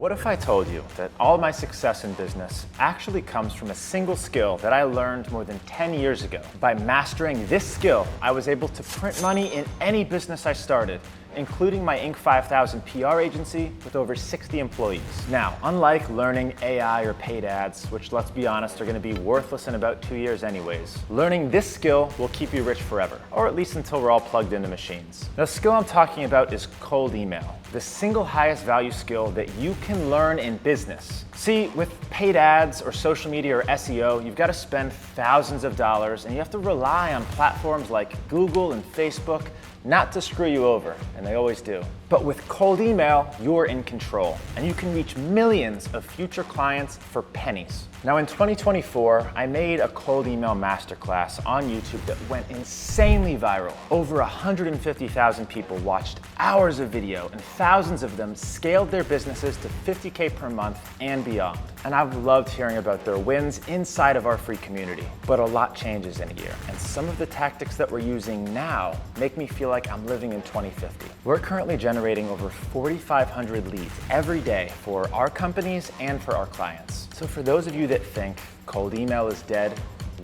What if I told you that all my success in business actually comes from a single skill that I learned more than 10 years ago? By mastering this skill, I was able to print money in any business I started, including my Inc. 5000 PR agency with over 60 employees. Now, unlike learning AI or paid ads, which let's be honest are gonna be worthless in about 2 years anyways, learning this skill will keep you rich forever, or at least until we're all plugged into machines. The skill I'm talking about is cold email, the single highest value skill that you can learn in business. See, with paid ads or social media or SEO, you've got to spend thousands of dollars and you have to rely on platforms like Google and Facebook not to screw you over, and they always do. But with cold email, you're in control, and you can reach millions of future clients for pennies. Now in 2024, I made a cold email masterclass on YouTube that went insanely viral. Over 150,000 people watched hours of video, and thousands of them scaled their businesses to 50K per month and beyond. And I've loved hearing about their wins inside of our free community. But a lot changes in a year, and some of the tactics that we're using now make me feel like I'm living in 2050. We're currently generating over 4,500 leads every day for our companies and for our clients. So for those of you that think cold email is dead,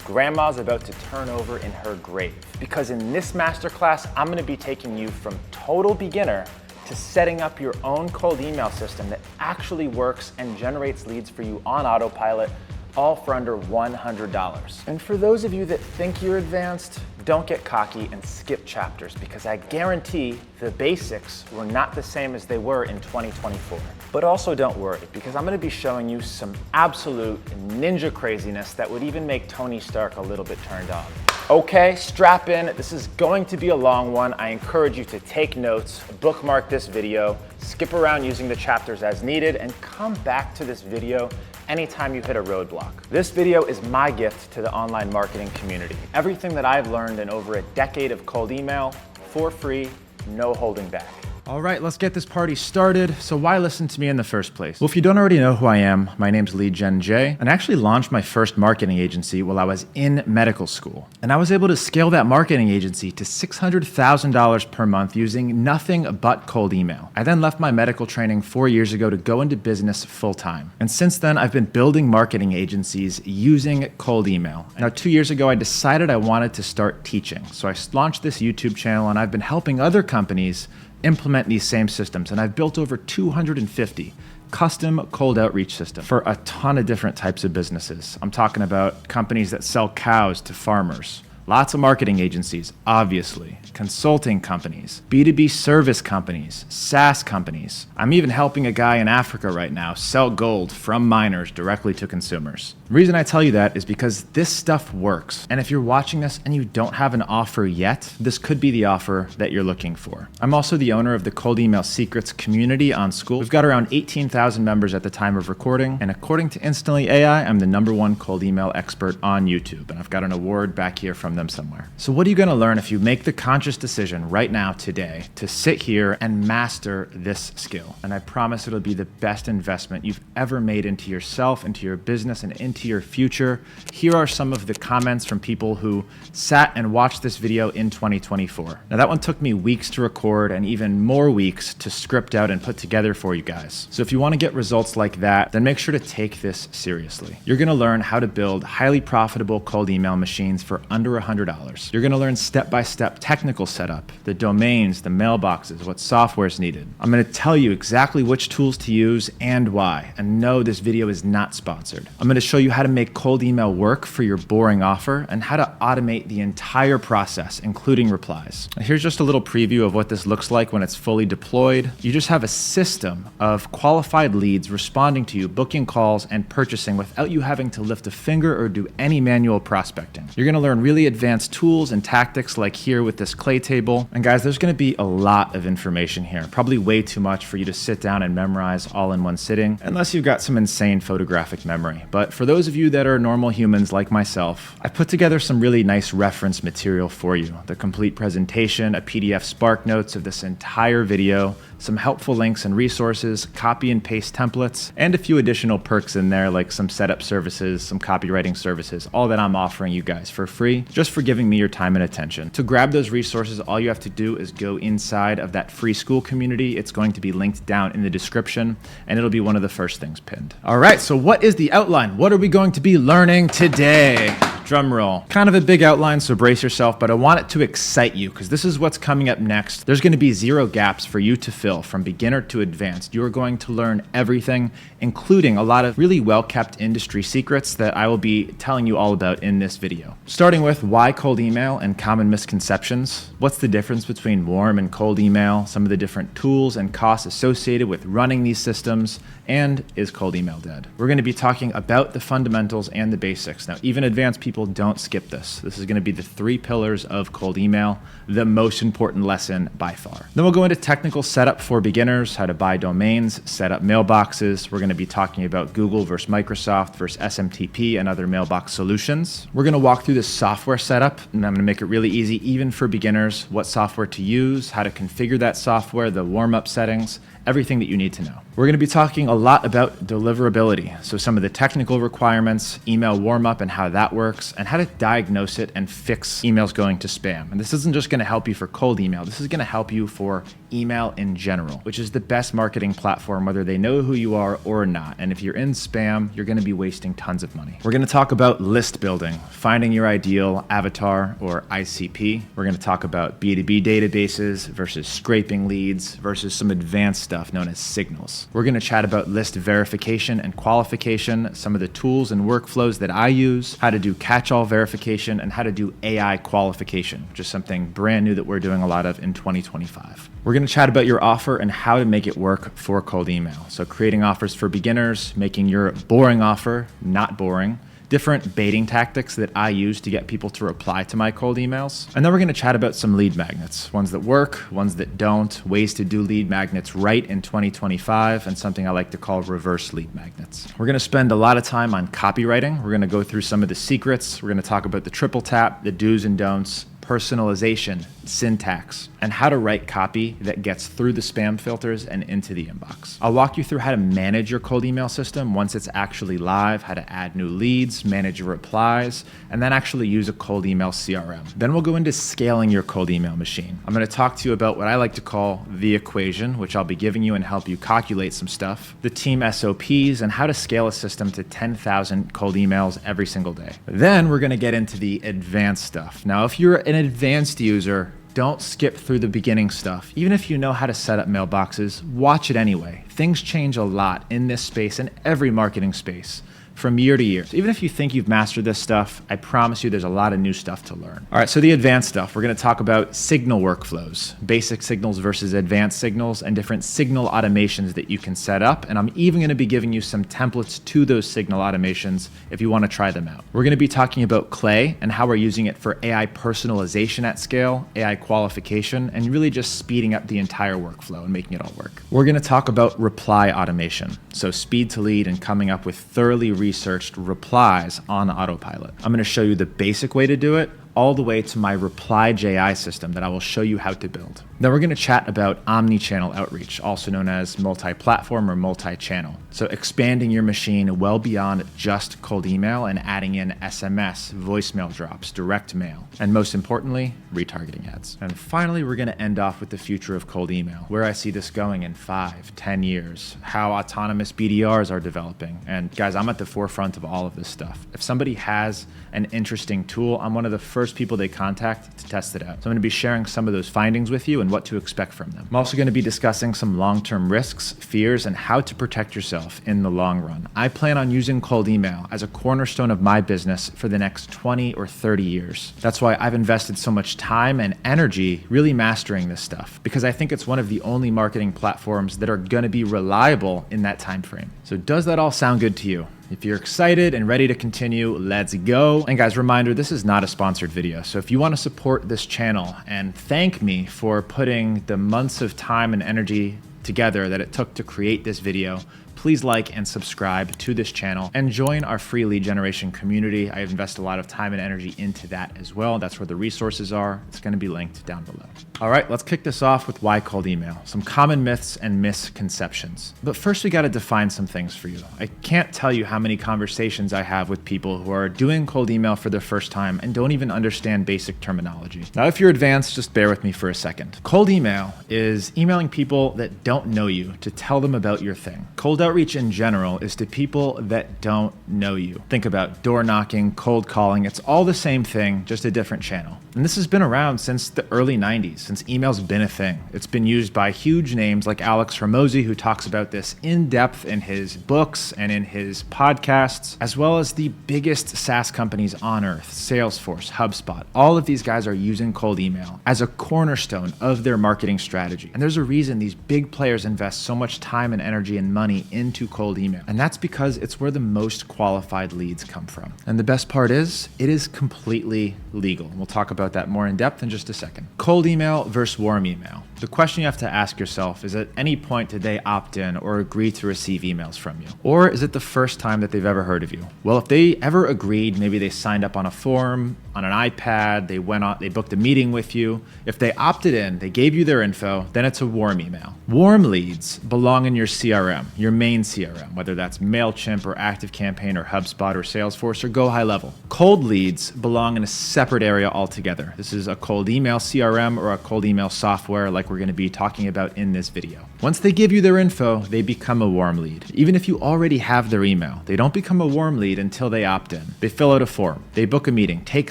Grandma's about to turn over in her grave. Because in this masterclass, I'm gonna be taking you from total beginner to setting up your own cold email system that actually works and generates leads for you on autopilot, all for under $100. And for those of you that think you're advanced, don't get cocky and skip chapters, because I guarantee the basics were not the same as they were in 2024. But also don't worry, because I'm gonna be showing you some absolute ninja craziness that would even make Tony Stark a little bit turned on. Okay, strap in. This is going to be a long one. I encourage you to take notes, bookmark this video, skip around using the chapters as needed, and come back to this video anytime you hit a roadblock. This video is my gift to the online marketing community. Everything that I've learned in over a decade of cold email, for free, no holding back. All right, let's get this party started. So why listen to me in the first place? Well, if you don't already know who I am, my name's Lead Gen J, and I actually launched my first marketing agency while I was in medical school. And I was able to scale that marketing agency to $600,000 per month using nothing but cold email. I then left my medical training 4 years ago to go into business full time. And since then, I've been building marketing agencies using cold email. Now, 2 years ago, I decided I wanted to start teaching. So I launched this YouTube channel, and I've been helping other companies implement these same systems, and I've built over 250 custom cold outreach systems for a ton of different types of businesses. I'm talking about companies that sell cows to farmers, lots of marketing agencies, obviously, consulting companies, B2B service companies, SaaS companies. I'm even helping a guy in Africa right now sell gold from miners directly to consumers. The reason I tell you that is because this stuff works. And if you're watching this and you don't have an offer yet, this could be the offer that you're looking for. I'm also the owner of the Cold Email Secrets community on School. We've got around 18,000 members at the time of recording. And according to Instantly.ai, I'm the #1 cold email expert on YouTube. And I've got an award back here from them somewhere. So what are you gonna learn if you make the conscious decision right now today to sit here and master this skill? And I promise it'll be the best investment you've ever made into yourself, into your business, and into your future. Here are some of the comments from people who sat and watched this video in 2024. Now that one took me weeks to record and even more weeks to script out and put together for you guys. So if you wanna get results like that, then make sure to take this seriously. You're gonna learn how to build highly profitable cold email machines for under $100. You're gonna learn step-by-step technical setup, the domains, the mailboxes, what software is needed. I'm gonna tell you exactly which tools to use and why. And no, this video is not sponsored. I'm gonna show you how to make cold email work for your boring offer and how to automate the entire process, including replies. Now, here's just a little preview of what this looks like when it's fully deployed. You just have a system of qualified leads responding to you, booking calls, and purchasing without you having to lift a finger or do any manual prospecting. You're gonna learn really advanced tools and tactics like here with this clay table. And guys, there's gonna be a lot of information here, probably way too much for you to sit down and memorize all in one sitting, unless you've got some insane photographic memory. But for those of you that are normal humans like myself, I've put together some really nice reference material for you. The complete presentation, a PDF Spark Notes of this entire video, some helpful links and resources, copy and paste templates, and a few additional perks in there like some setup services, some copywriting services, all that I'm offering you guys for free, just for giving me your time and attention. To grab those resources, all you have to do is go inside of that free school community. It's going to be linked down in the description, and it'll be one of the first things pinned. All right, so what is the outline? What are we going to be learning today? Drum roll. Kind of a big outline, so brace yourself, but I want it to excite you because this is what's coming up next. There's going to be 0 gaps for you to fill from beginner to advanced. You are going to learn everything, including a lot of really well-kept industry secrets that I will be telling you all about in this video. Starting with why cold email and common misconceptions. What's the difference between warm and cold email? Some of the different tools and costs associated with running these systems, and is cold email dead? We're going to be talking about the fundamentals and the basics. Now, even advanced people don't skip this. This is going to be the 3 pillars of cold email, the most important lesson by far. Then we'll go into technical setup for beginners, how to buy domains, set up mailboxes. We're going to be talking about Google versus Microsoft versus SMTP and other mailbox solutions. We're going to walk through the software setup, and I'm going to make it really easy, even for beginners, what software to use, how to configure that software, the warm-up settings, everything that you need to know. We're going to be talking a lot about deliverability, so some of the technical requirements, email warm-up and how that works, and how to diagnose it and fix emails going to spam. And this isn't just going to help you for cold email, this is going to help you for email in general, which is the best marketing platform, whether they know who you are or not. And if you're in spam, you're going to be wasting tons of money. We're going to talk about list building, finding your ideal avatar or ICP. We're going to talk about B2B databases versus scraping leads versus some advanced stuff known as signals. We're going to chat about list verification and qualification, some of the tools and workflows that I use, how to do catch-all verification, and how to do AI qualification, which is something brand new that we're doing a lot of in 2025. We're going to chat about your offer and how to make it work for cold email. So creating offers for beginners, making your boring offer not boring, different baiting tactics that I use to get people to reply to my cold emails. And then we're going to chat about some lead magnets, ones that work, ones that don't, ways to do lead magnets right in 2025, and something I like to call reverse lead magnets. We're going to spend a lot of time on copywriting. We're going to go through some of the secrets. We're going to talk about the triple tap, the do's and don'ts, personalization, syntax, and how to write copy that gets through the spam filters and into the inbox. I'll walk you through how to manage your cold email system once it's actually live, how to add new leads, manage your replies, and then actually use a cold email CRM. Then we'll go into scaling your cold email machine. I'm going to talk to you about what I like to call the equation, which I'll be giving you and help you calculate some stuff, the team SOPs, and how to scale a system to 10,000 cold emails every single day. Then we're going to get into the advanced stuff. Now, if you're an advanced user, don't skip through the beginning stuff. Even if you know how to set up mailboxes, watch it anyway. Things change a lot in this space and every marketing space from year to year. So even if you think you've mastered this stuff, I promise you there's a lot of new stuff to learn. All right, so the advanced stuff, we're going to talk about signal workflows, basic signals versus advanced signals, and different signal automations that you can set up. And I'm even going to be giving you some templates to those signal automations if you want to try them out. We're going to be talking about Clay and how we're using it for AI personalization at scale, AI qualification, and really just speeding up the entire workflow and making it all work. We're going to talk about reply automation, so speed to lead and coming up with thoroughly researched replies on autopilot. I'm going to show you the basic way to do it, all the way to my reply JI system that I will show you how to build. Then we're going to chat about omnichannel outreach, also known as multi-platform or multi-channel. So expanding your machine well beyond just cold email and adding in SMS, voicemail drops, direct mail, and most importantly, retargeting ads. And finally, we're going to end off with the future of cold email, where I see this going in 5, 10 years, how autonomous BDRs are developing. And guys, I'm at the forefront of all of this stuff. If somebody has an interesting tool, I'm one of the first people they contact to test it out. So I'm going to be sharing some of those findings with you and what to expect from them. I'm also going to be discussing some long-term risks, fears, and how to protect yourself in the long run. I plan on using cold email as a cornerstone of my business for the next 20 or 30 years. That's why I've invested so much time and energy really mastering this stuff, because I think it's one of the only marketing platforms that are going to be reliable in that time frame. So does that all sound good to you? If you're excited and ready to continue, let's go. And guys, reminder, this is not a sponsored video. So if you want to support this channel and thank me for putting the months of time and energy together that it took to create this video, please like and subscribe to this channel and join our free lead generation community. I invest a lot of time and energy into that as well. That's where the resources are. It's going to be linked down below. All right, let's kick this off with why cold email, some common myths and misconceptions. But first we got to define some things for you. I can't tell you how many conversations I have with people who are doing cold email for their first time and don't even understand basic terminology. Now, if you're advanced, just bear with me for a second. Cold email is emailing people that don't know you to tell them about your thing. Cold outreach in general is to people that don't know you. Think about door knocking, cold calling. It's all the same thing, just a different channel. And this has been around since the early 90s, since email's been a thing. It's been used by huge names like Alex Hormozi, who talks about this in depth in his books and in his podcasts, as well as the biggest SaaS companies on earth, Salesforce, HubSpot. All of these guys are using cold email as a cornerstone of their marketing strategy. And there's a reason these big players invest so much time and energy and money into cold email. And that's because it's where the most qualified leads come from. And the best part is, it is completely legal. We'll talk about that more in depth in just a second. Cold email versus warm email. The question you have to ask yourself is, at any point did they opt in or agree to receive emails from you? Or is it the first time that they've ever heard of you? Well, if they ever agreed, maybe they signed up on a form, on an iPad, they booked a meeting with you. If they opted in, they gave you their info, then it's a warm email. Warm leads belong in your CRM, your main CRM, whether that's MailChimp or ActiveCampaign or HubSpot or Salesforce or Go High Level. Cold leads belong in a separate area altogether. This is a cold email CRM or a cold email software like we're going to be talking about in this video. Once they give you their info, they become a warm lead. Even if you already have their email, they don't become a warm lead until they opt in. They fill out a form, they book a meeting, take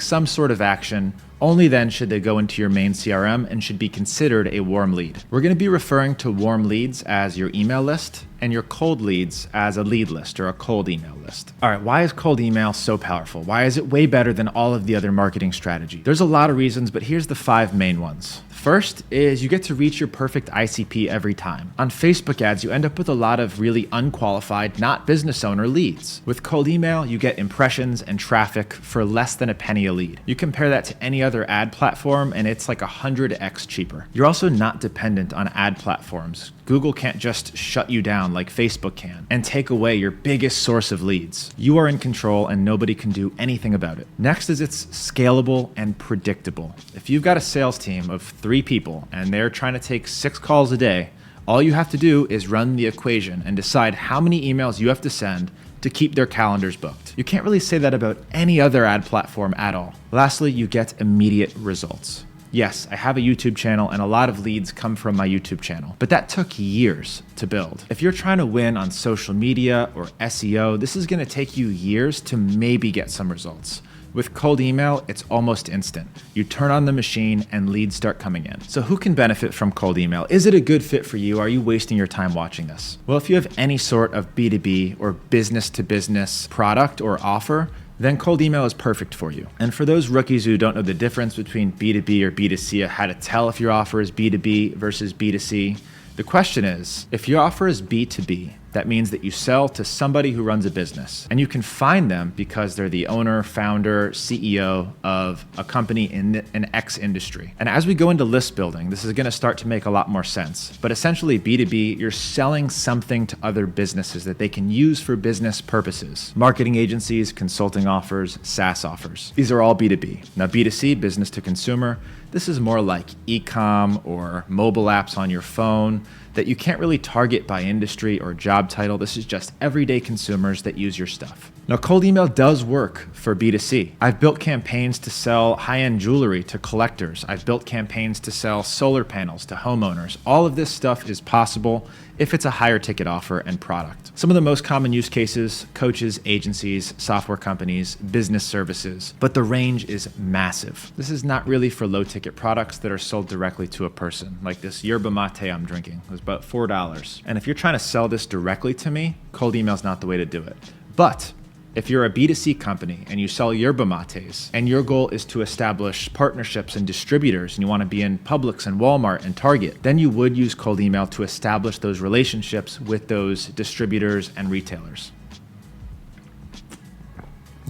some sort of action. Only then should they go into your main CRM and should be considered a warm lead. We're going to be referring to warm leads as your email list and your cold leads as a lead list or a cold email list. All right, why is cold email so powerful? Why is it way better than all of the other marketing strategies? There's a lot of reasons, but here's the 5 main ones. First is you get to reach your perfect ICP every time. On Facebook ads, you end up with a lot of really unqualified, not business owner leads. With cold email, you get impressions and traffic for less than a penny a lead. You compare that to any other ad platform and it's like 100x cheaper. You're also not dependent on ad platforms. Google can't just shut you down like Facebook can and take away your biggest source of leads. You are in control and nobody can do anything about it. Next is it's scalable and predictable. If you've got a sales team of 3 people and they're trying to take 6 calls a day, all you have to do is run the equation and decide how many emails you have to send to keep their calendars booked. You can't really say that about any other ad platform at all. Lastly, you get immediate results. Yes, I have a YouTube channel and a lot of leads come from my YouTube channel, but that took years to build. If you're trying to win on social media or SEO, this is going to take you years to maybe get some results. With cold email, it's almost instant. You turn on the machine and leads start coming in. So who can benefit from cold email? Is it a good fit for you? Are you wasting your time watching this? Well, if you have any sort of B2B or business to business product or offer, then cold email is perfect for you. And for those rookies who don't know the difference between B2B or B2C, or how to tell if your offer is B2B versus B2C, the question is, if your offer is B2B, that means that you sell to somebody who runs a business, and you can find them because they're the owner, founder, CEO of a company in an X industry. And as we go into list building, this is going to start to make a lot more sense. But essentially B2B, you're selling something to other businesses that they can use for business purposes. Marketing agencies, consulting offers, SaaS offers. These are all B2B. Now B2C, business to consumer, this is more like e-com or mobile apps on your phone that you can't really target by industry or job title. This is just everyday consumers that use your stuff. Now, cold email does work for B2C. I've built campaigns to sell high-end jewelry to collectors. I've built campaigns to sell solar panels to homeowners. All of this stuff is possible if it's a higher ticket offer and product. Some of the most common use cases, coaches, agencies, software companies, business services, but the range is massive. This is not really for low ticket products that are sold directly to a person, like this yerba mate I'm drinking. It was about $4. And if you're trying to sell this directly to me, cold email is not the way to do it. But if you're a B2C company and you sell yerba mates and your goal is to establish partnerships and distributors and you want to be in Publix and Walmart and Target, then you would use cold email to establish those relationships with those distributors and retailers.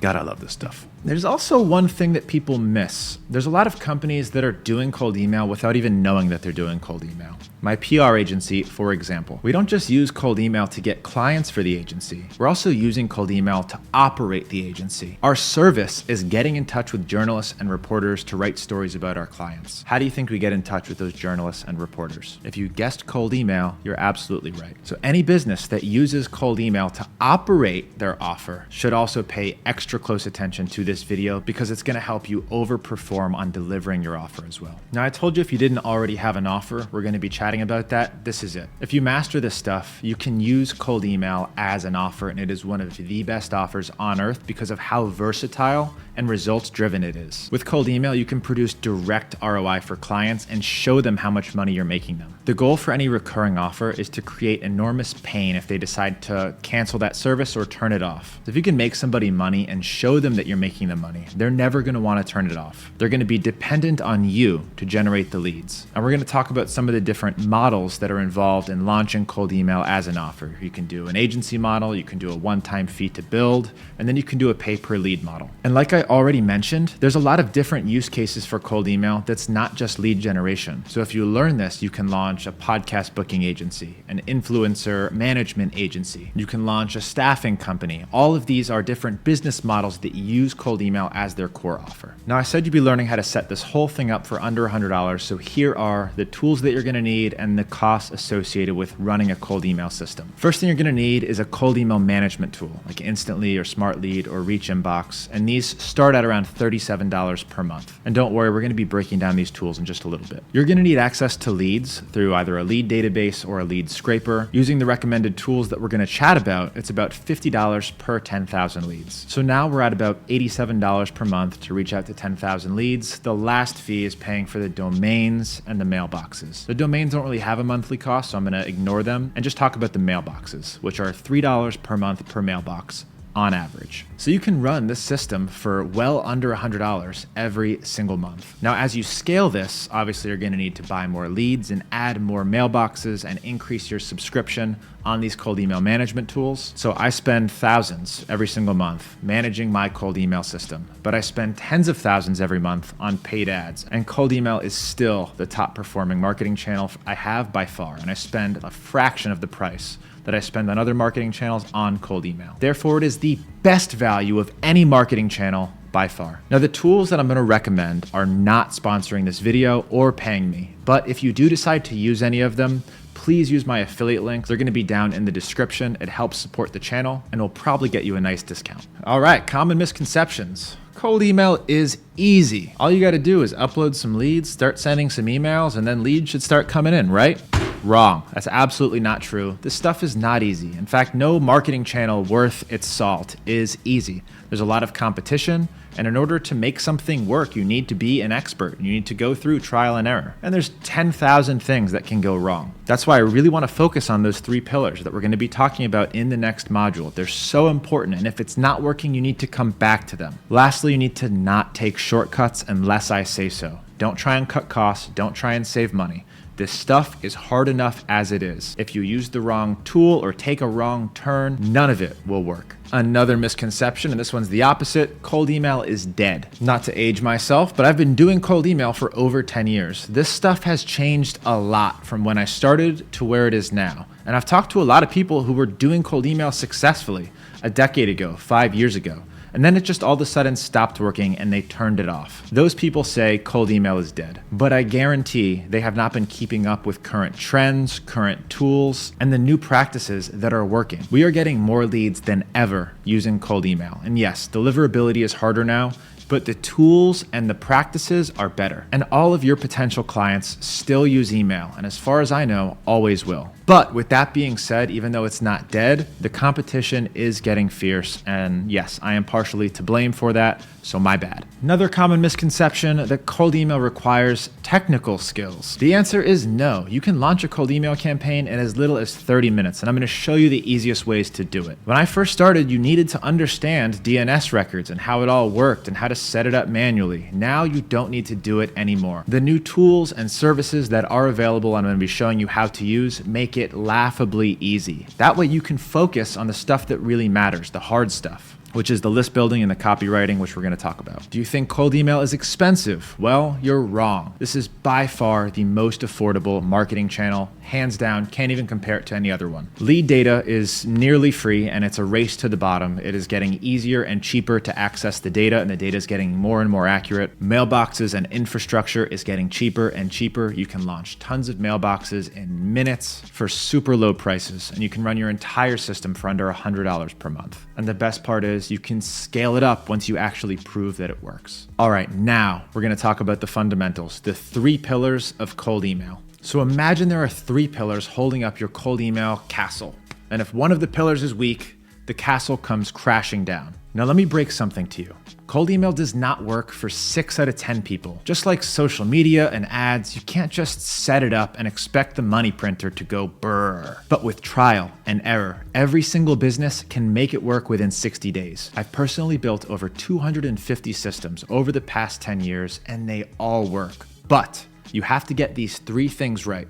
God, I love this stuff. There's also one thing that people miss. There's a lot of companies that are doing cold email without even knowing that they're doing cold email. My PR agency, for example, we don't just use cold email to get clients for the agency. We're also using cold email to operate the agency. Our service is getting in touch with journalists and reporters to write stories about our clients. How do you think we get in touch with those journalists and reporters? If you guessed cold email, you're absolutely right. So any business that uses cold email to operate their offer should also pay extra close attention to this video because it's going to help you overperform on delivering your offer as well. Now, I told you if you didn't already have an offer, we're going to be chatting about that. This is it. If you master this stuff, you can use cold email as an offer, and it is one of the best offers on earth because of how versatile and results driven it is. With cold email, you can produce direct ROI for clients and show them how much money you're making them. The goal for any recurring offer is to create enormous pain if they decide to cancel that service or turn it off. If you can make somebody money and show them that you're making them money, they're never going to want to turn it off. They're going to be dependent on you to generate the leads. And we're going to talk about some of the different models that are involved in launching cold email as an offer. You can do an agency model, you can do a one-time fee to build, and then you can do a pay-per-lead model. And like I already mentioned, there's a lot of different use cases for cold email that's not just lead generation. So if you learn this, you can launch a podcast booking agency, an influencer management agency. You can launch a staffing company. All of these are different business models that use cold email as their core offer. Now, I said you'd be learning how to set this whole thing up for under $100. So here are the tools that you're going to need and the costs associated with running a cold email system. First thing you're going to need is a cold email management tool like Instantly or Smart Lead or Reach Inbox. And these start at around $37 per month. And don't worry, we're going to be breaking down these tools in just a little bit. You're going to need access to leads through either a lead database or a lead scraper. Using the recommended tools that we're going to chat about, it's about $50 per 10,000 leads. So now we're at about $87 per month to reach out to 10,000 leads. The last fee is paying for the domains and the mailboxes. The domains don't really have a monthly cost, so I'm going to ignore them and just talk about the mailboxes, which are $3 per month per mailbox on average. So you can run this system for well under $100 every single month. Now, as you scale this, obviously you're going to need to buy more leads and add more mailboxes and increase your subscription on these cold email management tools. So I spend thousands every single month managing my cold email system, but I spend tens of thousands every month on paid ads. And cold email is still the top performing marketing channel I have by far. And I spend a fraction of the price that I spend on other marketing channels on cold email. Therefore, it is the best value of any marketing channel by far. Now, the tools that I'm going to recommend are not sponsoring this video or paying me, but if you do decide to use any of them, please use my affiliate links. They're going to be down in the description. It helps support the channel and will probably get you a nice discount. All right, common misconceptions. Cold email is easy. All you got to do is upload some leads, start sending some emails, and then leads should start coming in, right? Wrong. That's absolutely not true. This stuff is not easy. In fact, no marketing channel worth its salt is easy. There's a lot of competition, and in order to make something work, you need to be an expert. You need to go through trial and error. And there's 10,000 things that can go wrong. That's why I really want to focus on those 3 pillars that we're going to be talking about in the next module. They're so important, and if it's not working, you need to come back to them. Lastly, you need to not take shortcuts unless I say so. Don't try and cut costs. Don't try and save money. This stuff is hard enough as it is. If you use the wrong tool or take a wrong turn, none of it will work. Another misconception, and this one's the opposite, cold email is dead. Not to age myself, but I've been doing cold email for over 10 years. This stuff has changed a lot from when I started to where it is now. And I've talked to a lot of people who were doing cold email successfully a decade ago, 5 years ago. And then it just all of a sudden stopped working and they turned it off. Those people say cold email is dead, but I guarantee they have not been keeping up with current trends, current tools, and the new practices that are working. We are getting more leads than ever using cold email. And yes, deliverability is harder now, but the tools and the practices are better. And all of your potential clients still use email, and as far as I know, always will. But with that being said, even though it's not dead, the competition is getting fierce. And yes, I am partially to blame for that, so my bad. Another common misconception that cold email requires technical skills. The answer is no. You can launch a cold email campaign in as little as 30 minutes, and I'm going to show you the easiest ways to do it. When I first started, you needed to understand DNS records and how it all worked and how to set it up manually. Now you don't need to do it anymore. The new tools and services that are available and I'm going to be showing you how to use make it laughably easy. That way you can focus on the stuff that really matters, the hard stuff. which is the list building and the copywriting, which we're going to talk about. Do you think cold email is expensive? Well, you're wrong. This is by far the most affordable marketing channel, hands down, can't even compare it to any other one. Lead data is nearly free and it's a race to the bottom. It is getting easier and cheaper to access the data, and the data is getting more and more accurate. Mailboxes and infrastructure is getting cheaper and cheaper. You can launch tons of mailboxes in minutes for super low prices, and you can run your entire system for under $100 per month. And the best part is you can scale it up once you actually prove that it works. All right, now we're going to talk about the fundamentals, the 3 pillars of cold email. So imagine there are 3 pillars holding up your cold email castle. And if one of the pillars is weak, the castle comes crashing down. Now let me break something to you. Cold email does not work for 6 out of 10 people. Just like social media and ads, you can't just set it up and expect the money printer to go brrr. But with trial and error, every single business can make it work within 60 days. I've personally built over 250 systems over the past 10 years, and they all work. But you have to get these 3 things right.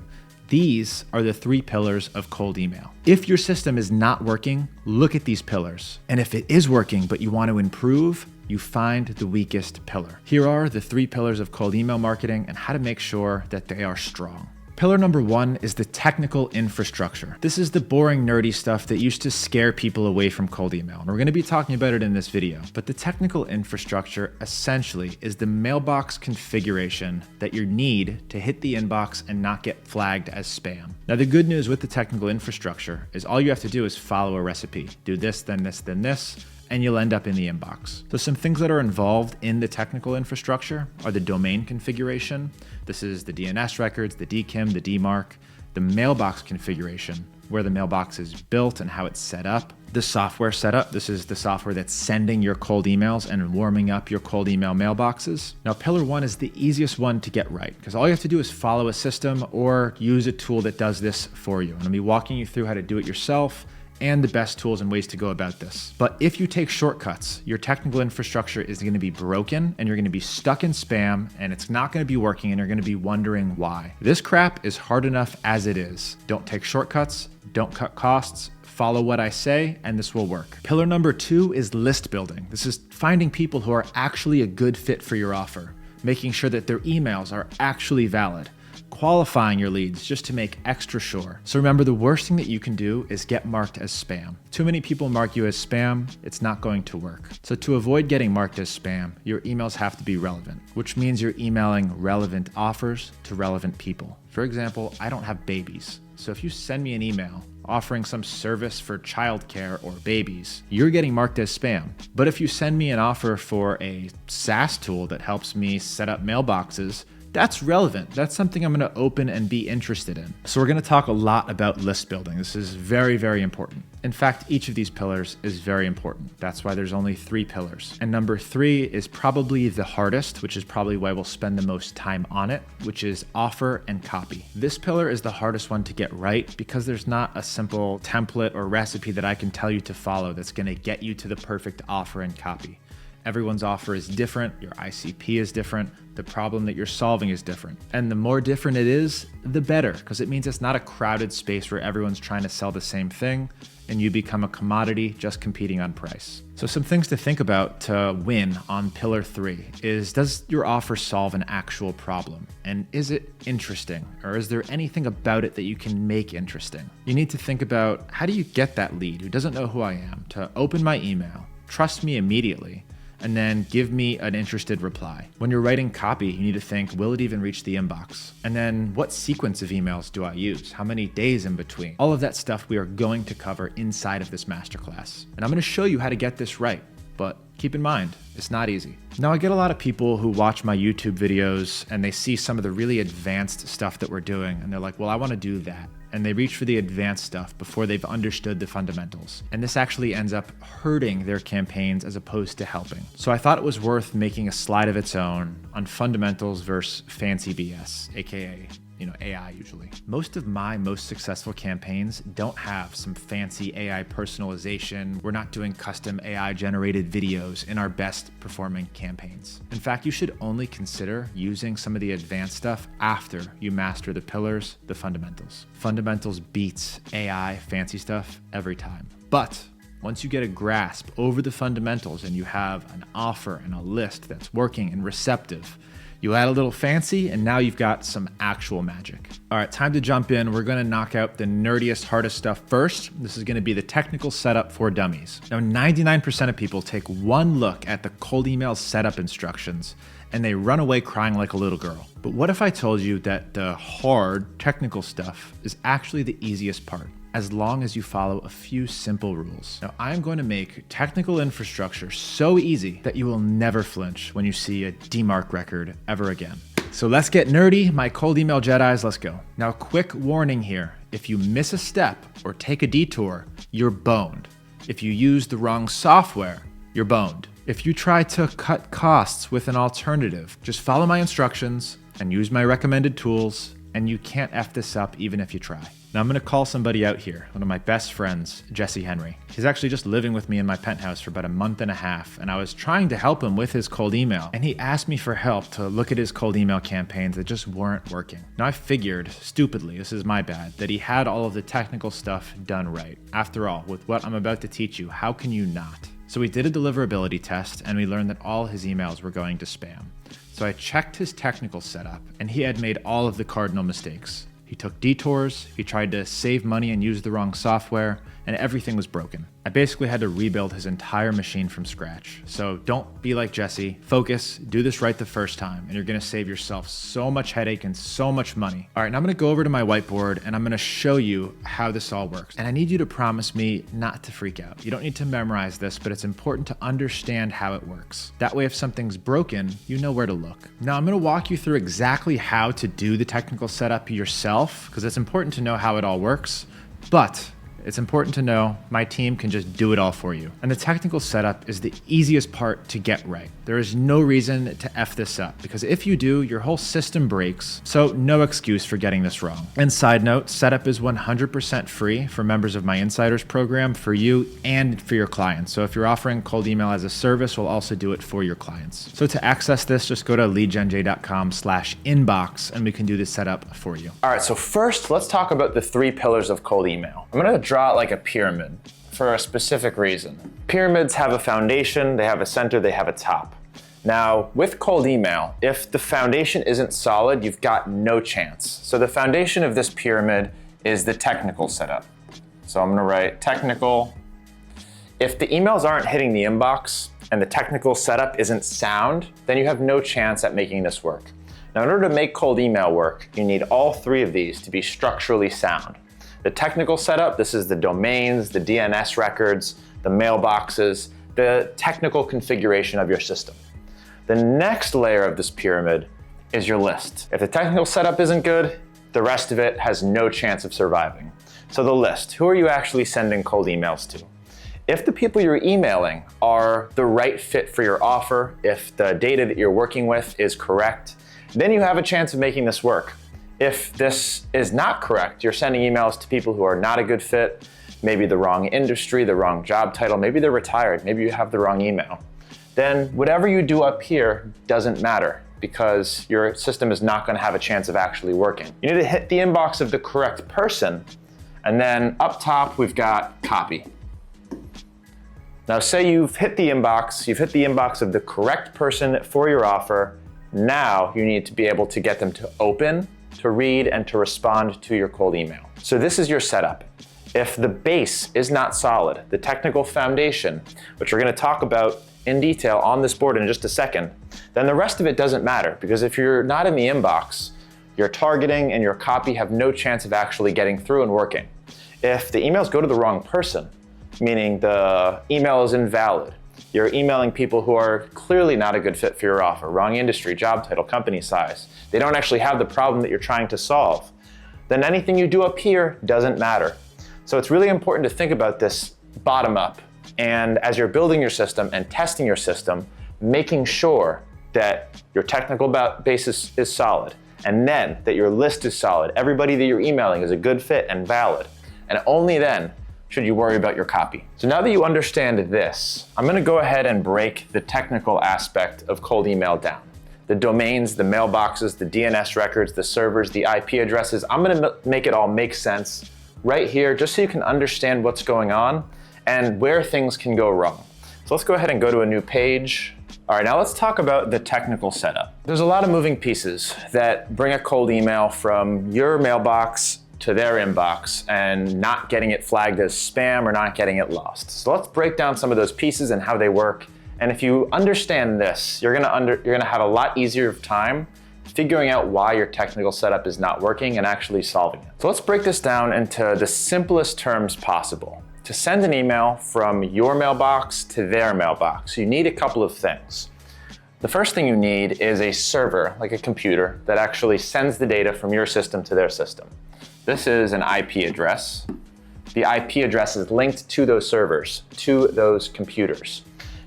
These are the 3 pillars of cold email. If your system is not working, look at these pillars. And if it is working, but you want to improve, you find the weakest pillar. Here are the 3 pillars of cold email marketing and how to make sure that they are strong. Pillar number 1 is the technical infrastructure. This is the boring, nerdy stuff that used to scare people away from cold email. And we're going to be talking about it in this video. But the technical infrastructure essentially is the mailbox configuration that you need to hit the inbox and not get flagged as spam. Now, the good news with the technical infrastructure is all you have to do is follow a recipe. Do this, then this, then this, and you'll end up in the inbox. So some things that are involved in the technical infrastructure are the domain configuration. This is the DNS records, the DKIM, the DMARC, the mailbox configuration, where the mailbox is built and how it's set up, the software setup. This is the software that's sending your cold emails and warming up your cold email mailboxes. Now, pillar 1 is the easiest one to get right because all you have to do is follow a system or use a tool that does this for you. And I'll be walking you through how to do it yourself and the best tools and ways to go about this. But if you take shortcuts, your technical infrastructure is going to be broken and you're going to be stuck in spam and it's not going to be working and you're going to be wondering why. This crap is hard enough as it is. Don't take shortcuts, don't cut costs, follow what I say, and this will work. Pillar number 2 is list building. This is finding people who are actually a good fit for your offer, making sure that their emails are actually valid, qualifying your leads just to make extra sure. So remember, the worst thing that you can do is get marked as spam. Too many people mark you as spam, it's not going to work. So to avoid getting marked as spam, your emails have to be relevant, which means you're emailing relevant offers to relevant people. For example, I don't have babies. So if you send me an email offering some service for childcare or babies, you're getting marked as spam. But if you send me an offer for a SaaS tool that helps me set up mailboxes, that's relevant. That's something I'm going to open and be interested in. So we're going to talk a lot about list building. This is very, very important. In fact, each of these pillars is very important. That's why there's only 3 pillars. And number 3 is probably the hardest, which is probably why we'll spend the most time on it, which is offer and copy. This pillar is the hardest one to get right because there's not a simple template or recipe that I can tell you to follow that's going to get you to the perfect offer and copy. Everyone's offer is different, your ICP is different, the problem that you're solving is different. And the more different it is, the better, because it means it's not a crowded space where everyone's trying to sell the same thing and you become a commodity just competing on price. So some things to think about to win on pillar 3 is, does your offer solve an actual problem? And is it interesting? Or is there anything about it that you can make interesting? You need to think about, how do you get that lead who doesn't know who I am to open my email, trust me immediately, and then give me an interested reply? When you're writing copy, you need to think, will it even reach the inbox? And then what sequence of emails do I use? How many days in between? All of that stuff we are going to cover inside of this masterclass. And I'm going to show you how to get this right. But keep in mind, it's not easy. Now, I get a lot of people who watch my YouTube videos and they see some of the really advanced stuff that we're doing. And they're like, well, I want to do that. And they reach for the advanced stuff before they've understood the fundamentals. And this actually ends up hurting their campaigns as opposed to helping. So I thought it was worth making a slide of its own on fundamentals versus fancy BS, AKA AI usually. Most of my most successful campaigns don't have some fancy AI personalization. We're not doing custom AI generated videos in our best performing campaigns. In fact, you should only consider using some of the advanced stuff after you master the pillars, the fundamentals. Fundamentals beats AI fancy stuff every time. But Once you get a grasp over the fundamentals and you have an offer and a list that's working and receptive, you add a little fancy and now you've got some actual magic. All right, time to jump in. We're gonna knock out the nerdiest, hardest stuff first. This is gonna be the technical setup for dummies. Now, 99% of people take one look at the cold email setup instructions and they run away crying like a little girl. But what if I told you that the hard technical stuff is actually the easiest part, as long as you follow a few simple rules? Now, I'm going to make technical infrastructure so easy that you will never flinch when you see a DMARC record ever again. So let's get nerdy, my cold email Jedis, let's go. Now, quick warning here. If you miss a step or take a detour, you're boned. If you use the wrong software, you're boned. If you try to cut costs with an alternative, just follow my instructions and use my recommended tools, and you can't F this up even if you try. Now I'm gonna call somebody out here, one of my best friends, Jesse Henry. He's actually just living with me in my penthouse for about a month and a half, and I was trying to help him with his cold email, and he asked me for help to look at his cold email campaigns that just weren't working. Now I figured, stupidly, this is my bad, that he had all of the technical stuff done right. After all, with what I'm about to teach you, how can you not? So we did a deliverability test, and we learned that all his emails were going to spam. So I checked his technical setup, and he had made all of the cardinal mistakes. He took detours, he tried to save money and use the wrong software, and everything was broken. I basically had to rebuild his entire machine from scratch. So don't be like Jesse, focus, do this right the first time, and you're gonna save yourself so much headache and so much money. All right, now I'm gonna go over to my whiteboard and I'm gonna show you how this all works. And I need you to promise me not to freak out. You don't need to memorize this, but it's important to understand how it works. That way, if something's broken, you know where to look. Now I'm gonna walk you through exactly how to do the technical setup yourself, because it's important to know how it all works, but it's important to know my team can just do it all for you. And the technical setup is the easiest part to get right. There is no reason to F this up, because if you do, your whole system breaks. So no excuse for getting this wrong. And side note, setup is 100% free for members of my Insiders program, for you and for your clients. So if you're offering cold email as a service, we'll also do it for your clients. So to access this, just go to leadgenj.com/inbox and we can do this setup for you. All right, so first let's talk about the 3 pillars of cold email. I'm gonna draw it like a pyramid for a specific reason. Pyramids have a foundation, they have a center, they have a top. Now, with cold email, if the foundation isn't solid, you've got no chance. So the foundation of this pyramid is the technical setup. So I'm gonna write technical. If the emails aren't hitting the inbox and the technical setup isn't sound, then you have no chance at making this work. Now, in order to make cold email work, you need all 3 of these to be structurally sound. The technical setup, this is the domains, the DNS records, the mailboxes, the technical configuration of your system. The next layer of this pyramid is your list. If the technical setup isn't good, the rest of it has no chance of surviving. So the list, who are you actually sending cold emails to? If the people you're emailing are the right fit for your offer, if the data that you're working with is correct, then you have a chance of making this work. If this is not correct, you're sending emails to people who are not a good fit, maybe the wrong industry, the wrong job title, maybe they're retired, maybe you have the wrong email, then whatever you do up here doesn't matter, because your system is not going to have a chance of actually working. You need to hit the inbox of the correct person, and then up top we've got copy. Now say you've hit the inbox of the correct person for your offer. Now you need to be able to get them to open, to read, and to respond to your cold email. So this is your setup. If the base is not solid, the technical foundation, which we're going to talk about in detail on this board in just a second, then the rest of it doesn't matter, because if you're not in the inbox, your targeting and your copy have no chance of actually getting through and working. If the emails go to the wrong person, meaning the email is invalid, you're emailing people who are clearly not a good fit for your offer, wrong industry, job title, company size, they don't actually have the problem that you're trying to solve, then anything you do up here doesn't matter. So it's really important to think about this bottom up. And as you're building your system and testing your system, making sure that your technical basis is solid, and then that your list is solid. Everybody that you're emailing is a good fit and valid. And only then should you worry about your copy. So now that you understand this, I'm gonna go ahead and break the technical aspect of cold email down. The domains, the mailboxes, the DNS records, the servers, the IP addresses, I'm gonna make it all make sense right here, just so you can understand what's going on. and where things can go wrong. So let's go ahead and go to a new page. All right, now let's talk about the technical setup. There's a lot of moving pieces that bring a cold email from your mailbox to their inbox and not getting it flagged as spam or not getting it lost. So let's break down some of those pieces and how they work. And if you understand this, you're gonna have a lot easier of time figuring out why your technical setup is not working and actually solving it. So let's break this down into the simplest terms possible. To send an email from your mailbox to their mailbox, you need a couple of things. The first thing you need is a server, like a computer, that actually sends the data from your system to their system. This is an IP address. The IP address is linked to those servers, to those computers.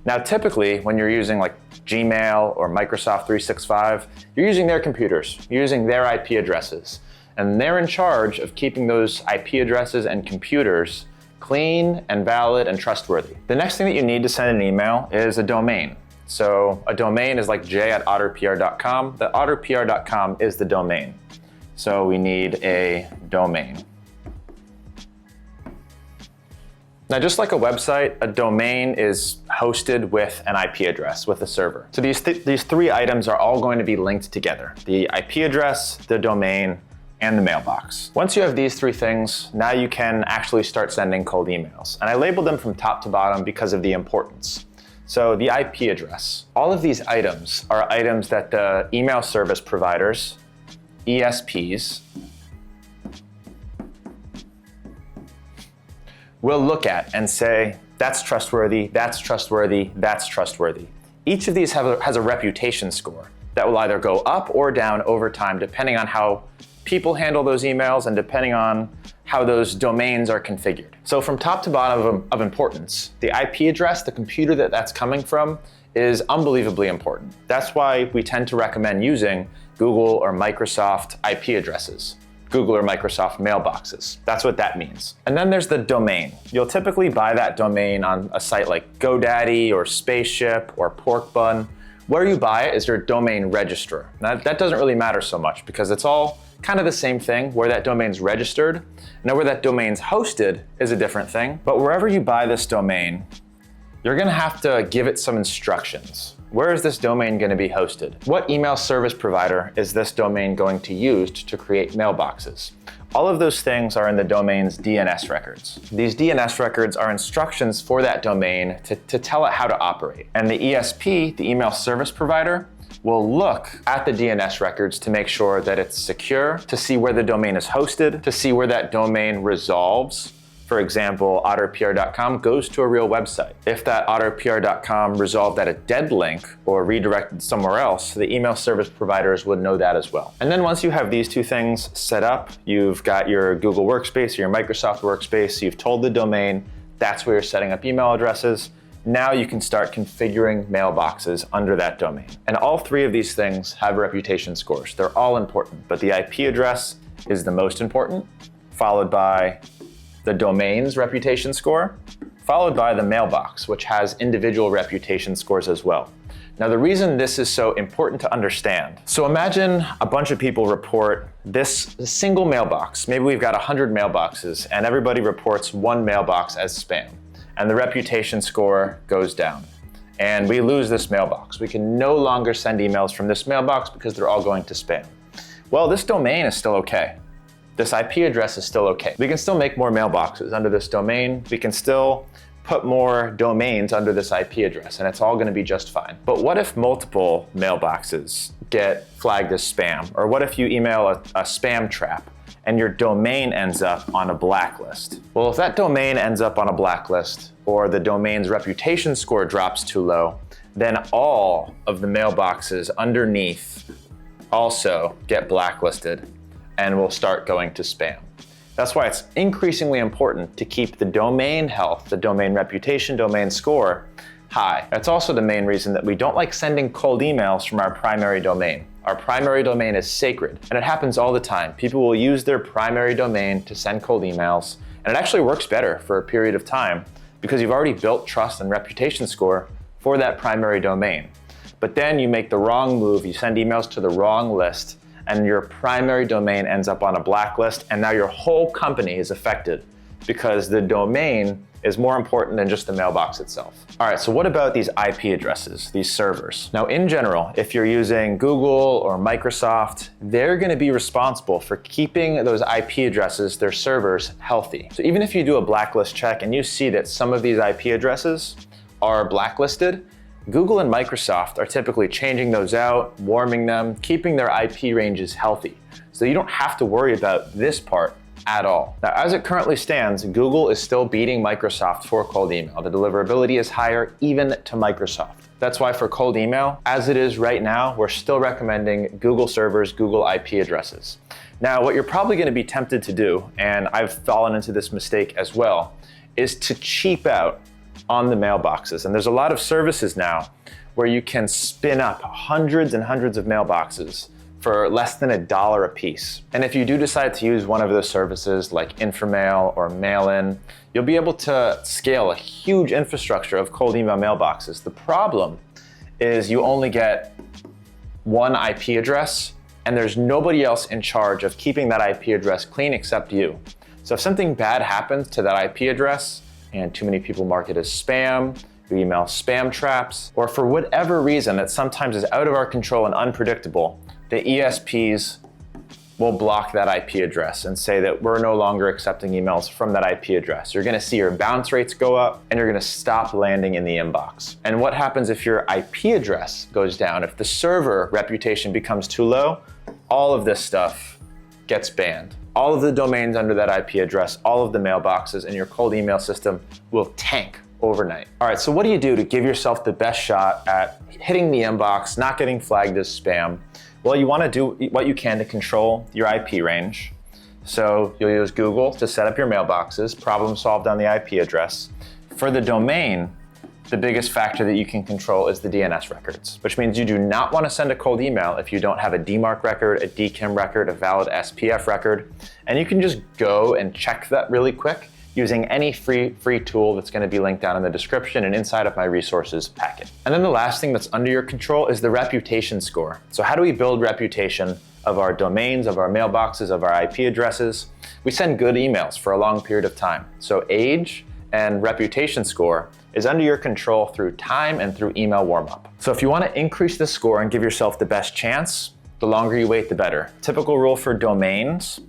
Now, typically, when you're using like Gmail or Microsoft 365, you're using their computers, you're using their IP addresses, and they're in charge of keeping those IP addresses and computers clean and valid and trustworthy. The next thing that you need to send an email is a domain. So a domain is like j@otterpr.com. The otterpr.com is the domain. So we need a domain. Now, just like a website, a domain is hosted with an IP address, with a server. So these three items are all going to be linked together: the IP address, the domain, and the mailbox. Once you have these three things, now you can actually start sending cold emails. And I labeled them from top to bottom because of the importance. So the IP address. All of these items are items that the email service providers, ESPs, will look at and say, that's trustworthy, that's trustworthy, that's trustworthy. Each of these has a reputation score that will either go up or down over time, depending on how people handle those emails and depending on how those domains are configured. So from top to bottom of importance, the IP address, the computer that's coming from, is unbelievably important. That's why we tend to recommend using Google or Microsoft IP addresses. Google or Microsoft mailboxes. That's what that means. And then there's the domain. You'll typically buy that domain on a site like GoDaddy or Spaceship or Porkbun. Where you buy it is your domain registrar. Now, that doesn't really matter so much because it's all kind of the same thing, where that domain's registered. Now, where that domain's hosted is a different thing. But wherever you buy this domain, you're gonna have to give it some instructions. Where is this domain going to be hosted? What email service provider is this domain going to use to create mailboxes? All of those things are in the domain's DNS records. These DNS records are instructions for that domain to tell it how to operate. And the ESP, the email service provider, will look at the DNS records to make sure that it's secure, to see where the domain is hosted, to see where that domain resolves. For example, otterpr.com goes to a real website. If that otterpr.com resolved at a dead link or redirected somewhere else, the email service providers would know that as well. And then once you have these two things set up, you've got your Google Workspace, your Microsoft Workspace, you've told the domain that's where you're setting up email addresses. Now you can start configuring mailboxes under that domain. And all three of these things have reputation scores. They're all important, but the IP address is the most important, followed by the domain's reputation score, followed by the mailbox, which has individual reputation scores as well. Now, the reason this is so important to understand, so imagine a bunch of people report this single mailbox. Maybe we've got 100 mailboxes and everybody reports one mailbox as spam, and the reputation score goes down. And we lose this mailbox. We can no longer send emails from this mailbox because they're all going to spam. Well, this domain is still okay. This IP address is still okay. We can still make more mailboxes under this domain. We can still put more domains under this IP address, and it's all gonna be just fine. But what if multiple mailboxes get flagged as spam? Or what if you email a spam trap and your domain ends up on a blacklist? Well, if that domain ends up on a blacklist or the domain's reputation score drops too low, then all of the mailboxes underneath also get blacklisted and will start going to spam. That's why it's increasingly important to keep the domain health, the domain reputation, domain score high. That's also the main reason that we don't like sending cold emails from our primary domain. Our primary domain is sacred, and it happens all the time. People will use their primary domain to send cold emails, and it actually works better for a period of time because you've already built trust and reputation score for that primary domain. But then you make the wrong move, you send emails to the wrong list, and your primary domain ends up on a blacklist, and now your whole company is affected because the domain is more important than just the mailbox itself. All right, so what about these IP addresses, these servers? Now, in general, if you're using Google or Microsoft, they're gonna be responsible for keeping those IP addresses, their servers, healthy. So even if you do a blacklist check and you see that some of these IP addresses are blacklisted, Google and Microsoft are typically changing those out, warming them, keeping their IP ranges healthy. So you don't have to worry about this part at all. Now, as it currently stands, Google is still beating Microsoft for cold email. The deliverability is higher even to Microsoft. That's why for cold email, as it is right now, we're still recommending Google servers, Google IP addresses. Now, what you're probably gonna be tempted to do, and I've fallen into this mistake as well, is to cheap out on the mailboxes. And there's a lot of services now where you can spin up hundreds and hundreds of mailboxes for less than $1 a piece. And if you do decide to use one of those services like Inframail or Mail-In, you'll be able to scale a huge infrastructure of cold email mailboxes. The problem is you only get one IP address and there's nobody else in charge of keeping that IP address clean except you. So if something bad happens to that IP address and too many people mark it as spam, you email spam traps, or for whatever reason that sometimes is out of our control and unpredictable, the ESPs will block that IP address and say that we're no longer accepting emails from that IP address. You're gonna see your bounce rates go up and you're gonna stop landing in the inbox. And what happens if your IP address goes down? If the server reputation becomes too low, all of this stuff gets banned. All of the domains under that IP address, all of the mailboxes, and your cold email system will tank overnight. All right, so what do you do to give yourself the best shot at hitting the inbox, not getting flagged as spam? Well, you want to do what you can to control your IP range. So you'll use Google to set up your mailboxes, problem solved on the IP address. For the domain, the biggest factor that you can control is the DNS records, which means you do not want to send a cold email if you don't have a DMARC record, a DKIM record, a valid SPF record. And you can just go and check that really quick using any free tool that's going to be linked down in the description and inside of my resources packet. And then the last thing that's under your control is the reputation score. So how do we build reputation of our domains, of our mailboxes, of our IP addresses? We send good emails for a long period of time. So age and reputation score is under your control through time and through email warm-up. So if you want to increase the score and give yourself the best chance, the longer you wait, the better. Typical rule for domains,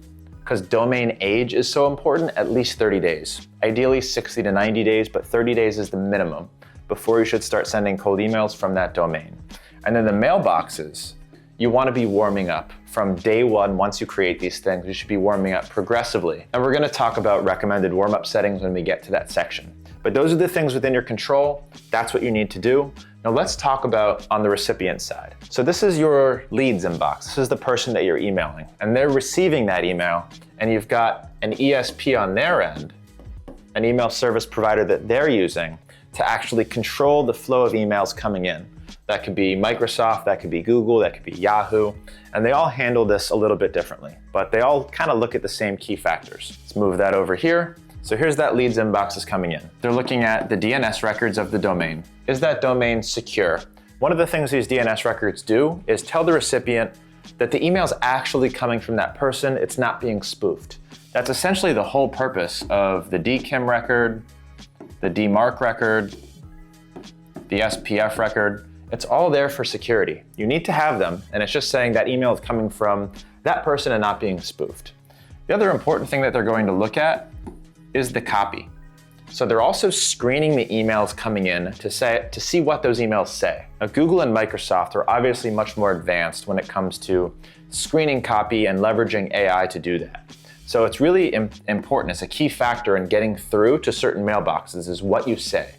because domain age is so important, at least 30 days. Ideally 60 to 90 days, but 30 days is the minimum before you should start sending cold emails from that domain. And then the mailboxes, you want to be warming up from day one. Once you create these things, you should be warming up progressively. And we're going to talk about recommended warm-up settings when we get to that section. But those are the things within your control. That's what you need to do. Now let's talk about on the recipient side. So this is your leads inbox. This is the person that you're emailing, and they're receiving that email, and you've got an ESP on their end, an email service provider that they're using to actually control the flow of emails coming in. That could be Microsoft, that could be Google, that could be Yahoo, and they all handle this a little bit differently, but they all kind of look at the same key factors. Let's move that over here. So here's that leads inbox is coming in. They're looking at the DNS records of the domain. Is that domain secure? One of the things these DNS records do is tell the recipient that the email is actually coming from that person, it's not being spoofed. That's essentially the whole purpose of the DKIM record, the DMARC record, the SPF record. It's all there for security. You need to have them, and it's just saying that email is coming from that person and not being spoofed. The other important thing that they're going to look at is the copy. So they're also screening the emails coming in to see what those emails say. Now, Google and Microsoft are obviously much more advanced when it comes to screening copy and leveraging AI to do that. So it's really important. It's a key factor in getting through to certain mailboxes is what you say.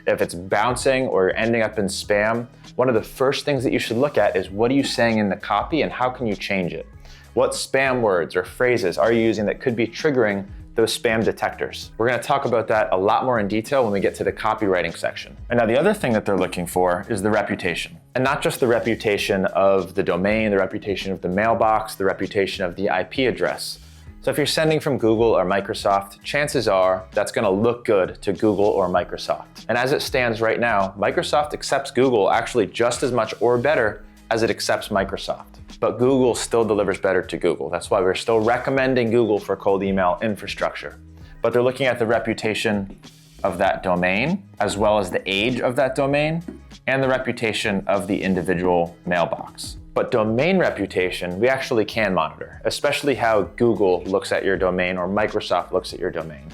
If it's bouncing or ending up in spam, one of the first things that you should look at is what are you saying in the copy and how can you change it? What spam words or phrases are you using that could be triggering those spam detectors? We're going to talk about that a lot more in detail when we get to the copywriting section. And now the other thing that they're looking for is the reputation. And not just the reputation of the domain, the reputation of the mailbox, the reputation of the IP address. So if you're sending from Google or Microsoft, chances are that's going to look good to Google or Microsoft. And as it stands right now, Microsoft accepts Google actually just as much or better as it accepts Microsoft. But Google still delivers better to Google. That's why we're still recommending Google for cold email infrastructure. but they're looking at the reputation of that domain, as well as the age of that domain, and the reputation of the individual mailbox. But domain reputation, we actually can monitor, especially how Google looks at your domain or Microsoft looks at your domain.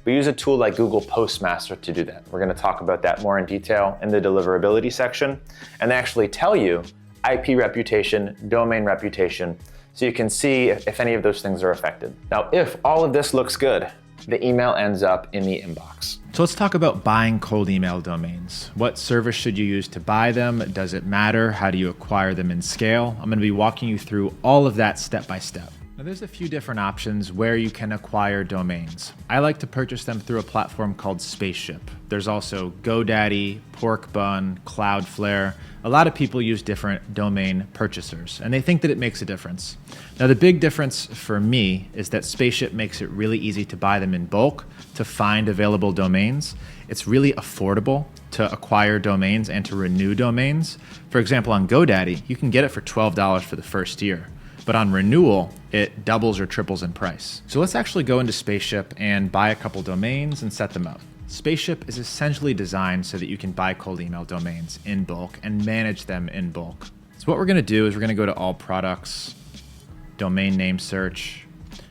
We use a tool like Google Postmaster to do that. We're gonna talk about that more in detail in the deliverability section, and they actually tell you IP reputation, domain reputation, so you can see if any of those things are affected. Now, if all of this looks good, the email ends up in the inbox. So let's talk about buying cold email domains. What service should you use to buy them? Does it matter? How do you acquire them in scale? I'm going to be walking you through all of that step by step. Now, there's a few different options where you can acquire domains. I like to purchase them through a platform called Spaceship. There's also GoDaddy, Porkbun, Cloudflare. A lot of people use different domain purchasers, and they think that it makes a difference. Now, the big difference for me is that Spaceship makes it really easy to buy them in bulk, to find available domains. It's really affordable to acquire domains and to renew domains. For example, on GoDaddy, you can get it for $12 for the first year. But on renewal, it doubles or triples in price. So let's actually go into Spaceship and buy a couple domains and set them up. Spaceship is essentially designed so that you can buy cold email domains in bulk and manage them in bulk. So what we're gonna do is we're gonna go to all products, domain name search.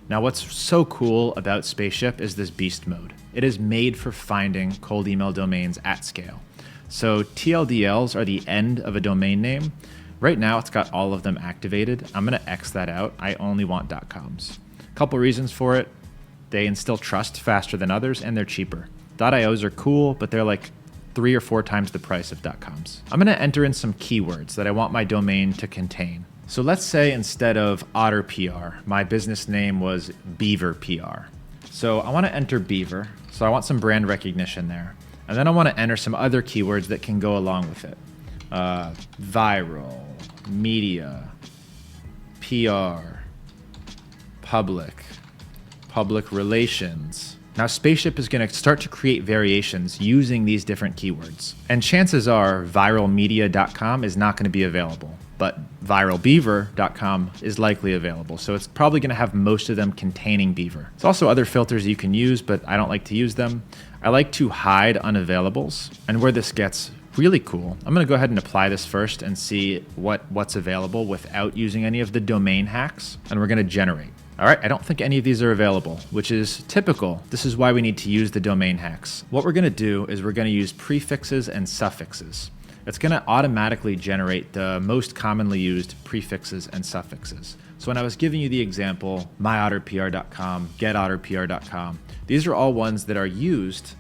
Now what's so cool about Spaceship is this beast mode. It is made for finding cold email domains at scale. So TLDLs are the end of a domain name. Right now, it's got all of them activated. I'm gonna X that out. I only want .coms. A couple reasons for it. They instill trust faster than others, and they're cheaper. .ios are cool, but they're like 3 or 4 times the price of .coms. I'm gonna enter in some keywords that I want my domain to contain. So let's say instead of Otter PR, my business name was Beaver PR. So I wanna enter Beaver, so I want some brand recognition there. And then I wanna enter some other keywords that can go along with it. Viral, media, PR, public relations. Now Spaceship is going to start to create variations using these different keywords. And chances are viralmedia.com is not going to be available, but viralbeaver.com is likely available. So it's probably going to have most of them containing Beaver. There's also other filters you can use, but I don't like to use them. I like to hide unavailables, and where this gets really cool. I'm gonna go ahead and apply this first and see what's available without using any of the domain hacks, and we're gonna generate. All right, I don't think any of these are available, which is typical. This is why we need to use the domain hacks. What we're gonna do is we're gonna use prefixes and suffixes. It's gonna automatically generate the most commonly used prefixes and suffixes. So when I was giving you the example, myotterpr.com, getotterpr.com, these are all ones that are used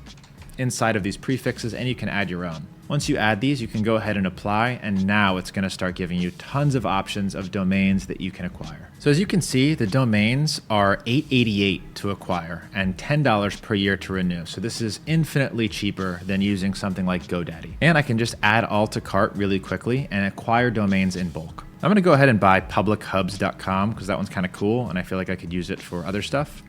inside of these prefixes, and you can add your own. Once you add these, you can go ahead and apply, and now it's going to start giving you tons of options of domains that you can acquire. So as you can see, the domains are $8.88 to acquire and $10 per year to renew. So this is infinitely cheaper than using something like GoDaddy. And I can just add all to cart really quickly and acquire domains in bulk. I'm going to go ahead and buy publichubs.com because that one's kind of cool and I feel like I could use it for other stuff.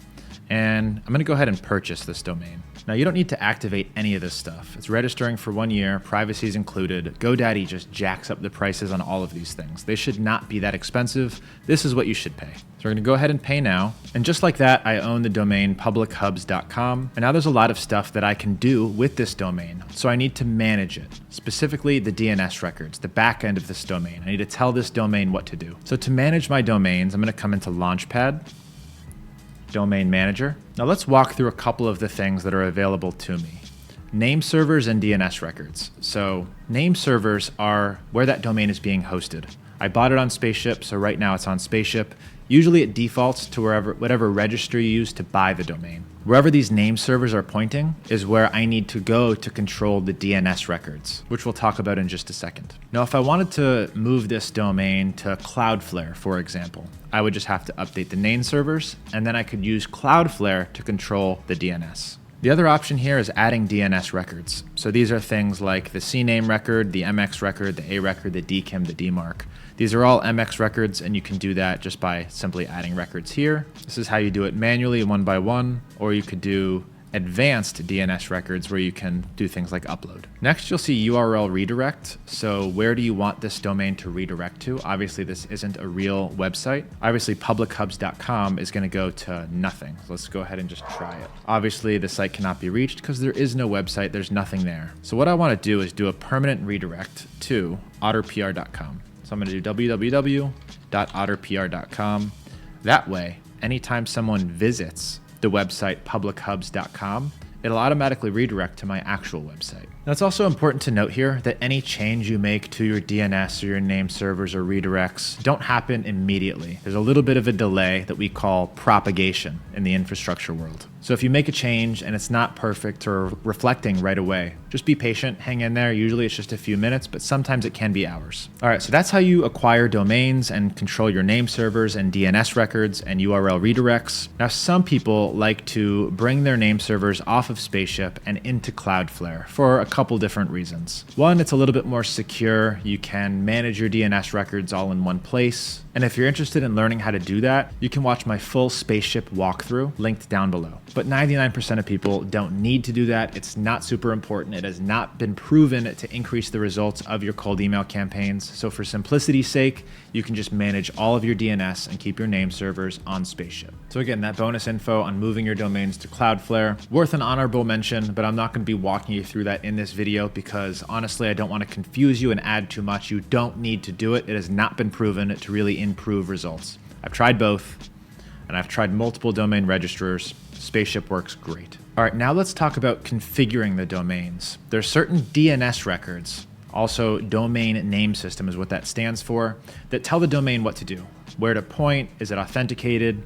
And I'm going to go ahead and purchase this domain. Now, you don't need to activate any of this stuff. It's registering for 1 year, privacy is included. GoDaddy just jacks up the prices on all of these things. They should not be that expensive. This is what you should pay. So we're going to go ahead and pay now. And just like that, I own the domain publichubs.com. And now there's a lot of stuff that I can do with this domain. So I need to manage it, specifically the DNS records, the back end of this domain. I need to tell this domain what to do. So to manage my domains, I'm going to come into Launchpad, Domain Manager. Now let's walk through a couple of the things that are available to me. Name servers and DNS records. So name servers are where that domain is being hosted. I bought it on Spaceship, so right now it's on Spaceship. Usually it defaults to whatever registry you use to buy the domain. Wherever these name servers are pointing is where I need to go to control the DNS records, which we'll talk about in just a second. Now, if I wanted to move this domain to Cloudflare, for example, I would just have to update the name servers, and then I could use Cloudflare to control the DNS. The other option here is adding DNS records. So these are things like the CNAME record, the MX record, the A record, the DKIM, the DMARC. These are all MX records, and you can do that just by simply adding records here. This is how you do it manually, one by one, or you could do advanced DNS records where you can do things like upload. Next, you'll see URL redirect. So where do you want this domain to redirect to? Obviously, this isn't a real website. Obviously, publichubs.com is going to go to nothing. So let's go ahead and just try it. Obviously, the site cannot be reached because there is no website. There's nothing there. So what I want to do is do a permanent redirect to otterpr.com. So I'm going to do www.otterpr.com. That way, anytime someone visits the website publichubs.com, it'll automatically redirect to my actual website. Now, it's also important to note here that any change you make to your DNS or your name servers or redirects don't happen immediately. There's a little bit of a delay that we call propagation in the infrastructure world. So if you make a change and it's not perfect or reflecting right away, just be patient, hang in there. Usually it's just a few minutes, but sometimes it can be hours. All right, so that's how you acquire domains and control your name servers and DNS records and URL redirects. Now, some people like to bring their name servers off of Spaceship and into Cloudflare for a couple different reasons. One, it's a little bit more secure. You can manage your DNS records all in one place. And if you're interested in learning how to do that, you can watch my full Spaceship walkthrough linked down below. But 99% of people don't need to do that. It's not super important. It has not been proven to increase the results of your cold email campaigns. So for simplicity's sake, you can just manage all of your DNS and keep your name servers on Spaceship. So again, that bonus info on moving your domains to Cloudflare, worth an honorable mention, but I'm not going to be walking you through that in this video because honestly, I don't want to confuse you and add too much. You don't need to do it. It has not been proven to really improve results. I've tried both, and I've tried multiple domain registrars. Spaceship works great. All right, now let's talk about configuring the domains. There's certain DNS records, also domain name system is what that stands for, that tell the domain what to do, where to point, is it authenticated,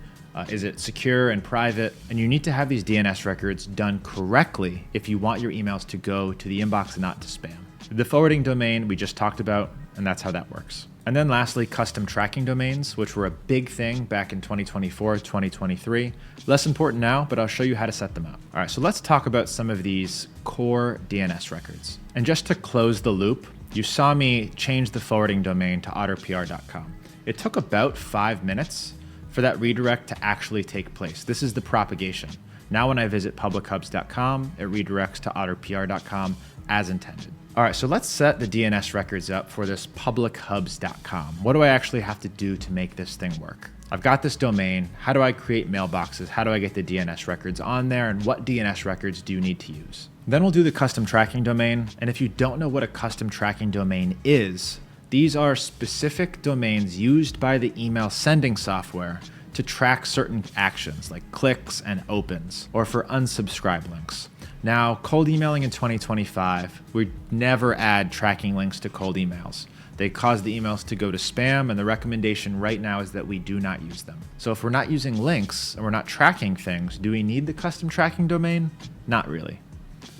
is it secure and private, and you need to have these DNS records done correctly if you want your emails to go to the inbox and not to spam. The forwarding domain we just talked about, and that's how that works. And then lastly, custom tracking domains, which were a big thing back in 2024, 2023. Less important now, but I'll show you how to set them up. All right, so let's talk about some of these core DNS records. And just to close the loop, you saw me change the forwarding domain to otterpr.com. It took about 5 minutes for that redirect to actually take place. This is the propagation. Now when I visit publichubs.com, it redirects to otterpr.com as intended. All right, so let's set the DNS records up for this publichubs.com. What do I actually have to do to make this thing work? I've got this domain. How do I create mailboxes? How do I get the DNS records on there? And what DNS records do you need to use? Then we'll do the custom tracking domain. And if you don't know what a custom tracking domain is, these are specific domains used by the email sending software to track certain actions like clicks and opens, or for unsubscribe links. Now, cold emailing in 2025, we never add tracking links to cold emails. They cause the emails to go to spam, and the recommendation right now is that we do not use them. So if we're not using links and we're not tracking things, do we need the custom tracking domain? Not really.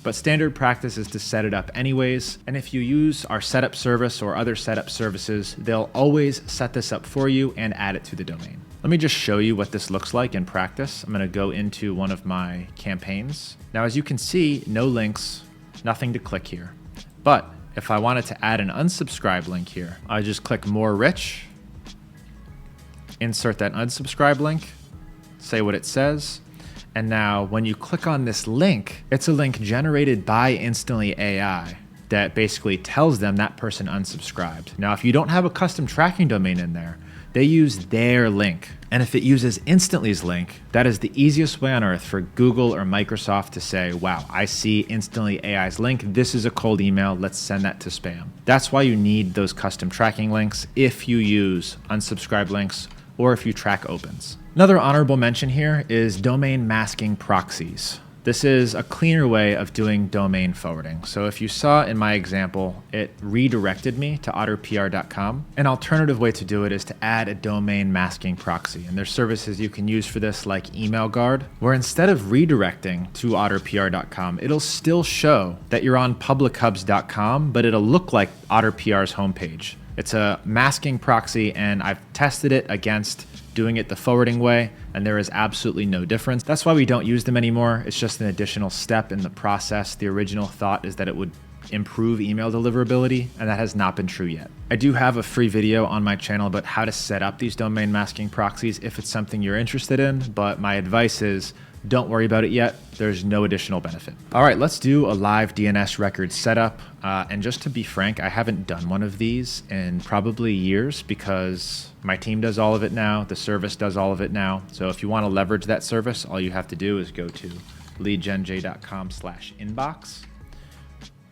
But standard practice is to set it up anyways. And if you use our setup service or other setup services, they'll always set this up for you and add it to the domain. Let me just show you what this looks like in practice. I'm going to go into one of my campaigns. Now, as you can see, no links, nothing to click here. But if I wanted to add an unsubscribe link here, I just click more rich, insert that unsubscribe link, say what it says. And now when you click on this link, it's a link generated by Instantly.ai that basically tells them that person unsubscribed. Now, if you don't have a custom tracking domain in there, they use their link. And if it uses Instantly's link, that is the easiest way on earth for Google or Microsoft to say, wow, I see Instantly.ai's link. This is a cold email. Let's send that to spam. That's why you need those custom tracking links if you use unsubscribe links or if you track opens. Another honorable mention here is domain masking proxies. This is a cleaner way of doing domain forwarding. So if you saw in my example, it redirected me to otterpr.com. An alternative way to do it is to add a domain masking proxy. And there's services you can use for this like EmailGuard, where instead of redirecting to otterpr.com, it'll still show that you're on publichubs.com, but it'll look like OtterPR's homepage. It's a masking proxy, and I've tested it against doing it the forwarding way, and there is absolutely no difference. That's why we don't use them anymore. It's just an additional step in the process. The original thought is that it would improve email deliverability, and that has not been true yet. I do have a free video on my channel about how to set up these domain masking proxies if it's something you're interested in, but my advice is Don't worry about it yet. There's no additional benefit. All right, let's do a live DNS record setup. And just to be frank, I haven't done one of these in probably years because my team does all of it now. The service does all of it now. So if you want to leverage that service, all you have to do is go to leadgenj.com/inbox.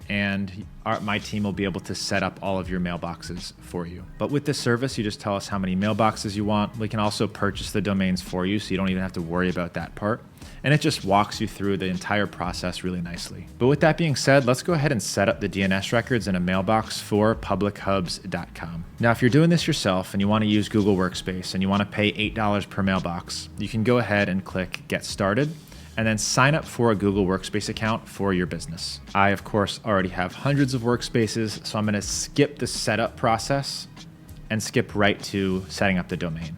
And my team will be able to set up all of your mailboxes for you. But with this service, you just tell us how many mailboxes you want. We can also purchase the domains for you, so you don't even have to worry about that part. And it just walks you through the entire process really nicely. But with that being said, let's go ahead and set up the DNS records in a mailbox for publichubs.com. Now, if you're doing this yourself and you want to use Google Workspace and you want to pay $8 per mailbox, you can go ahead and click Get Started, and then sign up for a Google Workspace account for your business. I, of course, already have hundreds of workspaces, so I'm gonna skip the setup process and skip right to setting up the domain.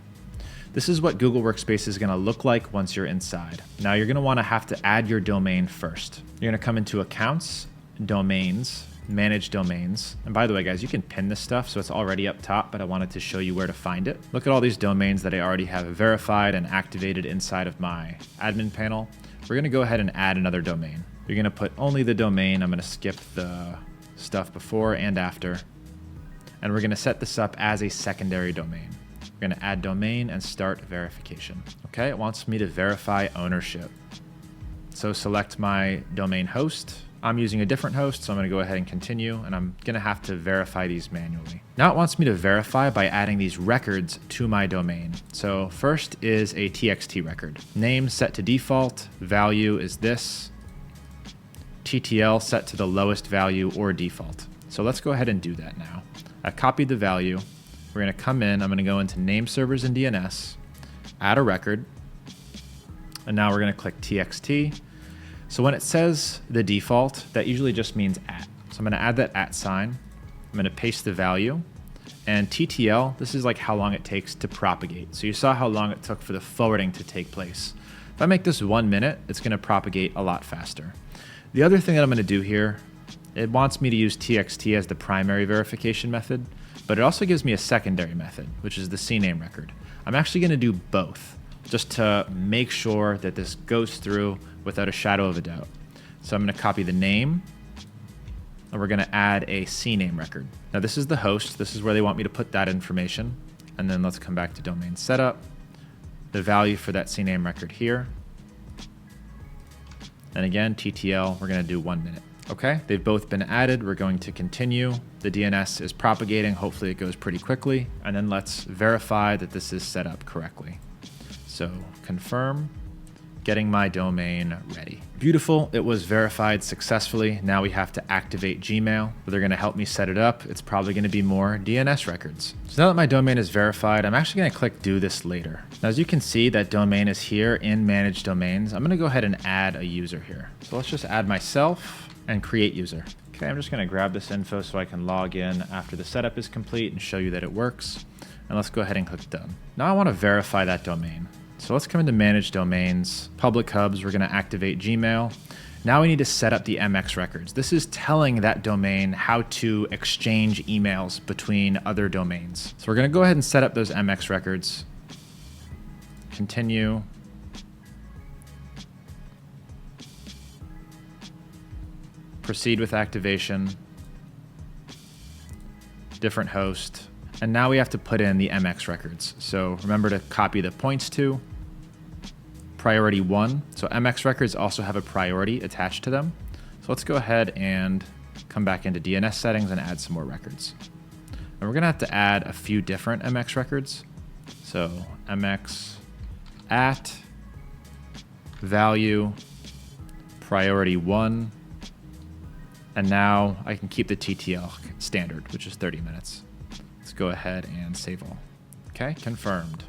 This is what Google Workspace is gonna look like once you're inside. Now you're gonna wanna have to add your domain first. You're gonna come into Accounts, Domains, Manage Domains. And by the way, guys, you can pin this stuff, so it's already up top, but I wanted to show you where to find it. Look at all these domains that I already have verified and activated inside of my admin panel. We're gonna go ahead and add another domain. You're gonna put only the domain. I'm gonna skip the stuff before and after. And we're gonna set this up as a secondary domain. We're gonna add domain and start verification. Okay, it wants me to verify ownership. So select my domain host. I'm using a different host, so I'm gonna go ahead and continue, and I'm gonna have to verify these manually. Now it wants me to verify by adding these records to my domain. So first is a TXT record. Name set to default, value is this, TTL set to the lowest value or default. So let's go ahead and do that now. I've copied the value. We're gonna come in, I'm gonna go into name servers and DNS, add a record, and now we're gonna click TXT. So when it says the default, that usually just means @ So I'm gonna add that @ sign. I'm gonna paste the value. And TTL, this is like how long it takes to propagate. So you saw how long it took for the forwarding to take place. If I make this 1 minute, it's gonna propagate a lot faster. The other thing that I'm gonna do here, it wants me to use TXT as the primary verification method, but it also gives me a secondary method, which is the CNAME record. I'm actually gonna do both, just to make sure that this goes through without a shadow of a doubt. So I'm gonna copy the name, and we're gonna add a CNAME record. Now this is the host, this is where they want me to put that information. And then let's come back to domain setup, the value for that CNAME record here. And again, TTL, we're gonna do 1 minute. Okay, they've both been added. We're going to continue. The DNS is propagating. Hopefully it goes pretty quickly. And then let's verify that this is set up correctly. So confirm, getting my domain ready. Beautiful, it was verified successfully. Now we have to activate Gmail. They're gonna help me set it up. It's probably gonna be more DNS records. So now that my domain is verified, I'm actually gonna click do this later. Now, as you can see, that domain is here in manage domains. I'm gonna go ahead and add a user here. So let's just add myself and create user. Okay, I'm just gonna grab this info so I can log in after the setup is complete and show you that it works. And let's go ahead and click done. Now I wanna verify that domain. So let's come into manage domains, public hubs, we're gonna activate Gmail. Now we need to set up the MX records. This is telling that domain how to exchange emails between other domains. So we're gonna go ahead and set up those MX records. Continue. Proceed with activation. Different host. And now we have to put in the MX records. So remember to copy the points to, priority 1. So MX records also have a priority attached to them. So let's go ahead and come back into DNS settings and add some more records. And we're gonna have to add a few different MX records. So MX at value, priority 1. And now I can keep the TTL standard, which is 30 minutes. Let's go ahead and save all. Okay, confirmed.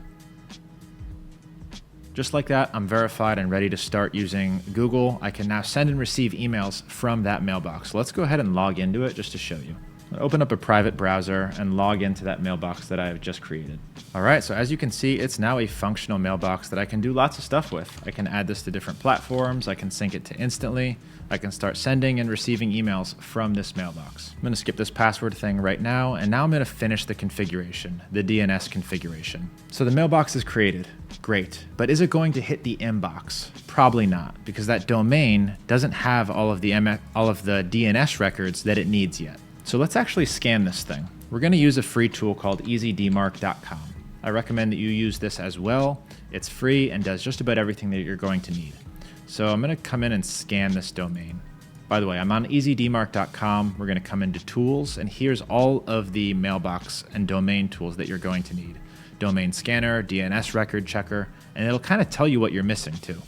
Just like that, I'm verified and ready to start using Google. I can now send and receive emails from that mailbox. So let's go ahead and log into it just to show you. I'll open up a private browser and log into that mailbox that I have just created. All right, so as you can see, it's now a functional mailbox that I can do lots of stuff with. I can add this to different platforms. I can sync it to Instantly. I can start sending and receiving emails from this mailbox. I'm gonna skip this password thing right now, and now I'm gonna finish the configuration, the DNS configuration. So the mailbox is created, great. But is it going to hit the inbox? Probably not, because that domain doesn't have all of the DNS records that it needs yet. So let's actually scan this thing. We're gonna use a free tool called easydmarc.com. I recommend that you use this as well. It's free and does just about everything that you're going to need. So I'm gonna come in and scan this domain. By the way, I'm on easydmarc.com. We're gonna come into tools, and here's all of the mailbox and domain tools that you're going to need. Domain scanner, DNS record checker, and it'll kind of tell you what you're missing too.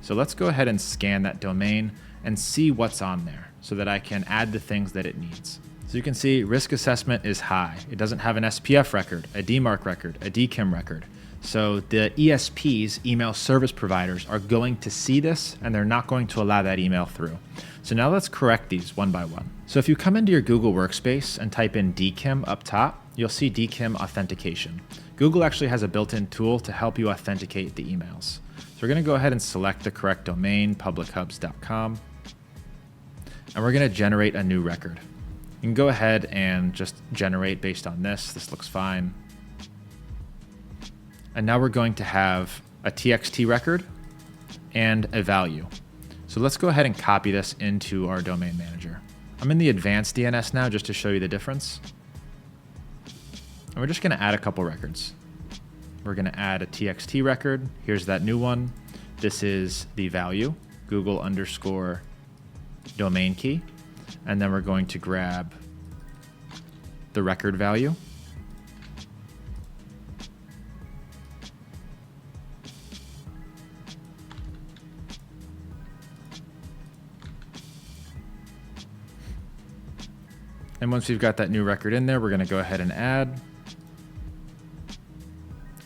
So let's go ahead and scan that domain and see what's on there so that I can add the things that it needs. So you can see risk assessment is high. It doesn't have an SPF record, a DMARC record, a DKIM record. So the ESPs, email service providers, are going to see this and they're not going to allow that email through. So now let's correct these one by one. So if you come into your Google Workspace and type in DKIM up top, you'll see DKIM authentication. Google actually has a built-in tool to help you authenticate the emails. So we're gonna go ahead and select the correct domain, publichubs.com, and we're gonna generate a new record. You can go ahead and just generate based on this. This looks fine. And now we're going to have a TXT record and a value. So let's go ahead and copy this into our domain manager. I'm in the advanced DNS now just to show you the difference. And we're just gonna add a couple records. We're gonna add a TXT record. Here's that new one. This is the value, Google_domain key. And then we're going to grab the record value. And once we've got that new record in there, we're going to go ahead and add.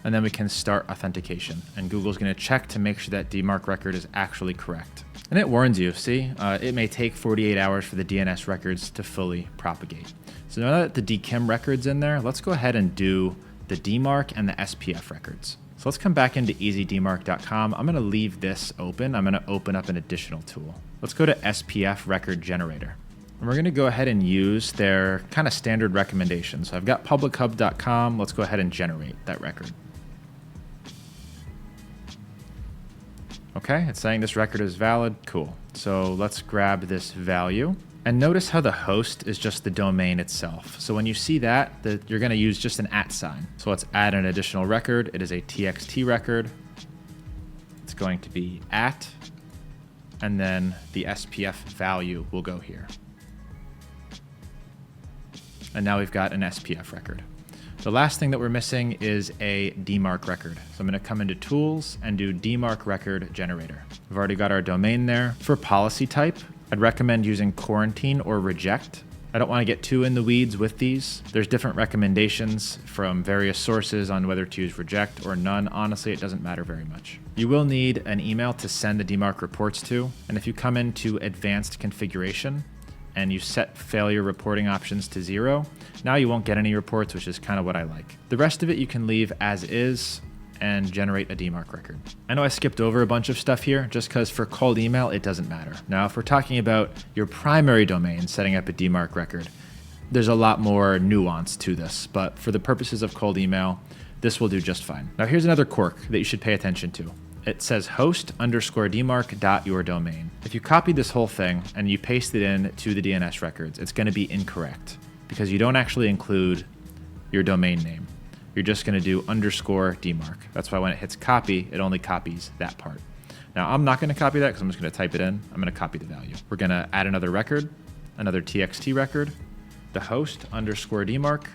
And then we can start authentication. And Google's going to check to make sure that DMARC record is actually correct. And it warns you, see, it may take 48 hours for the DNS records to fully propagate. So now that the DKIM record's in there, let's go ahead and do the DMARC and the SPF records. So let's come back into easydmarc.com. I'm gonna leave this open. I'm gonna open up an additional tool. Let's go to SPF record generator. And we're gonna go ahead and use their kind of standard recommendations. So I've got publichub.com. Let's go ahead and generate that record. Okay, it's saying this record is valid. Cool. So let's grab this value. And notice how the host is just the domain itself. So when you see that, you're going to use just an @ sign. So let's add an additional record. It is a TXT record. It's going to be @, and then the SPF value will go here. And now we've got an SPF record. The last thing that we're missing is a DMARC record. So I'm going to come into Tools and do DMARC record generator. We've already got our domain there. For policy type, I'd recommend using quarantine or reject. I don't want to get too in the weeds with these. There's different recommendations from various sources on whether to use reject or none. Honestly, it doesn't matter very much. You will need an email to send the DMARC reports to. And if you come into advanced configuration and you set failure reporting options to 0, now you won't get any reports, which is kind of what I like. The rest of it you can leave as is and generate a DMARC record. I know I skipped over a bunch of stuff here just because for cold email, it doesn't matter. Now, if we're talking about your primary domain setting up a DMARC record, there's a lot more nuance to this, but for the purposes of cold email, this will do just fine. Now, here's another quirk that you should pay attention to. It says host_dmarc.yourdomain. If you copy this whole thing and you paste it in to the DNS records, it's going to be incorrect because you don't actually include your domain name. You're just going to do _DMARC. That's why when it hits copy, it only copies that part. Now, I'm not going to copy that because I'm just going to type it in. I'm going to copy the value. We're going to add another record, another TXT record, the host_DMARC,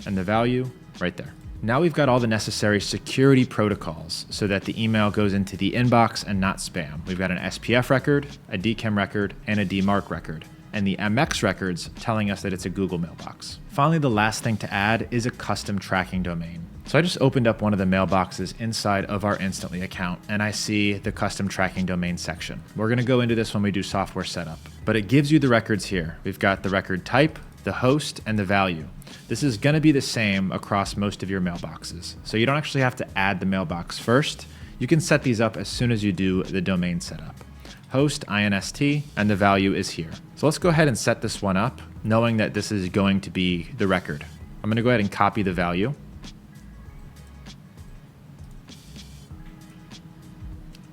and the value right there. Now we've got all the necessary security protocols so that the email goes into the inbox and not spam. We've got an SPF record, a DKIM record, and a DMARC record, and the MX records telling us that it's a Google mailbox. Finally, the last thing to add is a custom tracking domain. So I just opened up one of the mailboxes inside of our Instantly account, and I see the custom tracking domain section. We're gonna go into this when we do software setup, but it gives you the records here. We've got the record type, the host, and the value. This is gonna be the same across most of your mailboxes. So you don't actually have to add the mailbox first. You can set these up as soon as you do the domain setup. Host, INST, and the value is here. So let's go ahead and set this one up, knowing that this is going to be the record. I'm gonna go ahead and copy the value.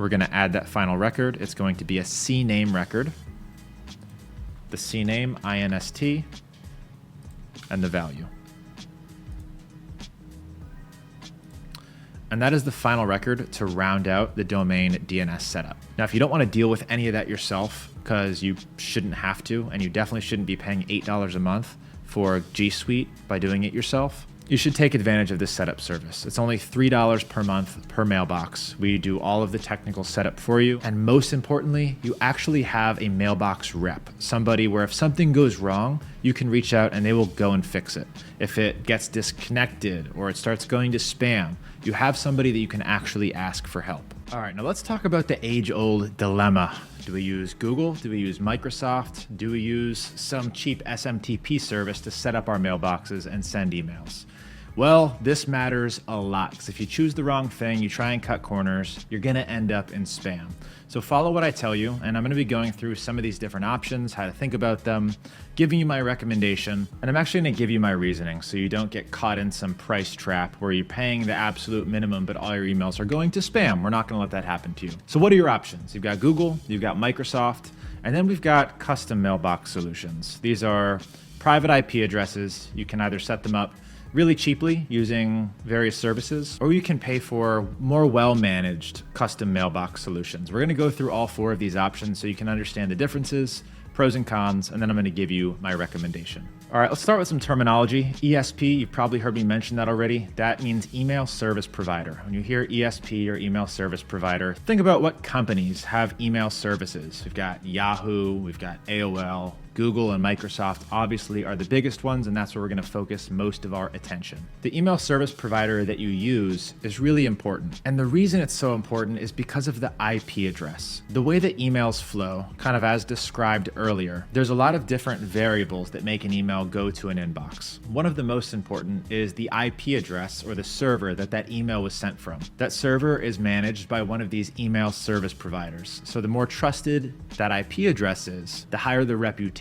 We're going to add that final record. It's going to be a CNAME record. The CNAME, INST, and the value. And that is the final record to round out the domain DNS setup. Now, if you don't want to deal with any of that yourself, because you shouldn't have to, and you definitely shouldn't be paying $8 a month for G Suite by doing it yourself, you should take advantage of this setup service. It's only $3 per month per mailbox. We do all of the technical setup for you. And most importantly, you actually have a mailbox rep, somebody where if something goes wrong, you can reach out and they will go and fix it. If it gets disconnected or it starts going to spam, you have somebody that you can actually ask for help. All right, now let's talk about the age-old dilemma. Do we use Google? Do we use Microsoft? Do we use some cheap SMTP service to set up our mailboxes and send emails? Well, this matters a lot, because if you choose the wrong thing, you try and cut corners, you're gonna end up in spam. So follow what I tell you, and I'm gonna be going through some of these different options, how to think about them, giving you my recommendation, and I'm actually gonna give you my reasoning so you don't get caught in some price trap where you're paying the absolute minimum, but all your emails are going to spam. We're not gonna let that happen to you. So what are your options? You've got Google, you've got Microsoft, and then we've got custom mailbox solutions. These are private IP addresses. You can either set them up really cheaply using various services, or you can pay for more well-managed custom mailbox solutions. We're gonna go through all four of these options so you can understand the differences, pros and cons, and then I'm gonna give you my recommendation. All right, let's start with some terminology. ESP, you've probably heard me mention that already. That means email service provider. When you hear ESP or email service provider, think about what companies have email services. We've got Yahoo, we've got AOL, Google and Microsoft obviously are the biggest ones, and that's where we're going to focus most of our attention. The email service provider that you use is really important. And the reason it's so important is because of the IP address. The way that emails flow, kind of as described earlier, there's a lot of different variables that make an email go to an inbox. One of the most important is the IP address or the server that email was sent from. That server is managed by one of these email service providers. So the more trusted that IP address is, the higher the reputation,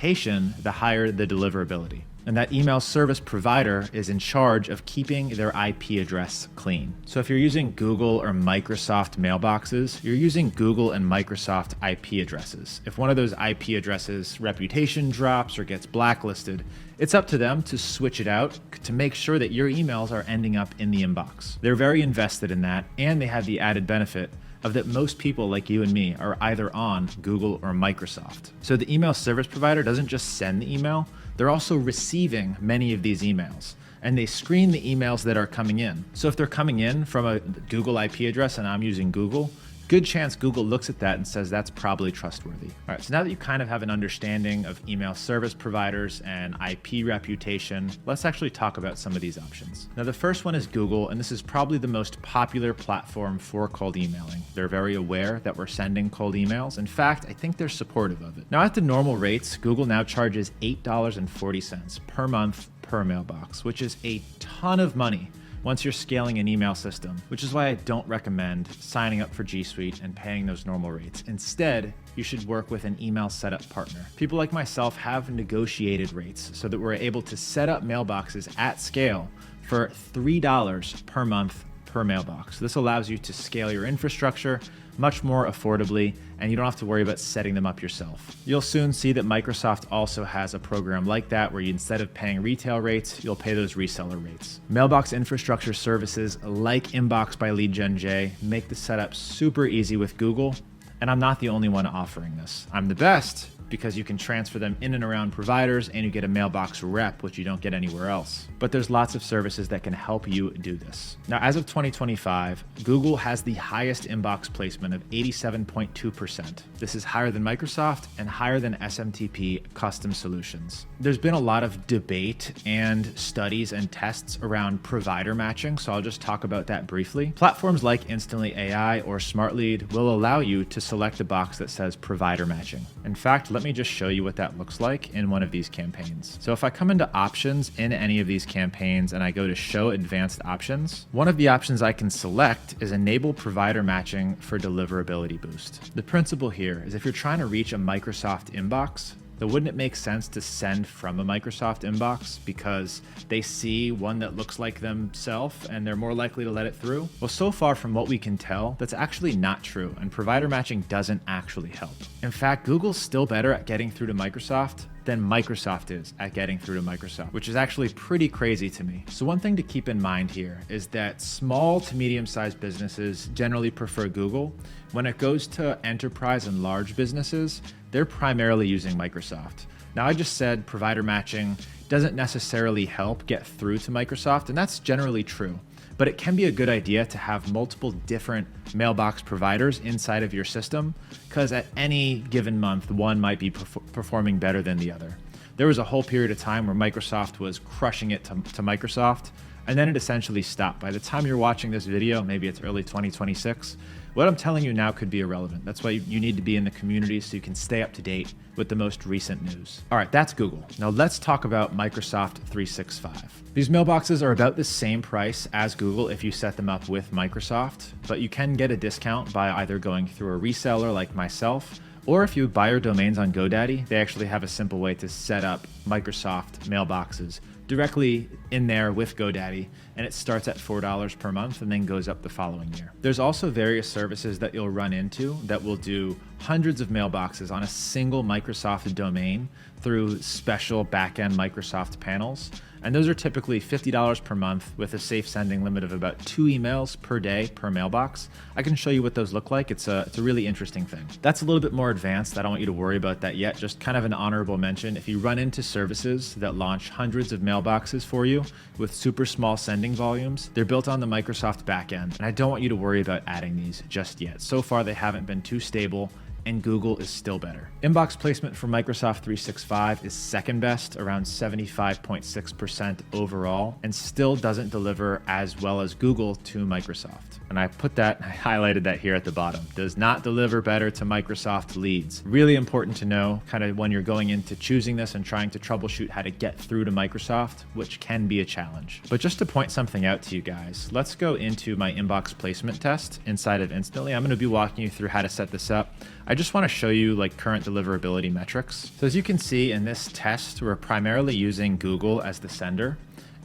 the higher the deliverability. And that email service provider is in charge of keeping their IP address clean. So if you're using Google or Microsoft mailboxes, you're using Google and Microsoft IP addresses. If one of those IP addresses reputation drops or gets blacklisted, it's up to them to switch it out to make sure that your emails are ending up in the inbox. They're very invested in that, and they have the added benefit of that most people like you and me are either on Google or Microsoft. So the email service provider doesn't just send the email, they're also receiving many of these emails. And they screen the emails that are coming in. So if they're coming in from a Google IP address and I'm using Google, good chance Google looks at that and says that's probably trustworthy. All right, so now that you kind of have an understanding of email service providers and IP reputation, let's actually talk about some of these options. Now, the first one is Google, and this is probably the most popular platform for cold emailing. They're very aware that we're sending cold emails. In fact, I think they're supportive of it. Now, at the normal rates, Google now charges $8.40 per month per mailbox, which is a ton of money once you're scaling an email system, which is why I don't recommend signing up for G Suite and paying those normal rates. Instead, you should work with an email setup partner. People like myself have negotiated rates so that we're able to set up mailboxes at scale for $3 per month per mailbox. This allows you to scale your infrastructure much more affordably, and you don't have to worry about setting them up yourself. You'll soon see that Microsoft also has a program like that where you, instead of paying retail rates, you'll pay those reseller rates. Mailbox infrastructure services like Inbox by Lead Gen J make the setup super easy with Google, and I'm not the only one offering this. I'm the best, because you can transfer them in and around providers and you get a mailbox rep, which you don't get anywhere else. But there's lots of services that can help you do this. Now, as of 2025, Google has the highest inbox placement of 87.2%. This is higher than Microsoft and higher than SMTP custom solutions. There's been a lot of debate and studies and tests around provider matching, so I'll just talk about that briefly. Platforms like Instantly.ai or SmartLead will allow you to select a box that says provider matching. In fact, let me just show you what that looks like in one of these campaigns. So if I come into options in any of these campaigns and I go to show advanced options, one of the options I can select is enable provider matching for deliverability boost. The principle here is if you're trying to reach a Microsoft inbox, then wouldn't it make sense to send from a Microsoft inbox because they see one that looks like themselves and they're more likely to let it through? Well, so far from what we can tell, that's actually not true, and provider matching doesn't actually help. In fact, Google's still better at getting through to Microsoft than Microsoft is at getting through to Microsoft, which is actually pretty crazy to me. So one thing to keep in mind here is that small to medium-sized businesses generally prefer Google. When it goes to enterprise and large businesses, they're primarily using Microsoft. Now, I just said provider matching doesn't necessarily help get through to Microsoft, and that's generally true. But it can be a good idea to have multiple different mailbox providers inside of your system, because at any given month, one might be performing better than the other. There was a whole period of time where Microsoft was crushing it to Microsoft, and then it essentially stopped. By the time you're watching this video, maybe it's early 2026, what I'm telling you now could be irrelevant. That's why you need to be in the community so you can stay up to date with the most recent news. All right, that's Google. Now let's talk about Microsoft 365. These mailboxes are about the same price as Google if you set them up with Microsoft, but you can get a discount by either going through a reseller like myself, or if you buy your domains on GoDaddy, they actually have a simple way to set up Microsoft mailboxes directly in there with GoDaddy, and it starts at $4 per month and then goes up the following year. There's also various services that you'll run into that will do hundreds of mailboxes on a single Microsoft domain through special backend Microsoft panels. And those are typically $50 per month with a safe sending limit of about 2 emails per day per mailbox. I can show you what those look like. It's a really interesting thing. That's a little bit more advanced. I don't want you to worry about that yet. Just kind of an honorable mention. If you run into services that launch hundreds of mailboxes for you with super small sending volumes, they're built on the Microsoft backend. And I don't want you to worry about adding these just yet. So far, they haven't been too stable, and Google is still better. Inbox placement for Microsoft 365 is second best, around 75.6% overall, and still doesn't deliver as well as Google to Microsoft. And I highlighted that here at the bottom. Does not deliver better to Microsoft leads. Really important to know kind of when you're going into choosing this and trying to troubleshoot how to get through to Microsoft, which can be a challenge. But just to point something out to you guys, let's go into my inbox placement test inside of Instantly. I'm going to be walking you through how to set this up. I just want to show you like current deliverability metrics. So as you can see in this test, we're primarily using Google as the sender,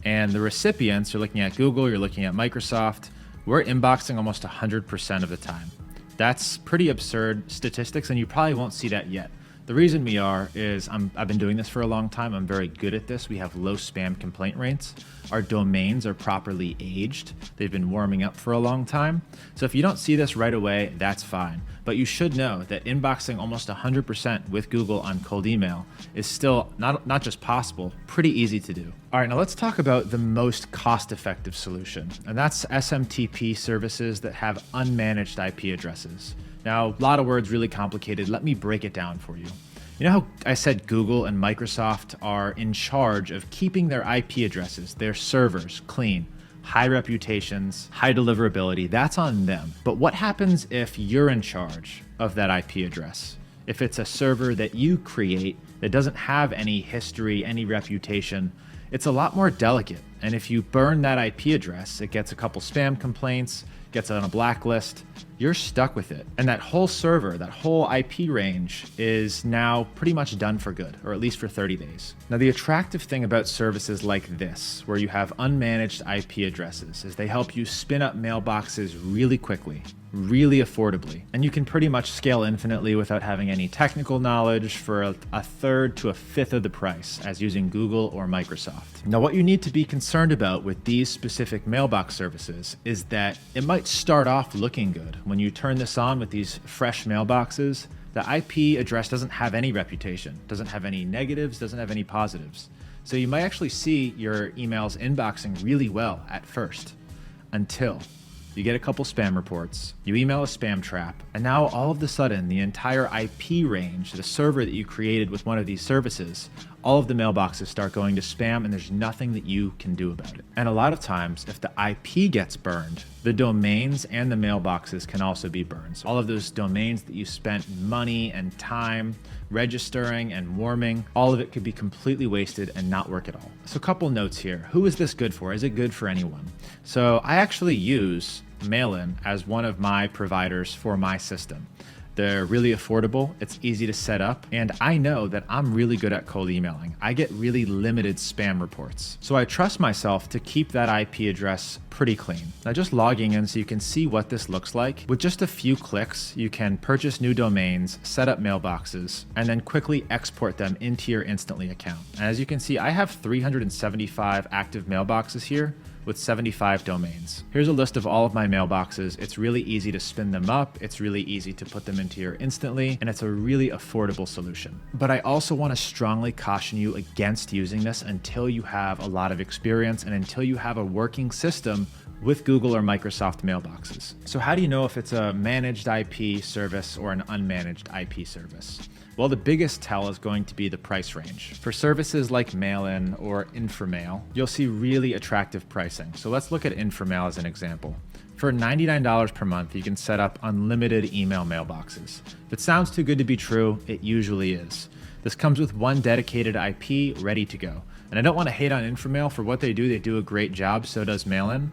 and the recipients, you're looking at Google, you're looking at Microsoft. We're inboxing almost 100% of the time. That's pretty absurd statistics, and you probably won't see that yet. The reason we are is I've been doing this for a long time. I'm very good at this. We have low spam complaint rates. Our domains are properly aged. They've been warming up for a long time. So if you don't see this right away, that's fine. But you should know that inboxing almost 100% with Google on cold email is still not just possible, pretty easy to do. All right, now let's talk about the most cost-effective solution, and that's SMTP services that have unmanaged IP addresses. Now, a lot of words, really complicated. Let me break it down for you. You know how I said Google and Microsoft are in charge of keeping their IP addresses, their servers clean, high reputations, high deliverability? That's on them. But what happens if you're in charge of that IP address? If it's a server that you create that doesn't have any history, any reputation, it's a lot more delicate. And if you burn that IP address, it gets a couple spam complaints, gets on a blacklist, you're stuck with it. And that whole server, that whole IP range is now pretty much done for good, or at least for 30 days. Now, the attractive thing about services like this, where you have unmanaged IP addresses, is they help you spin up mailboxes really quickly, really affordably. And you can pretty much scale infinitely without having any technical knowledge for a third to a fifth of the price as using Google or Microsoft. Now, what you need to be concerned about with these specific mailbox services is that it might start off looking good. When you turn this on with these fresh mailboxes, The IP address doesn't have any reputation, doesn't have any negatives, doesn't have any positives. So you might actually see your emails inboxing really well at first, until you get a couple spam reports, you email a spam trap, and now all of a sudden the entire IP range, the server that you created with one of these services, all of the mailboxes start going to spam and there's nothing that you can do about it. And a lot of times, if the IP gets burned, the domains and the mailboxes can also be burned. So all of those domains that you spent money and time registering and warming, all of it could be completely wasted and not work at all. So a couple notes here. Who is this good for? Is it good for anyone? So I actually use Mailin as one of my providers for my system. They're really affordable, it's easy to set up, and I know that I'm really good at cold emailing. I get really limited spam reports. So I trust myself to keep that IP address pretty clean. Now just logging in so you can see what this looks like. With just a few clicks, you can purchase new domains, set up mailboxes, and then quickly export them into your Instantly account. And as you can see, I have 375 active mailboxes here with 75 domains. Here's a list of all of my mailboxes. It's really easy to spin them up. It's really easy to put them into your Instantly, and it's a really affordable solution. But I also want to strongly caution you against using this until you have a lot of experience and until you have a working system with Google or Microsoft mailboxes. So how do you know if it's a managed IP service or an unmanaged IP service? Well, the biggest tell is going to be the price range. For services like Mailin or Inframail, you'll see really attractive pricing. So let's look at Inframail as an example. For $99 per month, you can set up unlimited email mailboxes. If it sounds too good to be true, it usually is. This comes with one dedicated IP ready to go. And I don't want to hate on Inframail for what they do a great job, so does Mailin.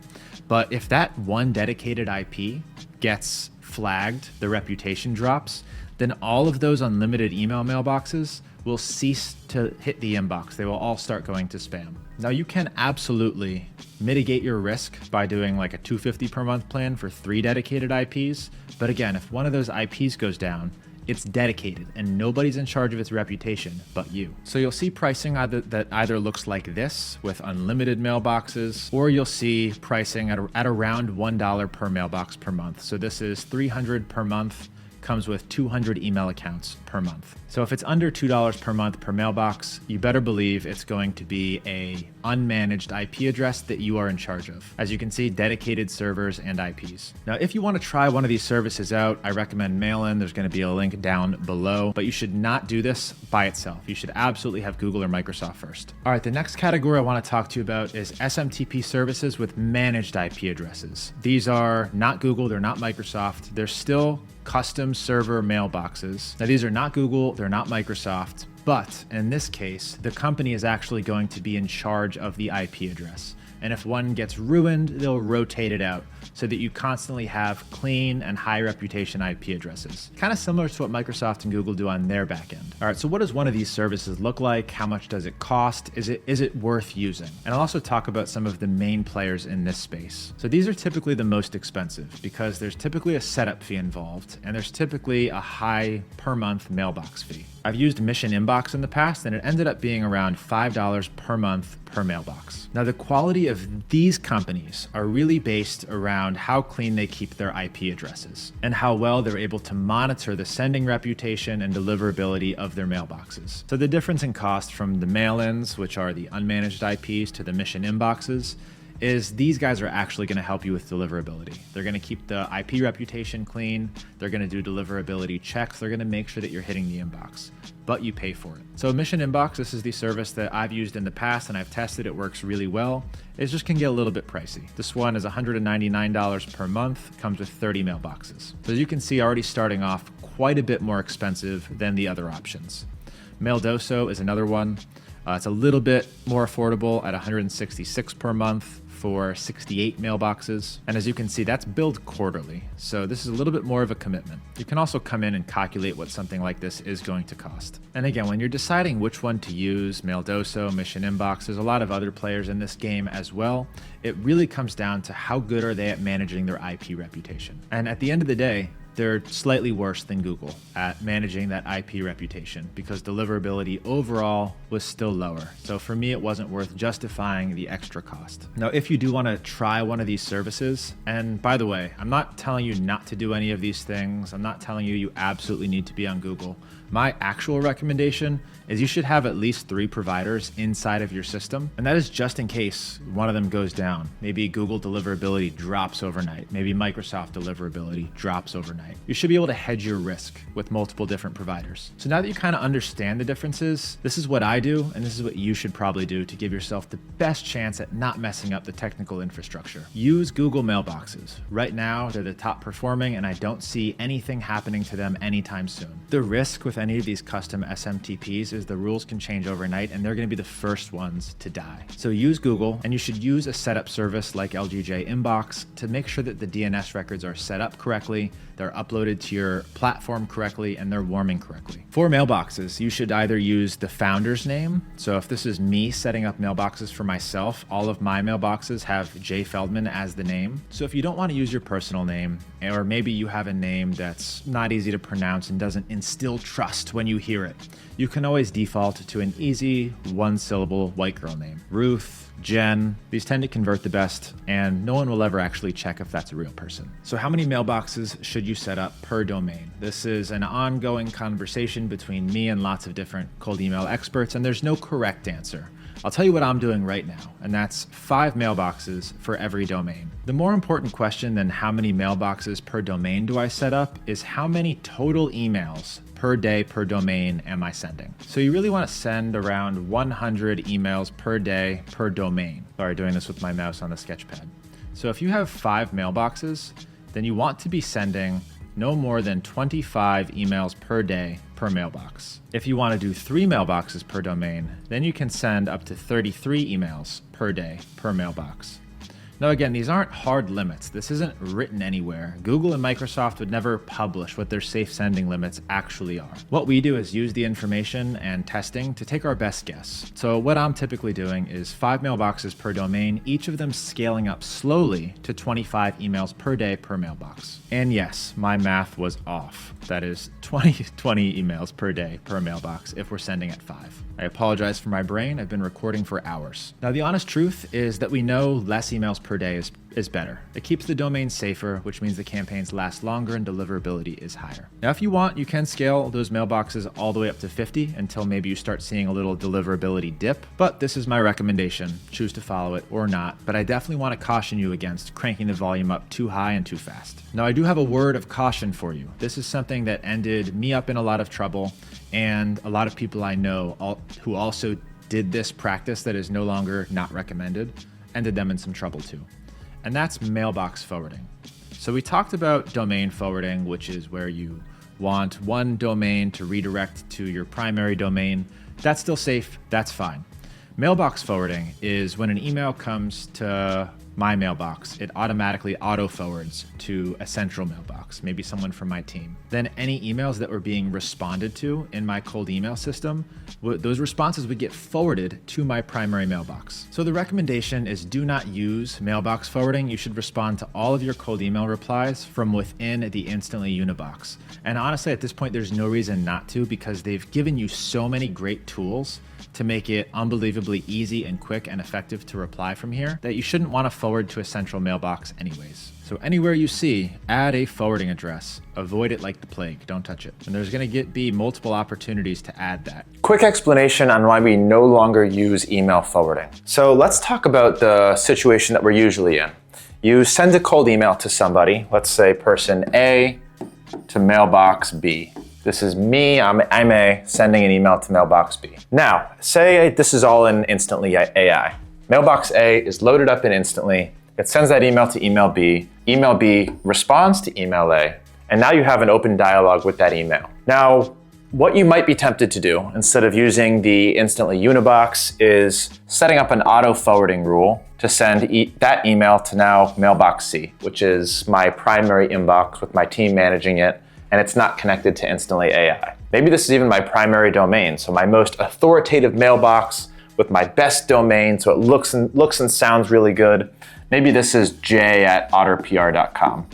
But if that one dedicated IP gets flagged, the reputation drops, then all of those unlimited email mailboxes will cease to hit the inbox. They will all start going to spam. Now you can absolutely mitigate your risk by doing like a $250 per month plan for 3 dedicated IPs. But again, if one of those IPs goes down, it's dedicated and nobody's in charge of its reputation but you. So you'll see pricing that either looks like this with unlimited mailboxes, or you'll see pricing at around $1 per mailbox per month. So this is $300 per month, comes with 200 email accounts per month. So if it's under $2 per month per mailbox, you better believe it's going to be a unmanaged IP address that you are in charge of. As you can see, dedicated servers and IPs. Now, if you want to try one of these services out, I recommend Mailin. There's going to be a link down below, but you should not do this by itself. You should absolutely have Google or Microsoft first. All right, the next category I want to talk to you about is SMTP services with managed IP addresses. These are not Google, they're not Microsoft. They're still custom server mailboxes. Now, these are not Google, they're not Microsoft, but in this case, the company is actually going to be in charge of the IP address. And if one gets ruined, they'll rotate it out so that you constantly have clean and high reputation IP addresses. Kind of similar to what Microsoft and Google do on their backend. All right, so what does one of these services look like? How much does it cost? Is it worth using? And I'll also talk about some of the main players in this space. So these are typically the most expensive because there's typically a setup fee involved and there's typically a high per month mailbox fee. I've used Mission Inbox in the past and it ended up being around $5 per month per mailbox. Now, the quality of these companies are really based around how clean they keep their IP addresses and how well they're able to monitor the sending reputation and deliverability of their mailboxes. So the difference in cost from the mail-ins, which are the unmanaged IPs, to the Mission Inboxes, is these guys are actually going to help you with deliverability. They're going to keep the IP reputation clean. They're going to do deliverability checks. They're going to make sure that you're hitting the inbox, but you pay for it. So Mission Inbox, this is the service that I've used in the past and I've tested. It works really well. It just can get a little bit pricey. This one is $199 per month, comes with 30 mailboxes. So as you can see, already starting off quite a bit more expensive than the other options. Maildoso is another one. It's a little bit more affordable at $166 per month for 68 mailboxes. And as you can see, that's billed quarterly. So this is a little bit more of a commitment. You can also come in and calculate what something like this is going to cost. And again, when you're deciding which one to use, Maildoso, Mission Inbox, there's a lot of other players in this game as well. It really comes down to how good are they at managing their IP reputation. And at the end of the day, they're slightly worse than Google at managing that IP reputation because deliverability overall was still lower. So for me, it wasn't worth justifying the extra cost. Now, if you do want to try one of these services, and by the way, I'm not telling you not to do any of these things. I'm not telling you you absolutely need to be on Google. My actual recommendation is you should have at least 3 providers inside of your system. And that is just in case one of them goes down. Maybe Google deliverability drops overnight. Maybe Microsoft deliverability drops overnight. You should be able to hedge your risk with multiple different providers. So now that you kind of understand the differences, this is what I do, and this is what you should probably do to give yourself the best chance at not messing up the technical infrastructure. Use Google mailboxes. Right now, they're the top performing, and I don't see anything happening to them anytime soon. The risk with any of these custom SMTPs is the rules can change overnight, and they're going to be the first ones to die. So use Google, and you should use a setup service like LGJ Inbox to make sure that the DNS records are set up correctly, they're uploaded to your platform correctly, and they're warming correctly. For mailboxes, you should either use the founder's name. So if this is me setting up mailboxes for myself, all of my mailboxes have J. Feldman as the name. So if you don't want to use your personal name, or maybe you have a name that's not easy to pronounce and doesn't instill trust when you hear it, you can always default to an easy 1-syllable white girl name. Ruth, Jen, these tend to convert the best, and no one will ever actually check if that's a real person. So how many mailboxes should you set up per domain? This is an ongoing conversation between me and lots of different cold email experts, and there's no correct answer. I'll tell you what I'm doing right now, and that's 5 mailboxes for every domain. The more important question than how many mailboxes per domain do I set up is how many total emails per day per domain am I sending. So you really want to send around 100 emails per day per domain. Sorry, doing this with my mouse on the sketchpad. So if you have 5 mailboxes, then you want to be sending no more than 25 emails per day per mailbox. If you want to do 3 mailboxes per domain, then you can send up to 33 emails per day per mailbox. Now again, these aren't hard limits. This isn't written anywhere. Google and Microsoft would never publish what their safe sending limits actually are. What we do is use the information and testing to take our best guess. So what I'm typically doing is 5 mailboxes per domain, each of them scaling up slowly to 25 emails per day per mailbox. And yes, my math was off. That is 20 emails per day per mailbox if we're sending at 5. I apologize for my brain. I've been recording for hours. Now, the honest truth is that we know less emails per day is better. It keeps the domain safer, which means the campaigns last longer and deliverability is higher. Now, if you want, you can scale those mailboxes all the way up to 50 until maybe you start seeing a little deliverability dip, but this is my recommendation. Choose to follow it or not, but I definitely want to caution you against cranking the volume up too high and too fast. Now, I do have a word of caution for you. This is something that ended me up in a lot of trouble, and a lot of people I know who also did this practice that is no longer not recommended, ended them in some trouble too. And that's mailbox forwarding. So we talked about domain forwarding, which is where you want one domain to redirect to your primary domain. That's still safe, that's fine. Mailbox forwarding is when an email comes to my mailbox, it automatically auto-forwards to a central mailbox, maybe someone from my team. Then any emails that were being responded to in my cold email system, those responses would get forwarded to my primary mailbox. So the recommendation is do not use mailbox forwarding. You should respond to all of your cold email replies from within the Instantly Unibox. And honestly, at this point, there's no reason not to, because they've given you so many great tools to make it unbelievably easy and quick and effective to reply from here that you shouldn't want to forward to a central mailbox anyways. So anywhere you see, add a forwarding address. Avoid it like the plague. Don't touch it. And there's going to be multiple opportunities to add that. Quick explanation on why we no longer use email forwarding. So let's talk about the situation that we're usually in. You send a cold email to somebody, let's say person A to mailbox B. This is me, I'm A, sending an email to mailbox B. Now, say this is all in Instantly AI. Mailbox A is loaded up in Instantly. It sends that email to email B. Email B responds to email A. And now you have an open dialogue with that email. Now, what you might be tempted to do instead of using the Instantly Unibox is setting up an auto forwarding rule to send that email to now mailbox C, which is my primary inbox with my team managing it, and it's not connected to Instantly AI. Maybe this is even my primary domain, so my most authoritative mailbox with my best domain, so it looks and sounds really good. Maybe this is j@otterpr.com.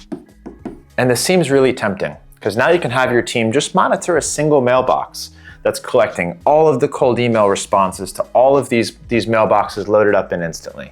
And this seems really tempting because now you can have your team just monitor a single mailbox that's collecting all of the cold email responses to all of these mailboxes loaded up in Instantly.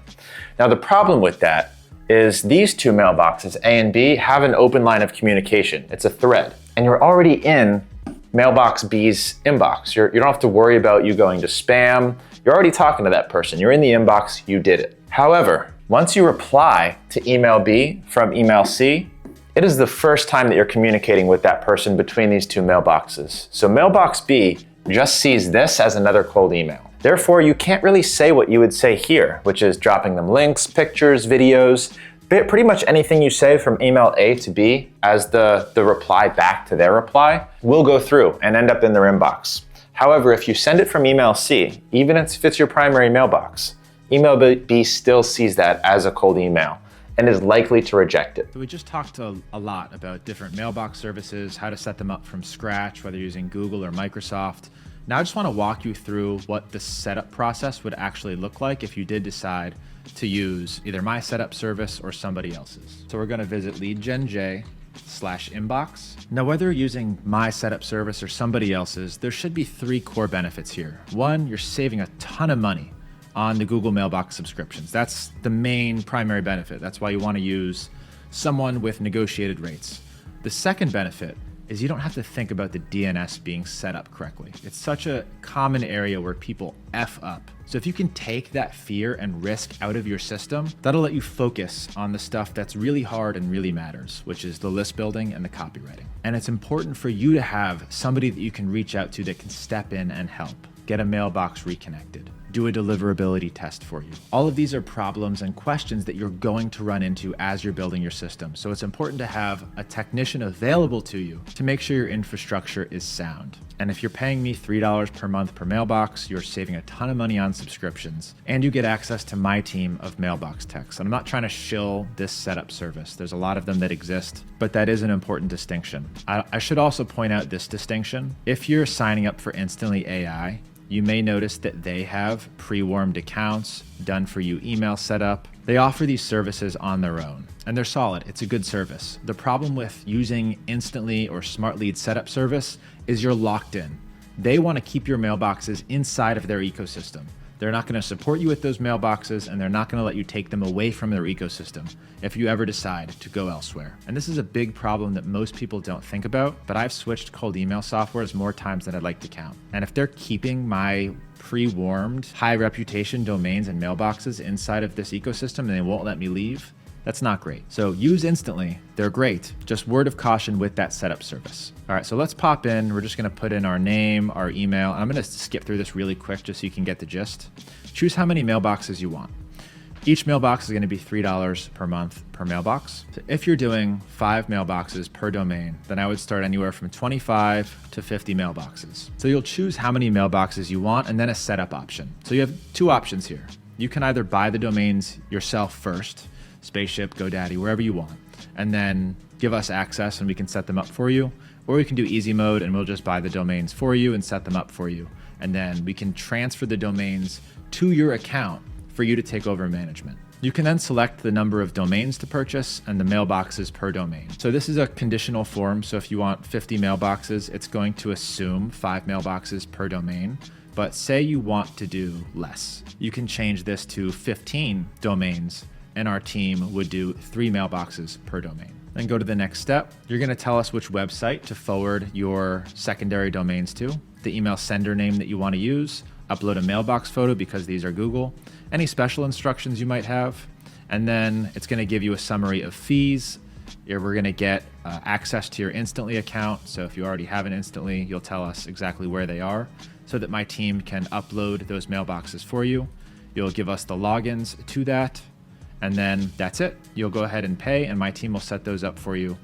Now the problem with that is these two mailboxes, A and B, have an open line of communication. It's a thread, and you're already in mailbox B's inbox. You don't have to worry about you going to spam. You're already talking to that person. You're in the inbox, you did it. However, once you reply to email B from email C, it is the first time that you're communicating with that person between these two mailboxes. So mailbox B just sees this as another cold email. Therefore, you can't really say what you would say here, which is dropping them links, pictures, videos, pretty much anything you say from email A to B as the reply back to their reply will go through and end up in their inbox. However, if you send it from email C, even if it's your primary mailbox, email B still sees that as a cold email and is likely to reject it. So we just talked a lot about different mailbox services, how to set them up from scratch, whether using Google or Microsoft. Now I just want to walk you through what the setup process would actually look like if you did decide to use either my setup service or somebody else's. So we're going to visit leadgenj/inbox. Now, whether you're using my setup service or somebody else's, there should be 3 core benefits here. One, you're saving a ton of money on the Google Mailbox subscriptions. That's the main primary benefit. That's why you want to use someone with negotiated rates. The second benefit is you don't have to think about the DNS being set up correctly. It's such a common area where people F up. So if you can take that fear and risk out of your system, that'll let you focus on the stuff that's really hard and really matters, which is the list building and the copywriting. And it's important for you to have somebody that you can reach out to that can step in and help. Get a mailbox reconnected. Do a deliverability test for you. All of these are problems and questions that you're going to run into as you're building your system. So it's important to have a technician available to you to make sure your infrastructure is sound. And if you're paying me $3 per month per mailbox, you're saving a ton of money on subscriptions, and you get access to my team of mailbox techs. And I'm not trying to shill this setup service. There's a lot of them that exist, but that is an important distinction. I should also point out this distinction. If you're signing up for Instantly.ai, you may notice that they have pre-warmed accounts, done for you email setup. They offer these services on their own, and they're solid. It's a good service. The problem with using Instantly or Smart Lead setup service is you're locked in. They want to keep your mailboxes inside of their ecosystem. They're not going to support you with those mailboxes, and they're not going to let you take them away from their ecosystem if you ever decide to go elsewhere. And this is a big problem that most people don't think about, but I've switched cold email softwares more times than I'd like to count. And if they're keeping my pre-warmed, high reputation domains and mailboxes inside of this ecosystem and they won't let me leave, that's not great. So use Instantly, they're great. Just word of caution with that setup service. All right, so let's pop in. We're just gonna put in our name, our email. I'm gonna skip through this really quick just so you can get the gist. Choose how many mailboxes you want. Each mailbox is gonna be $3 per month per mailbox. So if you're doing 5 mailboxes per domain, then I would start anywhere from 25 to 50 mailboxes. So you'll choose how many mailboxes you want and then a setup option. So you have 2 options here. You can either buy the domains yourself first, Spaceship, GoDaddy, wherever you want, and then give us access and we can set them up for you. Or you can do easy mode and we'll just buy the domains for you and set them up for you. And then we can transfer the domains to your account for you to take over management. You can then select the number of domains to purchase and the mailboxes per domain. So this is a conditional form. So if you want 50 mailboxes, it's going to assume 5 mailboxes per domain. But say you want to do less. You can change this to 15 domains and our team would do 3 mailboxes per domain. Then go to the next step. You're gonna tell us which website to forward your secondary domains to, the email sender name that you wanna use, upload a mailbox photo because these are Google, any special instructions you might have, and then it's gonna give you a summary of fees. We're gonna get access to your Instantly account. So if you already have an Instantly, you'll tell us exactly where they are so that my team can upload those mailboxes for you. You'll give us the logins to that. And then that's it. You'll go ahead and pay and my team will set those up for you,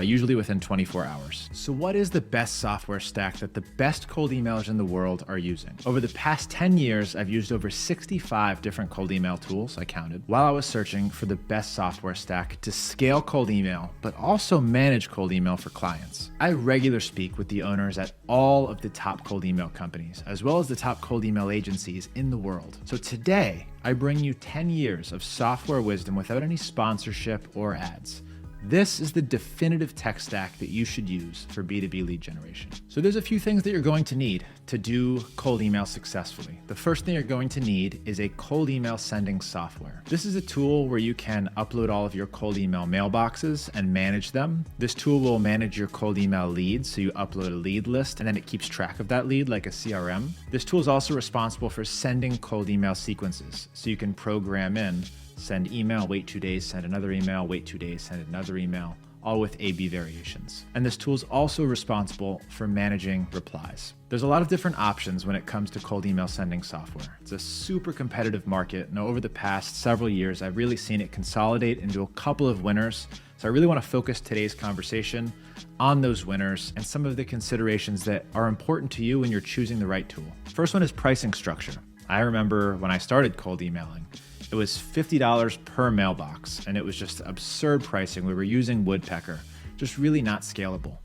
usually within 24 hours. So what is the best software stack that the best cold emailers in the world are using? Over the past 10 years, I've used over 65 different cold email tools, I counted, while I was searching for the best software stack to scale cold email, but also manage cold email for clients. I regularly speak with the owners at all of the top cold email companies, as well as the top cold email agencies in the world. So today, I bring you 10 years of software wisdom without any sponsorship or ads. This is the definitive tech stack that you should use for B2B lead generation. So there's a few things that you're going to need to do cold email successfully. The first thing you're going to need is a cold email sending software. This is a tool where you can upload all of your cold email mailboxes and manage them. This tool will manage your cold email leads. So you upload a lead list and then it keeps track of that lead like a CRM. This tool is also responsible for sending cold email sequences. So you can program in send email, wait 2 days, send another email, wait 2 days, send another email, all with A/B variations. And this tool is also responsible for managing replies. There's a lot of different options when it comes to cold email sending software. It's a super competitive market, and over the past several years, I've really seen it consolidate into a couple of winners. So I really want to focus today's conversation on those winners and some of the considerations that are important to you when you're choosing the right tool. First one is pricing structure. I remember when I started cold emailing, it was $50 per mailbox, and it was just absurd pricing. We were using Woodpecker, just really not scalable.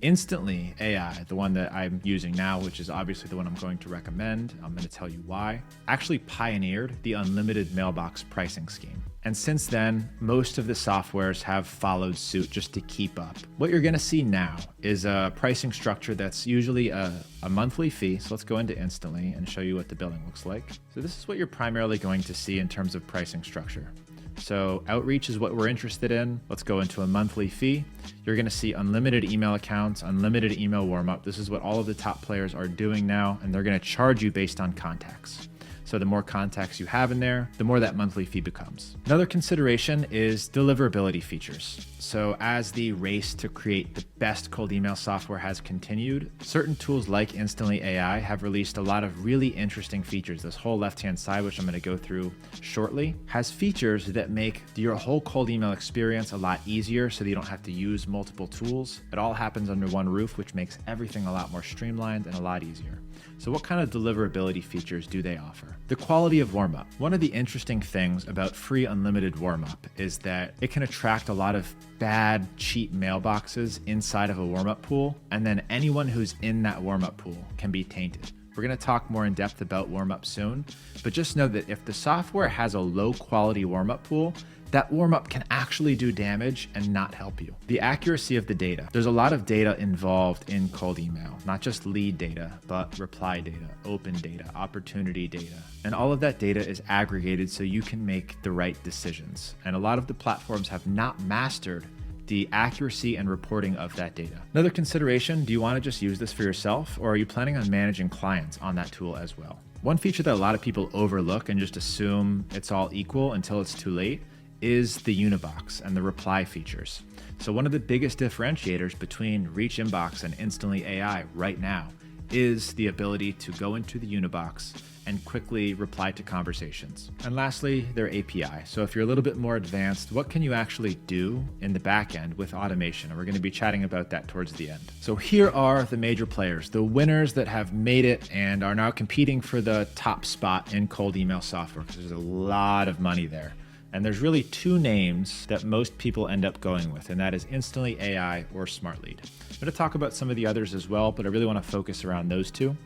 Instantly AI, the one that I'm using now, which is obviously the one I'm going to recommend, I'm going to tell you why, actually pioneered the unlimited mailbox pricing scheme. And since then, most of the softwares have followed suit just to keep up. What you're going to see now is a pricing structure that's usually a monthly fee. So let's go into Instantly and show you what the billing looks like. So this is what you're primarily going to see in terms of pricing structure. So outreach is what we're interested in. Let's go into a monthly fee. You're going to see unlimited email accounts, unlimited email warm-up. This is what all of the top players are doing now, and they're going to charge you based on contacts. So the more contacts you have in there, the more that monthly fee becomes. Another consideration is deliverability features. So as the race to create the best cold email software has continued, certain tools like Instantly AI have released a lot of really interesting features. This whole left-hand side, which I'm going to go through shortly, has features that make your whole cold email experience a lot easier so that you don't have to use multiple tools. It all happens under one roof, which makes everything a lot more streamlined and a lot easier. So what kind of deliverability features do they offer? The quality of Warmup. One of the interesting things about free unlimited Warmup is that it can attract a lot of bad, cheap mailboxes inside of a Warmup pool, and then anyone who's in that Warmup pool can be tainted. We're going to talk more in depth about Warmup soon, but just know that if the software has a low quality Warmup pool, that warm-up can actually do damage and not help you. The accuracy of the data. There's a lot of data involved in cold email, not just lead data, but reply data, open data, opportunity data. And all of that data is aggregated so you can make the right decisions. And a lot of the platforms have not mastered the accuracy and reporting of that data. Another consideration, do you want to just use this for yourself, or are you planning on managing clients on that tool as well? One feature that a lot of people overlook and just assume it's all equal until it's too late is the Unibox and the reply features. So one of the biggest differentiators between Reach Inbox and Instantly AI right now is the ability to go into the Unibox and quickly reply to conversations. And lastly, their API. So if you're a little bit more advanced, what can you actually do in the back end with automation? And we're going to be chatting about that towards the end. So here are the major players, the winners that have made it and are now competing for the top spot in cold email software, because there's a lot of money there. And there's really two names that most people end up going with, and that is Instantly AI or SmartLead. I'm going to talk about some of the others as well, but I really want to focus around those two.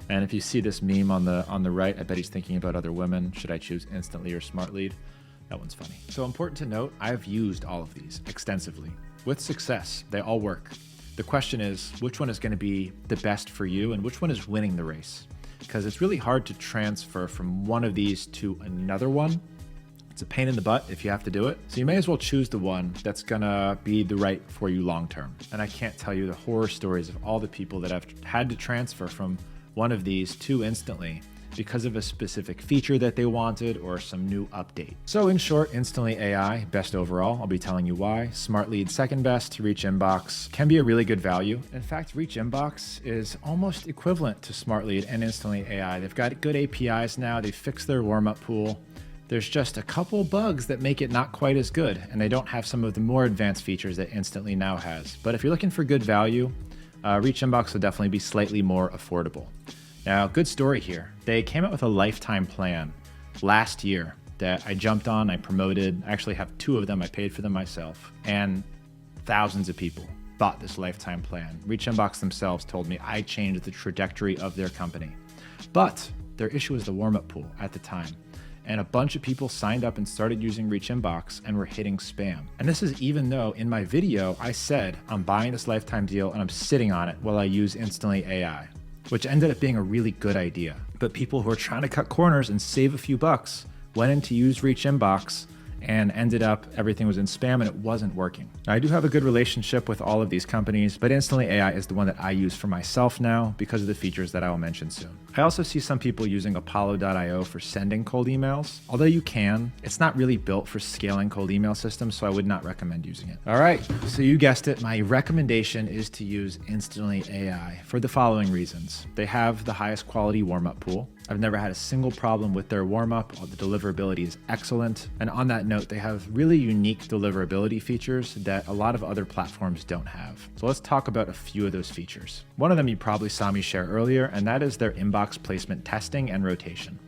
And if you see this meme on the right, I bet he's thinking about other women. Should I choose Instantly or SmartLead? That one's funny. So important to note, I've used all of these extensively with success. They all work. The question is, which one is going to be the best for you and which one is winning the race? Because it's really hard to transfer from one of these to another one. It's a pain in the butt if you have to do it. So you may as well choose the one that's gonna be the right for you long-term. And I can't tell you the horror stories of all the people that have had to transfer from one of these to Instantly because of a specific feature that they wanted or some new update. So in short, Instantly AI, best overall. I'll be telling you why. SmartLead, second best. Reach Inbox can be a really good value. In fact, Reach Inbox is almost equivalent to SmartLead and Instantly AI. They've got good APIs now. They fixed their warm-up pool. There's just a couple bugs that make it not quite as good, and they don't have some of the more advanced features that Instantly now has. But if you're looking for good value, Reach Inbox will definitely be slightly more affordable. Now, good story here. They came out with a lifetime plan last year that I jumped on, I promoted. I actually have 2 of them. I paid for them myself. And thousands of people bought this lifetime plan. Reach Inbox themselves told me I changed the trajectory of their company. But their issue was the warm-up pool at the time. and a bunch of people signed up and started using Reach Inbox and were hitting spam. And this is even though in my video, I said, I'm buying this lifetime deal and I'm sitting on it while I use Instantly AI, which ended up being a really good idea. But people who are trying to cut corners and save a few bucks went in to use Reach Inbox and ended up everything was in spam and it wasn't working. I do have a good relationship with all of these companies, but Instantly AI is the one that I use for myself now because of the features that I will mention soon. I also see some people using Apollo.io for sending cold emails. Although you can, it's not really built for scaling cold email systems, so I would not recommend using it. All right, so you guessed it, my recommendation is to use Instantly AI for the following reasons. They have the highest quality warm-up pool. I've never had a single problem with their warm-up. The deliverability is excellent. And on that note, they have really unique deliverability features that a lot of other platforms don't have. So let's talk about a few of those features. One of them you probably saw me share earlier, and that is their inbox placement testing and rotation.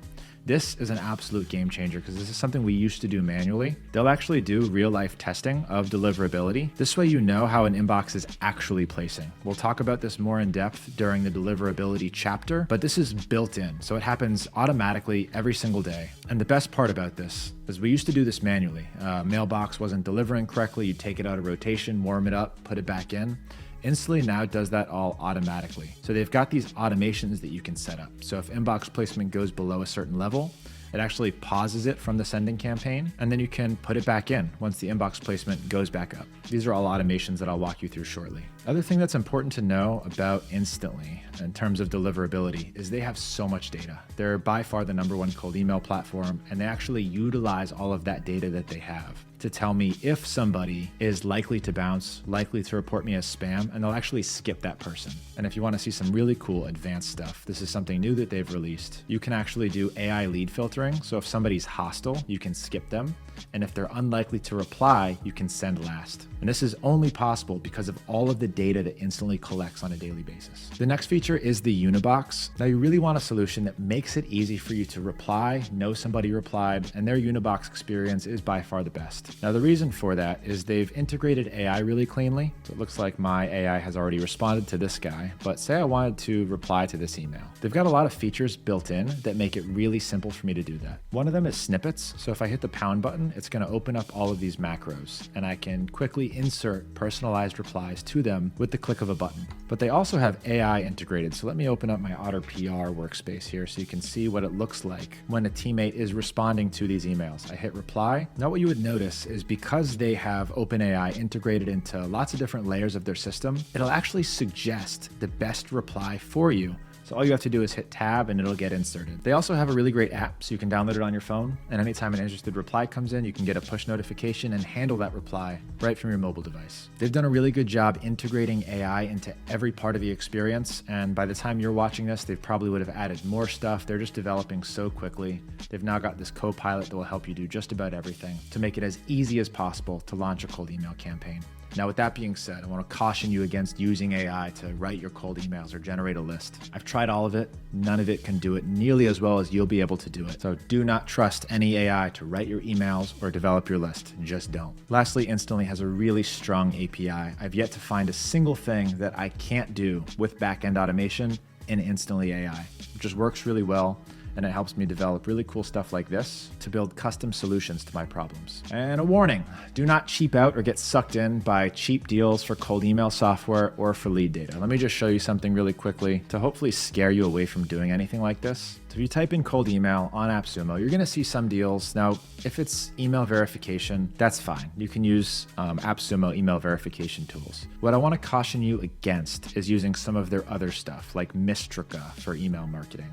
This is an absolute game changer because this is something we used to do manually. They'll actually do real life testing of deliverability. This way you know how an inbox is actually placing. We'll talk about this more in depth during the deliverability chapter, but this is built in. So it happens automatically every single day. And the best part about this is we used to do this manually. Mailbox wasn't delivering correctly. You take it out of rotation, warm it up, put it back in. Instantly now does that all automatically. So they've got these automations that you can set up. So if inbox placement goes below a certain level, it actually pauses it from the sending campaign, and then you can put it back in once the inbox placement goes back up. These are all automations that I'll walk you through shortly. Other thing that's important to know about Instantly in terms of deliverability is they have so much data. They're by far the #1 cold email platform, and they actually utilize all of that data that they have to tell me if somebody is likely to bounce, likely to report me as spam, and they'll actually skip that person. And if you want to see some really cool advanced stuff, this is something new that they've released. You can actually do AI lead filtering. So if somebody's hostile, you can skip them. And if they're unlikely to reply, you can send last. And this is only possible because of all of the data that Instantly collects on a daily basis. The next feature is the Unibox. Now you really want a solution that makes it easy for you to reply, know somebody replied, and their Unibox experience is by far the best. Now the reason for that is they've integrated AI really cleanly. So it looks like my AI has already responded to this guy, but say I wanted to reply to this email. They've got a lot of features built in that make it really simple for me to do that. One of them is snippets. So if I hit the pound button, it's going to open up all of these macros and I can quickly insert personalized replies to them with the click of a button. But they also have AI integrated. So let me open up my Otter PR workspace here so you can see what it looks like when a teammate is responding to these emails. I hit reply. Now what you would notice is because they have OpenAI integrated into lots of different layers of their system, it'll actually suggest the best reply for you. So all you have to do is hit tab and it'll get inserted. They also have a really great app, so you can download it on your phone, and anytime an interested reply comes in, you can get a push notification and handle that reply right from your mobile device. They've done a really good job integrating AI into every part of the experience, and by the time you're watching this, they probably would have added more stuff. They're just developing so quickly. They've now got this co-pilot that will help you do just about everything to make it as easy as possible to launch a cold email campaign. Now, with that being said, I want to caution you against using AI to write your cold emails or generate a list. I've tried all of it. None of it can do it nearly as well as you'll be able to do it. So do not trust any AI to write your emails or develop your list. Just don't. Lastly, Instantly has a really strong API. I've yet to find a single thing that I can't do with backend automation in Instantly AI. It just works really well, and it helps me develop really cool stuff like this to build custom solutions to my problems. And a warning, do not cheap out or get sucked in by cheap deals for cold email software or for lead data. Let me just show you something really quickly to hopefully scare you away from doing anything like this. So if you type in cold email on AppSumo, you're gonna see some deals. Now, if it's email verification, that's fine. You can use AppSumo email verification tools. What I wanna caution you against is using some of their other stuff like Mistrica for email marketing,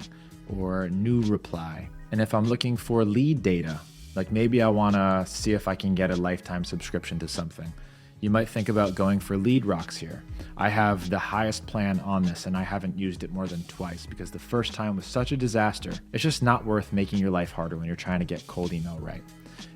or new reply. And if I'm looking for lead data, like maybe I want to see if I can get a lifetime subscription to something, you might think about going for Lead Rocks here. I have the highest plan on this and I haven't used it more than twice because the first time was such a disaster. It's just not worth making your life harder when you're trying to get cold email right.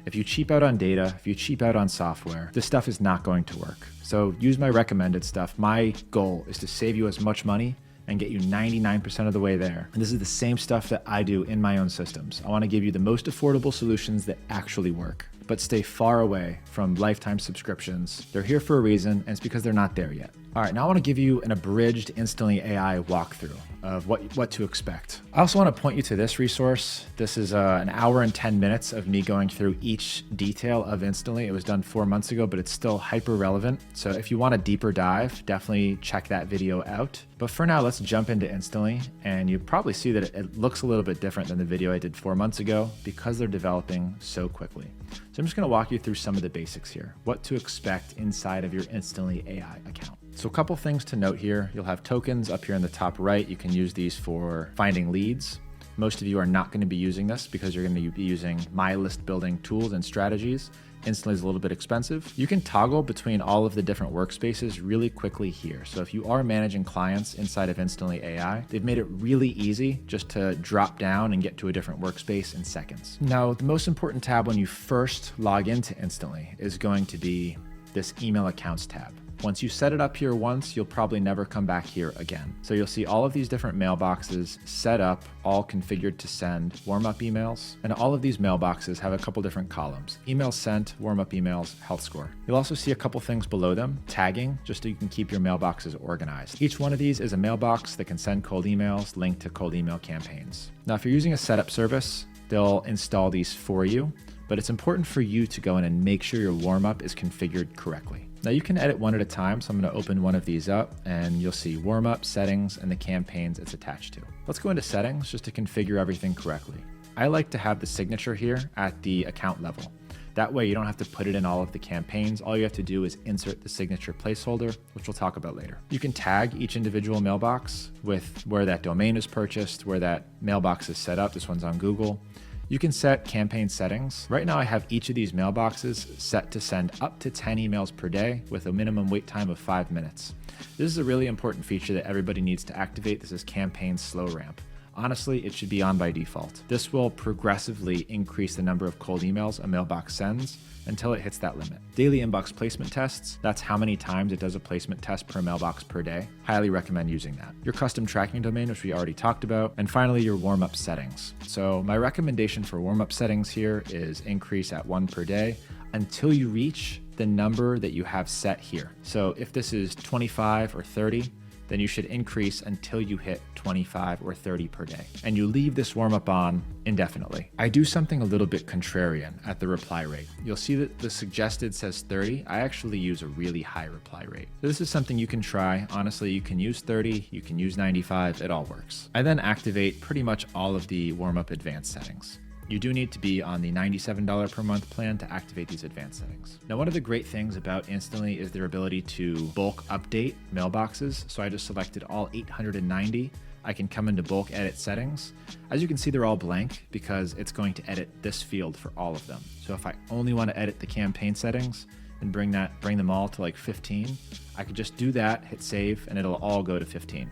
If you cheap out on data, if you cheap out on software, this stuff is not going to work. So use my recommended stuff. My goal is to save you as much money and get you 99% of the way there. And this is the same stuff that I do in my own systems. I want to give you the most affordable solutions that actually work, but stay far away from lifetime subscriptions. They're here for a reason, and it's because they're not there yet. All right, now I want to give you an abridged Instantly AI walkthrough of what to expect. I also want to point you to this resource. This is an hour and 10 minutes of me going through each detail of Instantly. It was done 4 months ago, but it's still hyper relevant. So if you want a deeper dive, definitely check that video out. But for now, let's jump into Instantly, and you probably see that it looks a little bit different than the video I did 4 months ago because they're developing so quickly. So I'm just gonna walk you through some of the basics here, what to expect inside of your Instantly AI account. So a couple things to note here. You'll have tokens up here in the top right. You can use these for finding leads. Most of you are not going to be using this because you're going to be using my list building tools and strategies. Instantly is a little bit expensive. You can toggle between all of the different workspaces really quickly here. So if you are managing clients inside of Instantly AI, they've made it really easy just to drop down and get to a different workspace in seconds. Now, the most important tab when you first log into Instantly is going to be this email accounts tab. Once you set it up here once, you'll probably never come back here again. So you'll see all of these different mailboxes set up, all configured to send warm-up emails. And all of these mailboxes have a couple different columns: emails sent, warm-up emails, health score. You'll also see a couple things below them: tagging, just so you can keep your mailboxes organized. Each one of these is a mailbox that can send cold emails linked to cold email campaigns. Now, if you're using a setup service, they'll install these for you, but it's important for you to go in and make sure your warm-up is configured correctly. Now you can edit one at a time, so I'm going to open one of these up and you'll see warm-up, settings, and the campaigns it's attached to. Let's go into settings just to configure everything correctly. I like to have the signature here at the account level. That way you don't have to put it in all of the campaigns. All you have to do is insert the signature placeholder, which we'll talk about later. You can tag each individual mailbox with where that domain is purchased, where that mailbox is set up. This one's on Google. You can set campaign settings. Right now I have each of these mailboxes set to send up to 10 emails per day with a minimum wait time of 5 minutes. This is a really important feature that everybody needs to activate. This is campaign slow ramp. Honestly, it should be on by default. This will progressively increase the number of cold emails a mailbox sends until it hits that limit. Daily inbox placement tests, that's how many times it does a placement test per mailbox per day. Highly recommend using that. Your custom tracking domain, which we already talked about. And finally, your warm-up settings. So my recommendation for warm-up settings here is increase at 1 per day until you reach the number that you have set here. So if this is 25 or 30, then you should increase until you hit 25 or 30 per day. And you leave this warm-up on indefinitely. I do something a little bit contrarian at the reply rate. You'll see that the suggested says 30. I actually use a really high reply rate. So this is something you can try. Honestly, you can use 30, you can use 95, it all works. I then activate pretty much all of the warm-up advanced settings. You do need to be on the $97 per month plan to activate these advanced settings. Now, one of the great things about Instantly is their ability to bulk update mailboxes. So I just selected all 890. I can come into bulk edit settings. As you can see, they're all blank because it's going to edit this field for all of them. So if I only want to edit the campaign settings and bring them all to like 15, I could just do that, hit save, and it'll all go to 15.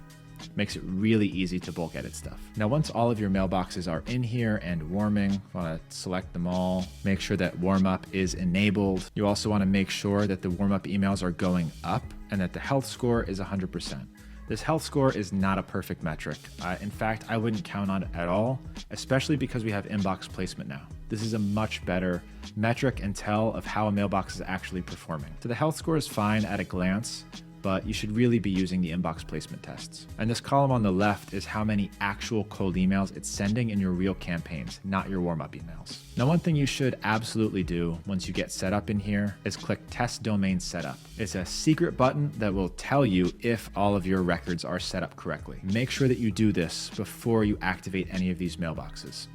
Makes it really easy to bulk edit stuff. Now, once all of your mailboxes are in here and warming, you want to select them all, make sure that warm up is enabled. You also want to make sure that the warm up emails are going up and that the health score is 100%. This health score is not a perfect metric. In fact, I wouldn't count on it at all, especially because we have inbox placement now. This is a much better metric and tell of how a mailbox is actually performing. So the health score is fine at a glance, but you should really be using the inbox placement tests. And this column on the left is how many actual cold emails it's sending in your real campaigns, not your warm-up emails. Now, one thing you should absolutely do once you get set up in here is click Test Domain Setup. It's a secret button that will tell you if all of your records are set up correctly. Make sure that you do this before you activate any of these mailboxes.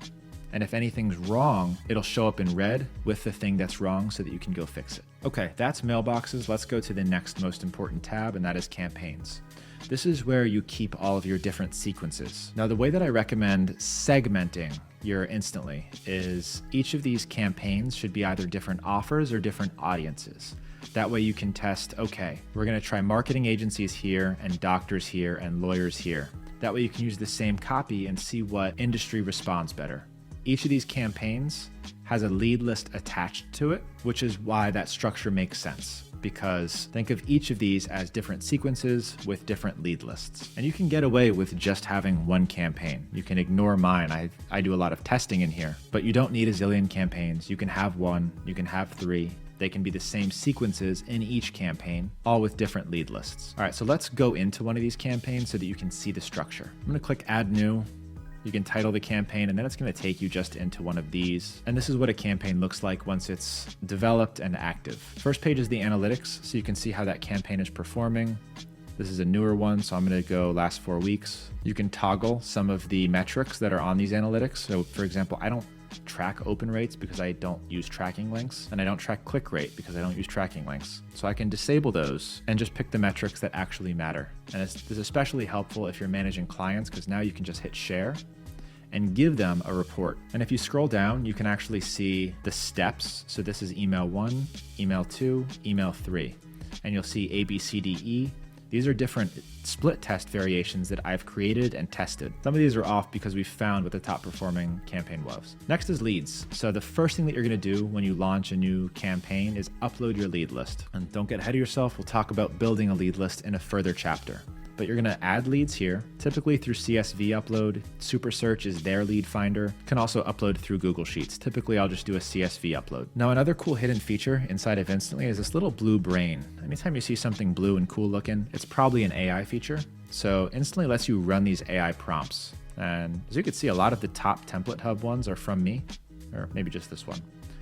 And if anything's wrong, it'll show up in red with the thing that's wrong so that you can go fix it. Okay, that's mailboxes. Let's go to the next most important tab, and that is campaigns. This is where you keep all of your different sequences. Now, the way that I recommend segmenting your Instantly is each of these campaigns should be either different offers or different audiences. That way you can test, okay, we're gonna try marketing agencies here and doctors here and lawyers here. That way you can use the same copy and see what industry responds better. Each of these campaigns has a lead list attached to it, which is why that structure makes sense. Because think of each of these as different sequences with different lead lists. And you can get away with just having one campaign. You can ignore mine. I do a lot of testing in here, but you don't need a zillion campaigns. You can have one, you can have 3. They can be the same sequences in each campaign, all with different lead lists. All right, so let's go into one of these campaigns so that you can see the structure. I'm gonna click Add New. You can title the campaign, and then it's gonna take you just into one of these. And this is what a campaign looks like once it's developed and active. First page is the analytics, so you can see how that campaign is performing. This is a newer one, so I'm gonna go last 4 weeks. You can toggle some of the metrics that are on these analytics. So for example, I don't track open rates because I don't use tracking links, and I don't track click rate because I don't use tracking links. So I can disable those and just pick the metrics that actually matter. And this is especially helpful if you're managing clients, because now you can just hit share and give them a report. And if you scroll down, you can actually see the steps. So this is email 1, email 2, email 3, and you'll see A, B, C, D, E. These are different split test variations that I've created and tested. Some of these are off because we found what the top performing campaign was. Next is leads. So the first thing that you're gonna do when you launch a new campaign is upload your lead list. And don't get ahead of yourself, we'll talk about building a lead list in a further chapter. But you're gonna add leads here, typically through CSV upload. Super Search is their lead finder. Can also upload through Google Sheets. Typically, I'll just do a CSV upload. Now, another cool hidden feature inside of Instantly is this little blue brain. Anytime you see something blue and cool looking, it's probably an AI feature. So Instantly lets you run these AI prompts. And as you can see, a lot of the top template hub ones are from me, or maybe just this one.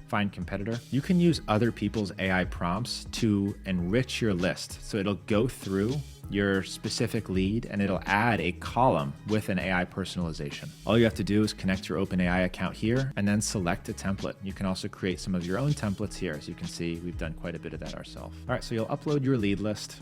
Find competitor. You can use other people's AI prompts to enrich your list. So it'll go through your specific lead and it'll add a column with an AI personalization. All you have to do is connect your OpenAI account here and then select a template. You can also create some of your own templates here. As you can see, we've done quite a bit of that ourselves. All right, so you'll upload your lead list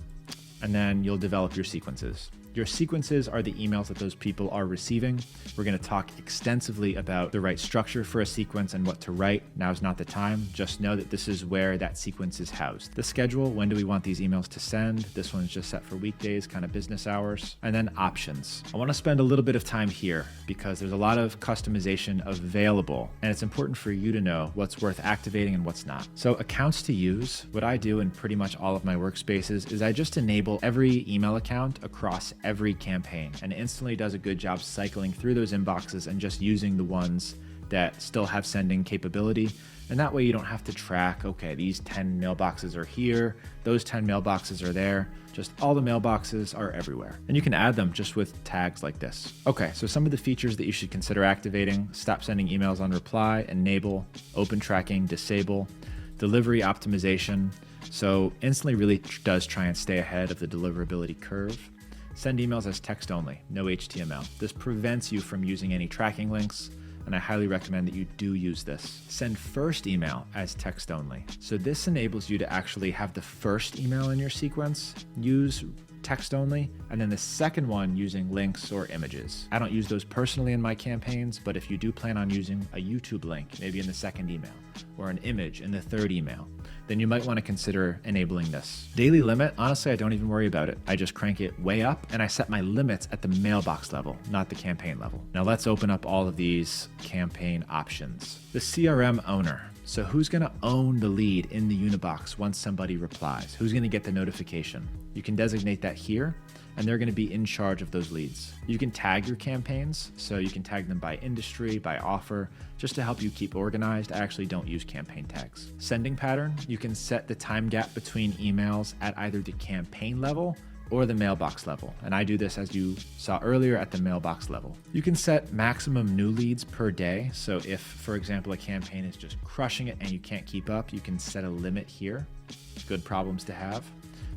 and then you'll develop your sequences. Your sequences are the emails that those people are receiving. We're gonna talk extensively about the right structure for a sequence and what to write. Now's not the time. Just know that this is where that sequence is housed. The schedule, when do we want these emails to send? This one's just set for weekdays, kind of business hours. And then options. I wanna spend a little bit of time here because there's a lot of customization available, and it's important for you to know what's worth activating and what's not. So accounts to use, what I do in pretty much all of my workspaces is I just enable every email account across every campaign, and Instantly does a good job cycling through those inboxes and just using the ones that still have sending capability. And that way you don't have to track, okay, these 10 mailboxes are here, those 10 mailboxes are there. Just all the mailboxes are everywhere. And you can add them just with tags like this. Okay, so some of the features that you should consider activating: stop sending emails on reply, enable, open tracking, disable, delivery optimization. So Instantly really does try and stay ahead of the deliverability curve. Send emails as text only, no HTML. This prevents you from using any tracking links, and I highly recommend that you do use this. Send first email as text only. So this enables you to actually have the first email in your sequence use text only, and then the second one using links or images. I don't use those personally in my campaigns, but if you do plan on using a YouTube link, maybe in the second email, or an image in the third email, then you might want to consider enabling this. Daily limit, honestly, I don't even worry about it. I just crank it way up and I set my limits at the mailbox level, not the campaign level. Now let's open up all of these campaign options. The CRM owner. So who's gonna own the lead in the Unibox once somebody replies? Who's gonna get the notification? You can designate that here, and they're gonna be in charge of those leads. You can tag your campaigns, so you can tag them by industry, by offer, just to help you keep organized. I actually don't use campaign tags. Sending pattern, you can set the time gap between emails at either the campaign level or the mailbox level. And I do this, as you saw earlier, at the mailbox level. You can set maximum new leads per day. So if, for example, a campaign is just crushing it and you can't keep up, you can set a limit here. Good problems to have.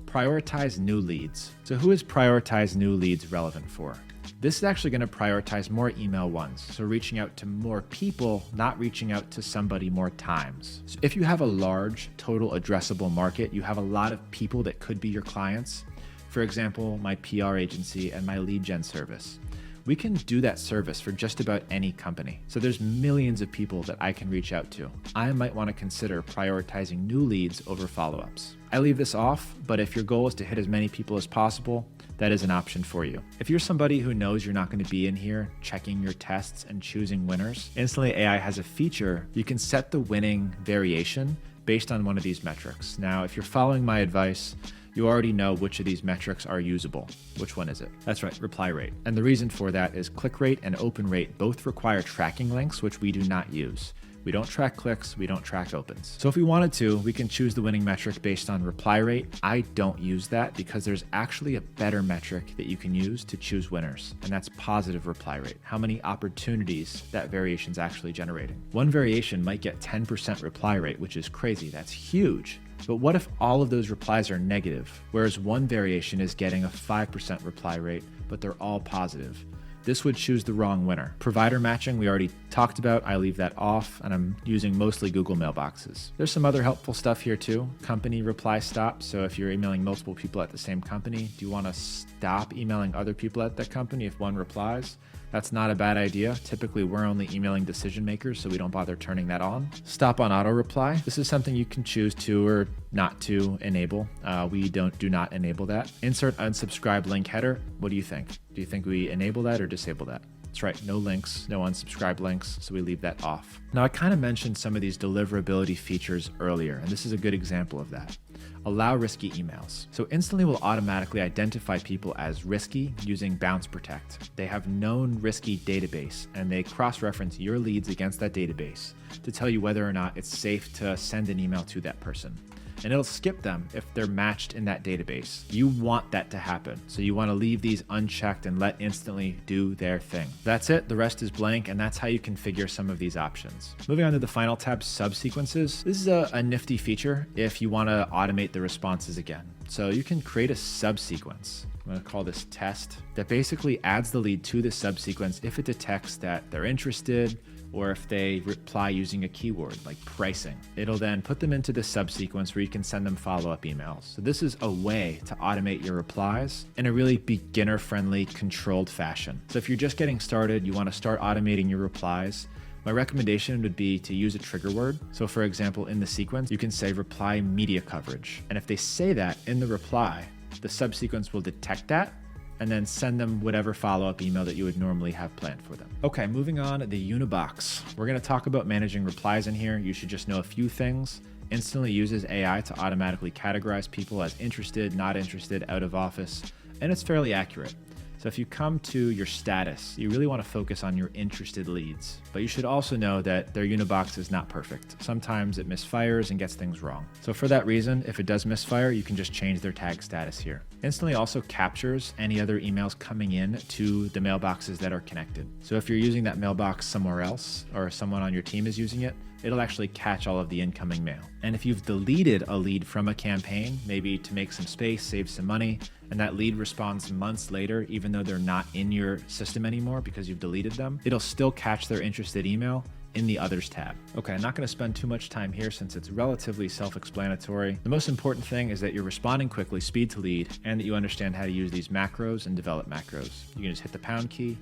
Prioritize new leads. So who is prioritize new leads relevant for? This is actually going to prioritize more email ones. So reaching out to more people, not reaching out to somebody more times. So if you have a large total addressable market, you have a lot of people that could be your clients. For example, my PR agency and my lead gen service. We can do that service for just about any company. So there's millions of people that I can reach out to. I might want to consider prioritizing new leads over follow-ups. I leave this off, but if your goal is to hit as many people as possible, that is an option for you. If you're somebody who knows you're not going to be in here checking your tests and choosing winners, Instantly AI has a feature. You can set the winning variation based on one of these metrics. Now, if you're following my advice, you already know which of these metrics are usable. Which one is it? That's right, reply rate. And the reason for that is click rate and open rate both require tracking links, which we do not use. We don't track clicks, we don't track opens. So if we wanted to, we can choose the winning metric based on reply rate. I don't use that because there's actually a better metric that you can use to choose winners, and that's positive reply rate. How many opportunities that variation's actually generating. One variation might get 10% reply rate, which is crazy, that's huge. But what if all of those replies are negative, whereas one variation is getting a 5% reply rate, but they're all positive? This would choose the wrong winner. Provider matching, we already talked about. I leave that off, and I'm using mostly Google mailboxes. There's some other helpful stuff here too. Company reply stop. So if you're emailing multiple people at the same company, do you want to stop emailing other people at that company if one replies? That's not a bad idea. Typically, we're only emailing decision makers, so we don't bother turning that on. Stop on auto reply. This is something you can choose to or not to enable. We do not enable that. Insert unsubscribe link header. What do you think? Do you think we enable that or disable that? That's right, no links, no unsubscribe links, so we leave that off. Now, I kind of mentioned some of these deliverability features earlier, and this is a good example of that. Allow risky emails. So Instantly will automatically identify people as risky using Bounce Protect. They have known risky database, and they cross-reference your leads against that database to tell you whether or not it's safe to send an email to that person. And it'll skip them if they're matched in that database. You want that to happen. So you want to leave these unchecked and let Instantly do their thing. That's it. The rest is blank, and that's how you configure some of these options. Moving on to the final tab, subsequences. This is a nifty feature if you want to automate the responses again. So you can create a subsequence. I'm going to call this test that basically adds the lead to the subsequence if it detects that they're interested, or if they reply using a keyword like pricing. It'll then put them into the subsequence where you can send them follow-up emails. So this is a way to automate your replies in a really beginner-friendly, controlled fashion. So if you're just getting started, you want to start automating your replies, my recommendation would be to use a trigger word. So for example, in the sequence, you can say reply media coverage. And if they say that in the reply, the subsequence will detect that and then send them whatever follow-up email that you would normally have planned for them. Okay, moving on, the Unibox. We're gonna talk about managing replies in here. You should just know a few things. Instantly uses AI to automatically categorize people as interested, not interested, out of office, and it's fairly accurate. So if you come to your status, you really want to focus on your interested leads, but you should also know that their Unibox is not perfect. Sometimes it misfires and gets things wrong. So for that reason, if it does misfire, you can just change their tag status here. Instantly also captures any other emails coming in to the mailboxes that are connected. So if you're using that mailbox somewhere else or someone on your team is using it, it'll actually catch all of the incoming mail. And if you've deleted a lead from a campaign, maybe to make some space, save some money, and that lead responds months later, even though they're not in your system anymore because you've deleted them, it'll still catch their interested email in the Others tab. Okay, I'm not going to spend too much time here since it's relatively self-explanatory. The most important thing is that you're responding quickly, speed to lead, and that you understand how to use these macros and develop macros. You can just hit the pound key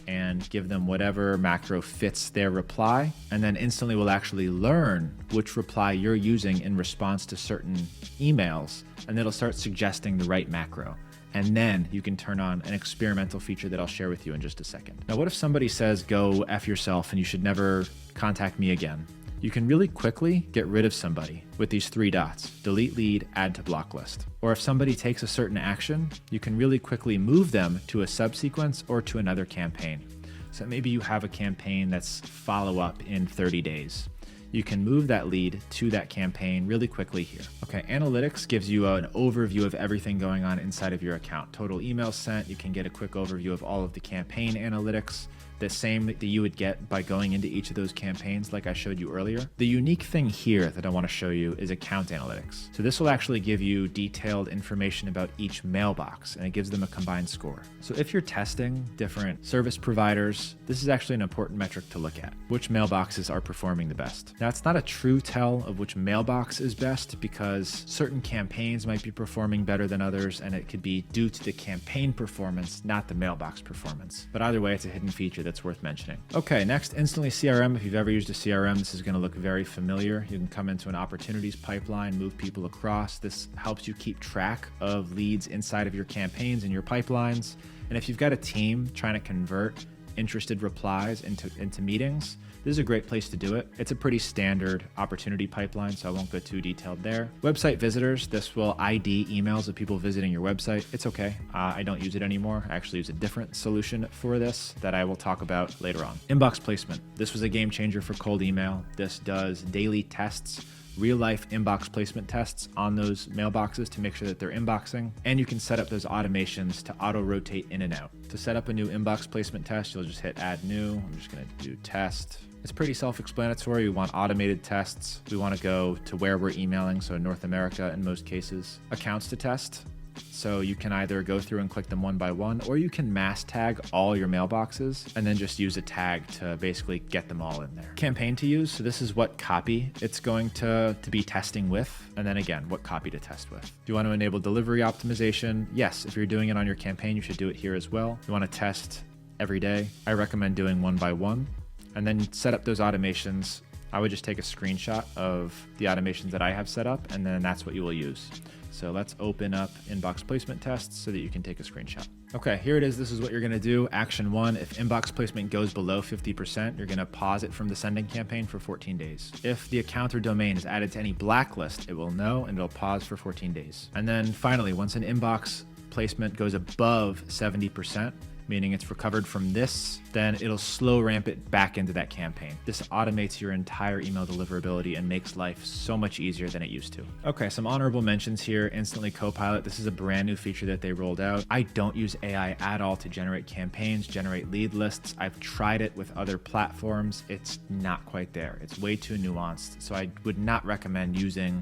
and give them whatever macro fits their reply, and then Instantly will actually learn which reply you're using in response to certain emails, and it'll start suggesting the right macro. And then you can turn on an experimental feature that I'll share with you in just a second. Now, what if somebody says, go F yourself and you should never contact me again? You can really quickly get rid of somebody with these 3 dots, delete lead, add to block list. Or if somebody takes a certain action, you can really quickly move them to a subsequence or to another campaign. So maybe you have a campaign that's follow up in 30 days. You can move that lead to that campaign really quickly here. Okay, analytics gives you an overview of everything going on inside of your account. Total emails sent, you can get a quick overview of all of the campaign analytics, the same that you would get by going into each of those campaigns like I showed you earlier. The unique thing here that I want to show you is account analytics. So this will actually give you detailed information about each mailbox, and it gives them a combined score. So if you're testing different service providers, this is actually an important metric to look at. Which mailboxes are performing the best? Now, it's not a true tell of which mailbox is best because certain campaigns might be performing better than others, and it could be due to the campaign performance, not the mailbox performance. But either way, it's a hidden feature that's worth mentioning. Okay, next, Instantly CRM. If you've ever used a CRM, this is going to look very familiar. You can come into an opportunities pipeline, move people across. This helps you keep track of leads inside of your campaigns and your pipelines. And if you've got a team trying to convert interested replies into meetings, This is a great place to do it. It's a pretty standard opportunity pipeline, so I won't go too detailed there. Website visitors, this will ID emails of people visiting your website. It's okay. I don't use it anymore. I actually use a different solution for this that I will talk about later on. Inbox placement. This was a game changer for cold email. This does daily tests, real-life inbox placement tests on those mailboxes to make sure that they're inboxing, and you can set up those automations to auto-rotate in and out. To set up a new inbox placement test, you'll just hit Add New. I'm just going to do Test. It's pretty self-explanatory. We want automated tests. We want to go to where we're emailing, so North America in most cases. Accounts to test. So you can either go through and click them one by one, or you can mass tag all your mailboxes and then just use a tag to basically get them all in there. Campaign to use. So this is what copy it's going to be testing with. And then again, what copy to test with. Do you want to enable delivery optimization? Yes. If you're doing it on your campaign, you should do it here as well. You want to test every day. I recommend doing one by one and then set up those automations. I would just take a screenshot of the automations that I have set up, and then that's what you will use. So let's open up inbox placement tests so that you can take a screenshot. Okay, here it is. This is what you're gonna do. Action 1, if inbox placement goes below 50%, you're gonna pause it from the sending campaign for 14 days. If the account or domain is added to any blacklist, it will know and it'll pause for 14 days. And then finally, once an inbox placement goes above 70%, meaning it's recovered from this, then it'll slow ramp it back into that campaign. This automates your entire email deliverability and makes life so much easier than it used to. Okay, some honorable mentions here. Instantly Copilot. This is a brand new feature that they rolled out. I don't use AI at all to generate campaigns, generate lead lists. I've tried it with other platforms. It's not quite there. It's way too nuanced. So I would not recommend using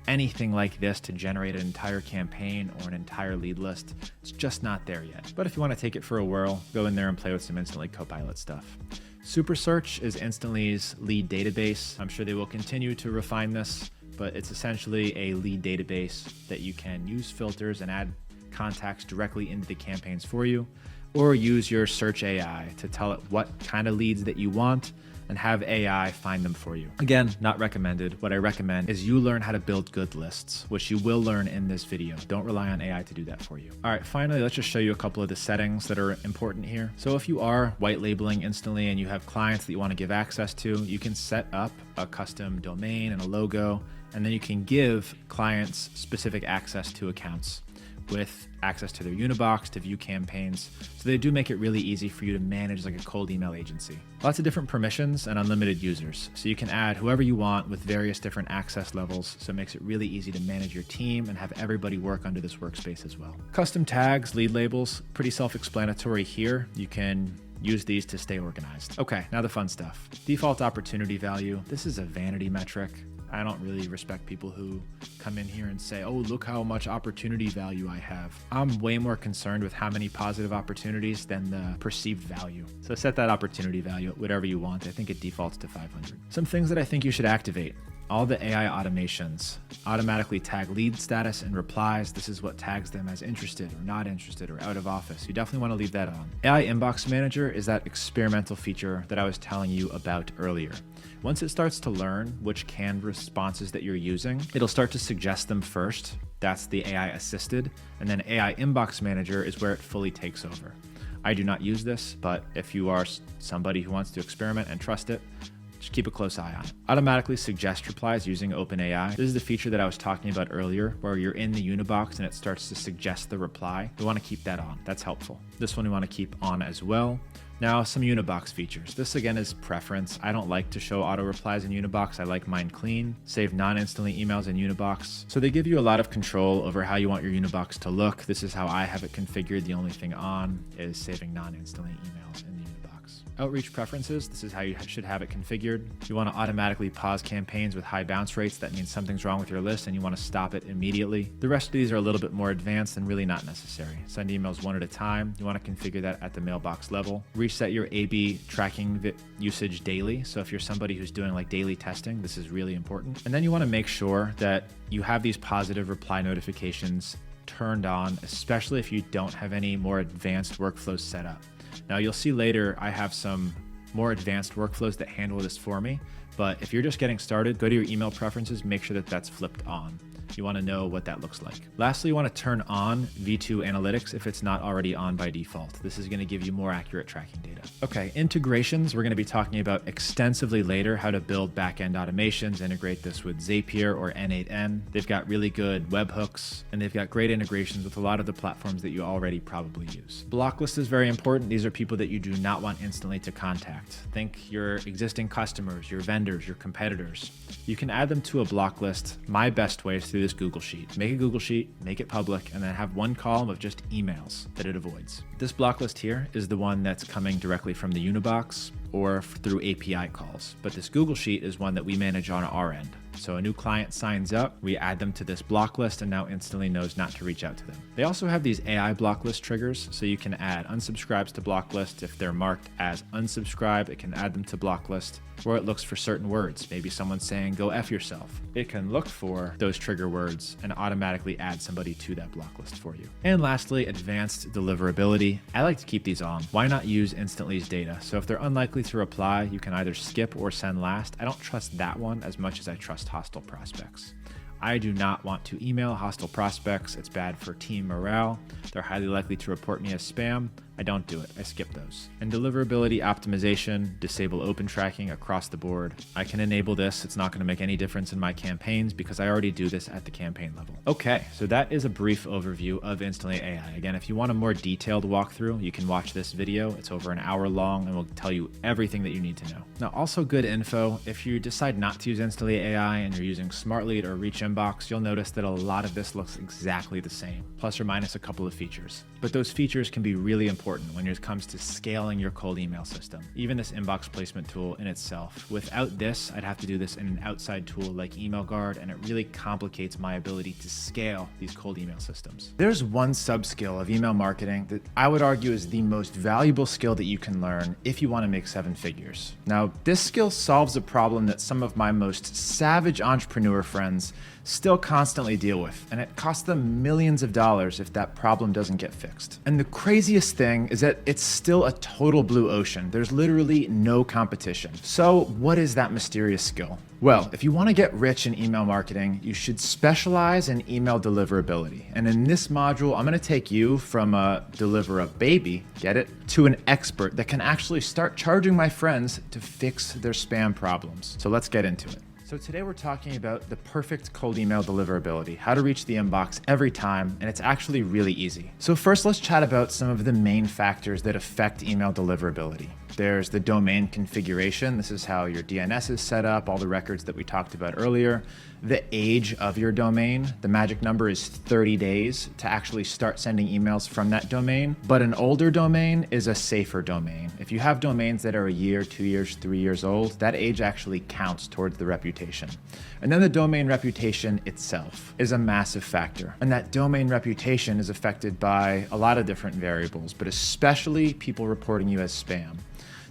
anything like this to generate an entire campaign or an entire lead list. It's just not there yet. But if you want to take it for a whirl, go in there and play with some Instantly Copilot stuff. Super Search is Instantly's lead database. I'm sure they will continue to refine this, but it's essentially a lead database that you can use filters and add contacts directly into the campaigns for you, or use your search AI to tell it what kind of leads that you want and have AI find them for you. Again, not recommended. What I recommend is you learn how to build good lists, which you will learn in this video. Don't rely on AI to do that for you. All right, finally, let's just show you a couple of the settings that are important here. So if you are white labeling Instantly and you have clients that you want to give access to, you can set up a custom domain and a logo, and then you can give clients specific access to accounts with access to their Unibox to view campaigns. So they do make it really easy for you to manage like a cold email agency. Lots of different permissions and unlimited users. So you can add whoever you want with various different access levels. So it makes it really easy to manage your team and have everybody work under this workspace as well. Custom tags, lead labels, pretty self-explanatory here. You can use these to stay organized. Okay, now the fun stuff. Default opportunity value. This is a vanity metric. I don't really respect people who come in here and say, oh, look how much opportunity value I have. I'm way more concerned with how many positive opportunities than the perceived value. So set that opportunity value at whatever you want. I think it defaults to 500. Some things that I think you should activate. All the AI automations automatically tag lead status and replies. This is what tags them as interested or not interested or out of office. You definitely want to leave that on. AI Inbox Manager is that experimental feature that I was telling you about earlier. Once it starts to learn which canned responses that you're using, it'll start to suggest them first. That's the AI assisted. And then AI Inbox Manager is where it fully takes over. I do not use this, but if you are somebody who wants to experiment and trust it, just keep a close eye on it. Automatically suggest replies using OpenAI. This is the feature that I was talking about earlier, where you're in the Unibox and it starts to suggest the reply. We want to keep that on. That's helpful. This one we want to keep on as well. Now, some Unibox features. This again is preference. I don't like to show auto replies in Unibox. I like mine clean. Save non-instantly emails in Unibox. So they give you a lot of control over how you want your Unibox to look. This is how I have it configured. The only thing on is saving non-instantly emails in the Unibox. Outreach preferences. This is how you should have it configured. You want to automatically pause campaigns with high bounce rates. That means something's wrong with your list and you want to stop it immediately. The rest of these are a little bit more advanced and really not necessary. Send emails one at a time. You want to configure that at the mailbox level. Reset your A/B tracking usage daily. So if you're somebody who's doing like daily testing, this is really important. And then you want to make sure that you have these positive reply notifications turned on, especially if you don't have any more advanced workflows set up. Now you'll see later I have some more advanced workflows that handle this for me, but if you're just getting started, go to your email preferences, make sure that that's flipped on. You want to know what that looks like. Lastly, you want to turn on V2 Analytics if it's not already on by default. This is going to give you more accurate tracking data. Okay, integrations. We're going to be talking about extensively later how to build backend automations, integrate this with Zapier or N8N. They've got really good webhooks, and they've got great integrations with a lot of the platforms that you already probably use. Block list is very important. These are people that you do not want instantly to contact. Think your existing customers, your vendors, your competitors. You can add them to a block list. My best way is through this Google Sheet. Make a Google Sheet, make it public, and then have one column of just emails that it avoids. This block list here is the one that's coming directly from the Unibox or through API calls. But this Google Sheet is one that we manage on our end. So a new client signs up, we add them to this block list and now instantly knows not to reach out to them. They also have these AI block list triggers, so you can add unsubscribes to block list. If they're marked as unsubscribe, it can add them to block list, or it looks for certain words. Maybe someone's saying, go F yourself. It can look for those trigger words and automatically add somebody to that block list for you. And lastly, advanced deliverability. I like to keep these on. Why not use Instantly's data? So if they're unlikely to reply, you can either skip or send last. I don't trust that one as much as I trust hostile prospects. I do not want to email hostile prospects. It's bad for team morale. They're highly likely to report me as spam. I don't do it. I skip those. And deliverability optimization, disable open tracking across the board. I can enable this. It's not going to make any difference in my campaigns because I already do this at the campaign level. Okay, so that is a brief overview of Instantly.ai. Again, if you want a more detailed walkthrough, you can watch this video. It's over an hour long and will tell you everything that you need to know. Now, also good info, if you decide not to use Instantly.ai and you're using Smart Lead or Reach Inbox, you'll notice that a lot of this looks exactly the same, plus or minus a couple of features. But those features can be really important when it comes to scaling your cold email system. Even this inbox placement tool in itself. Without this, I'd have to do this in an outside tool like EmailGuard, and it really complicates my ability to scale these cold email systems. There's one sub-skill of email marketing that I would argue is the most valuable skill that you can learn if you want to make 7 figures. Now, this skill solves a problem that some of my most savage entrepreneur friends still constantly deal with, and it costs them millions of dollars if that problem doesn't get fixed. And the craziest thing is that it's still a total blue ocean. There's literally no competition. So what is that mysterious skill? Well, if you want to get rich in email marketing, you should specialize in email deliverability. And in this module, I'm going to take you from a deliver a baby, get it, to an expert that can actually start charging my friends to fix their spam problems. So let's get into it. So today we're talking about the perfect cold email deliverability, how to reach the inbox every time, and it's actually really easy. So first, let's chat about some of the main factors that affect email deliverability. There's the domain configuration. This is how your DNS is set up, all the records that we talked about earlier. The age of your domain. The magic number is 30 days to actually start sending emails from that domain. But an older domain is a safer domain. If you have domains that are a year, 2 years, 3 years old, that age actually counts towards the reputation. And then the domain reputation itself is a massive factor. And that domain reputation is affected by a lot of different variables, but especially people reporting you as spam.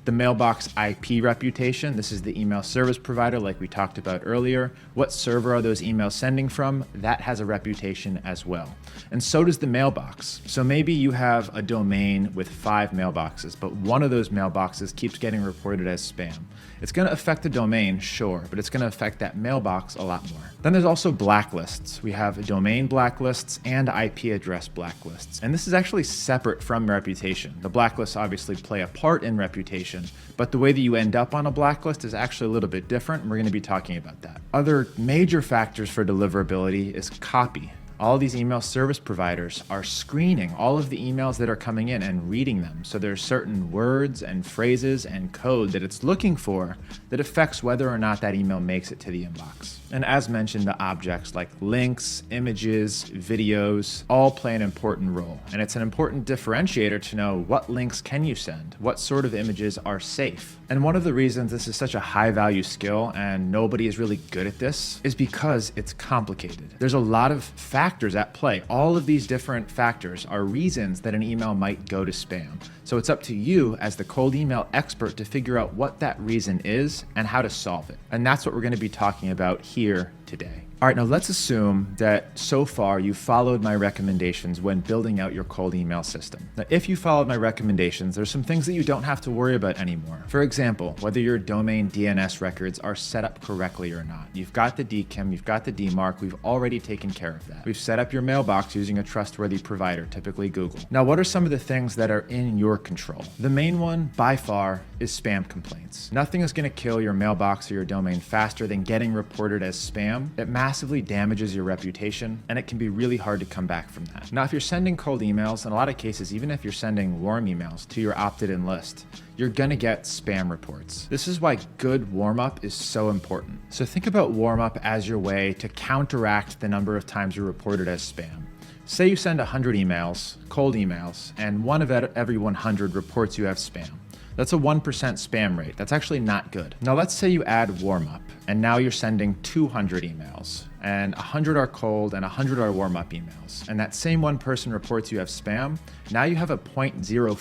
The mailbox IP reputation, this is the email service provider like we talked about earlier. What server are those emails sending from? That has a reputation as well. And so does the mailbox. So maybe you have a domain with 5 mailboxes, but one of those mailboxes keeps getting reported as spam. It's going to affect the domain, sure, but it's going to affect that mailbox a lot more. Then there's also blacklists. We have domain blacklists and IP address blacklists. And this is actually separate from reputation. The blacklists obviously play a part in reputation, but the way that you end up on a blacklist is actually a little bit different, and we're going to be talking about that. Other major factors for deliverability is copy. All these email service providers are screening all of the emails that are coming in and reading them. So there's certain words and phrases and code that it's looking for that affects whether or not that email makes it to the inbox. And as mentioned, the objects like links, images, videos, all play an important role. And it's an important differentiator to know what links can you send, what sort of images are safe. And one of the reasons this is such a high value skill and nobody is really good at this is because it's complicated. There's a lot of factors at play. All of these different factors are reasons that an email might go to spam. So it's up to you as the cold email expert to figure out what that reason is and how to solve it. And that's what we're going to be talking about here today. All right, now let's assume that so far you followed my recommendations when building out your cold email system. Now, if you followed my recommendations, there's some things that you don't have to worry about anymore. For example, whether your domain DNS records are set up correctly or not. You've got the DKIM, you've got the DMARC, we've already taken care of that. We've set up your mailbox using a trustworthy provider, typically Google. Now, what are some of the things that are in your control? The main one, by far, is spam complaints. Nothing is going to kill your mailbox or your domain faster than getting reported as spam. It massively damages your reputation, and it can be really hard to come back from that. Now, if you're sending cold emails, in a lot of cases, even if you're sending warm emails to your opted-in list, you're gonna get spam reports. This is why good warm-up is so important. So think about warm-up as your way to counteract the number of times you're reported as spam. Say you send 100 emails, cold emails, and one of every 100 reports you have spam. That's a 1% spam rate. That's actually not good. Now let's say you add warm-up, and now you're sending 200 emails, and 100 are cold and 100 are warm-up emails. And that same one person reports you have spam. Now you have a 0.05%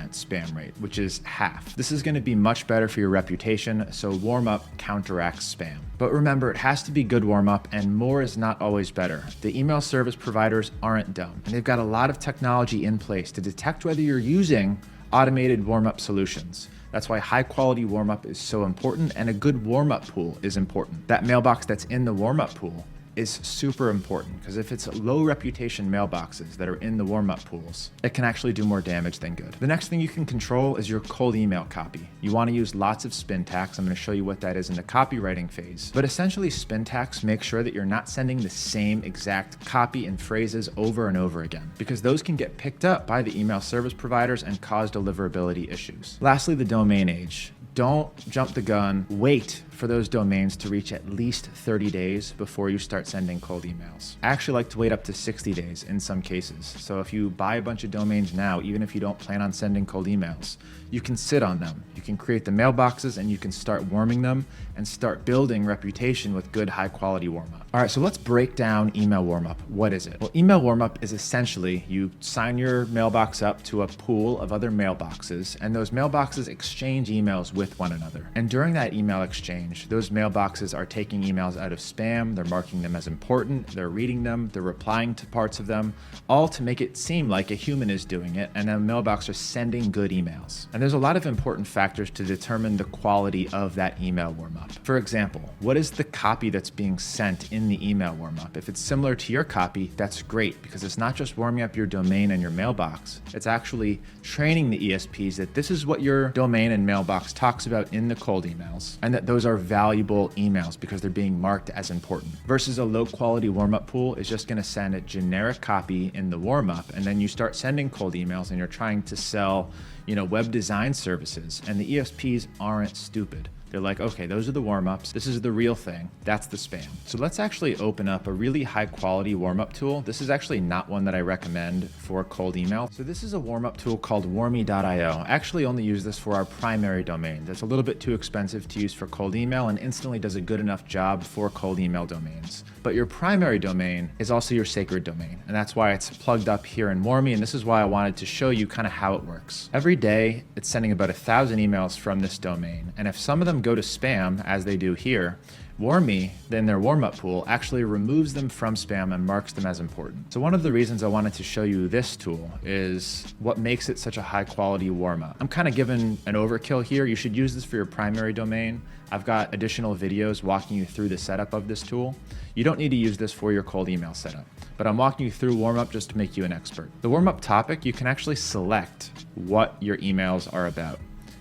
spam rate, which is half. This is gonna be much better for your reputation, so warm-up counteracts spam. But remember, it has to be good warm-up, and more is not always better. The email service providers aren't dumb, and they've got a lot of technology in place to detect whether you're using automated warm-up solutions. That's why high quality warm-up is so important, and a good warm-up pool is important. That mailbox that's in the warm-up pool is super important, because if it's low reputation mailboxes that are in the warm-up pools, it can actually do more damage than good. The next thing you can control is your cold email copy. You want to use lots of Spintax. I'm going to show you what that is in the copywriting phase. But essentially, Spintax makes sure that you're not sending the same exact copy and phrases over and over again, because those can get picked up by the email service providers and cause deliverability issues. Lastly, the domain age. Don't jump the gun. Wait for those domains to reach at least 30 days before you start sending cold emails. I actually like to wait up to 60 days in some cases. So if you buy a bunch of domains now, even if you don't plan on sending cold emails, you can sit on them. You can create the mailboxes and you can start warming them and start building reputation with good high quality warm-up. All right, so let's break down email warm-up. What is it? Well, email warm-up is essentially you sign your mailbox up to a pool of other mailboxes, and those mailboxes exchange emails with one another. And during that email exchange, those mailboxes are taking emails out of spam, they're marking them as important, they're reading them, they're replying to parts of them, all to make it seem like a human is doing it, and the mailbox are sending good emails. And there's a lot of important factors to determine the quality of that email warm-up. For example, what is the copy that's being sent in the email warm-up? If it's similar to your copy, that's great, because it's not just warming up your domain and your mailbox, it's actually training the ESPs that this is what your domain and mailbox talks about in the cold emails, and that those are valuable emails because they're being marked as important. Versus a low quality warm-up pool is just gonna send a generic copy in the warm-up, and then you start sending cold emails and you're trying to sell, web design services, and the ESPs aren't stupid. They're like, okay, those are the warm-ups. This is the real thing. That's the spam. So let's actually open up a really high quality warm-up tool. This is actually not one that I recommend for cold email. So this is a warm-up tool called Warmy.io. I actually only use this for our primary domain. That's a little bit too expensive to use for cold email, and Instantly does a good enough job for cold email domains. But your primary domain is also your sacred domain, and that's why it's plugged up here in Warmy, and this is why I wanted to show you kind of how it works. Every day, it's sending about 1,000 emails from this domain, and if some of them go to spam, as they do here, Warmy, then their warm-up pool, actually removes them from spam and marks them as important. So one of the reasons I wanted to show you this tool is what makes it such a high-quality warm-up. I'm kind of giving an overkill here. You should use this for your primary domain. I've got additional videos walking you through the setup of this tool. You don't need to use this for your cold email setup, but I'm walking you through warm-up just to make you an expert. The warm-up topic, you can actually select what your emails are about.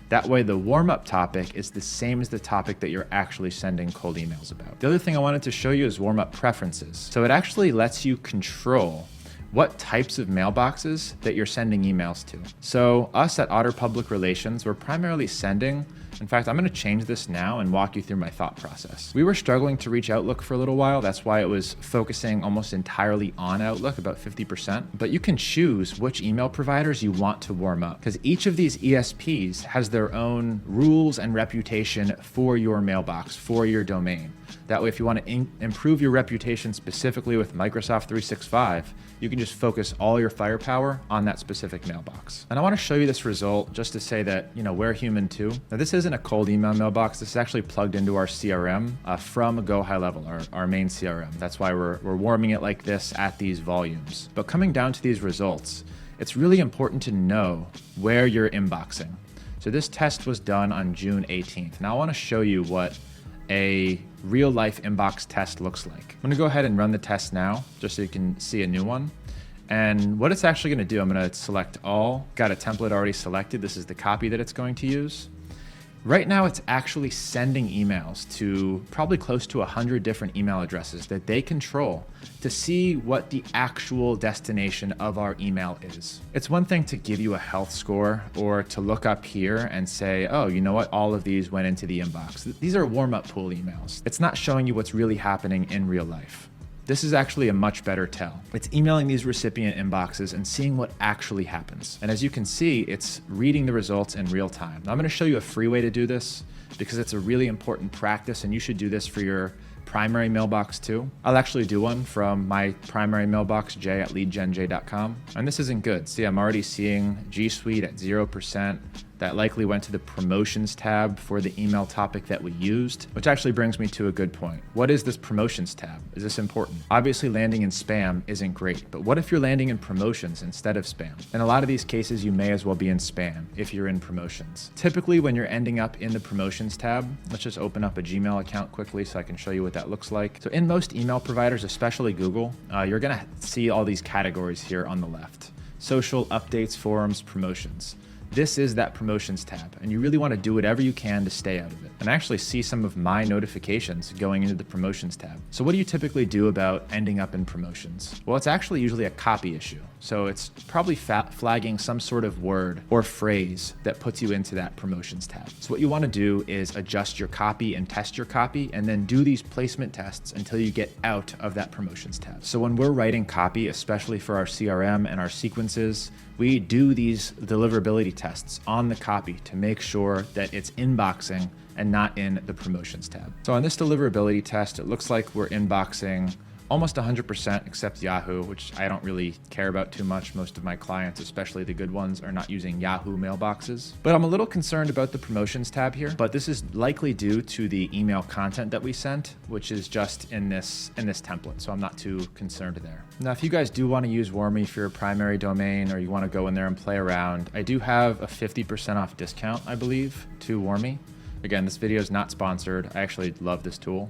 That way the warm-up topic is the same as the topic that you're actually sending cold emails about. The other thing I wanted to show you is warm-up preferences. So it actually lets you control what types of mailboxes that you're sending emails to. So us at Otter Public Relations, we're primarily sending, in fact, I'm gonna change this now and walk you through my thought process. We were struggling to reach Outlook for a little while. That's why it was focusing almost entirely on Outlook, about 50%. But you can choose which email providers you want to warm up, because each of these ESPs has their own rules and reputation for your mailbox, for your domain. That way, if you want to improve your reputation specifically with Microsoft 365, you can just focus all your firepower on that specific mailbox. And I want to show you this result just to say that, we're human too. Now, this isn't isn't a cold email mailbox. This is actually plugged into our CRM from Go High Level, our main CRM. That's why we're warming it like this at these volumes. But coming down to these results, it's really important to know where you're inboxing. So this test was done on June 18th. Now I want to show you what a real life inbox test looks like. I'm going to go ahead and run the test now, just so you can see a new one. And what it's actually going to do, I'm going to select all, got a template already selected. This is the copy that it's going to use. Right now, it's actually sending emails to probably close to 100 different email addresses that they control to see what the actual destination of our email is. It's one thing to give you a health score or to look up here and say, oh, you know what? All of these went into the inbox. These are warm-up pool emails. It's not showing you what's really happening in real life. This is actually a much better tell. It's emailing these recipient inboxes and seeing what actually happens. And as you can see, it's reading the results in real time. Now I'm gonna show you a free way to do this because it's a really important practice and you should do this for your primary mailbox too. I'll actually do one from my primary mailbox, j@leadgenj.com. And this isn't good. See, I'm already seeing G Suite at 0%. That likely went to the promotions tab for the email topic that we used, which actually brings me to a good point. What is this promotions tab? Is this important? Obviously landing in spam isn't great, but what if you're landing in promotions instead of spam? In a lot of these cases, you may as well be in spam if you're in promotions. Typically when you're ending up in the promotions tab, let's just open up a Gmail account quickly so I can show you what that looks like. So in most email providers, especially Google, you're gonna see all these categories here on the left. Social, updates, forums, promotions. This is that promotions tab, and you really want to do whatever you can to stay out of it. And actually see some of my notifications going into the promotions tab. So what do you typically do about ending up in promotions? Well, it's actually usually a copy issue. So it's probably flagging some sort of word or phrase that puts you into that promotions tab. So what you want to do is adjust your copy and test your copy, and then do these placement tests until you get out of that promotions tab. So when we're writing copy, especially for our CRM and our sequences, we do these deliverability tests on the copy to make sure that it's inboxing and not in the promotions tab. So on this deliverability test, it looks like we're inboxing almost 100% except Yahoo, which I don't really care about too much. Most of my clients, especially the good ones, are not using Yahoo mailboxes. But I'm a little concerned about the promotions tab here, but this is likely due to the email content that we sent, which is just in this template. So I'm not too concerned there. Now, if you guys do want to use Warmy for your primary domain, or you want to go in there and play around, I do have a 50% off discount, I believe, to Warmy. Again, this video is not sponsored. I actually love this tool.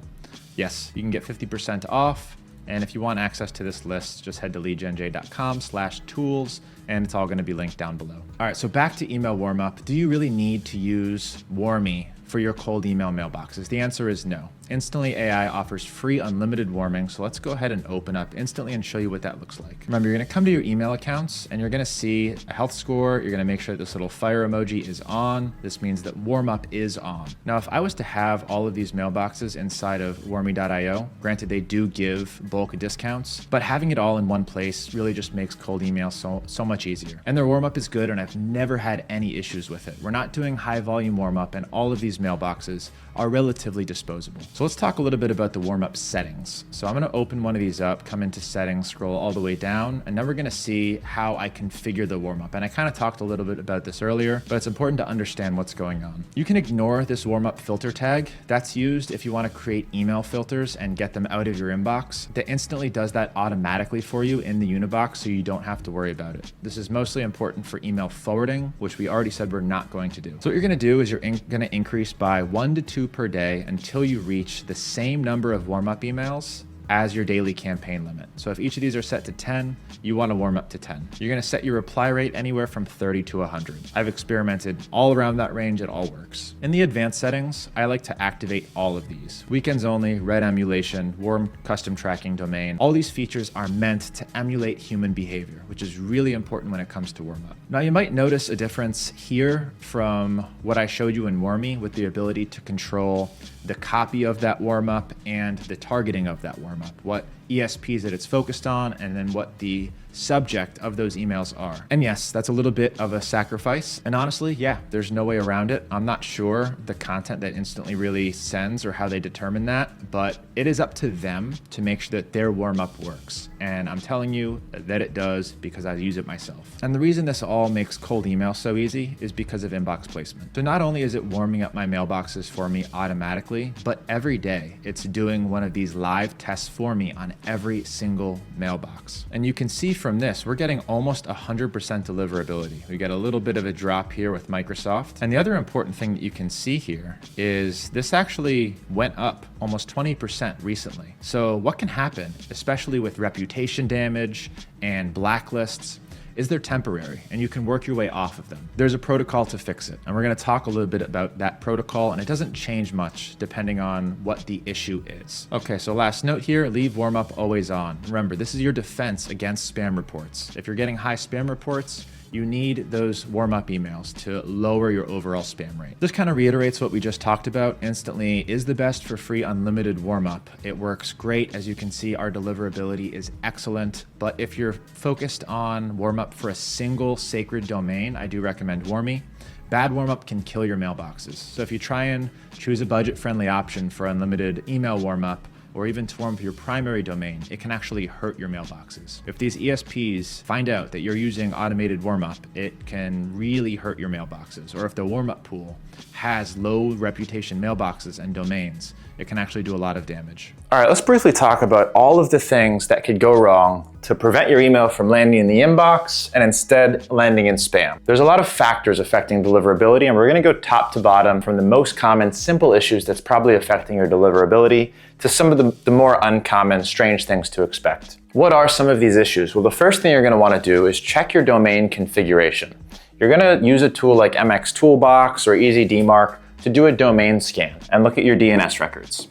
Yes, you can get 50% off. And if you want access to this list, just head to leadgenj.com/tools, and it's all going to be linked down below. All right, so back to email warmup. Do you really need to use Warmy for your cold email mailboxes? The answer is no. Instantly.ai offers free unlimited warming, so let's go ahead and open up Instantly and show you what that looks like. Remember, you're gonna come to your email accounts and you're gonna see a health score. You're gonna make sure that this little fire emoji is on. This means that Warmup is on. Now, if I was to have all of these mailboxes inside of warmy.io, granted they do give bulk discounts, but having it all in one place really just makes cold email so much easier. And their Warmup is good, and I've never had any issues with it. We're not doing high volume Warmup, and all of these mailboxes are relatively disposable. So let's talk a little bit about the Warmup settings. So I'm gonna open one of these up, come into settings, scroll all the way down, and now we're gonna see how I configure the Warmup. And I kind of talked a little bit about this earlier, but it's important to understand what's going on. You can ignore this Warmup filter tag. That's used if you wanna create email filters and get them out of your inbox. That instantly does that automatically for you in the Unibox, so you don't have to worry about it. This is mostly important for email forwarding, which we already said we're not going to do. So what you're gonna do is you're gonna increase by 1 to 2 per day until you reach the same number of warm-up emails as your daily campaign limit. So if each of these are set to 10, you want to warm up to 10. You're going to set your reply rate anywhere from 30 to 100. I've experimented all around that range. It all works. In the advanced settings, I like to activate all of these. Weekends only, red emulation, warm custom tracking domain. All these features are meant to emulate human behavior, which is really important when it comes to warm up. Now you might notice a difference here from what I showed you in Warmy with the ability to control the copy of that warm up and the targeting of that warm Warmup, what ESPs that it's focused on, and then what the subject of those emails are. And yes, that's a little bit of a sacrifice. And honestly, yeah, there's no way around it. I'm not sure the content that Instantly really sends or how they determine that, but it is up to them to make sure that their warm-up works. And I'm telling you that it does because I use it myself. And the reason this all makes cold email so easy is because of inbox placement. So not only is it warming up my mailboxes for me automatically, but every day it's doing one of these live tests for me on every single mailbox. And you can see from this, we're getting almost 100% deliverability. We get a little bit of a drop here with Microsoft. And the other important thing that you can see here is this actually went up almost 20% recently. So what can happen, especially with reputation damage and blacklists, is they're temporary and you can work your way off of them. There's a protocol to fix it. And we're gonna talk a little bit about that protocol, and it doesn't change much depending on what the issue is. Okay, so last note here, leave Warmup always on. Remember, this is your defense against spam reports. If you're getting high spam reports, you need those warm-up emails to lower your overall spam rate. This kind of reiterates what we just talked about. Instantly is the best for free unlimited warm-up. It works great. As you can see, our deliverability is excellent. But if you're focused on warm-up for a single sacred domain, I do recommend Warmy. Bad warm-up can kill your mailboxes. So if you try and choose a budget-friendly option for unlimited email warm-up, or even to warm up your primary domain, it can actually hurt your mailboxes. If these ESPs find out that you're using automated warmup, it can really hurt your mailboxes. Or if the warmup pool has low reputation mailboxes and domains, it can actually do a lot of damage. All right, let's briefly talk about all of the things that could go wrong to prevent your email from landing in the inbox and instead landing in spam. There's a lot of factors affecting deliverability, and we're gonna go top to bottom from the most common simple issues that's probably affecting your deliverability to some of the more uncommon, strange things to expect. What are some of these issues? Well, the first thing you're gonna wanna do is check your domain configuration. You're gonna use a tool like MX Toolbox or Easy DMARC to do a domain scan and look at your DNS records.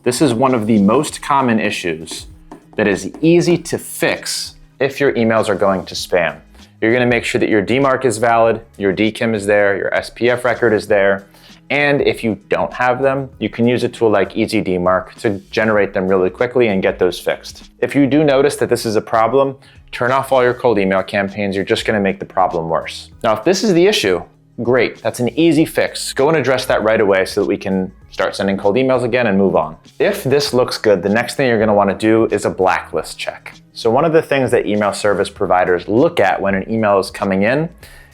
This is one of the most common issues that is easy to fix if your emails are going to spam. You're gonna make sure that your DMARC is valid, your DKIM is there, your SPF record is there, and if you don't have them, you can use a tool like Easy DMARC to generate them really quickly and get those fixed. If you do notice that this is a problem, turn off all your cold email campaigns. You're just gonna make the problem worse. Now, if this is the issue, great, that's an easy fix. Go and address that right away so that we can start sending cold emails again and move on. If this looks good, the next thing you're gonna wanna do is a blacklist check. So one of the things that email service providers look at when an email is coming in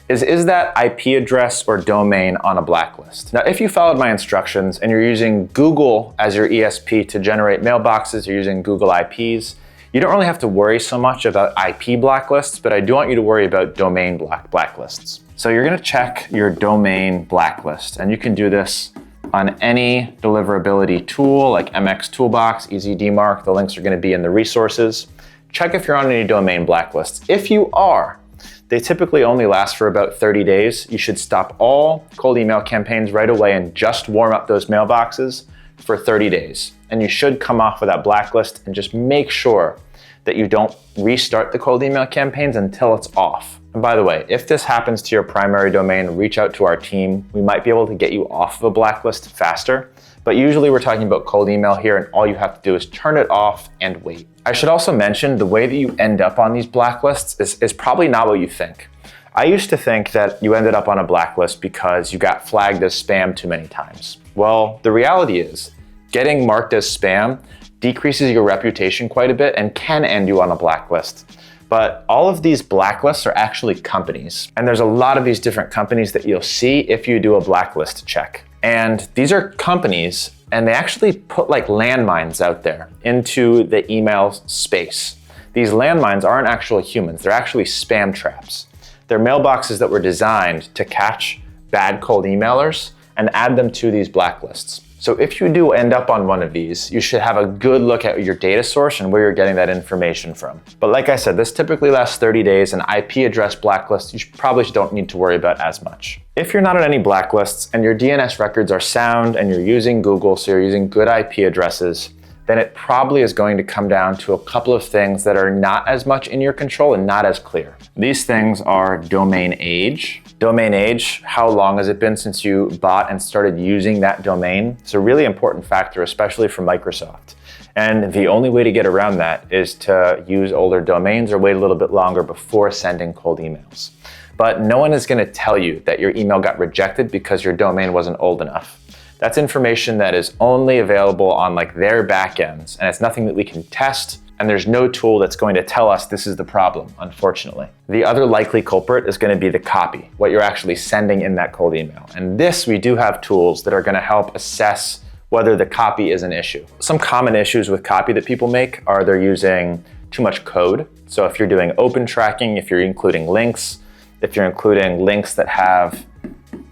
is that IP address or domain on a blacklist. Now, if you followed my instructions and you're using Google as your ESP to generate mailboxes, you're using Google IPs, you don't really have to worry so much about IP blacklists, but I do want you to worry about domain blacklists. So you're gonna check your domain blacklist, and you can do this on any deliverability tool like MX Toolbox, Easy DMARC. The links are gonna be in the resources. Check if you're on any domain blacklists. If you are, they typically only last for about 30 days. You should stop all cold email campaigns right away and just warm up those mailboxes for 30 days. And you should come off of that blacklist and just make sure that you don't restart the cold email campaigns until it's off. And by the way, if this happens to your primary domain, reach out to our team. We might be able to get you off of a blacklist faster, but usually we're talking about cold email here, and all you have to do is turn it off and wait. I should also mention the way that you end up on these blacklists is probably not what you think. I used to think that you ended up on a blacklist because you got flagged as spam too many times. Well, the reality is getting marked as spam decreases your reputation quite a bit and can end you on a blacklist. But all of these blacklists are actually companies. And there's a lot of these different companies that you'll see if you do a blacklist check. And these are companies, and they actually put like landmines out there into the email space. These landmines aren't actually humans, they're actually spam traps. They're mailboxes that were designed to catch bad cold emailers and add them to these blacklists. So if you do end up on one of these, you should have a good look at your data source and where you're getting that information from. But like I said, this typically lasts 30 days, and IP address blacklists you probably don't need to worry about as much. If you're not on any blacklists and your DNS records are sound and you're using Google, so you're using good IP addresses, then it probably is going to come down to a couple of things that are not as much in your control and not as clear. These things are domain age. Domain age, how long has it been since you bought and started using that domain? It's a really important factor, especially for Microsoft. And the only way to get around that is to use older domains or wait a little bit longer before sending cold emails. But no one is going to tell you that your email got rejected because your domain wasn't old enough. That's information that is only available on like their backends, and it's nothing that we can test, and there's no tool that's going to tell us this is the problem, unfortunately. The other likely culprit is going to be the copy, what you're actually sending in that cold email. And this, we do have tools that are going to help assess whether the copy is an issue. Some common issues with copy that people make are they're using too much code. So if you're doing open tracking, if you're including links, if you're including links that have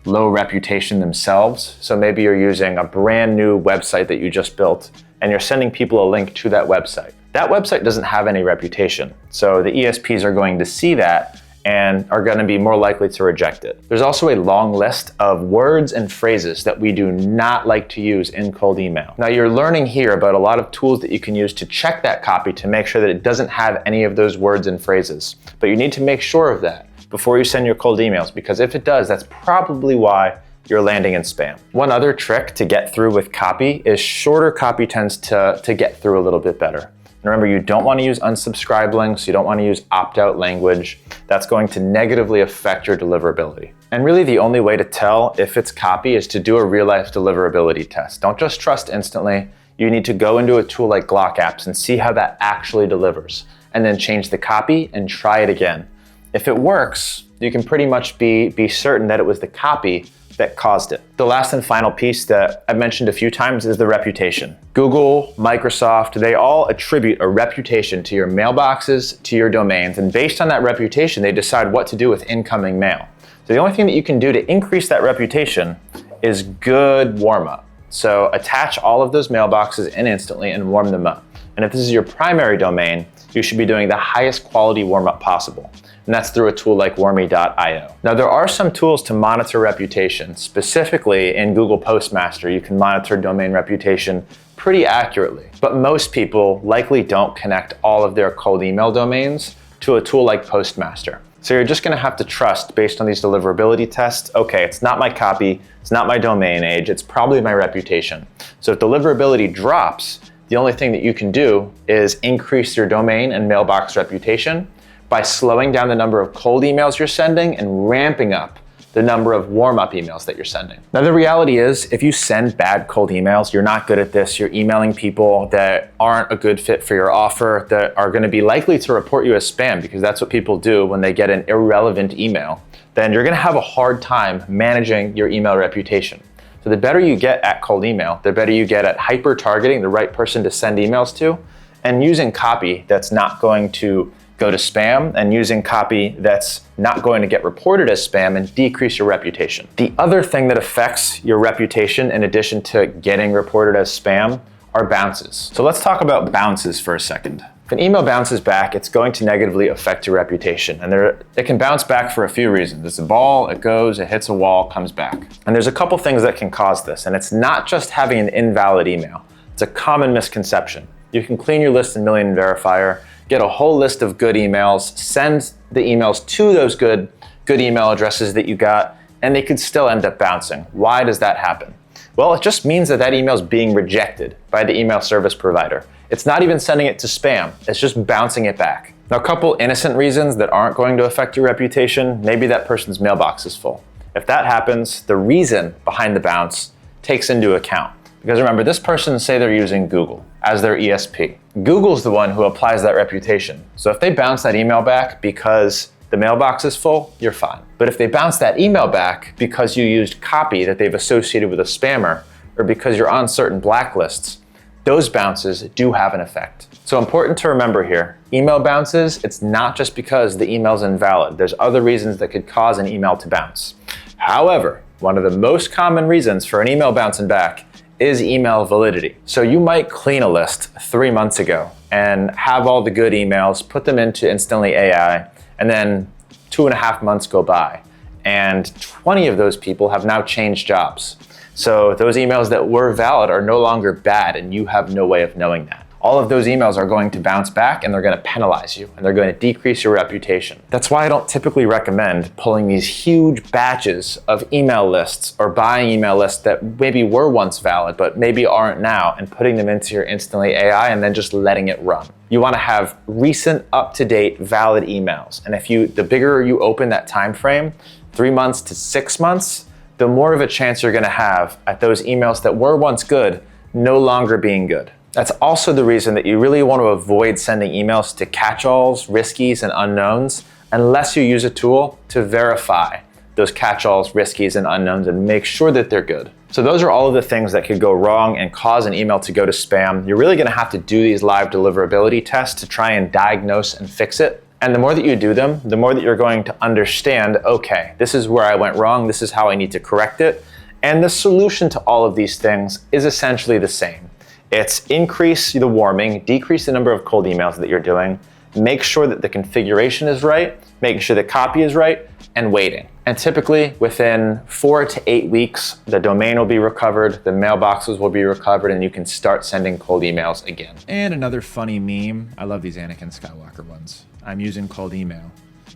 low reputation themselves. So maybe you're using a brand new website that you just built and you're sending people a link to that website. That website doesn't have any reputation. So the ESPs are going to see that and are going to be more likely to reject it. There's also a long list of words and phrases that we do not like to use in cold email. Now you're learning here about a lot of tools that you can use to check that copy to make sure that it doesn't have any of those words and phrases. But you need to make sure of that before you send your cold emails, because if it does, that's probably why you're landing in spam. One other trick to get through with copy is shorter copy tends to get through a little bit better. And remember, you don't want to use unsubscribe links, you don't want to use opt-out language. That's going to negatively affect your deliverability. And really the only way to tell if it's copy is to do a real-life deliverability test. Don't just trust Instantly. You need to go into a tool like GlockApps and see how that actually delivers, and then change the copy and try it again. If it works, you can pretty much be certain that it was the copy that caused it. The last and final piece that I've mentioned a few times is the reputation. Google, Microsoft, they all attribute a reputation to your mailboxes, to your domains, and based on that reputation, they decide what to do with incoming mail. So the only thing that you can do to increase that reputation is good warm-up. So attach all of those mailboxes in Instantly and warm them up. And if this is your primary domain, you should be doing the highest quality warm-up possible. And that's through a tool like Warmy.io. Now there are some tools to monitor reputation. Specifically in Google Postmaster, you can monitor domain reputation pretty accurately. But most people likely don't connect all of their cold email domains to a tool like Postmaster. So you're just gonna have to trust based on these deliverability tests, okay, it's not my copy, it's not my domain age, it's probably my reputation. So if deliverability drops, the only thing that you can do is increase your domain and mailbox reputation by slowing down the number of cold emails you're sending and ramping up the number of warm-up emails that you're sending. Now the reality is, if you send bad cold emails, you're not good at this, you're emailing people that aren't a good fit for your offer, that are gonna be likely to report you as spam, because that's what people do when they get an irrelevant email, then you're gonna have a hard time managing your email reputation. So the better you get at cold email, the better you get at hyper-targeting the right person to send emails to, and using copy that's not going to go to spam, and using copy that's not going to get reported as spam and decrease your reputation. The other thing that affects your reputation, in addition to getting reported as spam, are bounces. So let's talk about bounces for a second. If an email bounces back, it's going to negatively affect your reputation. And it can bounce back for a few reasons. It's a ball, it goes, it hits a wall, comes back. And there's a couple things that can cause this. And it's not just having an invalid email. It's a common misconception. You can clean your list in Million Verifier, get a whole list of good emails, send the emails to those good email addresses that you got, and they could still end up bouncing. Why does that happen? Well, it just means that that email is being rejected by the email service provider. It's not even sending it to spam, it's just bouncing it back. Now, a couple innocent reasons that aren't going to affect your reputation, maybe that person's mailbox is full. If that happens, the reason behind the bounce takes into account. Because remember, this person, say they're using Google as their ESP. Google's the one who applies that reputation. So if they bounce that email back because the mailbox is full, you're fine. But if they bounce that email back because you used copy that they've associated with a spammer, or because you're on certain blacklists, those bounces do have an effect. So important to remember here, email bounces, it's not just because the email's invalid. There's other reasons that could cause an email to bounce. However, one of the most common reasons for an email bouncing back is email validity. So you might clean a list 3 months ago and have all the good emails, put them into Instantly.ai, and then 2.5 months go by, and 20 of those people have now changed jobs. So those emails that were valid are no longer bad, and you have no way of knowing that. All of those emails are going to bounce back, and they're going to penalize you, and they're going to decrease your reputation. That's why I don't typically recommend pulling these huge batches of email lists or buying email lists that maybe were once valid, but maybe aren't now, and putting them into your Instantly AI and then just letting it run. You want to have recent, up-to-date, valid emails. And the bigger you open that time frame, 3 months to 6 months, the more of a chance you're going to have at those emails that were once good no longer being good. That's also the reason that you really want to avoid sending emails to catch-alls, riskies, and unknowns unless you use a tool to verify those catch-alls, riskies, and unknowns and make sure that they're good. So those are all of the things that could go wrong and cause an email to go to spam. You're really going to have to do these live deliverability tests to try and diagnose and fix it. And the more that you do them, the more that you're going to understand, okay, this is where I went wrong, this is how I need to correct it. And the solution to all of these things is essentially the same. It's increase the warming, decrease the number of cold emails that you're doing, make sure that the configuration is right, making sure the copy is right, and waiting. And typically within 4 to 8 weeks, the domain will be recovered, the mailboxes will be recovered, and you can start sending cold emails again. And another funny meme, I love these Anakin Skywalker ones. I'm using cold email.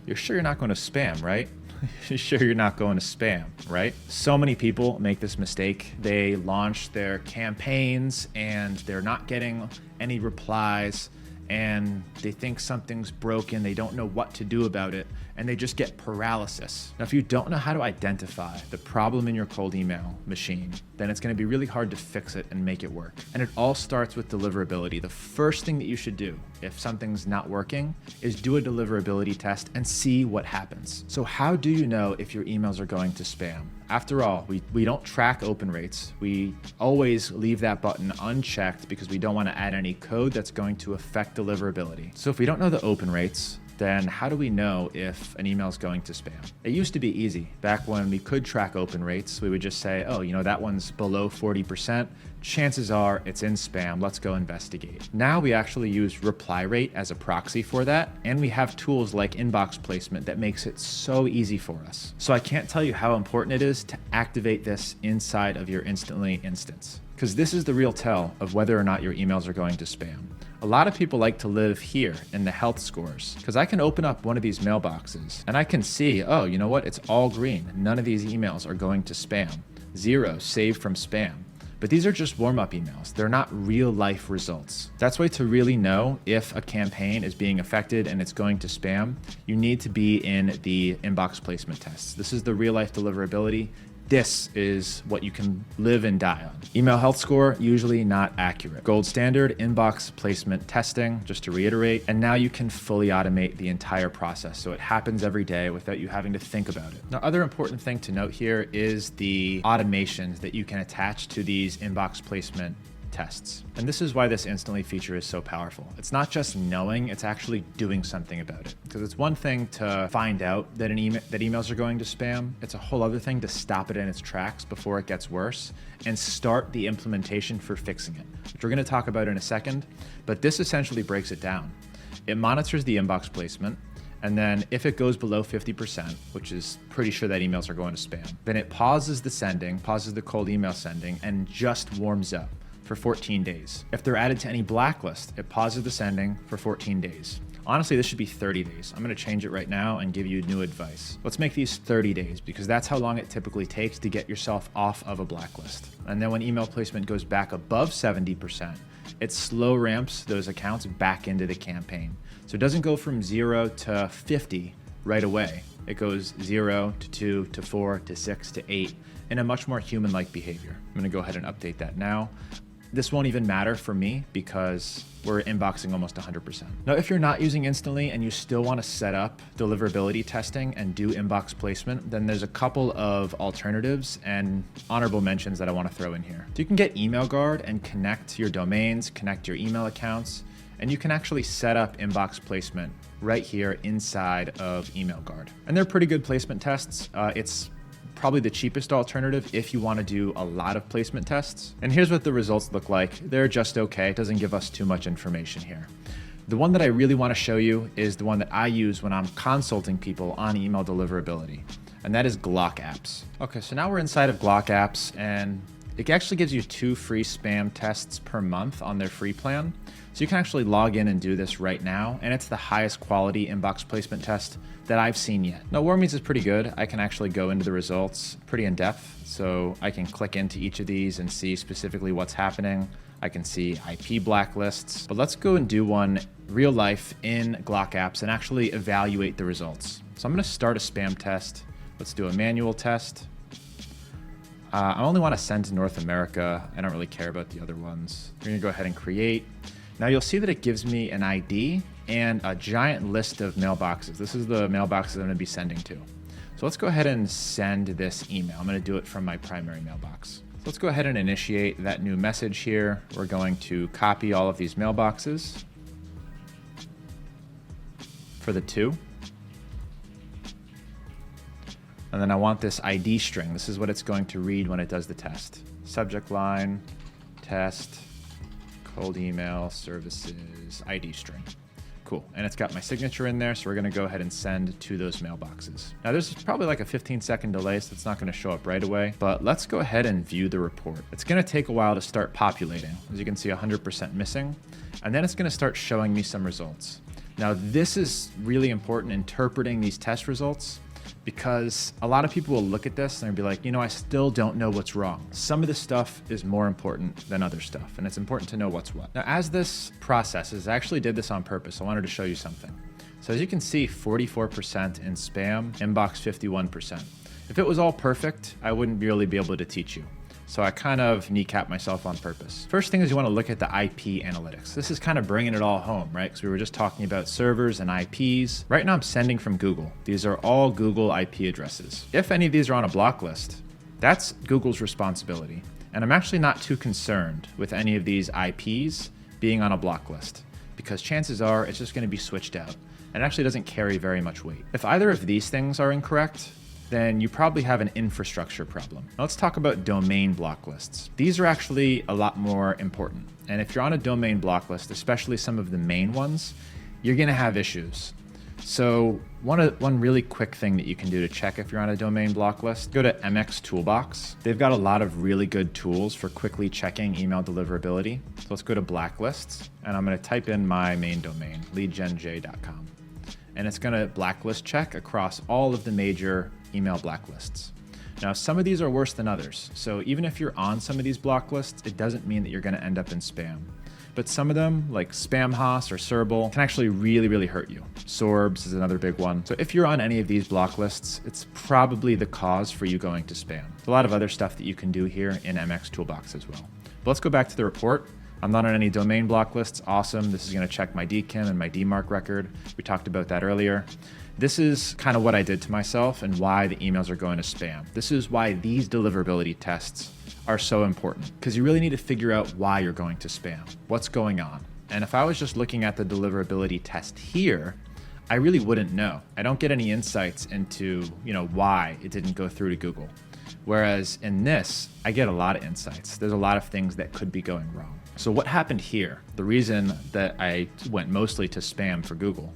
You're sure you're not going to spam, right? You're sure you're not going to spam, right? So many people make this mistake. They launch their campaigns and they're not getting any replies, and they think something's broken. They don't know what to do about it, and they just get paralysis. Now, if you don't know how to identify the problem in your cold email machine, then it's going to be really hard to fix it and make it work. And it all starts with deliverability. The first thing that you should do if something's not working is do a deliverability test and see what happens. So how do you know if your emails are going to spam? After all, we don't track open rates. We always leave that button unchecked because we don't want to add any code that's going to affect deliverability. So if we don't know the open rates, then how do we know if an email is going to spam? It used to be easy. Back when we could track open rates, we would just say, oh, that one's below 40%. Chances are it's in spam. Let's go investigate. Now we actually use reply rate as a proxy for that. And we have tools like inbox placement that makes it so easy for us. So I can't tell you how important it is to activate this inside of your Instantly instance, because this is the real tell of whether or not your emails are going to spam. A lot of people like to live here in the health scores, because I can open up one of these mailboxes and I can see, oh, you know what? It's all green. None of these emails are going to spam. 0 saved from spam. But these are just warm-up emails. They're not real-life results. That's why to really know if a campaign is being affected and it's going to spam, you need to be in the inbox placement tests. This is the real-life deliverability. This is what you can live and die on. Email health score, usually not accurate. Gold standard, inbox placement testing, just to reiterate. And now you can fully automate the entire process, so it happens every day without you having to think about it. Now, other important thing to note here is the automations that you can attach to these inbox placement tests. And this is why this Instantly feature is so powerful. It's not just knowing, it's actually doing something about it. Because it's one thing to find out that emails are going to spam. It's a whole other thing to stop it in its tracks before it gets worse and start the implementation for fixing it, which we're going to talk about in a second. But this essentially breaks it down. It monitors the inbox placement, and then if it goes below 50%, which is pretty sure that emails are going to spam, then it pauses the sending, pauses the cold email sending, and just warms up for 14 days. If they're added to any blacklist, it pauses the sending for 14 days. Honestly, this should be 30 days. I'm gonna change it right now and give you new advice. Let's make these 30 days because that's how long it typically takes to get yourself off of a blacklist. And then when email placement goes back above 70%, it slow ramps those accounts back into the campaign. So it doesn't go from 0 to 50 right away. It goes 0 to 2 to 4 to 6 to 8 in a much more human-like behavior. I'm gonna go ahead and update that now. This won't even matter for me because we're inboxing almost 100%. Now, if you're not using Instantly and you still want to set up deliverability testing and do inbox placement, then there's a couple of alternatives and honorable mentions that I want to throw in here. So you can get Email Guard and connect your domains, connect your email accounts, and you can actually set up inbox placement right here inside of Email Guard. And they're pretty good placement tests. It's probably the cheapest alternative if you want to do a lot of placement tests. And here's what the results look like. They're just okay. It doesn't give us too much information here. The one that I really want to show you is the one that I use when I'm consulting people on email deliverability. and that is GlockApps. Okay, so now we're inside of GlockApps, and it actually gives you 2 free spam tests per month on their free plan. So you can actually log in and do this right now, and it's the highest quality inbox placement test that I've seen yet. Now, Warmup is pretty good. I can actually go into the results pretty in depth, so I can click into each of these and see specifically what's happening. I can see IP blacklists, but let's go and do one real life in GlockApps and actually evaluate the results. So I'm gonna start a spam test. Let's do a manual test. I only want to send to North America. I don't really care about the other ones. We're gonna go ahead and create. Now you'll see that it gives me an ID and a giant list of mailboxes. This is the mailboxes I'm gonna be sending to. So let's go ahead and send this email. I'm gonna do it from my primary mailbox. So let's go ahead and initiate that new message here. We're going to copy all of these mailboxes for the 2. And then I want this ID string. This is what it's going to read when it does the test. Subject line, test, cold email, services, ID string. Cool, and it's got my signature in there, so we're gonna go ahead and send to those mailboxes. Now there's probably like a 15-second delay, so it's not gonna show up right away, but let's go ahead and view the report. It's gonna take a while to start populating. As you can see, 100% missing, and then it's gonna start showing me some results. Now this is really important, interpreting these test results, because a lot of people will look at this and be like, you know, I still don't know what's wrong. Some of this stuff is more important than other stuff, and it's important to know what's what. Now, as this processes, I actually did this on purpose. I wanted to show you something. So as you can see, 44% in spam, inbox 51%. If it was all perfect, I wouldn't really be able to teach you. So I kind of kneecap myself on purpose. First thing is you want to look at the IP analytics. This is kind of bringing it all home, right? Because we were just talking about servers and IPs. Right now I'm sending from Google. These are all Google IP addresses. If any of these are on a block list, that's Google's responsibility. And I'm actually not too concerned with any of these IPs being on a block list, because chances are it's just going to be switched out. And it actually doesn't carry very much weight. If either of these things are incorrect, then you probably have an infrastructure problem. Now let's talk about domain block lists. These are actually a lot more important. And if you're on a domain block list, especially some of the main ones, you're gonna have issues. So one really quick thing that you can do to check if you're on a domain block list, go to MX Toolbox. They've got a lot of really good tools for quickly checking email deliverability. So let's go to blacklists, and I'm gonna type in my main domain, leadgenj.com. And it's gonna blacklist check across all of the major email blacklists. Now, some of these are worse than others. So even if you're on some of these block lists, it doesn't mean that you're gonna end up in spam. But some of them, like Spamhaus or Serble, can actually really hurt you. Sorbs is another big one. So if you're on any of these block lists, it's probably the cause for you going to spam. There's a lot of other stuff that you can do here in MX Toolbox as well. But let's go back to the report. I'm not on any domain block lists. Awesome. This is going to check my DKIM and my DMARC record. We talked about that earlier. This is kind of what I did to myself and why the emails are going to spam. This is why these deliverability tests are so important, because you really need to figure out why you're going to spam, what's going on. And if I was just looking at the deliverability test here, I really wouldn't know. I don't get any insights into, why it didn't go through to Google. Whereas in this, I get a lot of insights. There's a lot of things that could be going wrong. So what happened here? The reason that I went mostly to spam for Google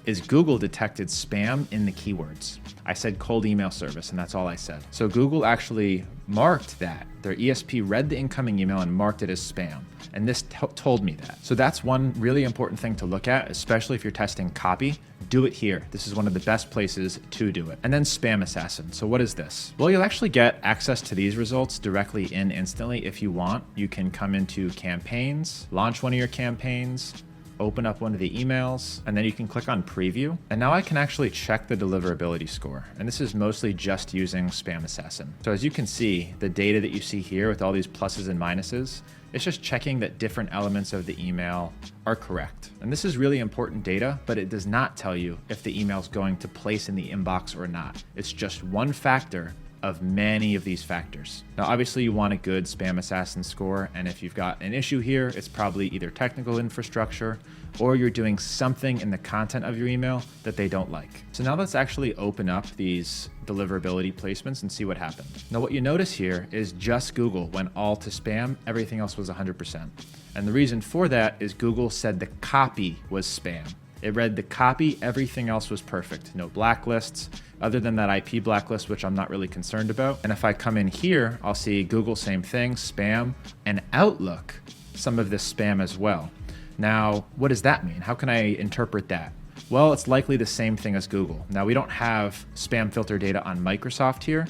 is Google detected spam in the keywords. I said cold email service, and that's all I said. So Google actually marked that. Their ESP read the incoming email and marked it as spam. And this told me that. So that's one really important thing to look at, especially if you're testing copy. Do it here. This is one of the best places to do it. And then Spam Assassin. So what is this? Well, you'll actually get access to these results directly in instantly if you want. You can come into campaigns, launch one of your campaigns, open up one of the emails, and then you can click on preview. And now I can actually check the deliverability score. And this is mostly just using Spam Assassin. So as you can see, the data that you see here with all these pluses and minuses, it's just checking that different elements of the email are correct. And this is really important data, but it does not tell you if the email is going to place in the inbox or not. It's just one factor of many of these factors. Now, obviously you want a good Spam Assassin score, and if you've got an issue here, it's probably either technical infrastructure or you're doing something in the content of your email that they don't like. So now let's actually open up these deliverability placements and see what happened. Now what you notice here is just Google went all to spam, everything else was 100%. And the reason for that is Google said the copy was spam. It read the copy, everything else was perfect. No blacklists, other than that IP blacklist, which I'm not really concerned about. And if I come in here, I'll see Google, same thing, spam, and Outlook, some of this spam as well. Now, what does that mean? How can I interpret that? Well, it's likely the same thing as Google. Now, we don't have spam filter data on Microsoft here,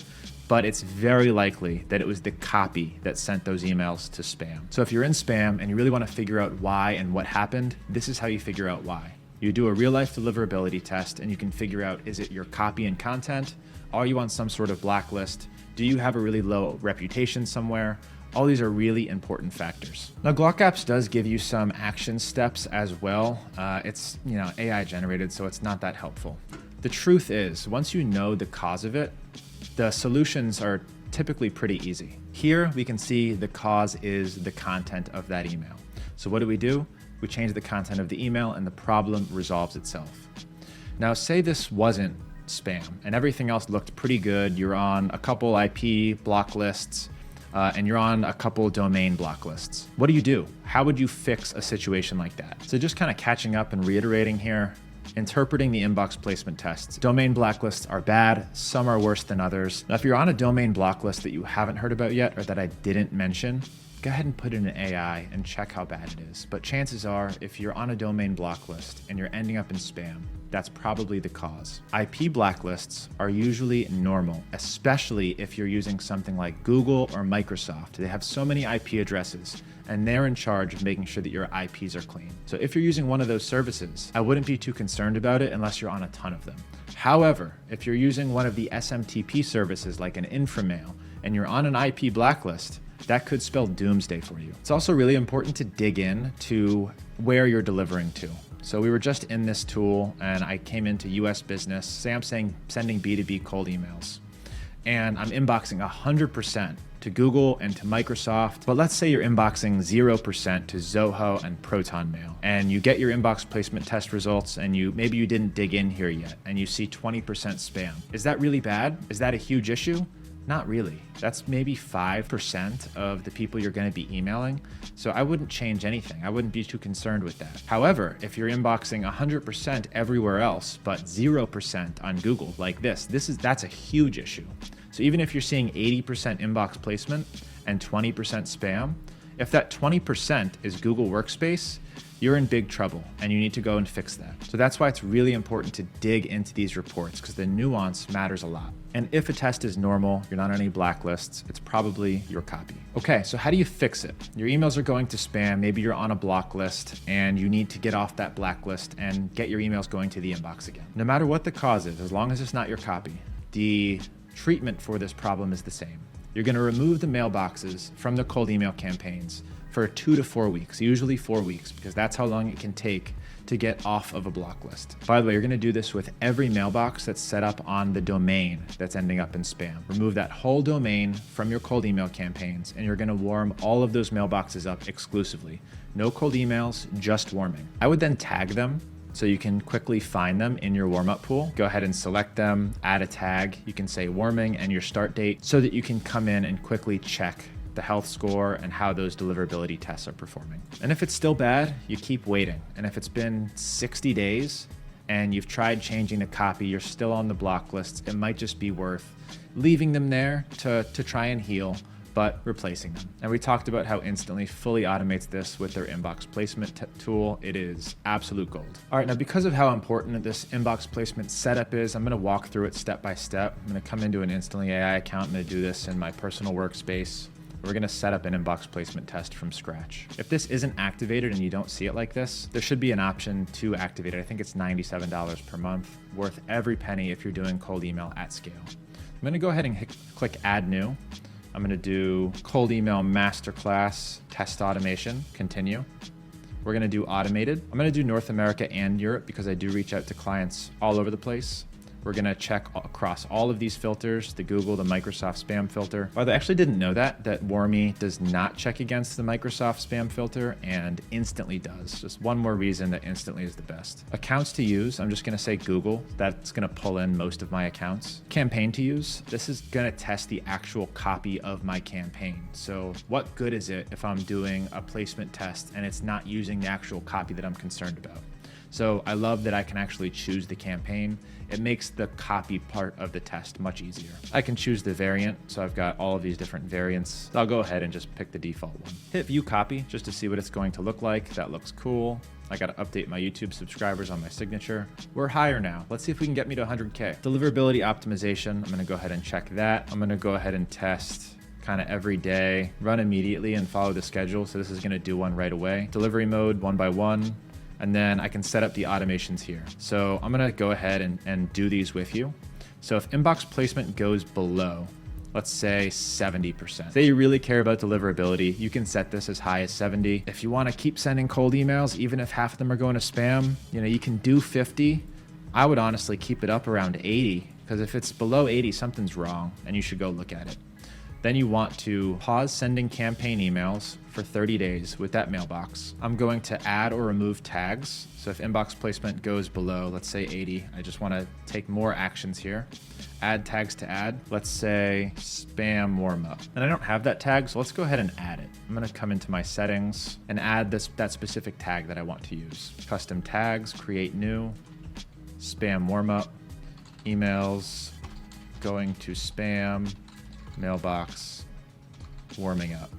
but it's very likely that it was the copy that sent those emails to spam. So if you're in spam and you really want to figure out why and what happened, this is how you figure out why. You do a real-life deliverability test and you can figure out, is it your copy and content? Are you on some sort of blacklist? Do you have a really low reputation somewhere? All these are really important factors. Now, GlockApps does give you some action steps as well. It's AI generated, so it's not that helpful. The truth is, once you know the cause of it, the solutions are typically pretty easy. Here we can see the cause is the content of that email. So what do? We change the content of the email and the problem resolves itself. Now, say this wasn't spam and everything else looked pretty good. You're on a couple IP block lists and you're on a couple domain block lists. What do? How would you fix a situation like that? So just kind of catching up and reiterating here, interpreting the inbox placement tests. Domain blacklists are bad, some are worse than others. Now, if you're on a domain blacklist that you haven't heard about yet or that I didn't mention, go ahead and put in an AI and check how bad it is. But chances are, if you're on a domain blacklist and you're ending up in spam, that's probably the cause. IP blacklists are usually normal, especially if you're using something like Google or Microsoft. They have so many IP addresses and they're in charge of making sure that your IPs are clean. So if you're using one of those services, I wouldn't be too concerned about it unless you're on a ton of them. However, if you're using one of the SMTP services like an Inframail and you're on an IP blacklist, that could spell doomsday for you. It's also really important to dig in to where you're delivering to. So we were just in this tool and I came into US business, say I'm sending B2B cold emails, and I'm inboxing 100% to Google and to Microsoft, but let's say you're inboxing 0% to Zoho and ProtonMail, and you get your inbox placement test results and maybe you didn't dig in here yet and you see 20% spam. Is that really bad? Is that a huge issue? Not really. That's maybe 5% of the people you're going to be emailing. So I wouldn't change anything. I wouldn't be too concerned with that. However, if you're inboxing 100% everywhere else, but 0% on Google like that's a huge issue. So even if you're seeing 80% inbox placement and 20% spam, if that 20% is Google Workspace, you're in big trouble and you need to go and fix that. So that's why it's really important to dig into these reports because the nuance matters a lot. And if a test is normal, you're not on any blacklists, it's probably your copy. Okay, so how do you fix it? Your emails are going to spam, maybe you're on a block list and you need to get off that blacklist and get your emails going to the inbox again. No matter what the cause is, as long as it's not your copy, the treatment for this problem is the same. You're gonna remove the mailboxes from the cold email campaigns for 2 to 4 weeks, usually 4 weeks, because that's how long it can take to get off of a block list. By the way, you're gonna do this with every mailbox that's set up on the domain that's ending up in spam. Remove that whole domain from your cold email campaigns, and you're gonna warm all of those mailboxes up exclusively. No cold emails, just warming. I would then tag them so you can quickly find them in your warm-up pool. Go ahead and select them, add a tag. You can say warming and your start date so that you can come in and quickly check the health score and how those deliverability tests are performing. And if it's still bad, you keep waiting. And if it's been 60 days and you've tried changing the copy, you're still on the block lists, it might just be worth leaving them there to try and heal, but replacing them. And we talked about how Instantly fully automates this with their inbox placement tool. It is absolute gold. All right, now because of how important this inbox placement setup is, I'm gonna walk through it step by step. I'm gonna come into an Instantly AI account. I'm gonna do this in my personal workspace. We're gonna set up an inbox placement test from scratch. If this isn't activated and you don't see it like this, there should be an option to activate it. I think it's $97 per month, worth every penny if you're doing cold email at scale. I'm gonna go ahead and click Add New. I'm gonna do Cold Email Masterclass Test Automation, continue. We're gonna do Automated. I'm gonna do North America and Europe because I do reach out to clients all over the place. We're gonna check across all of these filters, the Google, the Microsoft spam filter. By the way, I actually didn't know that Warmy does not check against the Microsoft spam filter and Instantly does. Just one more reason that Instantly is the best. Accounts to use, I'm just gonna say Google. That's gonna pull in most of my accounts. Campaign to use, this is gonna test the actual copy of my campaign. So what good is it if I'm doing a placement test and it's not using the actual copy that I'm concerned about? So I love that I can actually choose the campaign. It makes the copy part of the test much easier. I can choose the variant, so I've got all of these different variants. So I'll go ahead and just pick the default one. Hit view copy just to see what it's going to look like. That looks cool. I got to update my YouTube subscribers on my signature. We're higher now. Let's see if we can get me to 100K. Deliverability optimization. I'm going to go ahead and check that. I'm going to go ahead and test kind of every day, run immediately and follow the schedule. So this is going to do one right away. Delivery mode, 1 by 1. And then I can set up the automations here. So I'm going to go ahead and do these with you. So if inbox placement goes below, let's say 70%. Say you really care about deliverability, you can set this as high as 70. If you want to keep sending cold emails, even if half of them are going to spam, you can do 50. I would honestly keep it up around 80, because if it's below 80, something's wrong and you should go look at it. Then you want to pause sending campaign emails for 30 days with that mailbox. I'm going to add or remove tags. So if inbox placement goes below, let's say 80, I just want to take more actions here. Add tags to add. Let's say spam warmup. And I don't have that tag, so let's go ahead and add it. I'm going to come into my settings and add that specific tag that I want to use. Custom tags, create new, spam warmup, emails going to spam, mailbox warming up.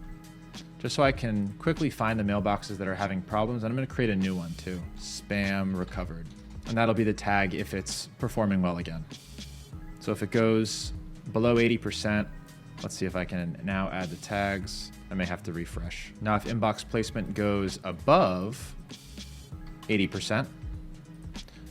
Just so I can quickly find the mailboxes that are having problems. And I'm going to create a new one too, spam recovered. And that'll be the tag if it's performing well again. So if it goes below 80%, let's see if I can now add the tags. I may have to refresh. Now if inbox placement goes above 80%,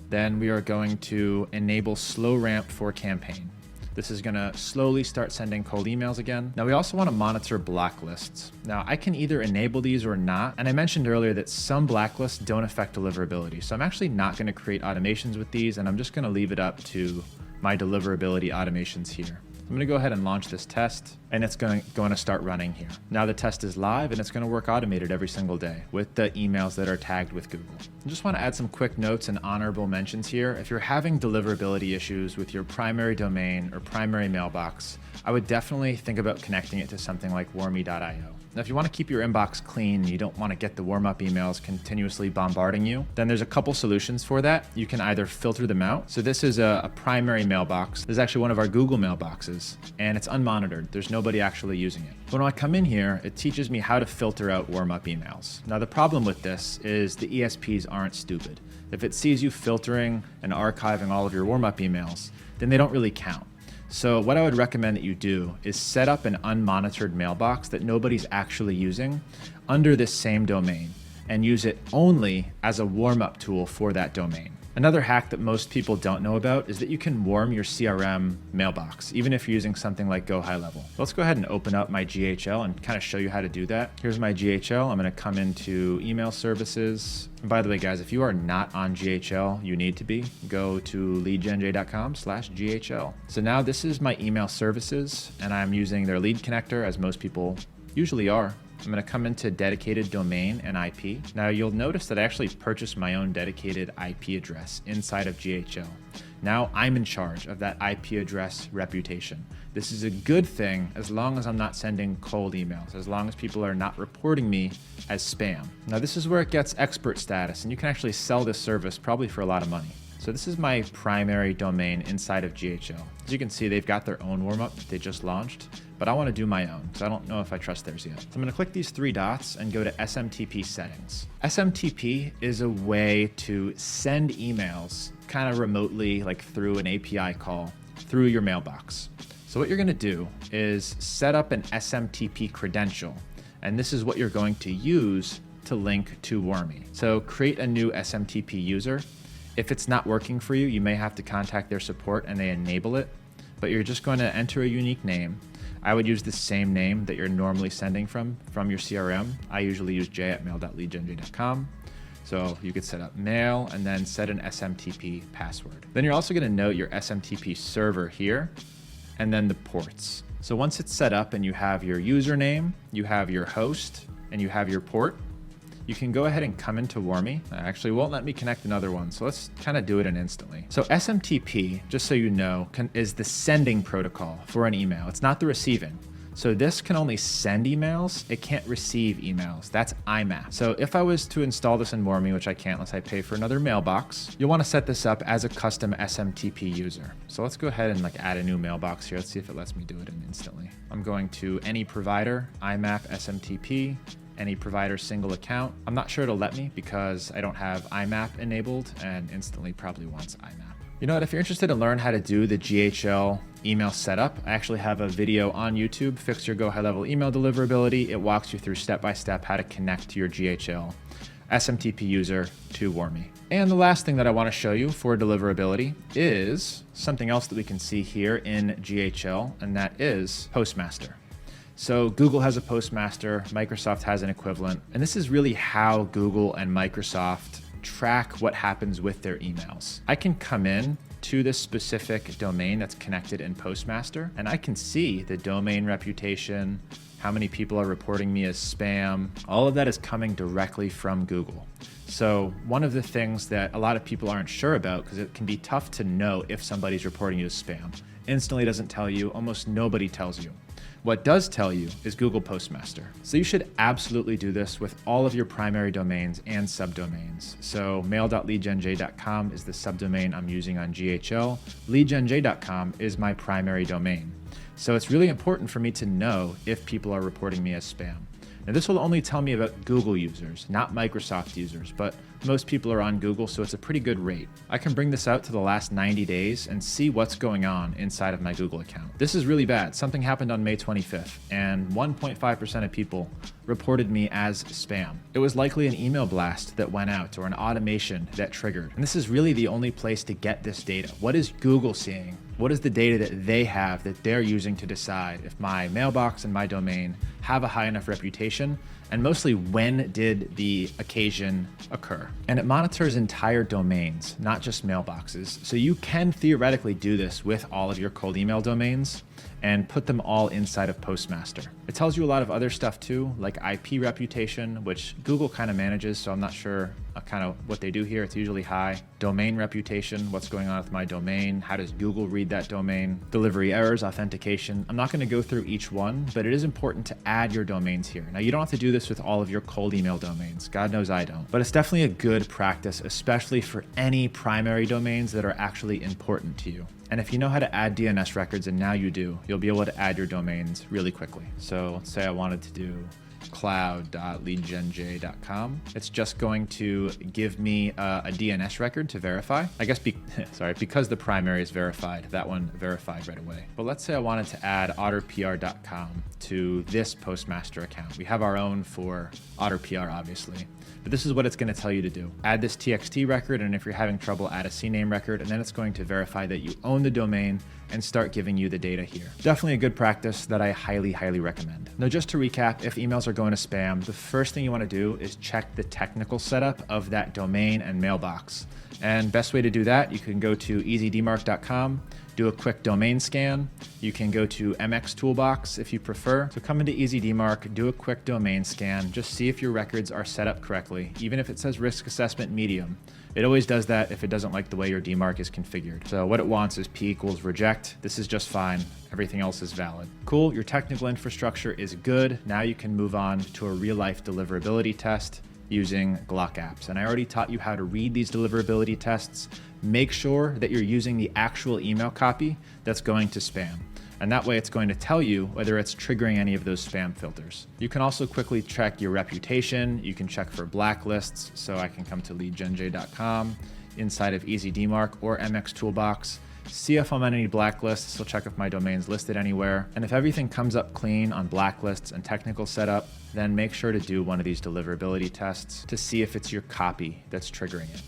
then we are going to enable slow ramp for campaign. This is going to slowly start sending cold emails again. Now we also want to monitor blacklists. Now I can either enable these or not. And I mentioned earlier that some blacklists don't affect deliverability. So I'm actually not going to create automations with these, and I'm just going to leave it up to my deliverability automations here. I'm going to go ahead and launch this test, and it's going to start running here. Now the test is live, and it's going to work automated every single day with the emails that are tagged with Google. I just want to add some quick notes and honorable mentions here. If you're having deliverability issues with your primary domain or primary mailbox, I would definitely think about connecting it to something like warmy.io. Now, if you want to keep your inbox clean, and you don't want to get the warm-up emails continuously bombarding you, then there's a couple solutions for that. You can either filter them out. So this is a primary mailbox. This is actually one of our Google mailboxes, and it's unmonitored. There's nobody actually using it. When I come in here, it teaches me how to filter out warm-up emails. Now, the problem with this is the ESPs aren't stupid. If it sees you filtering and archiving all of your warm-up emails, then they don't really count. So what I would recommend that you do is set up an unmonitored mailbox that nobody's actually using under this same domain and use it only as a warm-up tool for that domain. Another hack that most people don't know about is that you can warm your CRM mailbox, even if you're using something like Go High Level. Let's go ahead and open up my GHL and kind of show you how to do that. Here's my GHL. I'm going to come into email services. And by the way, guys, if you are not on GHL, you need to be. Go to leadgenj.com/GHL. So now this is my email services, and I'm using their lead connector, as most people usually are. I'm going to come into dedicated domain and IP. Now you'll notice that I actually purchased my own dedicated IP address inside of GHL. Now I'm in charge of that IP address reputation. This is a good thing as long as I'm not sending cold emails, as long as people are not reporting me as spam. Now this is where it gets expert status, and you can actually sell this service probably for a lot of money. So this is my primary domain inside of GHL. As you can see, they've got their own warm-up that they just launched, but I want to do my own because I don't know if I trust theirs yet. So I'm going to click these three dots and go to SMTP settings. SMTP is a way to send emails kind of remotely, like through an API call, through your mailbox. So what you're going to do is set up an SMTP credential, and this is what you're going to use to link to Warmy. So create a new SMTP user. If it's not working for you, you may have to contact their support and they enable it, but you're just going to enter a unique name. I would use the same name that you're normally sending from your CRM. I usually use j@mail.leadgenj.com. So you could set up mail and then set an SMTP password. Then you're also going to note your SMTP server here and then the ports. So once it's set up and you have your username, you have your host, and you have your port, you can go ahead and come into Warmy. Actually, it won't let me connect another one, so let's kind of do it in instantly. So SMTP, just so you know, is the sending protocol for an email. It's not the receiving. So this can only send emails. It can't receive emails. That's IMAP. So if I was to install this in Warmup, which I can't unless I pay for another mailbox, you'll want to set this up as a custom SMTP user. So let's go ahead and add a new mailbox here. Let's see if it lets me do it instantly. I'm going to any provider, IMAP, SMTP, any provider single account. I'm not sure it'll let me because I don't have IMAP enabled, and instantly probably wants IMAP. You know what, if you're interested to learn how to do the GHL email setup, I actually have a video on YouTube, Fix Your Go High Level Email Deliverability. It walks you through step-by-step how to connect to your GHL SMTP user to Warmup. And the last thing that I want to show you for deliverability is something else that we can see here in GHL, and that is Postmaster. So Google has a Postmaster, Microsoft has an equivalent, and this is really how Google and Microsoft track what happens with their emails. I can come in to this specific domain that's connected in Postmaster, and I can see the domain reputation, how many people are reporting me as spam. All of that is coming directly from Google. So one of the things that a lot of people aren't sure about, because it can be tough to know if somebody's reporting you as spam, instantly doesn't tell you, almost nobody tells you. What does tell you is Google Postmaster. So you should absolutely do this with all of your primary domains and subdomains. So mail.leadgenj.com is the subdomain I'm using on GHL. Leadgenj.com is my primary domain. So it's really important for me to know if people are reporting me as spam. Now this will only tell me about Google users, not Microsoft users, but most people are on Google, so it's a pretty good rate. I can bring this out to the last 90 days and see what's going on inside of my Google account. This is really bad. Something happened on May 25th, and 1.5% of people reported me as spam. It was likely an email blast that went out or an automation that triggered. And this is really the only place to get this data. What is Google seeing? What is the data that they have that they're using to decide if my mailbox and my domain have a high enough reputation? And mostly, when did the occasion occur? And it monitors entire domains, not just mailboxes. So you can theoretically do this with all of your cold email domains and put them all inside of Postmaster. It tells you a lot of other stuff too, like IP reputation, which Google kind of manages, so I'm not sure kind of what they do here. It's usually high. Domain reputation, what's going on with my domain? How does Google read that domain? Delivery errors, authentication. I'm not going to go through each one, but it is important to add your domains here. Now, you don't have to do this with all of your cold email domains. God knows I don't. But it's definitely a good practice, especially for any primary domains that are actually important to you. And if you know how to add DNS records, and now you do, you'll be able to add your domains really quickly. So let's say I wanted to do cloud.leadgenj.com. It's just going to give me a DNS record to verify. I guess, because the primary is verified, that one verified right away. But let's say I wanted to add otterpr.com to this Postmaster account. We have our own for OtterPR, obviously. But this is what it's going to tell you to do. Add this TXT record, and if you're having trouble, add a CNAME record, and then it's going to verify that you own the domain and start giving you the data here. Definitely a good practice that I highly, highly recommend. Now, just to recap, if emails are going to spam, the first thing you want to do is check the technical setup of that domain and mailbox. And best way to do that, you can go to easydmarc.com, do a quick domain scan. You can go to MX Toolbox if you prefer. So come into EasyDMARC, do a quick domain scan, just see if your records are set up correctly. Even if it says risk assessment medium, it always does that if it doesn't like the way your DMARC is configured. So what it wants is P equals reject. This is just fine. Everything else is valid. Cool, your technical infrastructure is good. Now you can move on to a real-life deliverability test using GlockApps. And I already taught you how to read these deliverability tests. Make sure that you're using the actual email copy that's going to spam. And that way it's going to tell you whether it's triggering any of those spam filters. You can also quickly check your reputation. You can check for blacklists. So I can come to leadgenj.com inside of EasyDMARC or MX Toolbox. See if I'm on any blacklists, so check if my domain's listed anywhere. And if everything comes up clean on blacklists and technical setup, then make sure to do one of these deliverability tests to see if it's your copy that's triggering it.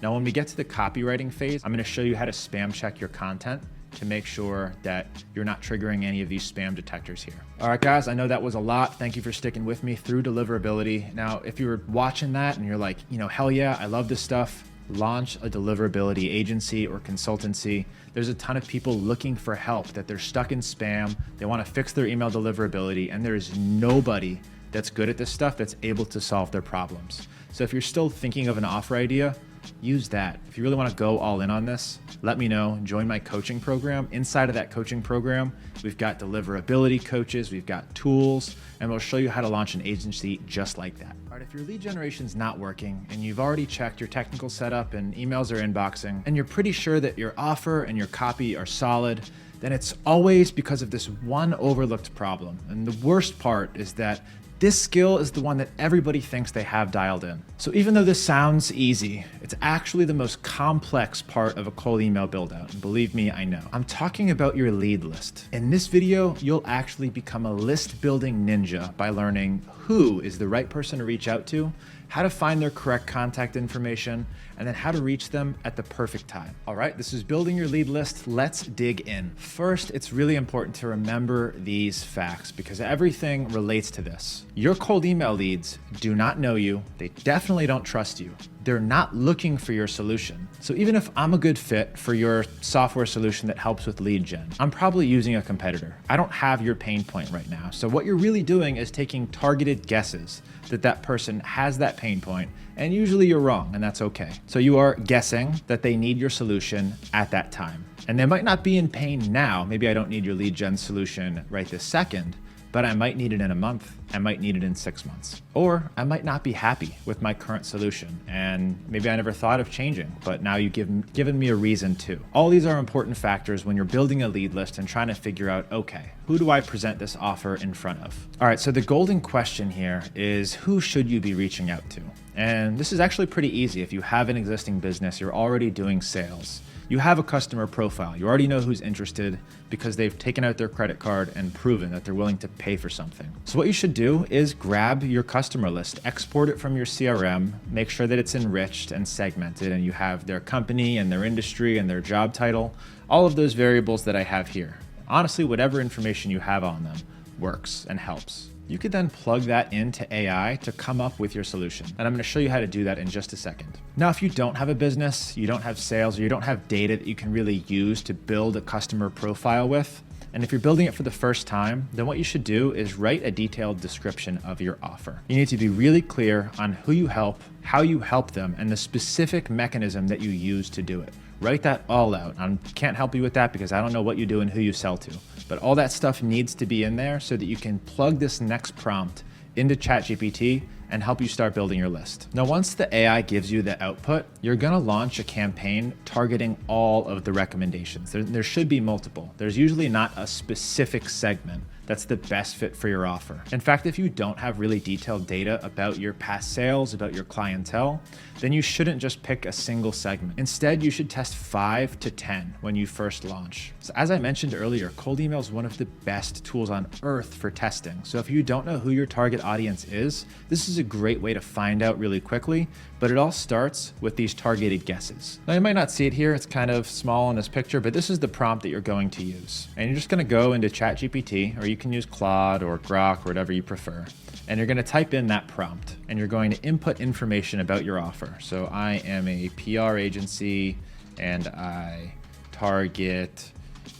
Now, when we get to the copywriting phase, I'm going to show you how to spam check your content to make sure that you're not triggering any of these spam detectors here. All right, guys, I know that was a lot. Thank you for sticking with me through deliverability. Now, if you were watching that and you're like, hell yeah, I love this stuff, launch a deliverability agency or consultancy. There's a ton of people looking for help, that they're stuck in spam. They want to fix their email deliverability, and there's nobody that's good at this stuff that's able to solve their problems. So if you're still thinking of an offer idea, use that. If you really want to go all in on this, let me know. Join my coaching program. Inside of that coaching program, we've got deliverability coaches, we've got tools, and we'll show you how to launch an agency just like that. All right, if your lead generation's not working and you've already checked your technical setup and emails are inboxing, and you're pretty sure that your offer and your copy are solid, then it's always because of this one overlooked problem. And the worst part is that this skill is the one that everybody thinks they have dialed in. So even though this sounds easy, it's actually the most complex part of a cold email build out. And believe me, I know. I'm talking about your lead list. In this video, you'll actually become a list building ninja by learning who is the right person to reach out to, how to find their correct contact information, and then how to reach them at the perfect time. All right, this is building your lead list. Let's dig in. First, it's really important to remember these facts because everything relates to this. Your cold email leads do not know you. They definitely don't trust you. They're not looking for your solution. So even if I'm a good fit for your software solution that helps with lead gen, I'm probably using a competitor. I don't have your pain point right now. So what you're really doing is taking targeted guesses that that person has that pain point, and usually you're wrong, and that's okay. So you are guessing that they need your solution at that time. And they might not be in pain now. Maybe I don't need your lead gen solution right this second, but I might need it in a month. I might need it in 6 months. Or I might not be happy with my current solution. And maybe I never thought of changing, but now you've given me a reason to. All these are important factors when you're building a lead list and trying to figure out, okay, who do I present this offer in front of? All right, so the golden question here is who should you be reaching out to? And this is actually pretty easy. If you have an existing business, you're already doing sales, you have a customer profile. You already know who's interested because they've taken out their credit card and proven that they're willing to pay for something. So what you should do is grab your customer list, export it from your CRM, make sure that it's enriched and segmented and you have their company and their industry and their job title, all of those variables that I have here. Honestly, whatever information you have on them works and helps. You could then plug that into AI to come up with your solution. And I'm going to show you how to do that in just a second. Now, if you don't have a business, you don't have sales, or you don't have data that you can really use to build a customer profile with, and if you're building it for the first time, then what you should do is write a detailed description of your offer. You need to be really clear on who you help, how you help them, and the specific mechanism that you use to do it. Write that all out. I can't help you with that because I don't know what you do and who you sell to. But all that stuff needs to be in there so that you can plug this next prompt into ChatGPT and help you start building your list. Now, once the AI gives you the output, you're gonna launch a campaign targeting all of the recommendations. There should be multiple. There's usually not a specific segment that's the best fit for your offer. In fact, if you don't have really detailed data about your past sales, about your clientele, then you shouldn't just pick a single segment. Instead, you should test 5 to 10 when you first launch. So as I mentioned earlier, cold email is one of the best tools on earth for testing. So if you don't know who your target audience is, this is a great way to find out really quickly, but it all starts with these targeted guesses. Now you might not see it here, it's kind of small in this picture, but this is the prompt that you're going to use. And you're just gonna go into ChatGPT, or you can use Claude or Grok or whatever you prefer. And you're gonna type in that prompt and you're going to input information about your offer. So I am a PR agency and I target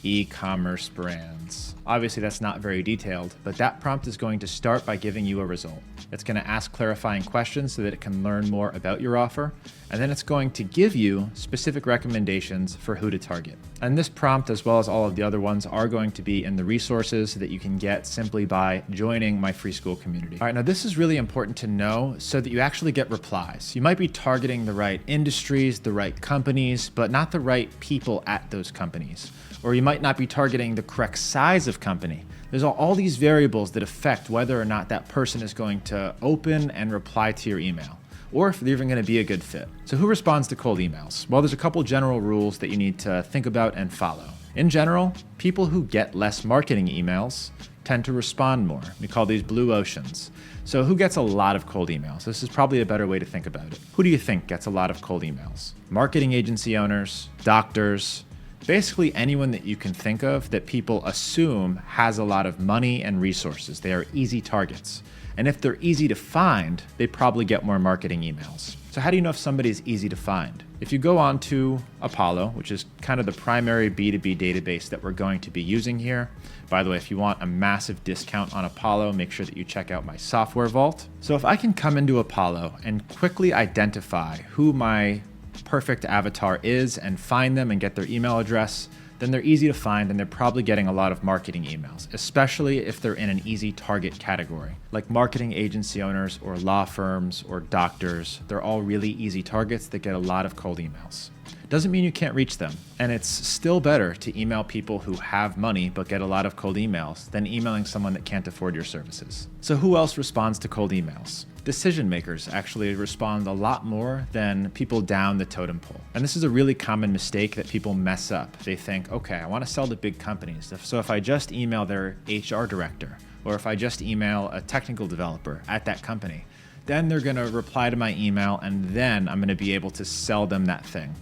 e-commerce brands. Obviously that's not very detailed, but that prompt is going to start by giving you a result. It's going to ask clarifying questions so that it can learn more about your offer, and then it's going to give you specific recommendations for who to target. And this prompt, as well as all of the other ones, are going to be in the resources that you can get simply by joining my free school community. All right, now this is really important to know so that you actually get replies. You might be targeting the right industries, the right companies, but not the right people at those companies. Or you might not be targeting the correct size of company. There's all these variables that affect whether or not that person is going to open and reply to your email, or if they're even going to be a good fit. So who responds to cold emails? Well, there's a couple general rules that you need to think about and follow. In general, people who get less marketing emails tend to respond more. We call these blue oceans. So who gets a lot of cold emails? This is probably a better way to think about it. Who do you think gets a lot of cold emails? Marketing agency owners, doctors, basically anyone that you can think of that people assume has a lot of money and resources. They are easy targets. And if they're easy to find, they probably get more marketing emails. So how do you know if somebody is easy to find? If you go on to Apollo, which is kind of the primary B2B database that we're going to be using here. By the way, if you want a massive discount on Apollo, make sure that you check out my software vault. So if I can come into Apollo and quickly identify who my perfect avatar is and find them and get their email address, then they're easy to find and they're probably getting a lot of marketing emails, especially if they're in an easy target category. Like marketing agency owners or law firms or doctors, they're all really easy targets that get a lot of cold emails. Doesn't mean you can't reach them. And it's still better to email people who have money but get a lot of cold emails than emailing someone that can't afford your services. So who else responds to cold emails? Decision makers actually respond a lot more than people down the totem pole. And this is a really common mistake that people mess up. They think, okay, I want to sell to big companies. So if I just email their HR director, or if I just email a technical developer at that company, then they're going to reply to my email and then I'm going to be able to sell them that thing.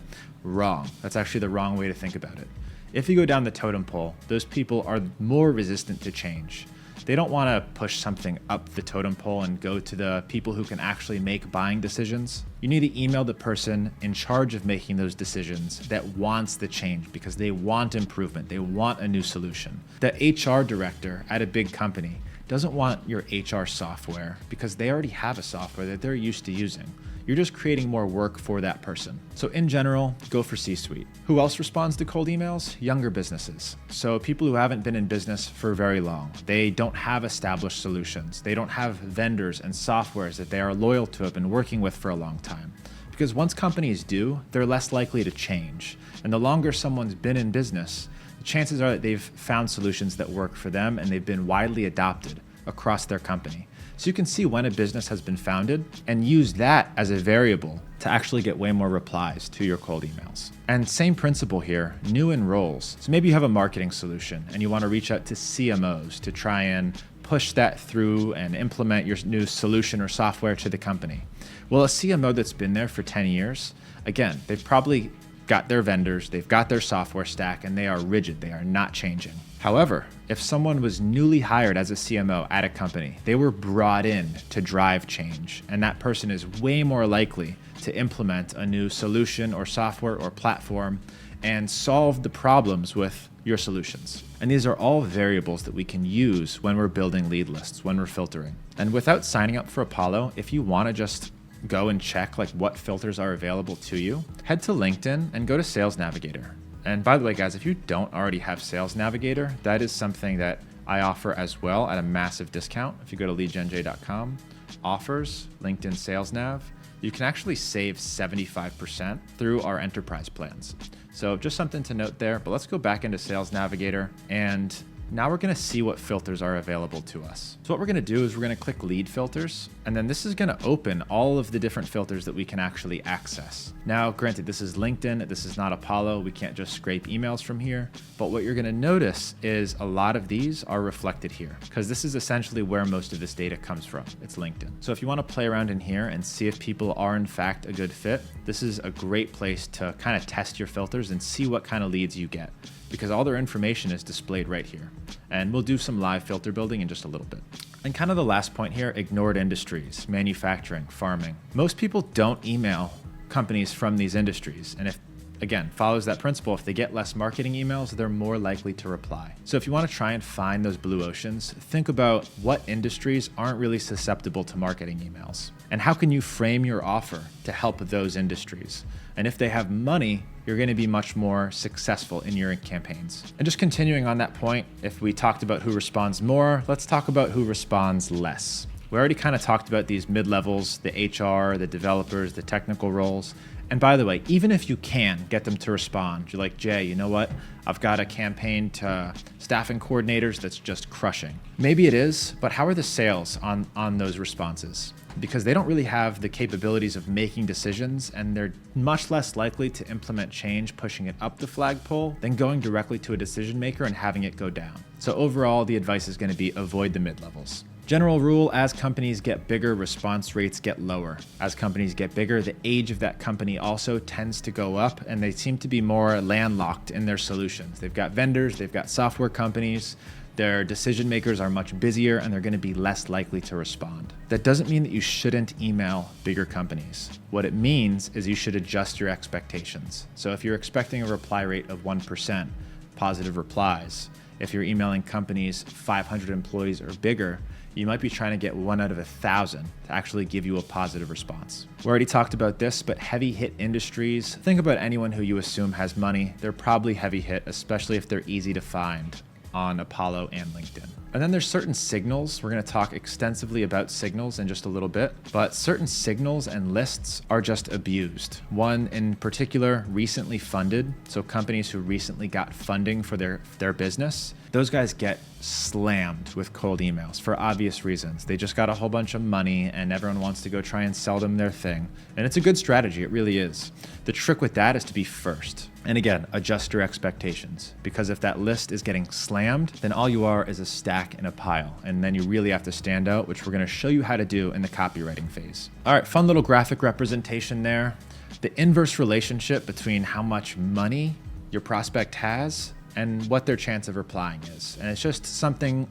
Wrong. That's actually the wrong way to think about it. If you go down the totem pole, those people are more resistant to change. They don't want to push something up the totem pole and go to the people who can actually make buying decisions. You need to email the person in charge of making those decisions that wants the change because they want improvement. They want a new solution. The HR director at a big company doesn't want your HR software because they already have a software that they're used to using. You're just creating more work for that person. So in general, go for C-suite. Who else responds to cold emails? Younger businesses. So people who haven't been in business for very long. They don't have established solutions. They don't have vendors and softwares that they are loyal to, have been working with for a long time. Because once companies do, they're less likely to change. And the longer someone's been in business, the chances are that they've found solutions that work for them and they've been widely adopted across their company. So you can see when a business has been founded and use that as a variable to actually get way more replies to your cold emails. And same principle here, new enrolls. So maybe you have a marketing solution and you want to reach out to CMOs to try and push that through and implement your new solution or software to the company. Well, a CMO that's been there for 10 years, again, they've probably got their vendors, they've got their software stack, and they are rigid, they are not changing. However, if someone was newly hired as a CMO at a company, they were brought in to drive change, and that person is way more likely to implement a new solution or software or platform and solve the problems with your solutions. And these are all variables that we can use when we're building lead lists, when we're filtering. And without signing up for Apollo, if you want to just go and check like what filters are available to you, head to LinkedIn and go to Sales Navigator. And by the way, guys, if you don't already have Sales Navigator, that is something that I offer as well at a massive discount. If you go to leadgenj.com, offers, LinkedIn Sales Nav, you can actually save 75% through our enterprise plans. So just something to note there, but let's go back into Sales Navigator and now we're going to see what filters are available to us. So what we're going to do is we're going to click lead filters, and then this is going to open all of the different filters that we can actually access. Now, granted, this is LinkedIn, this is not Apollo. We can't just scrape emails from here, but what you're going to notice is a lot of these are reflected here because this is essentially where most of this data comes from. It's LinkedIn. So if you want to play around in here and see if people are in fact a good fit, this is a great place to kind of test your filters and see what kind of leads you get, because all their information is displayed right here. And we'll do some live filter building in just a little bit. And kind of the last point here, ignored industries, manufacturing, farming. Most people don't email companies from these industries. And if, again, follows that principle, if they get less marketing emails, they're more likely to reply. So if you want to try and find those blue oceans, think about what industries aren't really susceptible to marketing emails. And how can you frame your offer to help those industries? And if they have money, you're going to be much more successful in your campaigns. And just continuing on that point, if we talked about who responds more, let's talk about who responds less. We already kind of talked about these mid-levels, the HR, the developers, the technical roles. And by the way, even if you can get them to respond, you're like, Jay, you know what? I've got a campaign to staffing coordinators that's just crushing. Maybe it is, but how are the sales on those responses? Because they don't really have the capabilities of making decisions, and they're much less likely to implement change pushing it up the flagpole than going directly to a decision maker and having it go down. So overall, the advice is going to be avoid the mid-levels. General rule, as companies get bigger, response rates get lower. As companies get bigger, the age of that company also tends to go up, and they seem to be more landlocked in their solutions. They've got vendors, they've got software companies, their decision makers are much busier, and they're going to be less likely to respond. That doesn't mean that you shouldn't email bigger companies. What it means is you should adjust your expectations. So if you're expecting a reply rate of 1%, positive replies, if you're emailing companies 500 employees or bigger, you might be trying to get 1 out of 1,000 to actually give you a positive response. We already talked about this, but heavy hit industries, think about anyone who you assume has money. They're probably heavy hit, especially if they're easy to find on Apollo and LinkedIn. And then there's certain signals. We're going to talk extensively about signals in just a little bit, but certain signals and lists are just abused. One in particular, recently funded. So companies who recently got funding for their business, those guys get slammed with cold emails for obvious reasons. They just got a whole bunch of money and everyone wants to go try and sell them their thing. And it's a good strategy, it really is. The trick with that is to be first. And again, adjust your expectations, because if that list is getting slammed, then all you are is a stack in a pile. And then you really have to stand out, which we're going to show you how to do in the copywriting phase. All right, fun little graphic representation there. The inverse relationship between how much money your prospect has and what their chance of replying is. And it's just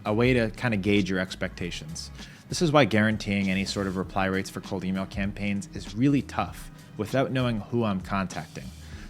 a way to kind of gauge your expectations. This is why guaranteeing any sort of reply rates for cold email campaigns is really tough without knowing who I'm contacting.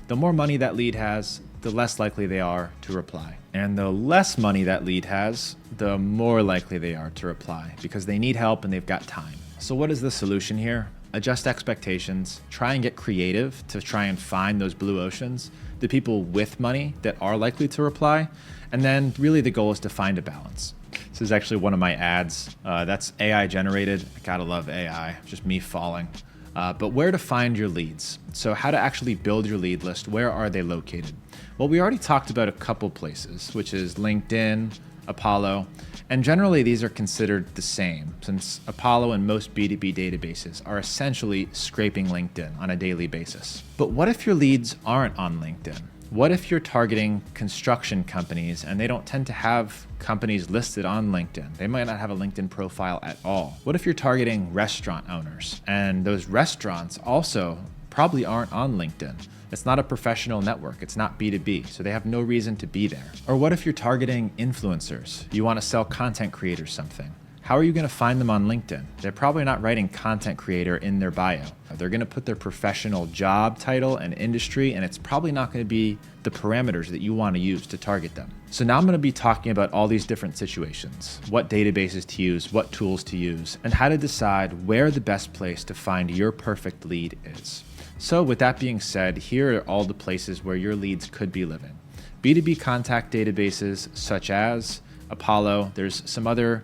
The more money that lead has, the less likely they are to reply. And the less money that lead has, the more likely they are to reply, because they need help and they've got time. So what is the solution here? Adjust expectations, try and get creative to try and find those blue oceans, the people with money that are likely to reply. And then really the goal is to find a balance. This is actually one of my ads. That's AI generated. I gotta love AI, just me falling. But where to find your leads. So how to actually build your lead list. Where are they located? Well, we already talked about a couple places, which is LinkedIn, Apollo, and generally these are considered the same, since Apollo and most B2B databases are essentially scraping LinkedIn on a daily basis. But what if your leads aren't on LinkedIn? What if you're targeting construction companies and they don't tend to have companies listed on LinkedIn? They might not have a LinkedIn profile at all. What if you're targeting restaurant owners and those restaurants also probably aren't on LinkedIn? It's not a professional network. It's not B2B, so they have no reason to be there. Or what if you're targeting influencers? You want to sell content creators something. How are you going to find them on LinkedIn? They're probably not writing content creator in their bio. They're going to put their professional job title and industry, and it's probably not going to be the parameters that you want to use to target them. So now I'm going to be talking about all these different situations, what databases to use, what tools to use, and how to decide where the best place to find your perfect lead is. So with that being said, here are all the places where your leads could be living. B2B contact databases such as Apollo. There's some other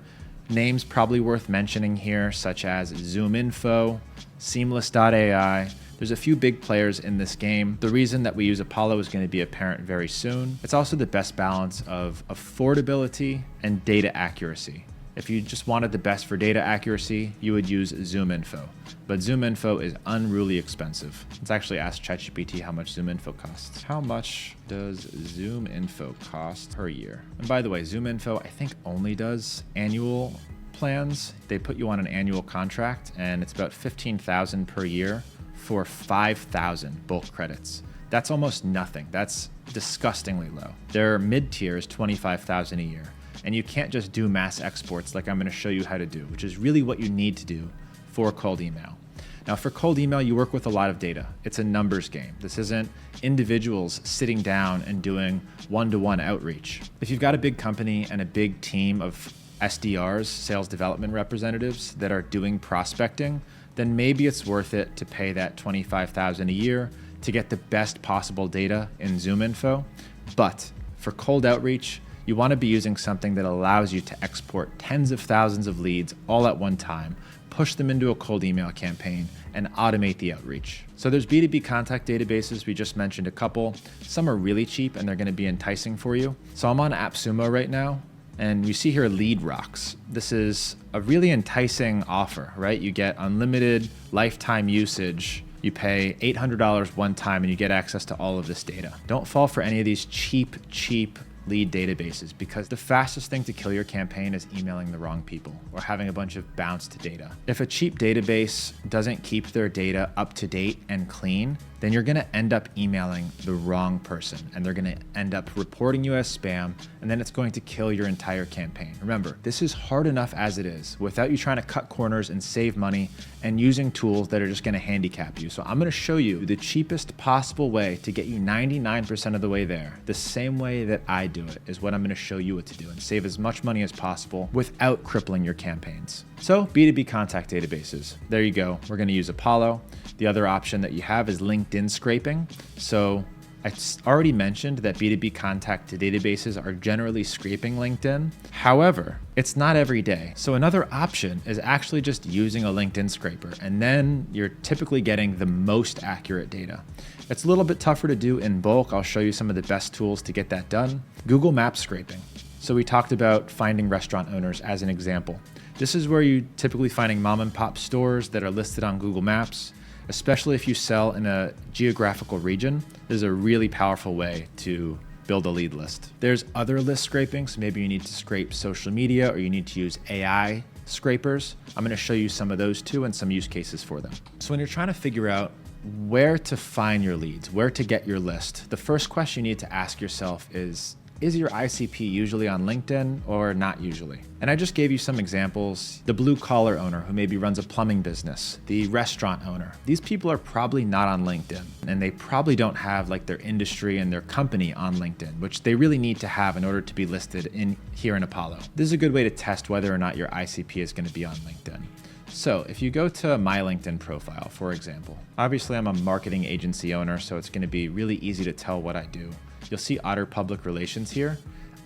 names probably worth mentioning here, such as ZoomInfo, Seamless.ai. There's a few big players in this game. The reason that we use Apollo is going to be apparent very soon. It's also the best balance of affordability and data accuracy. If you just wanted the best for data accuracy, you would use ZoomInfo. But ZoomInfo is unruly expensive. Let's actually ask ChatGPT how much ZoomInfo costs. How much does ZoomInfo cost per year? And by the way, ZoomInfo I think only does annual plans. They put you on an annual contract and it's about $15,000 per year for 5,000 bulk credits. That's almost nothing. That's disgustingly low. Their mid-tier is $25,000 a year. And you can't just do mass exports like I'm going to show you how to do, which is really what you need to do for cold email. Now, for cold email, you work with a lot of data. It's a numbers game. This isn't individuals sitting down and doing one-to-one outreach. If you've got a big company and a big team of SDRs, sales development representatives, that are doing prospecting, then maybe it's worth it to pay that $25,000 a year to get the best possible data in ZoomInfo. But for cold outreach, you want to be using something that allows you to export tens of thousands of leads all at one time, push them into a cold email campaign, and automate the outreach. So there's B2B contact databases. We just mentioned a couple. Some are really cheap and they're going to be enticing for you. So I'm on AppSumo right now, and you see here Lead Rocks. This is a really enticing offer, right? You get unlimited lifetime usage. You pay $800 one time and you get access to all of this data. Don't fall for any of these cheap lead databases, because the fastest thing to kill your campaign is emailing the wrong people or having a bunch of bounced data. If a cheap database doesn't keep their data up to date and clean, then you're gonna end up emailing the wrong person and they're gonna end up reporting you as spam, and then it's going to kill your entire campaign. Remember, this is hard enough as it is without you trying to cut corners and save money and using tools that are just gonna handicap you. So I'm gonna show you the cheapest possible way to get you 99% of the way there. The same way that I do it is what I'm gonna show you what to do and save as much money as possible without crippling your campaigns. So B2B contact databases, there you go. We're gonna use Apollo. The other option that you have is LinkedIn scraping. So I already mentioned that B2B contact databases are generally scraping LinkedIn. However, it's not every day. So another option is actually just using a LinkedIn scraper, and then you're typically getting the most accurate data. It's a little bit tougher to do in bulk. I'll show you some of the best tools to get that done. Google Maps scraping. So we talked about finding restaurant owners as an example. This is where you're typically finding mom and pop stores that are listed on Google Maps. Especially if you sell in a geographical region, this is a really powerful way to build a lead list. There's other list scraping, so maybe you need to scrape social media or you need to use AI scrapers. I'm gonna show you some of those too and some use cases for them. So when you're trying to figure out where to find your leads, where to get your list, the first question you need to ask yourself is your ICP usually on LinkedIn or not usually? And I just gave you some examples. The blue collar owner who maybe runs a plumbing business, the restaurant owner. These people are probably not on LinkedIn, and they probably don't have like their industry and their company on LinkedIn, which they really need to have in order to be listed in here in Apollo. This is a good way to test whether or not your ICP is going to be on LinkedIn. So if you go to my LinkedIn profile, for example, obviously I'm a marketing agency owner, so it's going to be really easy to tell what I do. You'll see Otter Public Relations here.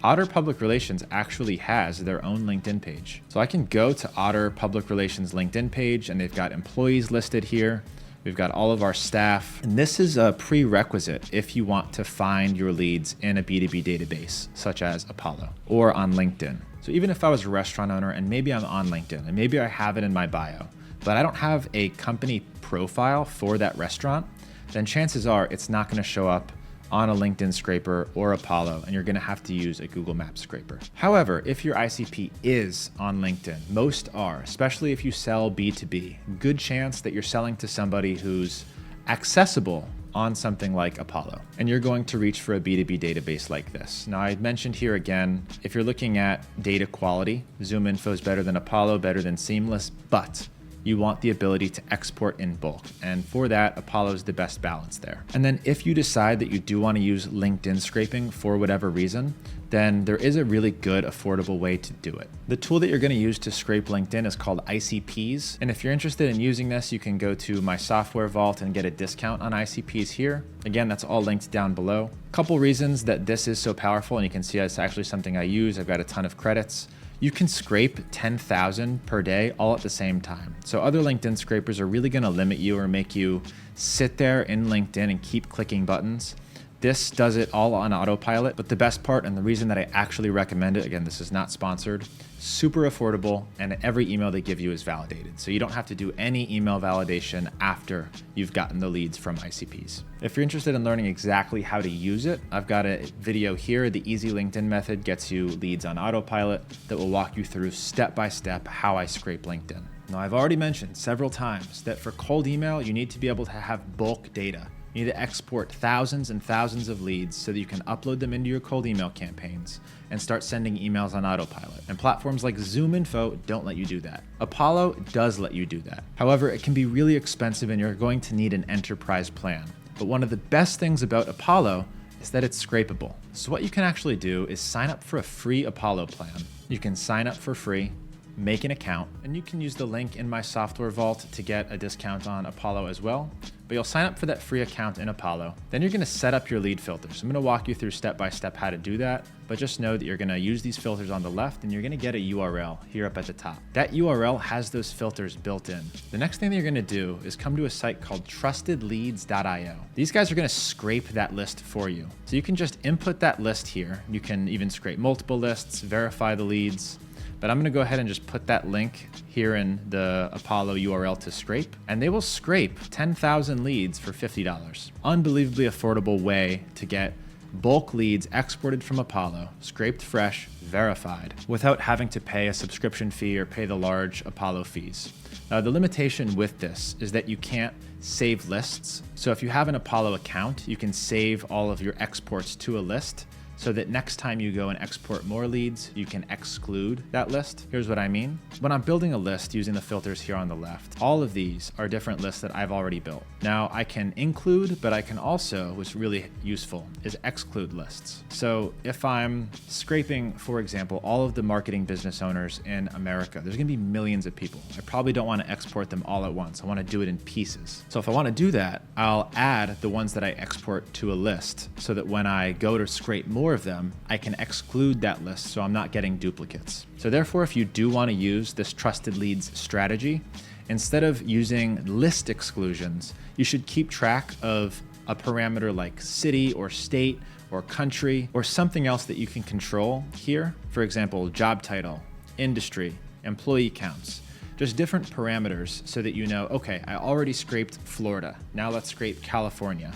Otter Public Relations actually has their own LinkedIn page. So I can go to Otter Public Relations LinkedIn page, and they've got employees listed here. We've got all of our staff. And this is a prerequisite if you want to find your leads in a B2B database, such as Apollo or on LinkedIn. So even if I was a restaurant owner and maybe I'm on LinkedIn and maybe I have it in my bio, but I don't have a company profile for that restaurant, then chances are it's not going to show up on a LinkedIn scraper or Apollo, and you're gonna have to use a Google Maps scraper. However, if your ICP is on LinkedIn, most are, especially if you sell B2B, good chance that you're selling to somebody who's accessible on something like Apollo, and you're going to reach for a B2B database like this. Now, I mentioned here again, if you're looking at data quality, ZoomInfo is better than Apollo, better than Seamless, but you want the ability to export in bulk. And for that, Apollo is the best balance there. And then if you decide that you do want to use LinkedIn scraping for whatever reason, then there is a really good, affordable way to do it. The tool that you're going to use to scrape LinkedIn is called ICPs. And if you're interested in using this, you can go to my software vault and get a discount on ICPs here. Again, that's all linked down below. A couple reasons that this is so powerful, and you can see it's actually something I use. I've got a ton of credits. You can scrape 10,000 per day all at the same time. So other LinkedIn scrapers are really gonna limit you or make you sit there in LinkedIn and keep clicking buttons. This does it all on autopilot, but the best part and the reason that I actually recommend it, again, this is not sponsored, super affordable, and every email they give you is validated. So you don't have to do any email validation after you've gotten the leads from ICPs. If you're interested in learning exactly how to use it, I've got a video here. The easy LinkedIn method gets you leads on autopilot that will walk you through step-by-step how I scrape LinkedIn. Now, I've already mentioned several times that for cold email, you need to be able to have bulk data. You need to export thousands and thousands of leads so that you can upload them into your cold email campaigns and start sending emails on autopilot. And platforms like ZoomInfo don't let you do that. Apollo does let you do that. However, it can be really expensive and you're going to need an enterprise plan. But one of the best things about Apollo is that it's scrapable. So what you can actually do is sign up for a free Apollo plan. You can sign up for free, make an account, and you can use the link in my software vault to get a discount on Apollo as well. But you'll sign up for that free account in Apollo. Then you're gonna set up your lead filters. I'm gonna walk you through step-by-step how to do that, but just know that you're gonna use these filters on the left and you're gonna get a URL here up at the top. That URL has those filters built in. The next thing that you're gonna do is come to a site called trustedleads.io. These guys are gonna scrape that list for you. So you can just input that list here. You can even scrape multiple lists, verify the leads. But I'm gonna go ahead and just put that link here in the Apollo URL to scrape, and they will scrape 10,000 leads for $50. Unbelievably affordable way to get bulk leads exported from Apollo, scraped fresh, verified, without having to pay a subscription fee or pay the large Apollo fees. The limitation with this is that you can't save lists. So if you have an Apollo account, you can save all of your exports to a list so that next time you go and export more leads, you can exclude that list. Here's what I mean. When I'm building a list using the filters here on the left, all of these are different lists that I've already built. Now I can include, but I can also, what's really useful, is exclude lists. So if I'm scraping, for example, all of the marketing business owners in America, there's gonna be millions of people. I probably don't wanna export them all at once. I wanna do it in pieces. So if I wanna do that, I'll add the ones that I export to a list so that when I go to scrape more of them, I can exclude that list so I'm not getting duplicates. So therefore, if you do want to use this trusted leads strategy, instead of using list exclusions, you should keep track of a parameter like city or state or country or something else that you can control here. For example, job title, industry, employee counts. Just different parameters so that you know, okay, I already scraped Florida. Now let's scrape California.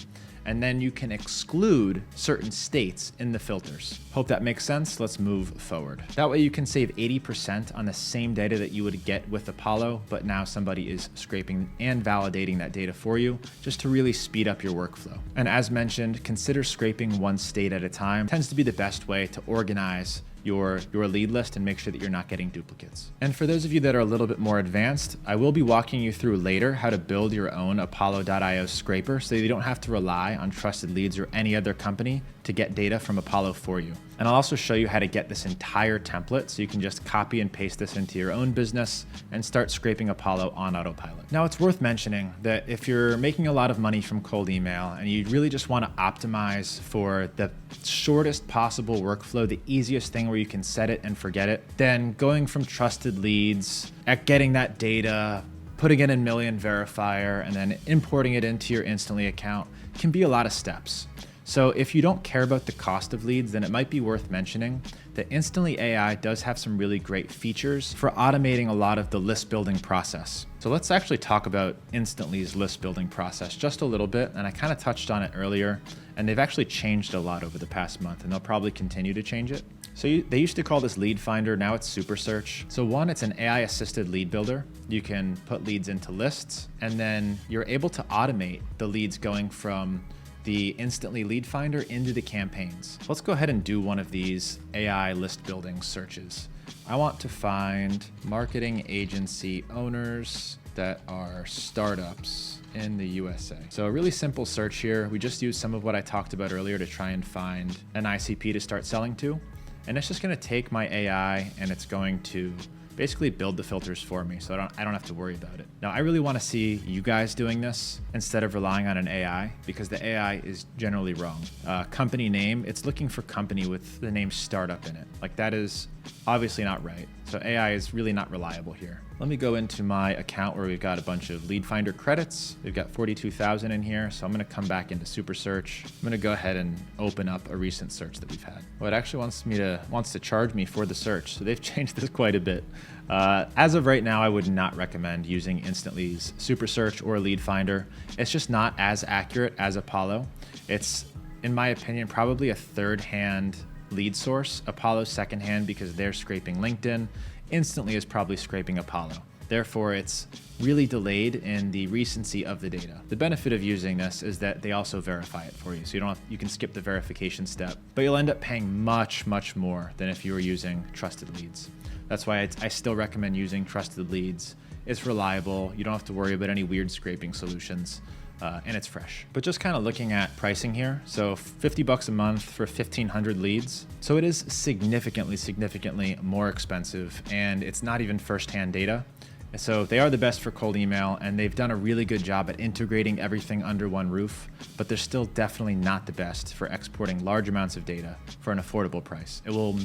And then you can exclude certain states in the filters. Hope that makes sense. Let's move forward. That way you can save 80% on the same data that you would get with Apollo, but now somebody is scraping and validating that data for you just to really speed up your workflow. And as mentioned, consider scraping one state at a time. It tends to be the best way to organize your lead list and make sure that you're not getting duplicates. And for those of you that are a little bit more advanced, I will be walking you through later how to build your own Apollo.io scraper so you don't have to rely on Trusted Leads or any other company to get data from Apollo for you. And I'll also show you how to get this entire template so you can just copy and paste this into your own business and start scraping Apollo on autopilot. Now, it's worth mentioning that if you're making a lot of money from cold email and you really just want to optimize for the shortest possible workflow, the easiest thing where you can set it and forget it, then going from Trusted Leads, at getting that data, putting it in Million Verifier, and then importing it into your Instantly account can be a lot of steps. So if you don't care about the cost of leads, then it might be worth mentioning that Instantly.ai does have some really great features for automating a lot of the list building process. So let's actually talk about Instantly's list building process just a little bit. And I kind of touched on it earlier, and they've actually changed a lot over the past month, and they'll probably continue to change it. So they used to call this Lead Finder, now it's Super Search. So one, it's an AI-assisted lead builder. You can put leads into lists, and then you're able to automate the leads going from the Instantly Lead Finder into the campaigns. Let's go ahead and do one of these AI list building searches. I want to find marketing agency owners that are startups in the USA. So a really simple search here. We just used some of what I talked about earlier to try and find an ICP to start selling to. And it's just gonna take my AI and it's going to basically build the filters for me so I don't have to worry about it. Now, I really want to see you guys doing this instead of relying on an AI because the AI is generally wrong. Company name, it's looking for company with the name startup in it. Like that is obviously not right. So AI is really not reliable here. Let me go into my account where we've got a bunch of Lead Finder credits. We've got 42,000 in here. So I'm going to come back into Super Search. I'm going to go ahead and open up a recent search that we've had. Well, it actually wants to charge me for the search. So they've changed this quite a bit. As of right now, I would not recommend using Instantly's Super Search or Lead Finder. It's just not as accurate as Apollo. It's, in my opinion, probably a third-hand lead source. Apollo's second-hand because they're scraping LinkedIn. Instantly is probably scraping Apollo. Therefore, it's really delayed in the recency of the data. The benefit of using this is that they also verify it for you. So you can skip the verification step, but you'll end up paying much, much more than if you were using Trusted Leads. That's why I still recommend using Trusted Leads. It's reliable. You don't have to worry about any weird scraping solutions. And it's fresh. But just kind of looking at pricing here. So $50 a month for 1,500 leads. So it is significantly more expensive, and it's not even first-hand data. So they are the best for cold email, and they've done a really good job at integrating everything under one roof, but they're still definitely not the best for exporting large amounts of data for an affordable price. It will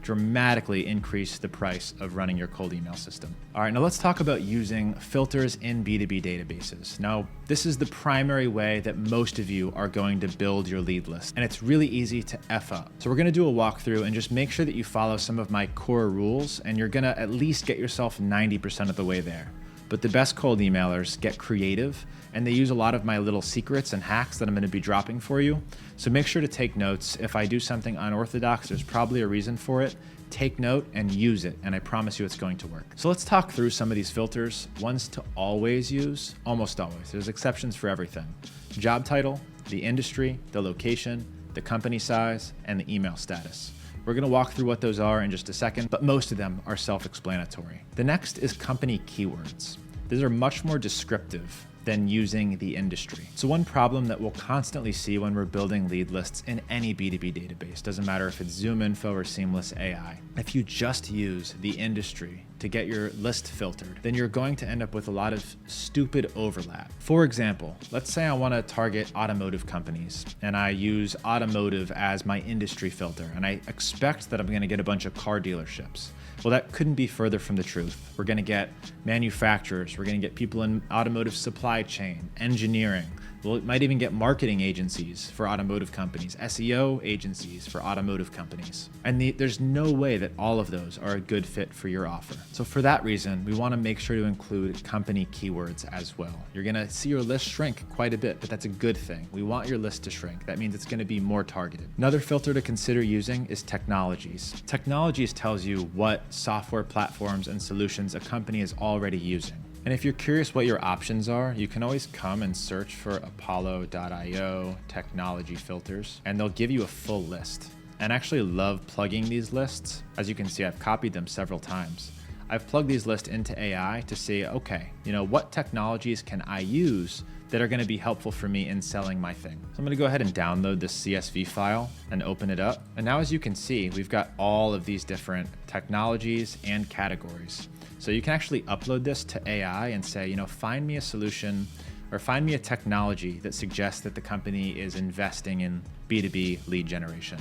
dramatically increase the price of running your cold email system. All right, now let's talk about using filters in B2B databases. Now, this is the primary way that most of you are going to build your lead list, and it's really easy to F up. So we're gonna do a walkthrough and just make sure that you follow some of my core rules, and you're gonna at least get yourself 90% of the way there. But the best cold emailers get creative, and they use a lot of my little secrets and hacks that I'm going to be dropping for you. So make sure to take notes. If I do something unorthodox, there's probably a reason for it. Take note and use it, and I promise you it's going to work. So let's talk through some of these filters. Ones to always use, almost always. There's exceptions for everything. Job title, the industry, the location, the company size, and the email status. We're going to walk through what those are in just a second, but most of them are self-explanatory. The next is company keywords. These are much more descriptive than using the industry. So one problem that we'll constantly see when we're building lead lists in any B2B database, doesn't matter if it's ZoomInfo or Seamless AI, if you just use the industry to get your list filtered, then you're going to end up with a lot of stupid overlap. For example, let's say I want to target automotive companies and I use automotive as my industry filter, and I expect that I'm going to get a bunch of car dealerships. Well, that couldn't be further from the truth. We're going to get manufacturers, we're going to get people in automotive supply chain, engineering. Well, it might even get marketing agencies for automotive companies, SEO agencies for automotive companies. And there's no way that all of those are a good fit for your offer. So for that reason, we want to make sure to include company keywords as well. You're going to see your list shrink quite a bit, but that's a good thing. We want your list to shrink. That means it's going to be more targeted. Another filter to consider using is technologies. Technologies tells you what software platforms and solutions a company is already using. And if you're curious what your options are, you can always come and search for Apollo.io technology filters, and they'll give you a full list. And I actually love plugging these lists. As you can see, I've copied them several times. I've plugged these lists into AI to see, okay, what technologies can I use that are going to be helpful for me in selling my thing. So I'm going to go ahead and download this CSV file and open it up. And now as you can see, we've got all of these different technologies and categories. So you can actually upload this to AI and say, find me a solution or find me a technology that suggests that the company is investing in B2B lead generation.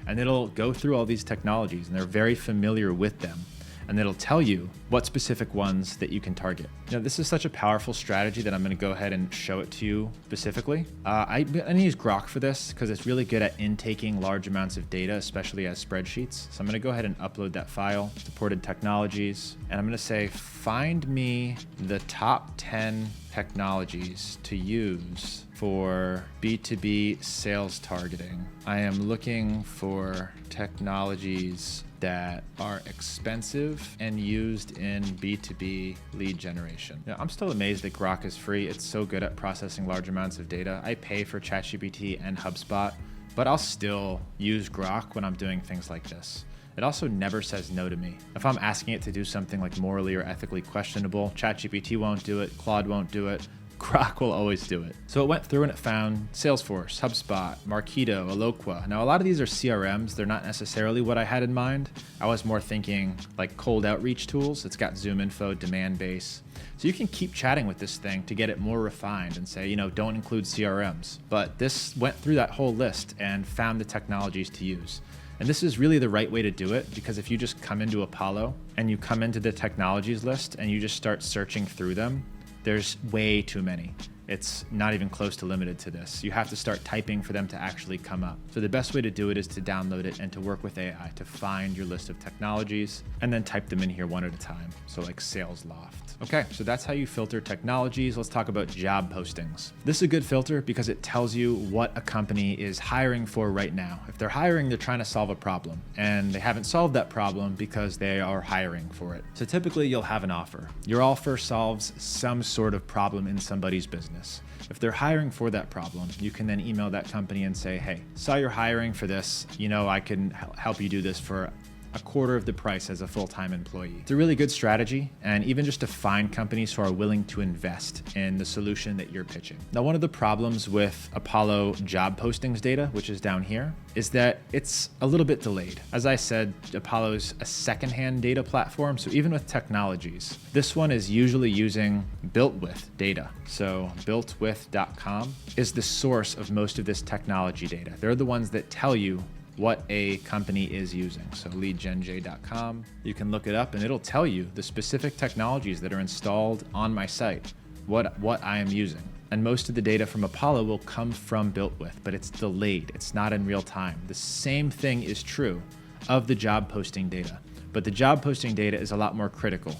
And it'll go through all these technologies, and they're very familiar with them. And it'll tell you what specific ones that you can target. This is such a powerful strategy that I'm going to go ahead and show it to you specifically. I'm going to use Grok for this because it's really good at intaking large amounts of data, especially as spreadsheets. So I'm going to go ahead and upload that file, supported technologies, and I'm going to say, find me the top 10 technologies to use for B2B sales targeting. I am looking for technologies that are expensive and used in B2B lead generation. I'm still amazed that Grok is free. It's so good at processing large amounts of data. I pay for ChatGPT and HubSpot, but I'll still use Grok when I'm doing things like this. It also never says no to me. If I'm asking it to do something like morally or ethically questionable, ChatGPT won't do it, Claude won't do it, Grok will always do it. So it went through and it found Salesforce, HubSpot, Marketo, Eloqua. Now a lot of these are CRMs. They're not necessarily what I had in mind. I was more thinking like cold outreach tools. It's got ZoomInfo, Demand Base. So you can keep chatting with this thing to get it more refined and say, don't include CRMs. But this went through that whole list and found the technologies to use. And this is really the right way to do it, because if you just come into Apollo and you come into the technologies list and you just start searching through them, there's way too many. It's not even close to limited to this. You have to start typing for them to actually come up. So the best way to do it is to download it and to work with AI to find your list of technologies and then type them in here one at a time. So like SalesLoft. Okay, so that's how you filter technologies. Let's talk about job postings. This is a good filter because it tells you what a company is hiring for right now. If they're hiring, they're trying to solve a problem, and they haven't solved that problem because they are hiring for it. So typically you'll have an offer. Your offer solves some sort of problem in somebody's business. If they're hiring for that problem, you can then email that company and say, hey, saw you're hiring for this. I can help you do this for a quarter of the price as a full-time employee. It's a really good strategy, and even just to find companies who are willing to invest in the solution that you're pitching. Now, one of the problems with Apollo job postings data, which is down here, is that it's a little bit delayed. As I said, Apollo's a secondhand data platform, so even with technologies, this one is usually using built-with data. So builtwith.com is the source of most of this technology data. They're the ones that tell you what a company is using. So leadgenj.com, you can look it up and it'll tell you the specific technologies that are installed on my site, what I am using. And most of the data from Apollo will come from built-with, but it's delayed. It's not in real time. The same thing is true of the job posting data, but the job posting data is a lot more critical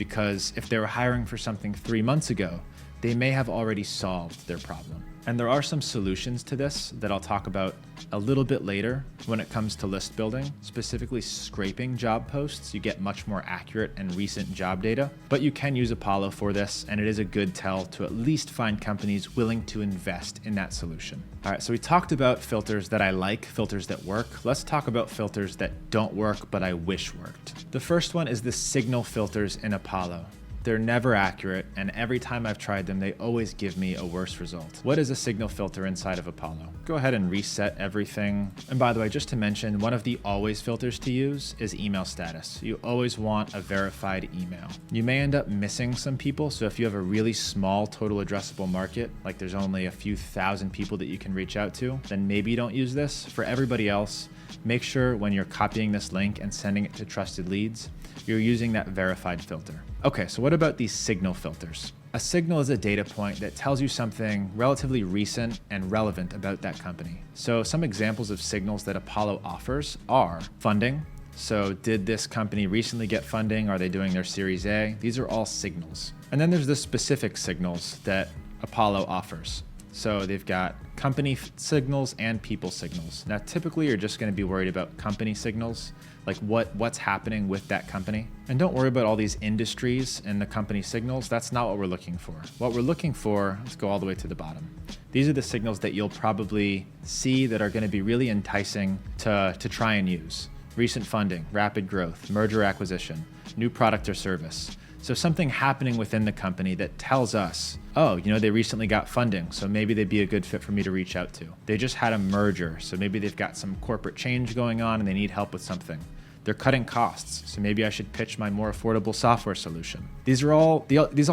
because if they were hiring for something 3 months ago, they may have already solved their problem. And there are some solutions to this that I'll talk about a little bit later when it comes to list building, specifically scraping job posts. You get much more accurate and recent job data, but you can use Apollo for this, and it is a good tell to at least find companies willing to invest in that solution. All right, so we talked about filters that I like, filters that work. Let's talk about filters that don't work, but I wish worked. The first one is the signal filters in Apollo. They're never accurate, and every time I've tried them, they always give me a worse result. What is a signal filter inside of Apollo? Go ahead and reset everything. And by the way, just to mention, one of the always filters to use is email status. You always want a verified email. You may end up missing some people, so if you have a really small total addressable market, like there's only a few thousand people that you can reach out to, then maybe you don't use this. For everybody else, make sure when you're copying this link and sending it to trusted leads, you're using that verified filter. Okay, so what about these signal filters? A signal is a data point that tells you something relatively recent and relevant about that company. So some examples of signals that Apollo offers are funding. So did this company recently get funding? Are they doing their Series A? These are all signals. And then there's the specific signals that Apollo offers. So they've got company signals and people signals. Now, typically you're just going to be worried about company signals, like what's happening with that company. And don't worry about all these industries and the company signals. That's not what we're looking for. What we're looking for, let's go all the way to the bottom. These are the signals that you'll probably see that are going to be really enticing to try and use. Recent funding, rapid growth, merger acquisition, new product or service. So something happening within the company that tells us, oh, they recently got funding, so maybe they'd be a good fit for me to reach out to. They just had a merger, so maybe they've got some corporate change going on and they need help with something. They're cutting costs, so maybe I should pitch my more affordable software solution. These all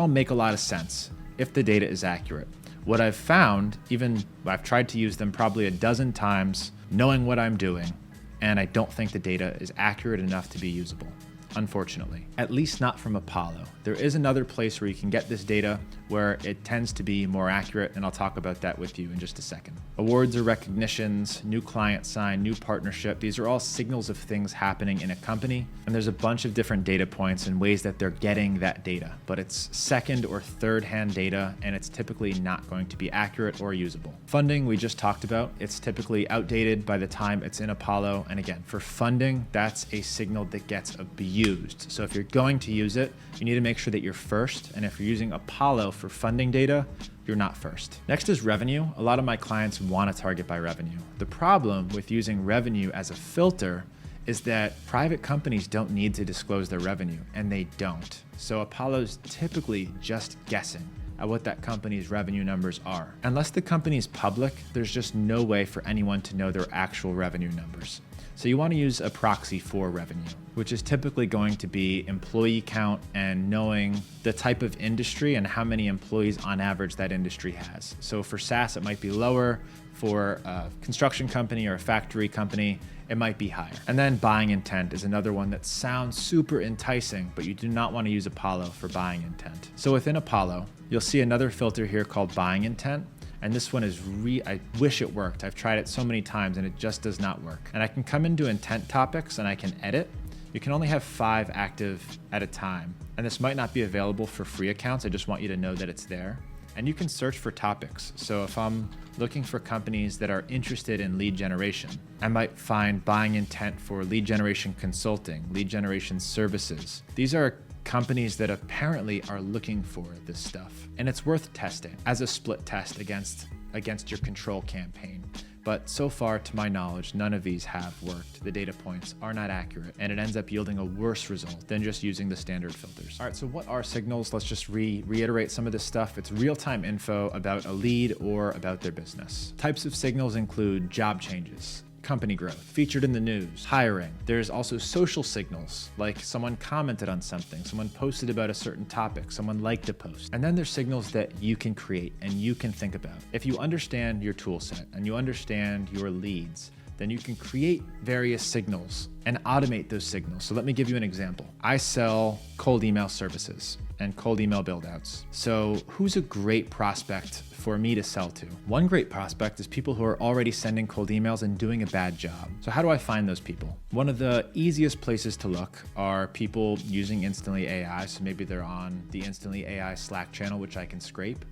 make a lot of sense if the data is accurate. What I've found, I've tried to use them probably a dozen times, knowing what I'm doing, and I don't think the data is accurate enough to be usable. Unfortunately, at least not from Apollo. There is another place where you can get this data where it tends to be more accurate, and I'll talk about that with you in just a second. Awards or recognitions, new client sign, new partnership, these are all signals of things happening in a company, and there's a bunch of different data points and ways that they're getting that data, but it's second or third hand data, and it's typically not going to be accurate or usable. Funding, we just talked about. It's typically outdated by the time it's in Apollo, and again, for funding, that's a signal that gets abused. So if you're going to use it, you need to make sure that you're first, and if you're using Apollo for funding data, you're not first. Next is revenue. A lot of my clients want to target by revenue. The problem with using revenue as a filter is that private companies don't need to disclose their revenue, and they don't. So Apollo's typically just guessing at what that company's revenue numbers are. Unless the company's public, there's just no way for anyone to know their actual revenue numbers. So you want to use a proxy for revenue, which is typically going to be employee count and knowing the type of industry and how many employees on average that industry has. So for SaaS, it might be lower. For a construction company or a factory company, it might be higher. And then buying intent is another one that sounds super enticing, but you do not want to use Apollo for buying intent. So within Apollo, you'll see another filter here called buying intent. And this one is I wish it worked. I've tried it so many times and it just does not work. And I can come into intent topics and I can edit. You can only have 5 active at a time. And this might not be available for free accounts. I just want you to know that it's there. And you can search for topics. So if I'm looking for companies that are interested in lead generation, I might find buying intent for lead generation consulting, lead generation services. These are companies that apparently are looking for this stuff. And it's worth testing as a split test against your control campaign. But so far, to my knowledge, none of these have worked. The data points are not accurate, and it ends up yielding a worse result than just using the standard filters. All right, so what are signals? Let's just reiterate some of this stuff. It's real-time info about a lead or about their business. Types of signals include job changes, company growth, featured in the news, hiring. There's also social signals, like someone commented on something, someone posted about a certain topic, someone liked a post. And then there's signals that you can create and you can think about. If you understand your tool set and you understand your leads, then you can create various signals and automate those signals. So let me give you an example. I sell cold email services and cold email build-outs. So who's a great prospect for me to sell to? One great prospect is people who are already sending cold emails and doing a bad job. So how do I find those people? One of the easiest places to look are people using Instantly AI. So maybe they're on the Instantly AI Slack channel, which I can scrape.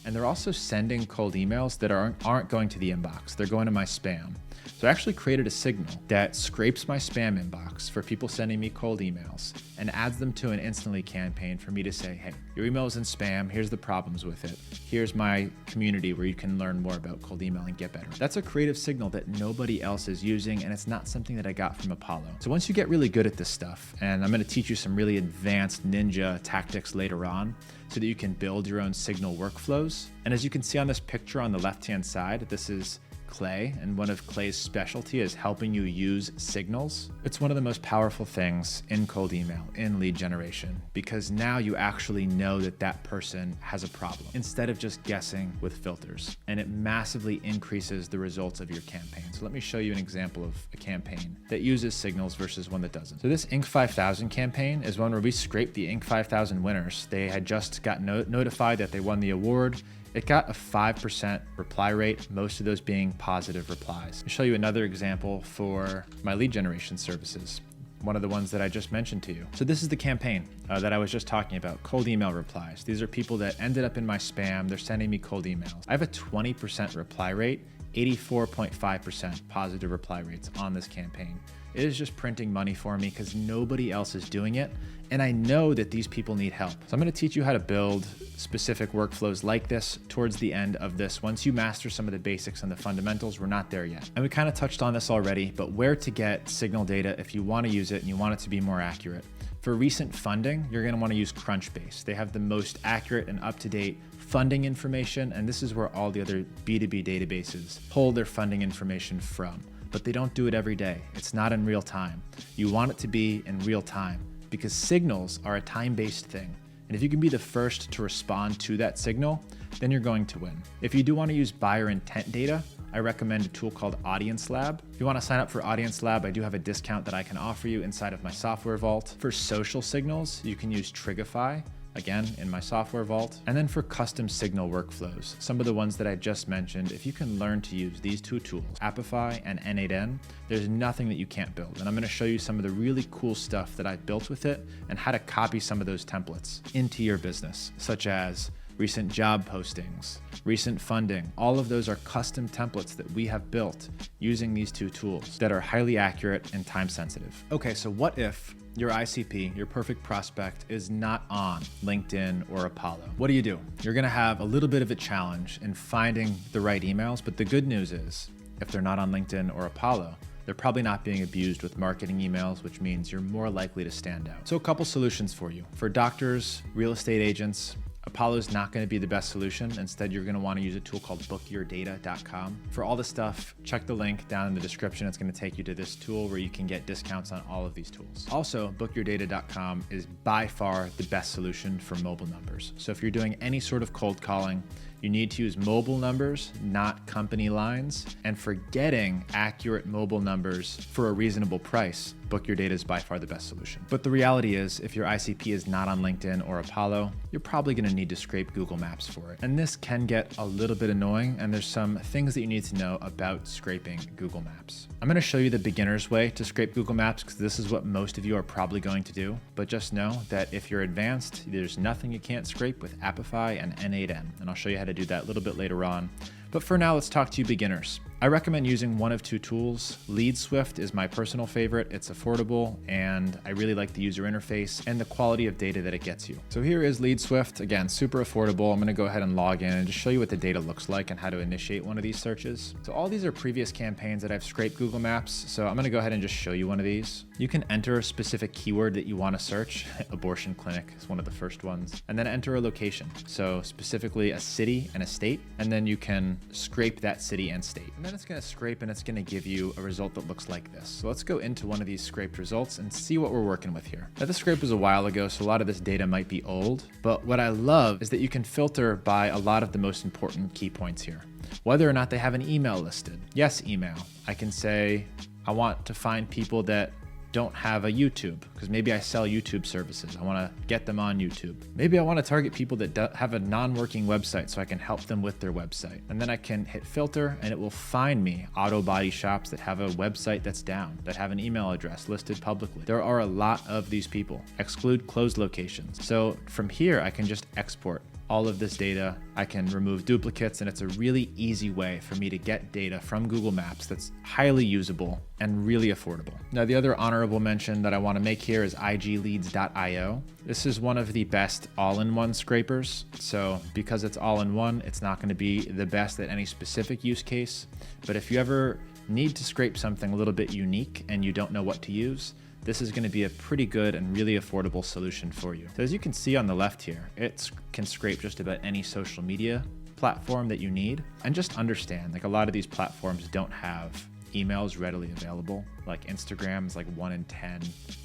And they're also sending cold emails that aren't going to the inbox. They're going to my spam. So I actually created a signal that scrapes my spam inbox for people sending me cold emails and adds them to an Instantly campaign for me to say, hey, your email is in spam. Here's the problems with it. Here's my community where you can learn more about cold email and get better. That's a creative signal that nobody else is using, and it's not something that I got from Apollo. So once you get really good at this stuff, and I'm going to teach you some really advanced ninja tactics later on, so that you can build your own signal workflows. And as you can see on this picture on the left-hand side, this is Clay, and one of Clay's specialty is helping you use signals. It's one of the most powerful things in cold email, in lead generation, because now you actually know that that person has a problem instead of just guessing with filters, and it massively increases the results of your campaign. So let me show you an example of a campaign that uses signals versus one that doesn't. So this Inc. 5000 campaign is one where we scraped the Inc. 5000 winners. They had just got notified that they won the award. It got a 5% reply rate, most of those being positive replies. I'll show you another example for my lead generation services, one of the ones that I just mentioned to you. So this is the campaign that I was just talking about, cold email replies. These are people that ended up in my spam. They're sending me cold emails. I have a 20% reply rate, 84.5% positive reply rates on this campaign. It is just printing money for me because nobody else is doing it. And I know that these people need help. So I'm going to teach you how to build specific workflows like this towards the end of this. Once you master some of the basics and the fundamentals, we're not there yet. And we kind of touched on this already, but where to get signal data if you want to use it and you want it to be more accurate. For recent funding, you're going to want to use Crunchbase. They have the most accurate and up-to-date funding information, and this is where all the other B2B databases pull their funding information from. But they don't do it every day. It's not in real time. You want it to be in real time because signals are a time-based thing. And if you can be the first to respond to that signal, then you're going to win. If you do want to use buyer intent data, I recommend a tool called Audience Lab. If you want to sign up for Audience Lab, I do have a discount that I can offer you inside of my software vault. For social signals, you can use Trigify, again, in my software vault. And then for custom signal workflows, some of the ones that I just mentioned, if you can learn to use these two tools, Appify and N8N, there's nothing that you can't build. And I'm going to show you some of the really cool stuff that I built with it and how to copy some of those templates into your business, such as recent job postings, recent funding. All of those are custom templates that we have built using these two tools that are highly accurate and time sensitive. Okay, so what if your ICP, your perfect prospect, is not on LinkedIn or Apollo? What do? You're gonna have a little bit of a challenge in finding the right emails, but the good news is, if they're not on LinkedIn or Apollo, they're probably not being abused with marketing emails, which means you're more likely to stand out. So a couple solutions for you. For doctors, real estate agents, Apollo is not going to be the best solution. Instead, you're going to want to use a tool called bookyourdata.com. For all this stuff, check the link down in the description. It's going to take you to this tool where you can get discounts on all of these tools. Also, bookyourdata.com is by far the best solution for mobile numbers. So if you're doing any sort of cold calling, you need to use mobile numbers, not company lines. And for getting accurate mobile numbers for a reasonable price, Book Your Data is by far the best solution. But the reality is, if your ICP is not on LinkedIn or Apollo, you're probably going to need to scrape Google Maps for it. And this can get a little bit annoying, and there's some things that you need to know about scraping Google Maps. I'm going to show you the beginner's way to scrape Google Maps because this is what most of you are probably going to do. But just know that if you're advanced, there's nothing you can't scrape with Appify and N8N. And I'll show you how to do that a little bit later on. But for now, let's talk to you beginners. I recommend using one of two tools. LeadSwift is my personal favorite. It's affordable, and I really like the user interface and the quality of data that it gets you. So here is LeadSwift. Again, super affordable. I'm going to go ahead and log in and just show you what the data looks like and how to initiate one of these searches. So all these are previous campaigns that I've scraped Google Maps. So I'm going to go ahead and just show you one of these. You can enter a specific keyword that you want to search. Abortion clinic is one of the first ones. And then enter a location. So specifically a city and a state. And then you can scrape that city and state. And then it's going to scrape and it's going to give you a result that looks like this. So let's go into one of these scraped results and see what we're working with here. Now, this scrape was a while ago, so a lot of this data might be old, but what I love is that you can filter by a lot of the most important key points here. whether or not they have an email listed. Yes, email. I can say, I want to find people that don't have a YouTube, because maybe I sell YouTube services. I want to get them on YouTube. Maybe I want to target people that have a non-working website so I can help them with their website. And then I can hit filter and it will find me auto body shops that have a website that's down, that have an email address listed publicly. There are a lot of these people. Exclude closed locations. So from here, I can just export all of this data. I can remove duplicates, and it's a really easy way for me to get data from Google Maps that's highly usable and really affordable. Now, the other honorable mention that I want to make here is igleads.io. This is one of the best all-in-one scrapers. So because it's all-in-one, it's not going to be the best at any specific use case. But if you ever need to scrape something a little bit unique and you don't know what to use, this is going to be a pretty good and really affordable solution for you. So as you can see on the left here, it can scrape just about any social media platform that you need. And just understand, like, a lot of these platforms don't have emails readily available. Like Instagram's like 1 in 10,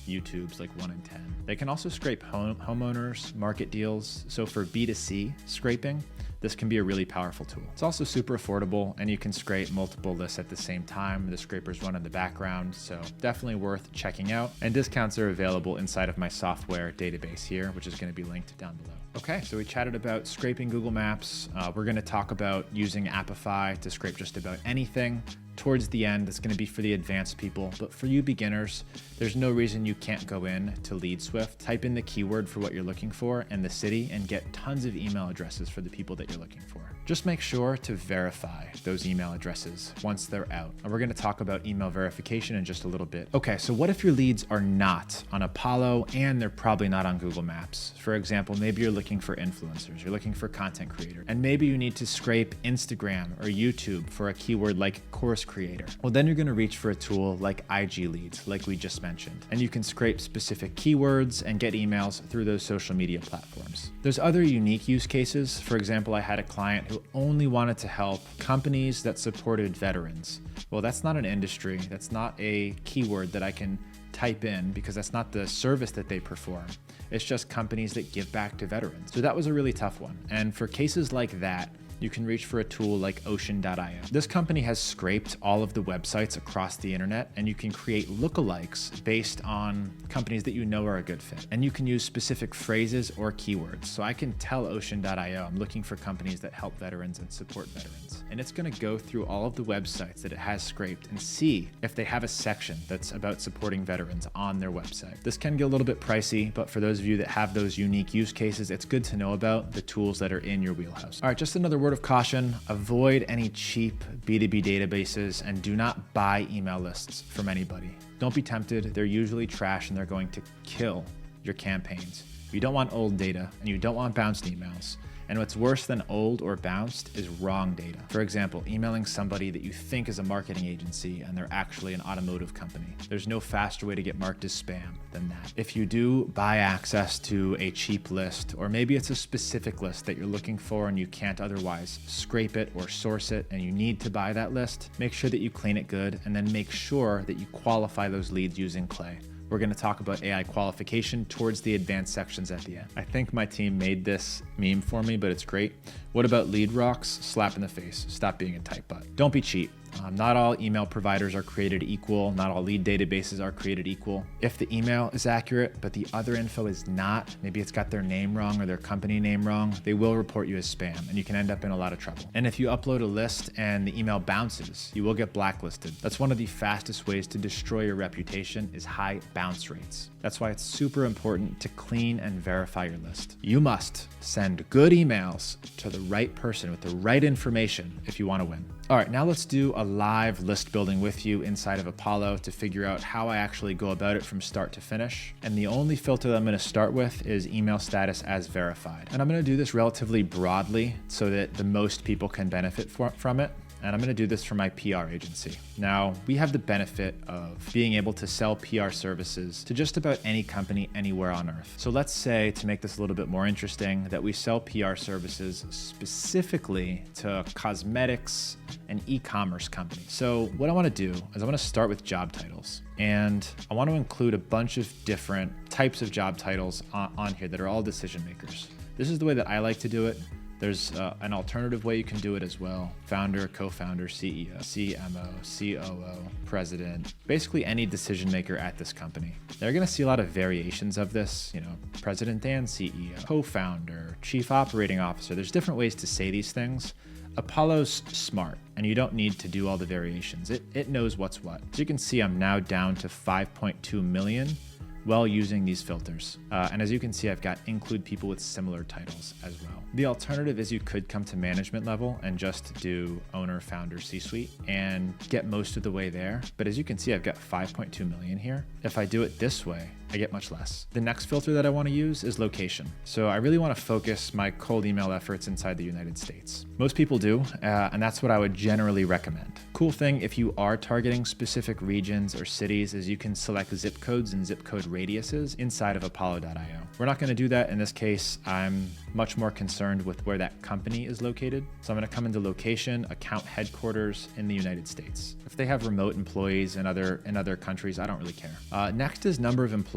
YouTube's like 1 in 10. They can also scrape homeowners, market deals. So for B2C scraping, this can be a really powerful tool. It's also super affordable, and you can scrape multiple lists at the same time. The scrapers run in the background, so definitely worth checking out. And discounts are available inside of my software database here, which is going to be linked down below. Okay, so we chatted about scraping Google Maps. We're going to talk about using Appify to scrape just about anything. Towards the end, it's going to be for the advanced people, but for you beginners, there's no reason you can't go in to LeadSwift, type in the keyword for what you're looking for and the city, and get tons of email addresses for the people that you're looking for. Just make sure to verify those email addresses once they're out. And we're going to talk about email verification in just a little bit. Okay, so what if your leads are not on Apollo and they're probably not on Google Maps? For example, maybe you're looking for influencers, you're looking for content creators, and maybe you need to scrape Instagram or YouTube for a keyword like course creator. Well, then you're going to reach for a tool like IG Leads, like we just mentioned, and you can scrape specific keywords and get emails through those social media platforms. There's other unique use cases. For example, I had a client who only wanted to help companies that supported veterans. Well, that's not an industry, that's not a keyword that I can type in, because that's not the service that they perform. It's just companies that give back to veterans. So that was a really tough one. And for cases like that, you can reach for a tool like Ocean.io. This company has scraped all of the websites across the internet, and you can create lookalikes based on companies that you know are a good fit. And you can use specific phrases or keywords. So I can tell Ocean.io I'm looking for companies that help veterans and support veterans. And it's going to go through all of the websites that it has scraped and see if they have a section that's about supporting veterans on their website. This can get a little bit pricey, but for those of you that have those unique use cases, it's good to know about the tools that are in your wheelhouse. All right, just another word of caution: avoid any cheap B2B databases and do not buy email lists from anybody. Don't be tempted. They're usually trash and they're going to kill your campaigns. You don't want old data and you don't want bounced emails. And what's worse than old or bounced is wrong data. For example, emailing somebody that you think is a marketing agency and they're actually an automotive company. There's no faster way to get marked as spam than that. If you do buy access to a cheap list, or maybe it's a specific list that you're looking for and you can't otherwise scrape it or source it and you need to buy that list, make sure that you clean it good, and then make sure that you qualify those leads using Clay. We're going to talk about AI qualification towards the advanced sections at the end. I think my team made this meme for me, but it's great. What about lead rocks? Slap in the face. Stop being a type butt. Don't be cheap. Not all email providers are created equal. Not all lead databases are created equal. If the email is accurate, but the other info is not, maybe it's got their name wrong or their company name wrong, they will report you as spam and you can end up in a lot of trouble. And if you upload a list and the email bounces, you will get blacklisted. That's one of the fastest ways to destroy your reputation, is high bounce rates. That's why it's super important to clean and verify your list. You must send good emails to the right person with the right information if you want to win. All right, now let's do a live list building with you inside of Apollo to figure out how I actually go about it from start to finish. And the only filter that I'm going to start with is email status as verified. And I'm going to do this relatively broadly so that the most people can benefit from it. And I'm going to do this for my PR agency. Now, we have the benefit of being able to sell PR services to just about any company anywhere on earth. So let's say, to make this a little bit more interesting, that we sell PR services specifically to cosmetics and e-commerce companies. So what I want to do is I want to start with job titles. And I want to include a bunch of different types of job titles on here that are all decision makers. This is the way that I like to do it. There's an alternative way you can do it as well. Founder, co-founder, CEO, CMO, COO, president, basically any decision maker at this company. They're going to see a lot of variations of this, president and CEO, co-founder, chief operating officer. There's different ways to say these things. Apollo's smart, and you don't need to do all the variations. It knows what's what. As you can see, I'm now down to 5.2 million while using these filters. And as you can see, I've got include people with similar titles as well. The alternative is you could come to management level and just do owner, founder, C-suite and get most of the way there. But as you can see, I've got 5.2 million here. If I do it this way, I get much less. The next filter that I want to use is location. So I really want to focus my cold email efforts inside the United States. Most people do, and that's what I would generally recommend. Cool thing if you are targeting specific regions or cities is you can select zip codes and zip code radiuses inside of Apollo.io. We're not going to do that in this case. I'm much more concerned with where that company is located. So I'm going to come into location, account headquarters in the United States. If they have remote employees in other countries, I don't really care. Next is number of employees.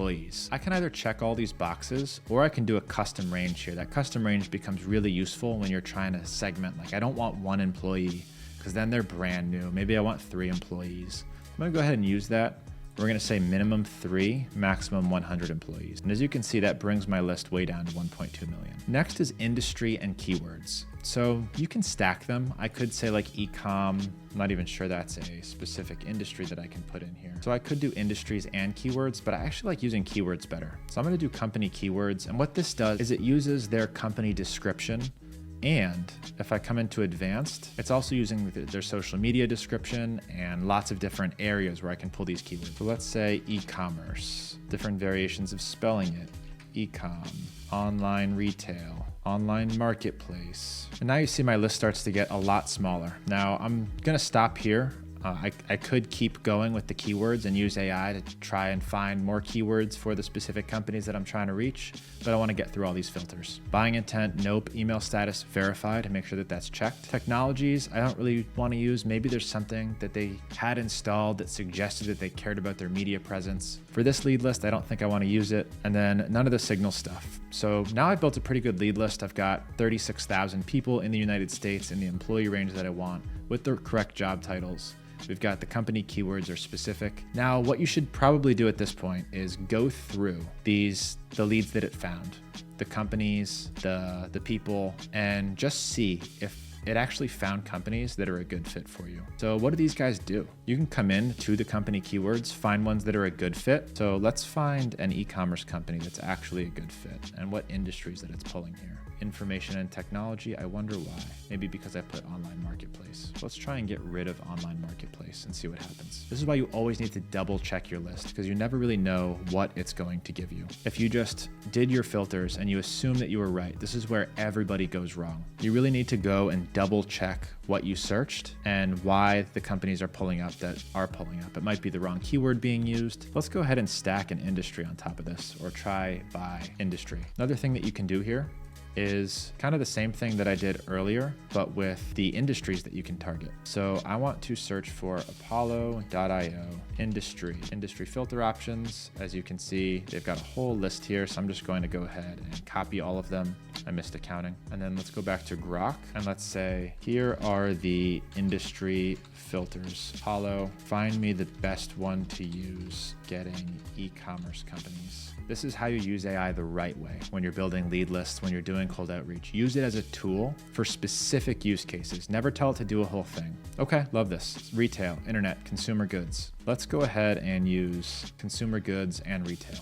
I can either check all these boxes or I can do a custom range here. That custom range becomes really useful when you're trying to segment. Like I don't want one employee because then they're brand new. Maybe I want 3 employees. I'm going to go ahead and use that. We're going to say minimum 3, maximum 100 employees. And as you can see, that brings my list way down to 1.2 million. Next is industry and keywords. So you can stack them. I could say like e-com. I'm not even sure that's a specific industry that I can put in here. So I could do industries and keywords, but I actually like using keywords better. So I'm going to do company keywords. And what this does is it uses their company description. And if I come into advanced, it's also using their social media description and lots of different areas where I can pull these keywords. So let's say e-commerce, different variations of spelling it, e-com, online retail, online marketplace. And now you see my list starts to get a lot smaller. Now I'm going to stop here. I could keep going with the keywords and use AI to try and find more keywords for the specific companies that I'm trying to reach, but I want to get through all these filters. Buying intent, nope. Email status, verified, to make sure that that's checked. Technologies, I don't really want to use. Maybe there's something that they had installed that suggested that they cared about their media presence. For this lead list, I don't think I want to use it. And then none of the signal stuff. So now I've built a pretty good lead list. I've got 36,000 people in the United States in the employee range that I want with the correct job titles. We've got the company keywords are specific. Now, what you should probably do at this point is go through the leads that it found, the companies, the people, and just see if it actually found companies that are a good fit for you. So what do these guys do? You can come in to the company keywords, find ones that are a good fit. So let's find an e-commerce company that's actually a good fit and what industries that it's pulling here. Information and technology, I wonder why. Maybe because I put online marketplace. Let's try and get rid of online marketplace and see what happens. This is why you always need to double check your list because you never really know what it's going to give you. If you just did your filters and you assume that you were right, this is where everybody goes wrong. You really need to go and double check what you searched and why the companies are pulling up that are pulling up. It might be the wrong keyword being used. Let's go ahead and stack an industry on top of this or try by industry. Another thing that you can do here is kind of the same thing that I did earlier, but with the industries that you can target. So I want to search for Apollo.io industry filter options. As you can see, they've got a whole list here. So I'm just going to go ahead and copy all of them. I missed accounting. And then let's go back to Grok and let's say, here are the industry filters. Apollo, find me the best one to use getting e-commerce companies. This is how you use AI the right way when you're building lead lists, when you're doing cold outreach. Use it as a tool for specific use cases. Never tell it to do a whole thing. Okay, love this. Retail, internet, consumer goods. Let's go ahead and use consumer goods and retail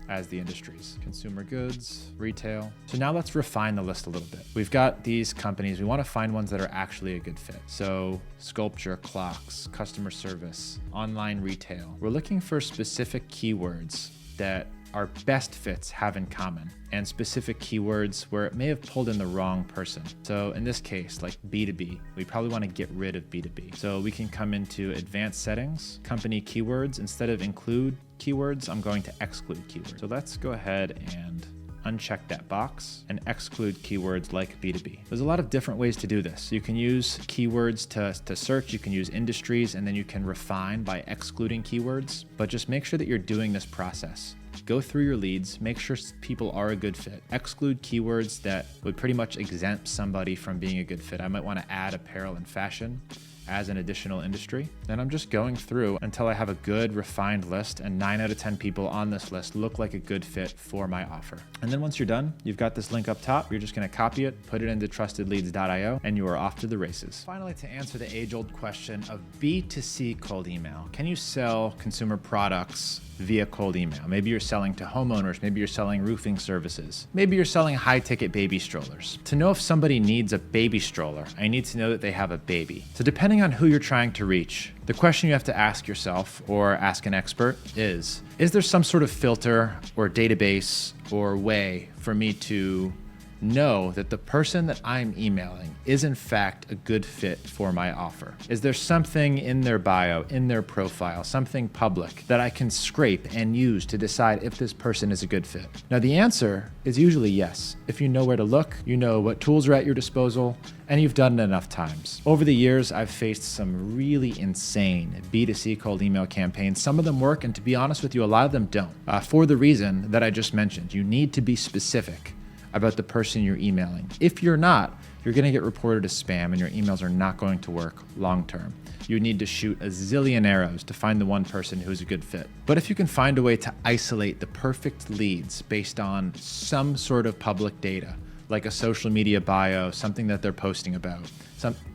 as the industries. Consumer goods, retail. So now let's refine the list a little bit. We've got these companies. We want to find ones that are actually a good fit. So sculpture, clocks, customer service, online retail. We're looking for specific keywords that our best fits have in common and specific keywords where it may have pulled in the wrong person. So in this case, like B2B, we probably want to get rid of B2B. So we can come into advanced settings, company keywords. Instead of include keywords, I'm going to exclude keywords. So let's go ahead and uncheck that box and exclude keywords like B2B. There's a lot of different ways to do this. You can use keywords to search, you can use industries, and then you can refine by excluding keywords, but just make sure that you're doing this process. go through your leads, make sure people are a good fit. Exclude keywords that would pretty much exempt somebody from being a good fit. I might want to add apparel and fashion as an additional industry. Then I'm just going through until I have a good refined list, and 9 out of 10 people on this list look like a good fit for my offer. And then once you're done, you've got this link up top. You're just gonna copy it, put it into trustedleads.io, and you are off to the races. Finally, to answer the age-old question of B2C cold email, can you sell consumer products via cold email? Maybe you're selling to homeowners, maybe you're selling roofing services, maybe you're selling high-ticket baby strollers. To know if somebody needs a baby stroller, I need to know that they have a baby. So depending on who you're trying to reach, the question you have to ask yourself or ask an expert is there some sort of filter or database or way for me to know that the person that I'm emailing is in fact a good fit for my offer? Is there something in their bio, in their profile, something public that I can scrape and use to decide if this person is a good fit? Now, the answer is usually yes. If you know where to look, you know what tools are at your disposal, and you've done it enough times. Over the years, I've faced some really insane B2C cold email campaigns. Some of them work, and to be honest with you, a lot of them don't. For the reason that I just mentioned, you need to be specific about the person you're emailing. If you're not, you're gonna get reported as spam and your emails are not going to work long-term. You need to shoot a zillion arrows to find the one person who's a good fit. But if you can find a way to isolate the perfect leads based on some sort of public data, like a social media bio, something that they're posting about,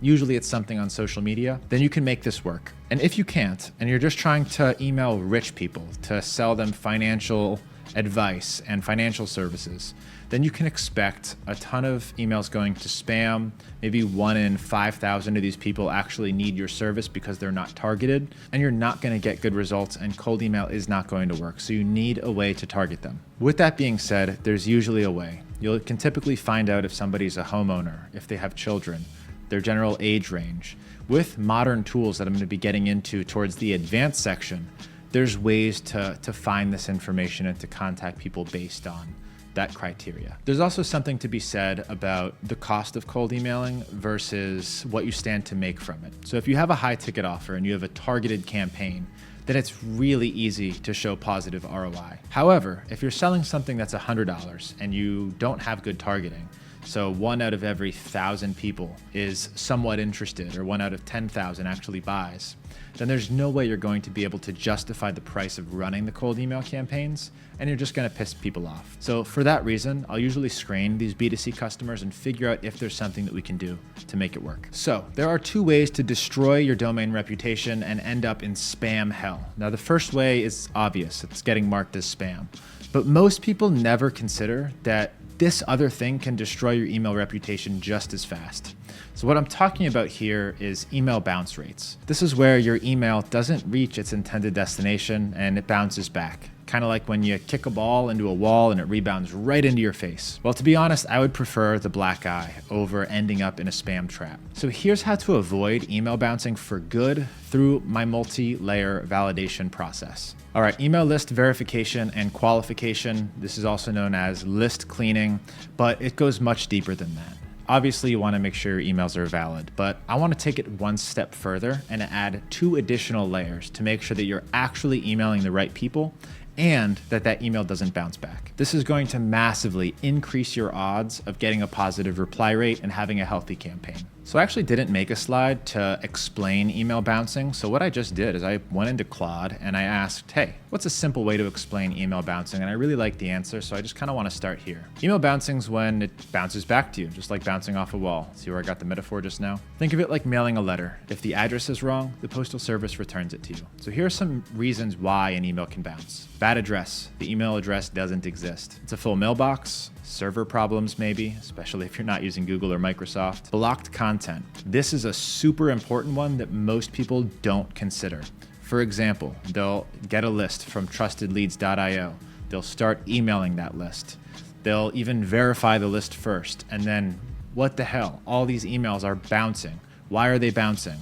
usually it's something on social media, then you can make this work. And if you can't, and you're just trying to email rich people to sell them financial advice and financial services, then you can expect a ton of emails going to spam. Maybe 1 in 5,000 of these people actually need your service because they're not targeted, and you're not going to get good results, and cold email is not going to work. So you need a way to target them. With that being said, there's usually a way. You can typically find out if somebody's a homeowner, if they have children, their general age range. With modern tools that I'm going to be getting into towards the advanced section, there's ways to find this information and to contact people based on that criteria. There's also something to be said about the cost of cold emailing versus what you stand to make from it. So if you have a high ticket offer and you have a targeted campaign, then it's really easy to show positive ROI. However, if you're selling something that's $100 and you don't have good targeting, so 1 out of every 1,000 people is somewhat interested, or 1 out of 10,000 actually buys, then there's no way you're going to be able to justify the price of running the cold email campaigns, and you're just gonna piss people off. So for that reason, I'll usually screen these B2C customers and figure out if there's something that we can do to make it work. So there are 2 ways to destroy your domain reputation and end up in spam hell. Now, the first way is obvious, it's getting marked as spam. But most people never consider that this other thing can destroy your email reputation just as fast. So what I'm talking about here is email bounce rates. This is where your email doesn't reach its intended destination and it bounces back. Kind of like when you kick a ball into a wall and it rebounds right into your face. Well, to be honest, I would prefer the black eye over ending up in a spam trap. So here's how to avoid email bouncing for good through my multi-layer validation process. All right, email list verification and qualification. This is also known as list cleaning, but it goes much deeper than that. Obviously, you want to make sure your emails are valid, but I want to take it one step further and add 2 additional layers to make sure that you're actually emailing the right people and that email doesn't bounce back. This is going to massively increase your odds of getting a positive reply rate and having a healthy campaign. So I actually didn't make a slide to explain email bouncing. So what I just did is I went into Claude and I asked, hey, what's a simple way to explain email bouncing? And I really like the answer, so I just kind of want to start here. Email bouncing is when it bounces back to you, just like bouncing off a wall. See where I got the metaphor just now? Think of it like mailing a letter. If the address is wrong, the postal service returns it to you. So here are some reasons why an email can bounce. Bad address. The email address doesn't exist. It's a full mailbox. Server problems maybe, especially if you're not using Google or Microsoft. Blocked content. This is a super important one that most people don't consider. For example, they'll get a list from trustedleads.io. They'll start emailing that list. They'll even verify the list first. And then, what the hell? All these emails are bouncing. Why are they bouncing?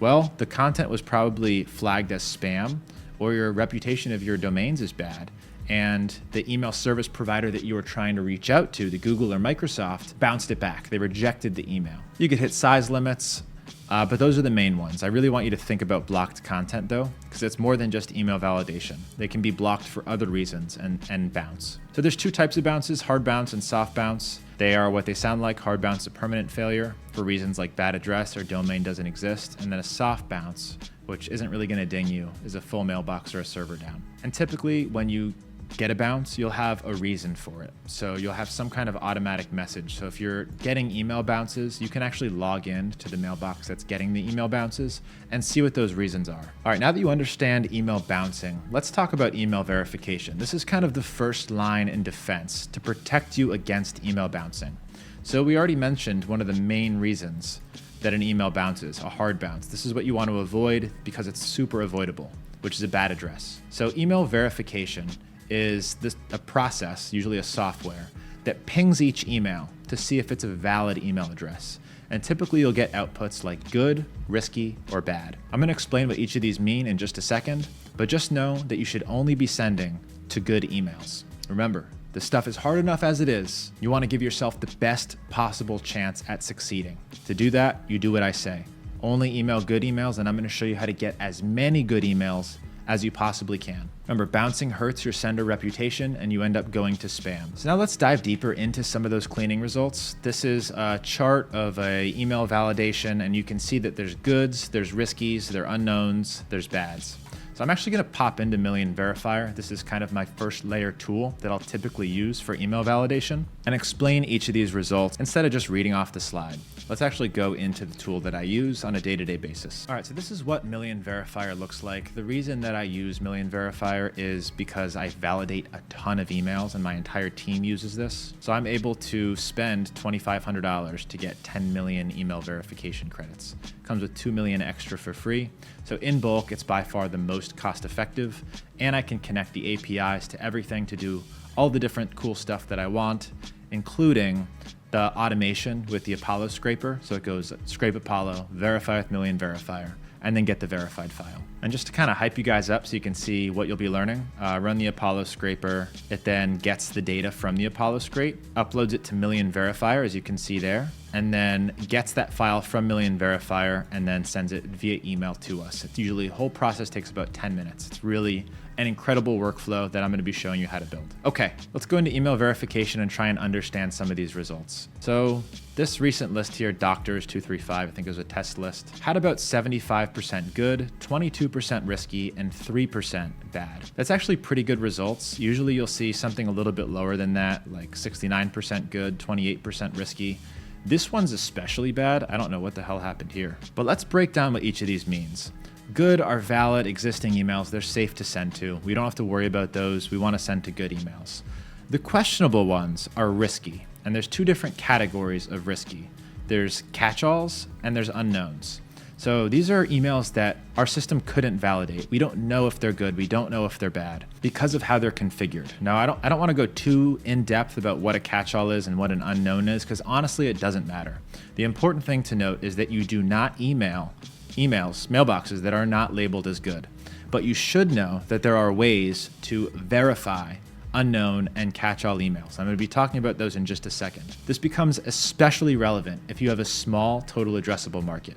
Well, the content was probably flagged as spam, or your reputation of your domains is bad, and the email service provider that you were trying to reach out to, the Google or Microsoft, bounced it back. They rejected the email. You could hit size limits, but those are the main ones. I really want you to think about blocked content though, because it's more than just email validation. They can be blocked for other reasons and bounce. So there's two types of bounces, hard bounce and soft bounce. They are what they sound like. Hard bounce, a permanent failure for reasons like bad address or domain doesn't exist. And then a soft bounce, which isn't really going to ding you, is a full mailbox or a server down. And typically when you get a bounce, you'll have a reason for it. So you'll have some kind of automatic message. So if you're getting email bounces, you can actually log in to the mailbox that's getting the email bounces and see what those reasons are. All right, now that you understand email bouncing, let's talk about email verification. This is kind of the first line in defense to protect you against email bouncing. So we already mentioned one of the main reasons that an email bounces, a hard bounce. This is what you want to avoid because it's super avoidable, which is a bad address. So email verification is a process, usually a software, that pings each email to see if it's a valid email address. And typically you'll get outputs like good, risky, or bad. I'm going to explain what each of these mean in just a second, but just know that you should only be sending to good emails. Remember, this stuff is hard enough as it is. You want to give yourself the best possible chance at succeeding. To do that, you do what I say. Only email good emails, and I'm going to show you how to get as many good emails as you possibly can. Remember, bouncing hurts your sender reputation and you end up going to spam. So now let's dive deeper into some of those cleaning results. This is a chart of a email validation, and you can see that there's goods, there's riskies, there are unknowns, there's bads. So I'm actually gonna pop into Million Verifier. This is kind of my first layer tool that I'll typically use for email validation, and explain each of these results instead of just reading off the slide. Let's actually go into the tool that I use on a day-to-day basis. All right, so this is what Million Verifier looks like. The reason that I use Million Verifier is because I validate a ton of emails and my entire team uses this. So I'm able to spend $2,500 to get 10 million email verification credits. Comes with 2 million extra for free. So in bulk, it's by far the most cost effective, and I can connect the APIs to everything to do all the different cool stuff that I want, including the automation with the Apollo scraper. So it goes scrape Apollo, verify with Million Verifier, and then get the verified file. And just to kind of hype you guys up so you can see what you'll be learning, run the Apollo scraper. It then gets the data from the Apollo scrape, uploads it to Million Verifier, as you can see there, and then gets that file from Million Verifier and then sends it via email to us. It's usually, the whole process takes about 10 minutes. It's really an incredible workflow that I'm going to be showing you how to build. Okay, let's go into email verification and try and understand some of these results. So this recent list here, Doctors 235, I think it was a test list, had about 75% good, 22% risky, and 3% bad. That's actually pretty good results. Usually you'll see something a little bit lower than that, like 69% good, 28% risky. This one's especially bad. I don't know what the hell happened here. But let's break down what each of these means. Good are valid existing emails. They're safe to send to. We don't have to worry about those. We want to send to good emails. The questionable ones are risky, and there's two different categories of risky. There's catch-alls and there's unknowns. So these are emails that our system couldn't validate. We don't know if they're good. We don't know if they're bad because of how they're configured. Now, I don't want to go too in depth about what a catch-all is and what an unknown is, because honestly, it doesn't matter. The important thing to note is that you do not mailboxes that are not labeled as good. But you should know that there are ways to verify unknown and catch-all emails. I'm going to be talking about those in just a second. This becomes especially relevant if you have a small total addressable market.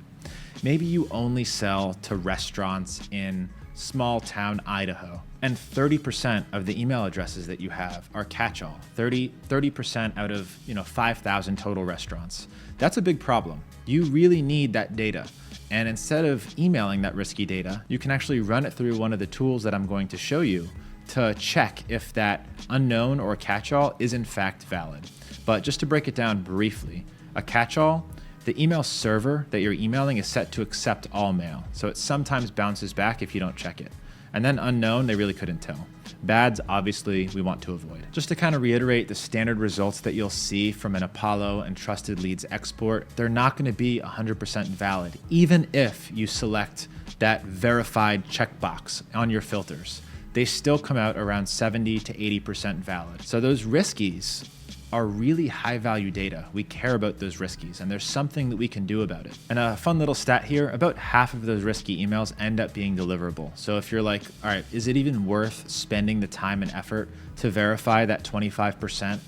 Maybe you only sell to restaurants in small town Idaho, and 30% of the email addresses that you have are catch-all. 30% out of 5,000 total restaurants. That's a big problem. You really need that data. And instead of emailing that risky data, you can actually run it through one of the tools that I'm going to show you to check if that unknown or catch-all is in fact valid. But just to break it down briefly, a catch-all, the email server that you're emailing is set to accept all mail. So it sometimes bounces back if you don't check it. And then unknown, they really couldn't tell. Bads, obviously, we want to avoid. Just to kind of reiterate the standard results that you'll see from an Apollo and Trusted Leads export, they're not going to be 100% valid, even if you select that verified checkbox on your filters. They still come out around 70 to 80% valid. So those riskies are really high value data. We care about those riskies, and there's something that we can do about it. And a fun little stat here, about half of those risky emails end up being deliverable. So if you're like, all right, is it even worth spending the time and effort to verify that 25%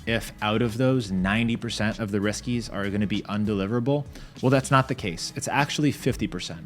if out of those 90% of the riskies are going to be undeliverable? Well, that's not the case. It's actually 50%.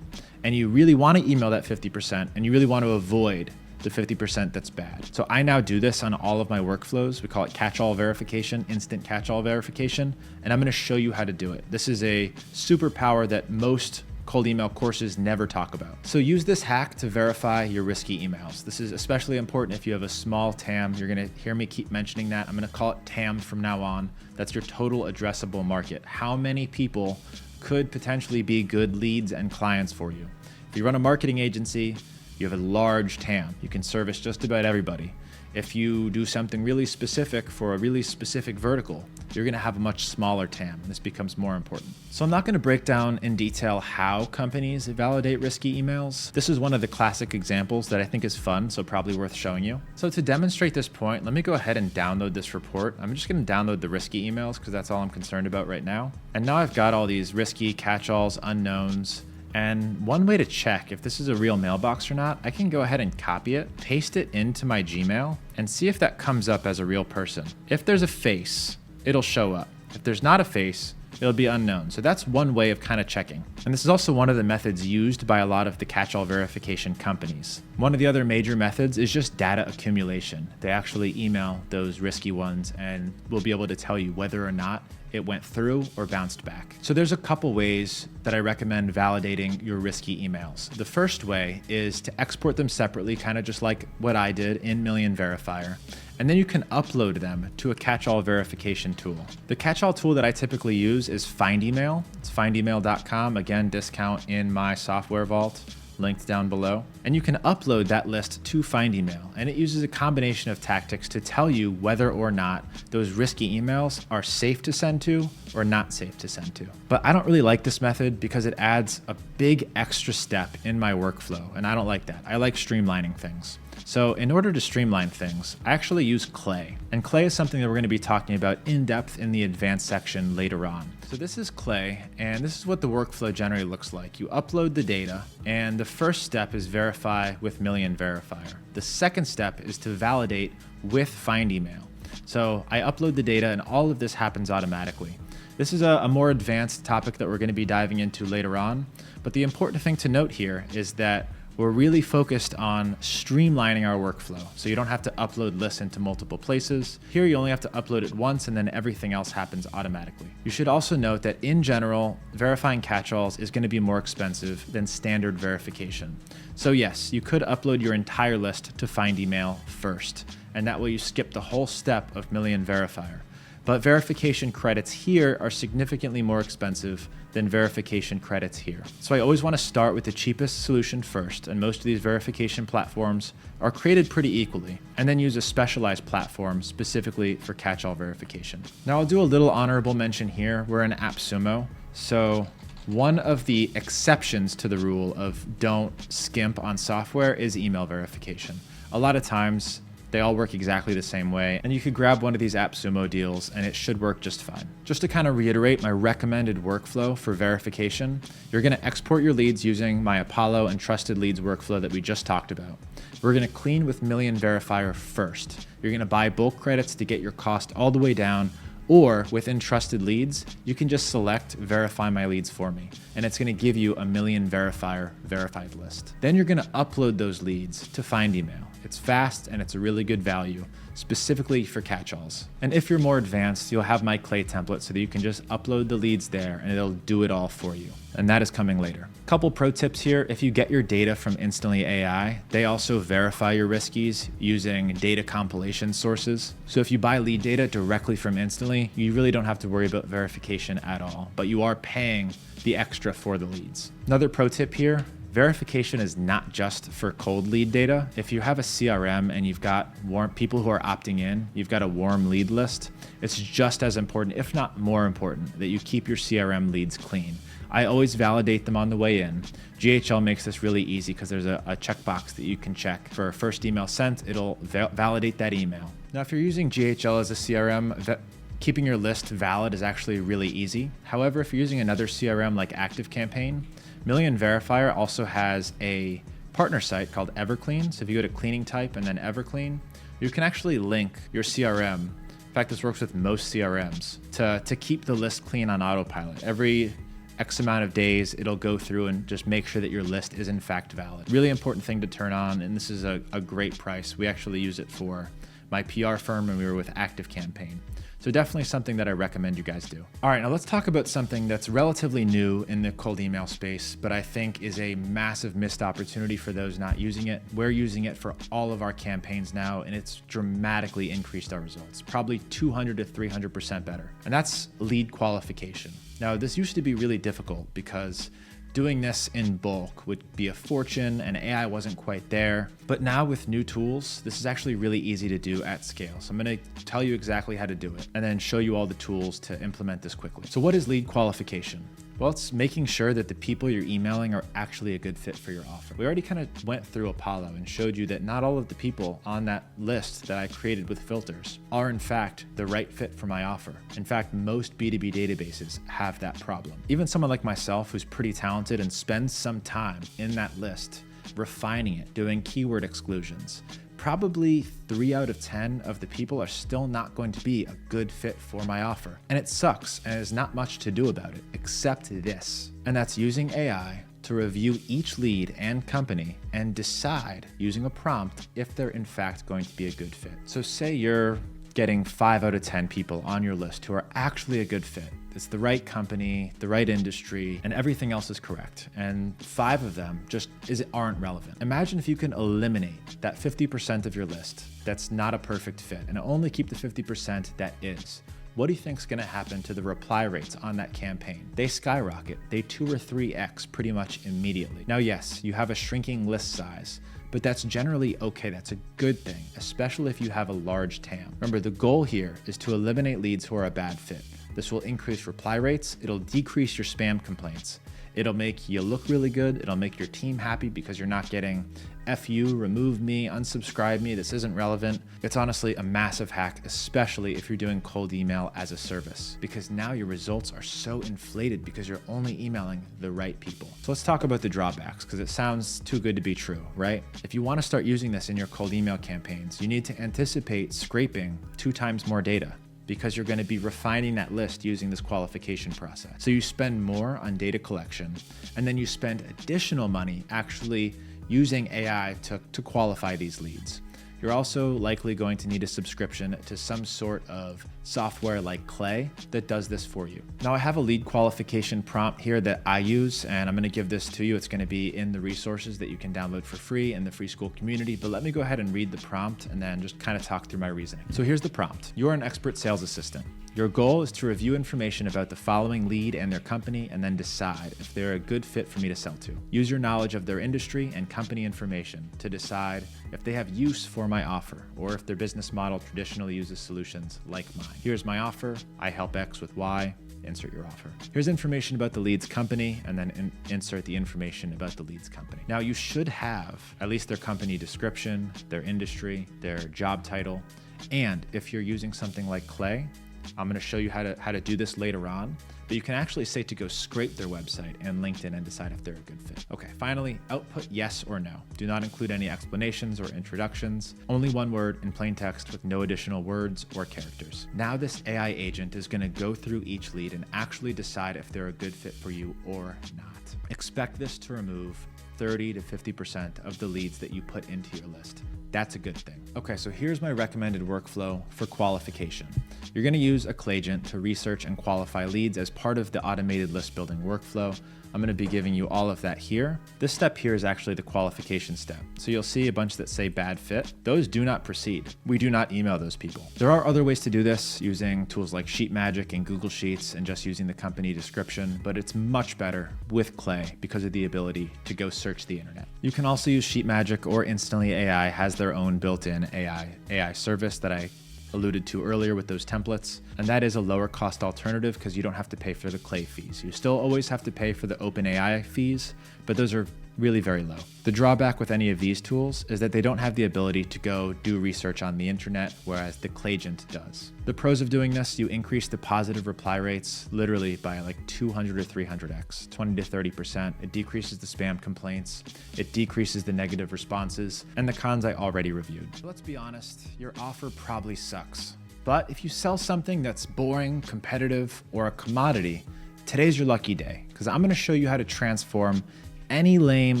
and you really want to email that 50%, and you really want to avoid the 50% that's bad. So I now do this on all of my workflows. We call it catch-all verification, instant catch-all verification, and I'm going to show you how to do it. This is a superpower that most cold email courses never talk about. So use this hack to verify your risky emails. This is especially important if you have a small TAM. You're going to hear me keep mentioning that. I'm going to call it TAM from now on. That's your total addressable market. How many people could potentially be good leads and clients for you? If you run a marketing agency, you have a large TAM. You can service just about everybody. If you do something really specific for a really specific vertical, you're going to have a much smaller TAM, and this becomes more important. So I'm not going to break down in detail how companies validate risky emails. This is one of the classic examples that I think is fun, so probably worth showing you. So to demonstrate this point, let me go ahead and download this report. I'm just going to download the risky emails because that's all I'm concerned about right now. And now I've got all these risky catch-alls, unknowns. And one way to check if this is a real mailbox or not, I can go ahead and copy it, paste it into my Gmail, and see if that comes up as a real person. If there's a face, it'll show up. If there's not a face, it'll be unknown. So that's one way of kind of checking. And this is also one of the methods used by a lot of the catch-all verification companies. One of the other major methods is just data accumulation. They actually email those risky ones and will be able to tell you whether or not it went through or bounced back. So there's a couple ways that I recommend validating your risky emails. The first way is to export them separately, kind of just like what I did in Million Verifier. And then you can upload them to a catch-all verification tool. The catch-all tool that I typically use is Find Email. It's findemail.com. Again, discount in my software vault, linked down below. And you can upload that list to Find Email. And it uses a combination of tactics to tell you whether or not those risky emails are safe to send to or not safe to send to. But I don't really like this method because it adds a big extra step in my workflow. And I don't like that. I like streamlining things. So in order to streamline things, I actually use Clay. And Clay is something that we're going to be talking about in depth in the advanced section later on. So this is Clay, and this is what the workflow generally looks like. You upload the data, and the first step is verify with Million Verifier. The second step is to validate with Find Email. So I upload the data, and all of this happens automatically. This is a more advanced topic that we're going to be diving into later on, but the important thing to note here is that we're really focused on streamlining our workflow. So you don't have to upload lists into multiple places. Here you only have to upload it once and then everything else happens automatically. You should also note that in general, verifying catch-alls is going to be more expensive than standard verification. So yes, you could upload your entire list to Find Email first, and that way you skip the whole step of Million Verifier. But verification credits here are significantly more expensive than verification credits here. So I always want to start with the cheapest solution first, and most of these verification platforms are created pretty equally, and then use a specialized platform specifically for catch-all verification. Now I'll do a little honorable mention here. We're in AppSumo, so one of the exceptions to the rule of don't skimp on software is email verification. A lot of times, they all work exactly the same way, and you could grab one of these AppSumo deals and it should work just fine. Just to kind of reiterate my recommended workflow for verification, you're going to export your leads using my Apollo and Trusted Leads workflow that we just talked about. We're going to clean with Million Verifier first. You're going to buy bulk credits to get your cost all the way down, or within Trusted Leads, you can just select Verify My Leads for me, and it's going to give you a Million Verifier verified list. Then you're going to upload those leads to Find Email. It's fast and it's a really good value, specifically for catch-alls. And if you're more advanced, you'll have my Clay template so that you can just upload the leads there and it'll do it all for you. And that is coming later. Couple pro tips here. If you get your data from Instantly.ai, they also verify your riskies using data compilation sources. So if you buy lead data directly from Instantly, you really don't have to worry about verification at all, but you are paying the extra for the leads. Another pro tip here, verification is not just for cold lead data. If you have a CRM and you've got warm people who are opting in, you've got a warm lead list, it's just as important, if not more important, that you keep your CRM leads clean. I always validate them on the way in. GHL makes this really easy because there's a checkbox that you can check. For a first email sent, it'll validate that email. Now, if you're using GHL as a CRM, keeping your list valid is actually really easy. However, if you're using another CRM like ActiveCampaign, Million Verifier also has a partner site called Everclean. So if you go to cleaning type and then Everclean, you can actually link your CRM. In fact, this works with most CRMs to keep the list clean on autopilot. Every X amount of days, it'll go through and just make sure that your list is in fact valid. Really important thing to turn on, and this is a great price. We actually use it for my PR firm when we were with ActiveCampaign. So definitely something that I recommend you guys do. All right, now let's talk about something that's relatively new in the cold email space, but I think is a massive missed opportunity for those not using it. We're using it for all of our campaigns now, and it's dramatically increased our results, probably 200 to 300% better. And that's lead qualification. Now, this used to be really difficult because doing this in bulk would be a fortune and AI wasn't quite there. But now with new tools, this is actually really easy to do at scale. So I'm gonna tell you exactly how to do it and then show you all the tools to implement this quickly. So what is lead qualification? Well, it's making sure that the people you're emailing are actually a good fit for your offer. We already kind of went through Apollo and showed you that not all of the people on that list that I created with filters are in fact the right fit for my offer. In fact, most B2B databases have that problem. Even someone like myself who's pretty talented and spends some time in that list, refining it, doing keyword exclusions, probably 3 out of 10 of the people are still not going to be a good fit for my offer. And it sucks, and there's not much to do about it, except this. And that's using AI to review each lead and company and decide, using a prompt, if they're in fact going to be a good fit. So say you're getting 5 out of 10 people on your list who are actually a good fit. It's the right company, the right industry, and everything else is correct. And 5 of them just aren't relevant. Imagine if you can eliminate that 50% of your list that's not a perfect fit and only keep the 50% that is. What do you think is going to happen to the reply rates on that campaign? They skyrocket. They 2 or 3x pretty much immediately. Now, yes, you have a shrinking list size, but that's generally okay. That's a good thing, especially if you have a large TAM. Remember, the goal here is to eliminate leads who are a bad fit. This will increase reply rates. It'll decrease your spam complaints. It'll make you look really good. It'll make your team happy because you're not getting F you, remove me, unsubscribe me, this isn't relevant. It's honestly a massive hack, especially if you're doing cold email as a service, because now your results are so inflated because you're only emailing the right people. So let's talk about the drawbacks, because it sounds too good to be true, right? If you want to start using this in your cold email campaigns, you need to anticipate scraping 2 times more data, because you're going to be refining that list using this qualification process. So you spend more on data collection, and then you spend additional money actually using AI to qualify these leads. You're also likely going to need a subscription to some sort of software like Clay that does this for you. Now, I have a lead qualification prompt here that I use, and I'm going to give this to you. It's going to be in the resources that you can download for free in the free school community, but let me go ahead and read the prompt and then just kind of talk through my reasoning. So here's the prompt. You're an expert sales assistant. Your goal is to review information about the following lead and their company and then decide if they're a good fit for me to sell to. Use your knowledge of their industry and company information to decide if they have use for my offer or if their business model traditionally uses solutions like mine. Here's my offer. I help X with Y. Insert your offer. Here's information about the lead's company, and then insert the information about the lead's company. Now, you should have at least their company description, their industry, their job title, and if you're using something like Clay, I'm going to show you how to do this later on, but you can actually say to go scrape their website and LinkedIn and decide if they're a good fit. Okay, finally, output yes or no. Do not include any explanations or introductions. Only one word in plain text with no additional words or characters. Now this AI agent is going to go through each lead and actually decide if they're a good fit for you or not. Expect this to remove 30 to 50% of the leads that you put into your list. That's a good thing. Okay, so here's my recommended workflow for qualification. You're going to use a Clayagent to research and qualify leads as part of the automated list building workflow. I'm going to be giving you all of that here. This step here is actually the qualification step. So you'll see a bunch that say bad fit. Those do not proceed. We do not email those people. There are other ways to do this using tools like SheetMagic and Google Sheets and just using the company description, but it's much better with Clay because of the ability to go search the internet. You can also use SheetMagic, or Instantly.ai has their own built-in AI service that I alluded to earlier with those templates. And that is a lower cost alternative because you don't have to pay for the Clay fees. You still always have to pay for the OpenAI fees, but those are really very low. The drawback with any of these tools is that they don't have the ability to go do research on the internet, whereas the Clayagent does. The pros of doing this, you increase the positive reply rates literally by like 200 or 300x, 20 to 30%. It decreases the spam complaints. It decreases the negative responses, and the cons I already reviewed. So let's be honest, your offer probably sucks. But if you sell something that's boring, competitive, or a commodity, today's your lucky day, because I'm going to show you how to transform any lame,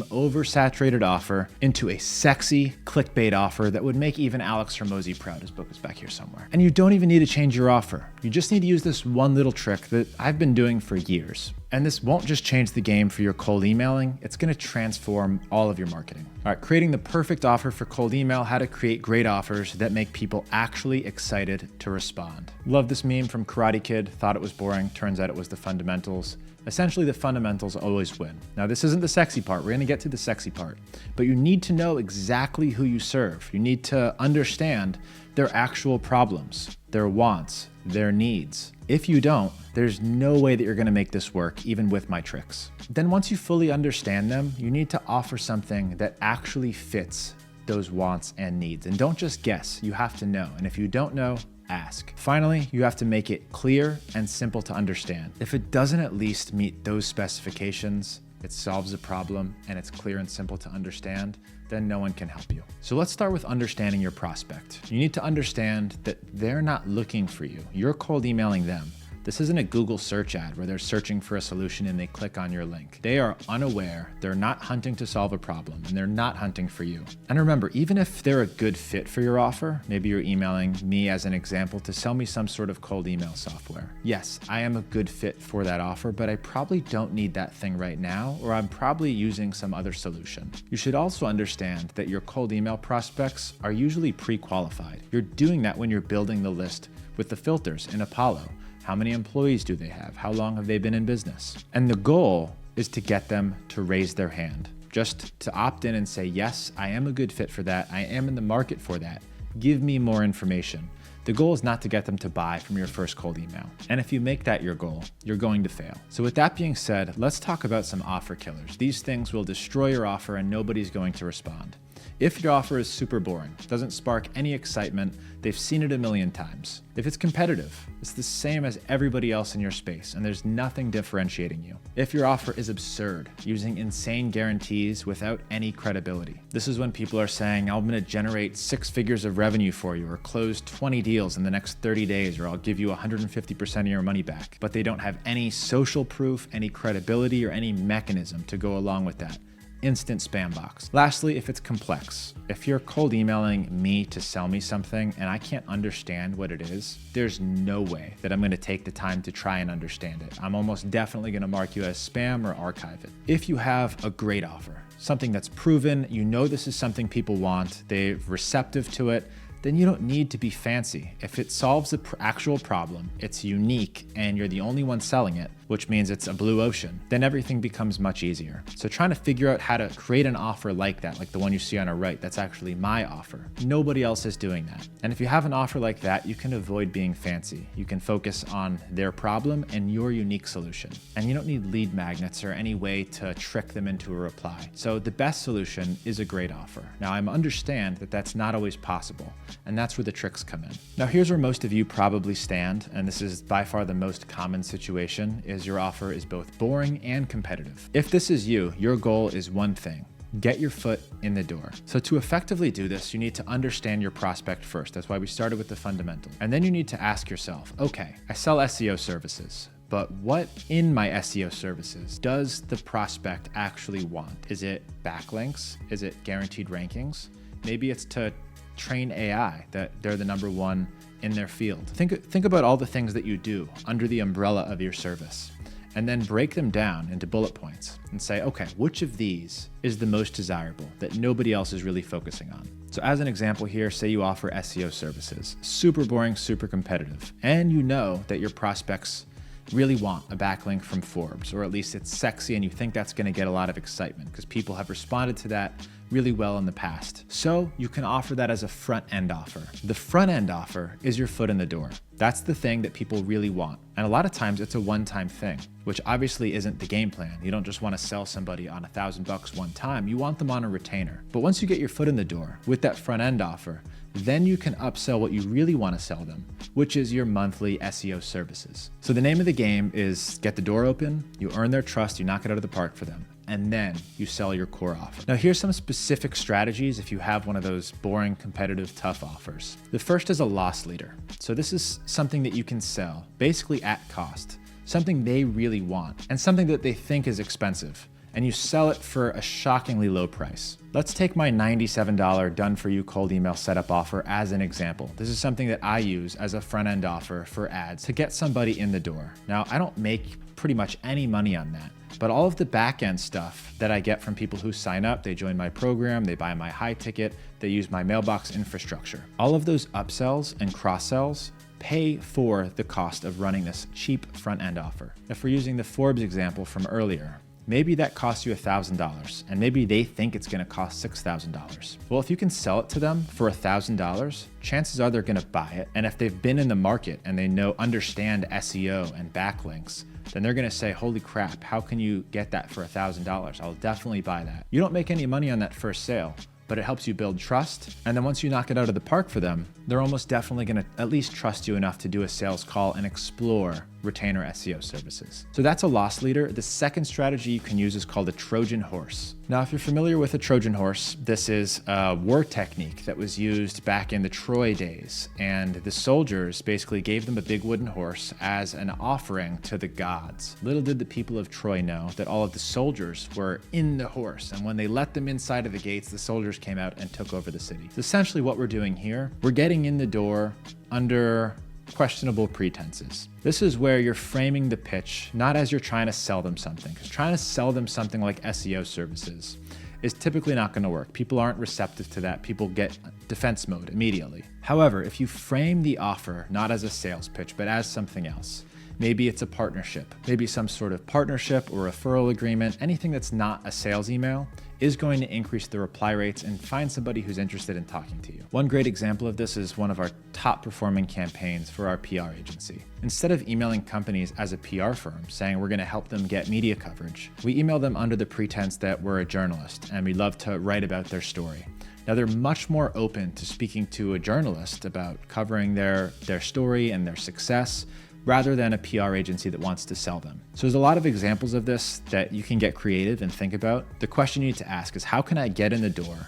oversaturated offer into a sexy clickbait offer that would make even Alex Hormozy proud. His book is back here somewhere. And you don't even need to change your offer. You just need to use this one little trick that I've been doing for years. And this won't just change the game for your cold emailing, it's gonna transform all of your marketing. All right, creating the perfect offer for cold email, how to create great offers that make people actually excited to respond. Love this meme from Karate Kid, thought it was boring, turns out it was the fundamentals. Essentially, the fundamentals always win. Now, this isn't the sexy part. We're gonna get to the sexy part, but you need to know exactly who you serve. You need to understand their actual problems, their wants, their needs. If you don't, there's no way that you're gonna make this work, even with my tricks. Then once you fully understand them, you need to offer something that actually fits those wants and needs. And don't just guess, you have to know. And if you don't know, ask. Finally, you have to make it clear and simple to understand. If it doesn't at least meet those specifications, it solves a problem, and it's clear and simple to understand, then no one can help you. So let's start with understanding your prospect. You need to understand that they're not looking for you. You're cold emailing them. This isn't a Google search ad where they're searching for a solution and they click on your link. They are unaware, they're not hunting to solve a problem, and they're not hunting for you. And remember, even if they're a good fit for your offer, maybe you're emailing me as an example to sell me some sort of cold email software. Yes, I am a good fit for that offer, but I probably don't need that thing right now, or I'm probably using some other solution. You should also understand that your cold email prospects are usually pre-qualified. You're doing that when you're building the list with the filters in Apollo. How many employees do they have? How long have they been in business? And the goal is to get them to raise their hand, just to opt in and say, yes, I am a good fit for that. I am in the market for that. Give me more information. The goal is not to get them to buy from your first cold email. And if you make that your goal, you're going to fail. So with that being said, let's talk about some offer killers. These things will destroy your offer and nobody's going to respond. If your offer is super boring, doesn't spark any excitement, they've seen it a million times. If it's competitive, it's the same as everybody else in your space, and there's nothing differentiating you. If your offer is absurd, using insane guarantees without any credibility. This is when people are saying, I'm gonna generate 6 figures of revenue for you, or close 20 deals in the next 30 days, or I'll give you 150% of your money back. But they don't have any social proof, any credibility, or any mechanism to go along with that. Instant spam box. Lastly, if it's complex. If you're cold emailing me to sell me something and I can't understand what it is, there's no way that I'm gonna take the time to try and understand it. I'm almost definitely gonna mark you as spam or archive it. If you have a great offer, something that's proven, you know this is something people want, they're receptive to it, then you don't need to be fancy. If it solves the actual problem, it's unique, and you're the only one selling it, which means it's a blue ocean, then everything becomes much easier. So trying to figure out how to create an offer like that, like the one you see on our right, that's actually my offer. Nobody else is doing that. And if you have an offer like that, you can avoid being fancy. You can focus on their problem and your unique solution. And you don't need lead magnets or any way to trick them into a reply. So the best solution is a great offer. Now I understand that that's not always possible, and that's where the tricks come in. Now here's where most of you probably stand, and this is by far the most common situation, is your offer is both boring and competitive. If this is you, your goal is one thing: get your foot in the door. So to effectively do this, you need to understand your prospect first. That's why we started with the fundamental. And then you need to ask yourself, okay, I sell SEO services, but what in my SEO services does the prospect actually want? Is it backlinks? Is it guaranteed rankings? Maybe it's to train AI that they're the #1 in their field. Think about all the things that you do under the umbrella of your service, and then break them down into bullet points and say, okay, which of these is the most desirable that nobody else is really focusing on? So as an example here, say you offer SEO services, super boring, super competitive, and you know that your prospects really want a backlink from Forbes, or at least it's sexy and you think that's gonna get a lot of excitement because people have responded to that really well in the past. So you can offer that as a front-end offer. The front-end offer is your foot in the door. That's the thing that people really want. And a lot of times it's a one-time thing, which obviously isn't the game plan. You don't just want to sell somebody on $1,000 one time, you want them on a retainer. But once you get your foot in the door with that front-end offer, then you can upsell what you really want to sell them, which is your monthly SEO services. So the name of the game is get the door open, you earn their trust, you knock it out of the park for them, and then you sell your core offer. Now here's some specific strategies if you have one of those boring, competitive, tough offers. The first is a loss leader. So this is something that you can sell basically at cost. something they really want, and something that they think is expensive, and you sell it for a shockingly low price. Let's take my $97 done-for-you cold email setup offer as an example. This is something that I use as a front-end offer for ads to get somebody in the door. Now, I don't make pretty much any money on that, but all of the back-end stuff that I get from people who sign up, they join my program, they buy my high ticket, they use my mailbox infrastructure. All of those upsells and cross-sells pay for the cost of running this cheap front-end offer. If we're using the Forbes example from earlier, maybe that costs you $1,000, and maybe they think it's gonna cost $6,000. Well, if you can sell it to them for $1,000, chances are they're gonna buy it. And if they've been in the market and they understand SEO and backlinks, then they're gonna say, holy crap, how can you get that for $1,000? I'll definitely buy that. You don't make any money on that first sale, but it helps you build trust. And then once you knock it out of the park for them, they're almost definitely gonna at least trust you enough to do a sales call and explore retainer SEO services. So that's a loss leader. The second strategy you can use is called a Trojan horse. Now, if you're familiar with a Trojan horse, this is a war technique that was used back in the Troy days. And the soldiers basically gave them a big wooden horse as an offering to the gods. Little did the people of Troy know that all of the soldiers were in the horse. And when they let them inside of the gates, the soldiers came out and took over the city. So essentially what we're doing here, we're getting in the door under questionable pretenses. This is where you're framing the pitch, not as you're trying to sell them something, because trying to sell them something like SEO services is typically not going to work. People aren't receptive to that. People get defense mode immediately. However, if you frame the offer not as a sales pitch, but as something else, maybe it's a partnership, maybe some sort of partnership or referral agreement, anything that's not a sales email is going to increase the reply rates and find somebody who's interested in talking to you. One great example of this is one of our top performing campaigns for our PR agency. Instead of emailing companies as a PR firm saying we're gonna help them get media coverage, we email them under the pretense that we're a journalist and we love to write about their story. Now, they're much more open to speaking to a journalist about covering their story and their success, rather than a PR agency that wants to sell them. So there's a lot of examples of this that you can get creative and think about. The question you need to ask is, how can I get in the door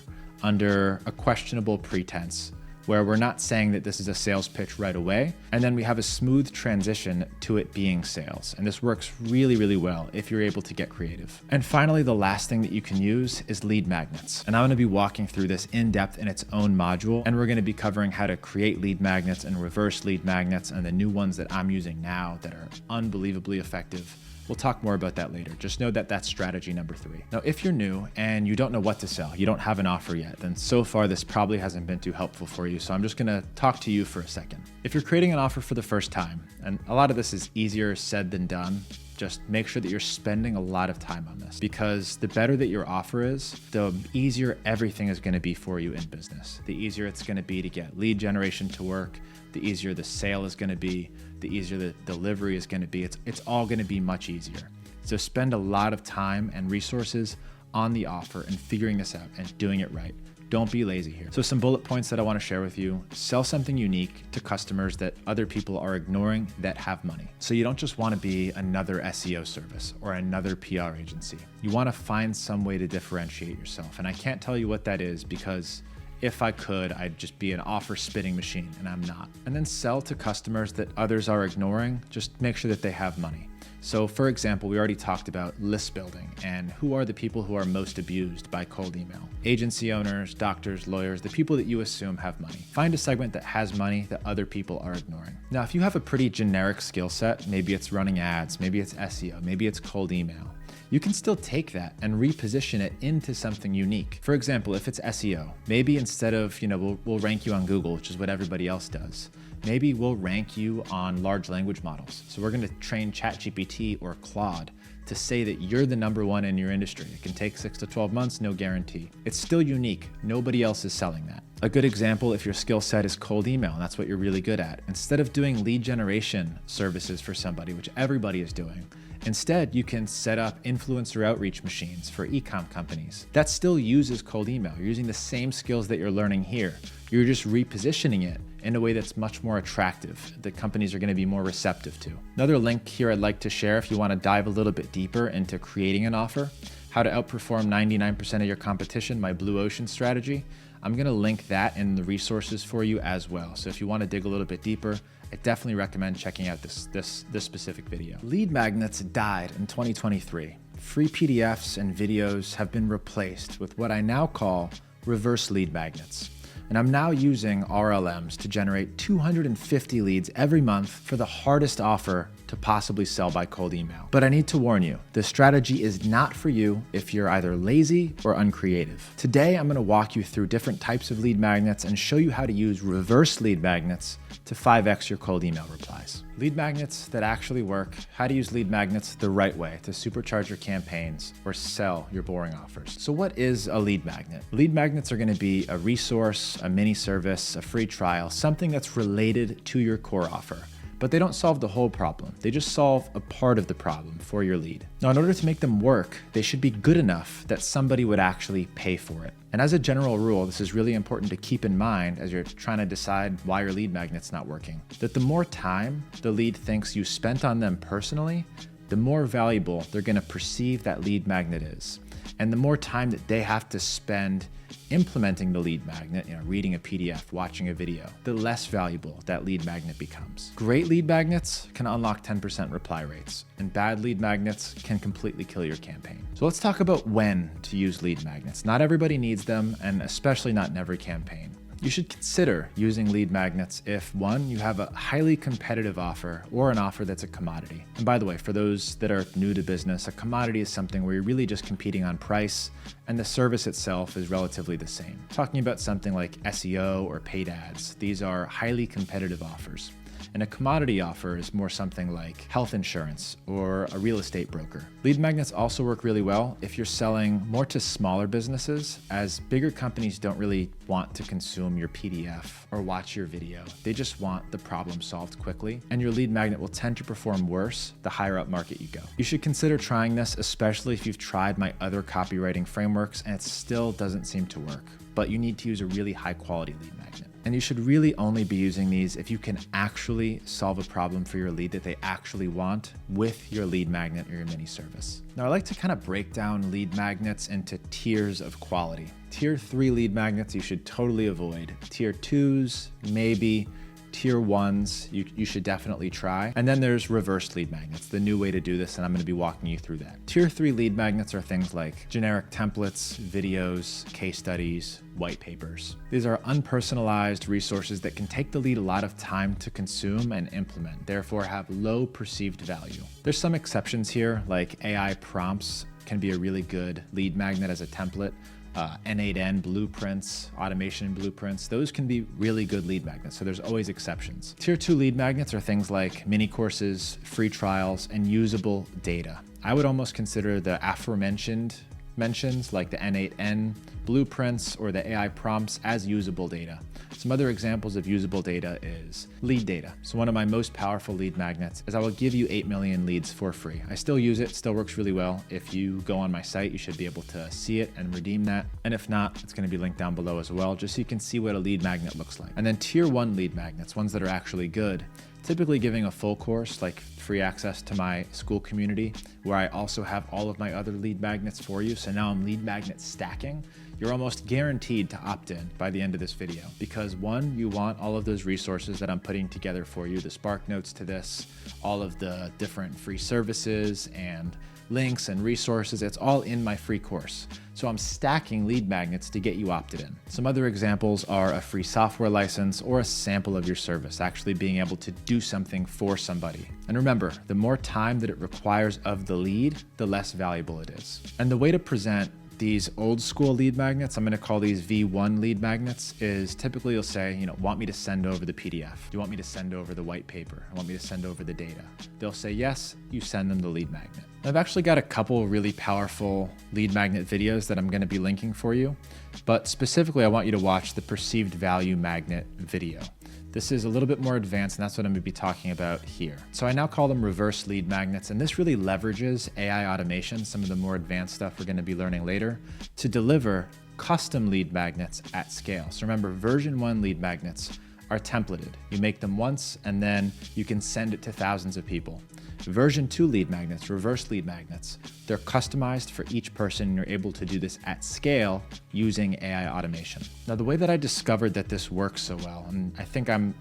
under a questionable pretense where we're not saying that this is a sales pitch right away, and then we have a smooth transition to it being sales. And this works really, really well if you're able to get creative. And finally, the last thing that you can use is lead magnets. And I'm gonna be walking through this in depth in its own module, and we're gonna be covering how to create lead magnets and reverse lead magnets and the new ones that I'm using now that are unbelievably effective. We'll talk more about that later. Just know that that's strategy number 3. Now, if you're new and you don't know what to sell, you don't have an offer yet, then so far this probably hasn't been too helpful for you. So I'm just gonna talk to you for a second. If you're creating an offer for the first time, and a lot of this is easier said than done, just make sure that you're spending a lot of time on this, because the better that your offer is, the easier everything is gonna be for you in business. The easier it's gonna be to get lead generation to work, the easier the sale is gonna be, the easier the delivery is gonna be. It's all gonna be much easier. So spend a lot of time and resources on the offer and figuring this out and doing it right. Don't be lazy here. So some bullet points that I wanna share with you. Sell something unique to customers that other people are ignoring that have money. So you don't just wanna be another SEO service or another PR agency. You wanna find some way to differentiate yourself. And I can't tell you what that is, because if I could, I'd just be an offer spitting machine, and I'm not. And then sell to customers that others are ignoring. Just make sure that they have money. So for example, we already talked about list building and who are the people who are most abused by cold email. Agency owners, doctors, lawyers, the people that you assume have money. Find a segment that has money that other people are ignoring. Now, if you have a pretty generic skill set, maybe it's running ads, maybe it's SEO, maybe it's cold email, you can still take that and reposition it into something unique. For example, if it's SEO, maybe instead of, we'll rank you on Google, which is what everybody else does, maybe we'll rank you on large language models. So we're gonna train ChatGPT or Claude to say that you're the #1 in your industry. It can take 6 to 12 months, no guarantee. It's still unique. Nobody else is selling that. A good example, if your skill set is cold email, and that's what you're really good at, instead of doing lead generation services for somebody, which everybody is doing, instead, you can set up influencer outreach machines for e-com companies. That still uses cold email. You're using the same skills that you're learning here. You're just repositioning it in a way that's much more attractive, that companies are gonna be more receptive to. Another link here I'd like to share if you wanna dive a little bit deeper into creating an offer, how to outperform 99% of your competition, my blue ocean strategy. I'm gonna link that in the resources for you as well. So if you wanna dig a little bit deeper, I definitely recommend checking out this specific video. Lead magnets died in 2023. Free PDFs and videos have been replaced with what I now call reverse lead magnets. And I'm now using RLMs to generate 250 leads every month for the hardest offer to possibly sell by cold email. But I need to warn you, this strategy is not for you if you're either lazy or uncreative. Today, I'm gonna walk you through different types of lead magnets and show you how to use reverse lead magnets to 5x your cold email replies. Lead magnets that actually work, how to use lead magnets the right way to supercharge your campaigns or sell your boring offers. So what is a lead magnet? Lead magnets are gonna be a resource, a mini service, a free trial, something that's related to your core offer. But they don't solve the whole problem. They just solve a part of the problem for your lead. Now, in order to make them work, they should be good enough that somebody would actually pay for it. And as a general rule, this is really important to keep in mind as you're trying to decide why your lead magnet's not working, that the more time the lead thinks you spent on them personally, the more valuable they're gonna perceive that lead magnet is. And the more time that they have to spend implementing the lead magnet, reading a PDF, watching a video, the less valuable that lead magnet becomes. Great lead magnets can unlock 10% reply rates, and bad lead magnets can completely kill your campaign. So let's talk about when to use lead magnets. Not everybody needs them, and especially not in every campaign. You should consider using lead magnets if, one, you have a highly competitive offer or an offer that's a commodity. And by the way, for those that are new to business, a commodity is something where you're really just competing on price and the service itself is relatively the same. Talking about something like SEO or paid ads, these are highly competitive offers. And a commodity offer is more something like health insurance or a real estate broker. Lead magnets also work really well if you're selling more to smaller businesses, as bigger companies don't really want to consume your PDF or watch your video. They just want the problem solved quickly, and your lead magnet will tend to perform worse the higher up market you go. You should consider trying this, especially if you've tried my other copywriting frameworks and it still doesn't seem to work, but you need to use a really high quality lead magnet. And you should really only be using these if you can actually solve a problem for your lead that they actually want with your lead magnet or your mini service. Now, I like to kind of break down lead magnets into tiers of quality. Tier 3 lead magnets you should totally avoid. Tier 2s, maybe. Tier 1s, you should definitely try. And then there's reverse lead magnets, the new way to do this, and I'm gonna be walking you through that. Tier 3 lead magnets are things like generic templates, videos, case studies, white papers. These are unpersonalized resources that can take the lead a lot of time to consume and implement, therefore have low perceived value. There's some exceptions here, like AI prompts can be a really good lead magnet as a template. N8N blueprints, automation blueprints, those can be really good lead magnets, so there's always exceptions. Tier 2 lead magnets are things like mini courses, free trials, and usable data. I would almost consider the aforementioned mentions like the N8N blueprints or the AI prompts as usable data. Some other examples of usable data is lead data. So one of my most powerful lead magnets is I will give you 8 million leads for free. I still use it, still works really well. If you go on my site, you should be able to see it and redeem that. And if not, it's gonna be linked down below as well, just so you can see what a lead magnet looks like. And then tier 1 lead magnets, ones that are actually good, typically giving a full course like free access to my school community where I also have all of my other lead magnets for you. So now I'm lead magnet stacking. You're almost guaranteed to opt in by the end of this video because one, you want all of those resources that I'm putting together for you, the Spark notes to this, all of the different free services and links and resources. It's all in my free course. So I'm stacking lead magnets to get you opted in. Some other examples are a free software license or a sample of your service, actually being able to do something for somebody. And remember, the more time that it requires of the lead, the less valuable it is. And the way to present these old school lead magnets, I'm gonna call these V1 lead magnets, is typically you'll say, want me to send over the PDF? Do you want me to send over the white paper? Want me to send over the data? They'll say yes, you send them the lead magnet. I've actually got a couple really powerful lead magnet videos that I'm gonna be linking for you, but specifically I want you to watch the perceived value magnet video. This is a little bit more advanced, and that's what I'm gonna be talking about here. So I now call them reverse lead magnets, and this really leverages AI automation, some of the more advanced stuff we're gonna be learning later, to deliver custom lead magnets at scale. So remember, version 1 lead magnets are templated. You make them once, and then you can send it to thousands of people. Version 2 lead magnets, reverse lead magnets, they're customized for each person, and you're able to do this at scale using AI automation. Now, the way that I discovered that this works so well, and I think I'm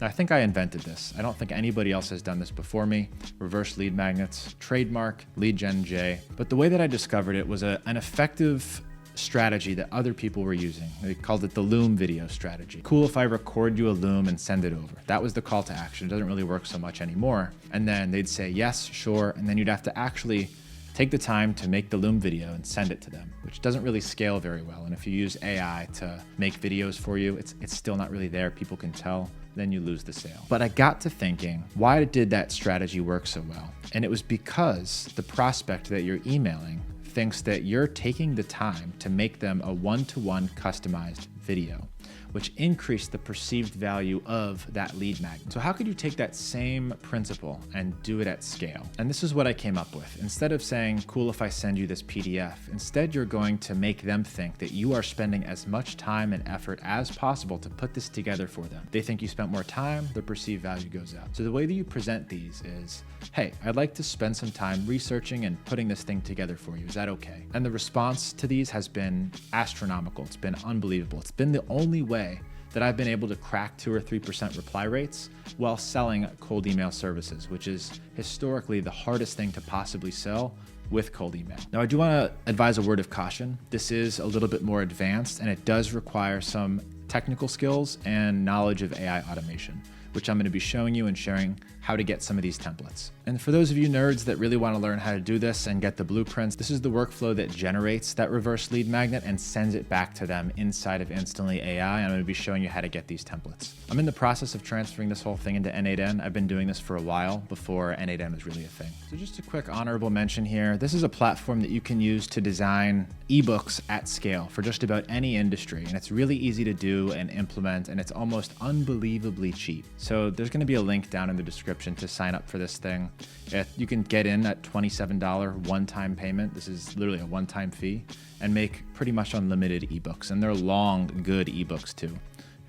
Now, I think I invented this. I don't think anybody else has done this before me. Reverse lead magnets, trademark, lead gen J. But the way that I discovered it was an effective strategy that other people were using. They called it the Loom video strategy. Cool if I record you a Loom and send it over. That was the call to action. It doesn't really work so much anymore. And then they'd say, yes, sure. And then you'd have to actually take the time to make the Loom video and send it to them, which doesn't really scale very well. And if you use AI to make videos for you, it's still not really there. People can tell, then you lose the sale. But I got to thinking, why did that strategy work so well? And it was because the prospect that you're emailing thinks that you're taking the time to make them a one-to-one customized video, which increased the perceived value of that lead magnet. So how could you take that same principle and do it at scale? And this is what I came up with. Instead of saying, cool if I send you this PDF, instead you're going to make them think that you are spending as much time and effort as possible to put this together for them. They think you spent more time, the perceived value goes up. So the way that you present these is, hey, I'd like to spend some time researching and putting this thing together for you. Is that okay? And the response to these has been astronomical. It's been unbelievable. It's been the only way that I've been able to crack 2 or 3% reply rates while selling cold email services, which is historically the hardest thing to possibly sell with cold email. Now, I do want to advise a word of caution. This is a little bit more advanced and it does require some technical skills and knowledge of AI automation, which I'm going to be showing you and sharing how to get some of these templates. And for those of you nerds that really want to learn how to do this and get the blueprints, this is the workflow that generates that reverse lead magnet and sends it back to them inside of Instantly.ai. I'm going to be showing you how to get these templates. I'm in the process of transferring this whole thing into N8N. I've been doing this for a while before N8N was really a thing. So just a quick honorable mention here. This is a platform that you can use to design ebooks at scale for just about any industry. And it's really easy to do and implement, and it's almost unbelievably cheap. So there's going to be a link down in the description to sign up for this thing. You can get in at $27 one-time payment. This is literally a one-time fee, and make pretty much unlimited ebooks. And they're long, good ebooks too.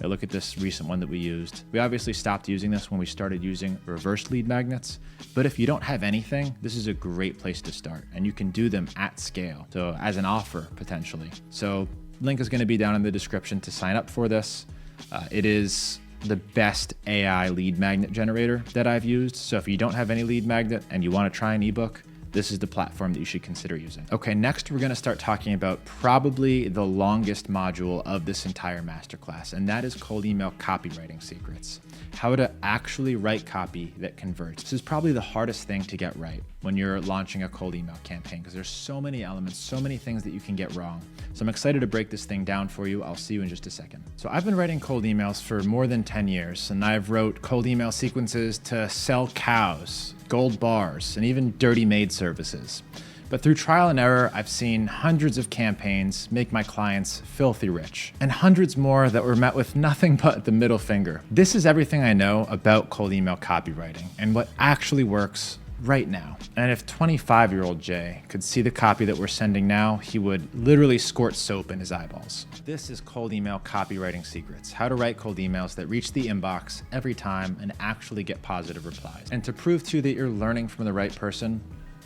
Now look at this recent one that we used. We obviously stopped using this when we started using reverse lead magnets, but if you don't have anything, this is a great place to start, and you can do them at scale. So as an offer, potentially. So link is going to be down in the description to sign up for this. It is the best AI lead magnet generator that I've used. So if you don't have any lead magnet and you want to try an ebook, this is the platform that you should consider using. Okay, next we're going to start talking about probably the longest module of this entire masterclass, and that is cold email copywriting secrets. How to actually write copy that converts. This is probably the hardest thing to get right when you're launching a cold email campaign, because there's so many elements, so many things that you can get wrong. So I'm excited to break this thing down for you. I'll see you in just a second. So I've been writing cold emails for more than 10 years, and I've wrote cold email sequences to sell cows, gold bars, and even dirty maid services. But through trial and error, I've seen hundreds of campaigns make my clients filthy rich, and hundreds more that were met with nothing but the middle finger. This is everything I know about cold email copywriting and what actually works right now. And if 25-year-old Jay could see the copy that we're sending now, he would literally squirt soap in his eyeballs. This is cold email copywriting secrets, how to write cold emails that reach the inbox every time and actually get positive replies. And to prove to you that you're learning from the right person,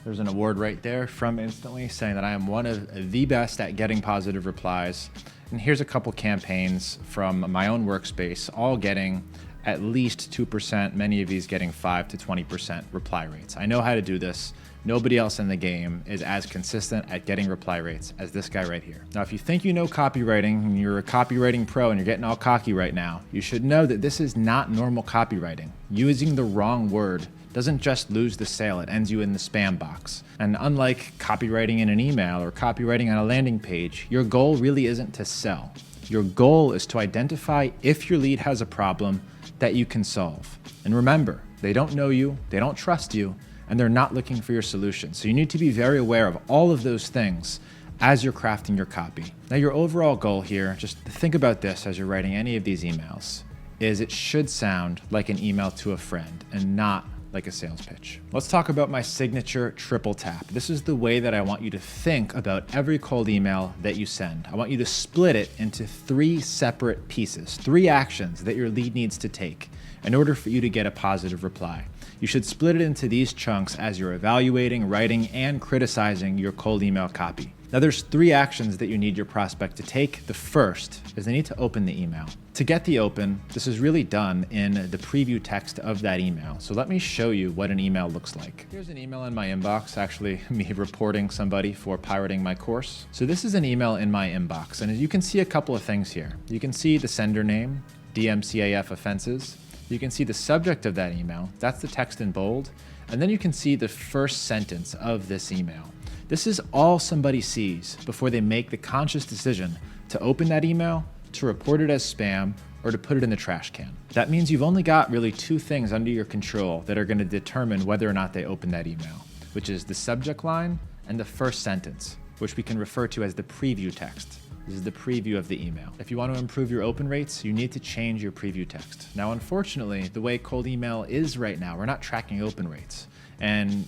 there's an award right there from Instantly saying that I am one of the best at getting positive replies. And here's a couple campaigns from my own workspace, all getting at least 2%, many of these getting 5 to 20% reply rates. I know how to do this. Nobody else in the game is as consistent at getting reply rates as this guy right here. Now, if you think you know copywriting and you're a copywriting pro and you're getting all cocky right now, you should know that this is not normal copywriting. Using the wrong word doesn't just lose the sale, it ends you in the spam box. And unlike copywriting in an email or copywriting on a landing page, your goal really isn't to sell. Your goal is to identify if your lead has a problem that you can solve. And remember, they don't know you, they don't trust you, and they're not looking for your solution. So you need to be very aware of all of those things as you're crafting your copy. Now, your overall goal here, just think about this as you're writing any of these emails, is it should sound like an email to a friend and not like a sales pitch. Let's talk about my signature triple tap. This is the way that I want you to think about every cold email that you send. I want you to split it into 3 separate pieces, 3 actions that your lead needs to take in order for you to get a positive reply. You should split it into these chunks as you're evaluating, writing, and criticizing your cold email copy. Now there's 3 actions that you need your prospect to take. The first is they need to open the email. To get the open, this is really done in the preview text of that email. So let me show you what an email looks like. Here's an email in my inbox, actually me reporting somebody for pirating my course. So this is an email in my inbox, and you can see a couple of things here. You can see the sender name, DMCAF offenses. You can see the subject of that email. That's the text in bold. And then you can see the first sentence of this email. This is all somebody sees before they make the conscious decision to open that email, to report it as spam, or to put it in the trash can. That means you've only got really 2 things under your control that are going to determine whether or not they open that email, which is the subject line and the first sentence, which we can refer to as the preview text. This is the preview of the email. If you want to improve your open rates, you need to change your preview text. Now, unfortunately, the way cold email is right now, we're not tracking open rates. And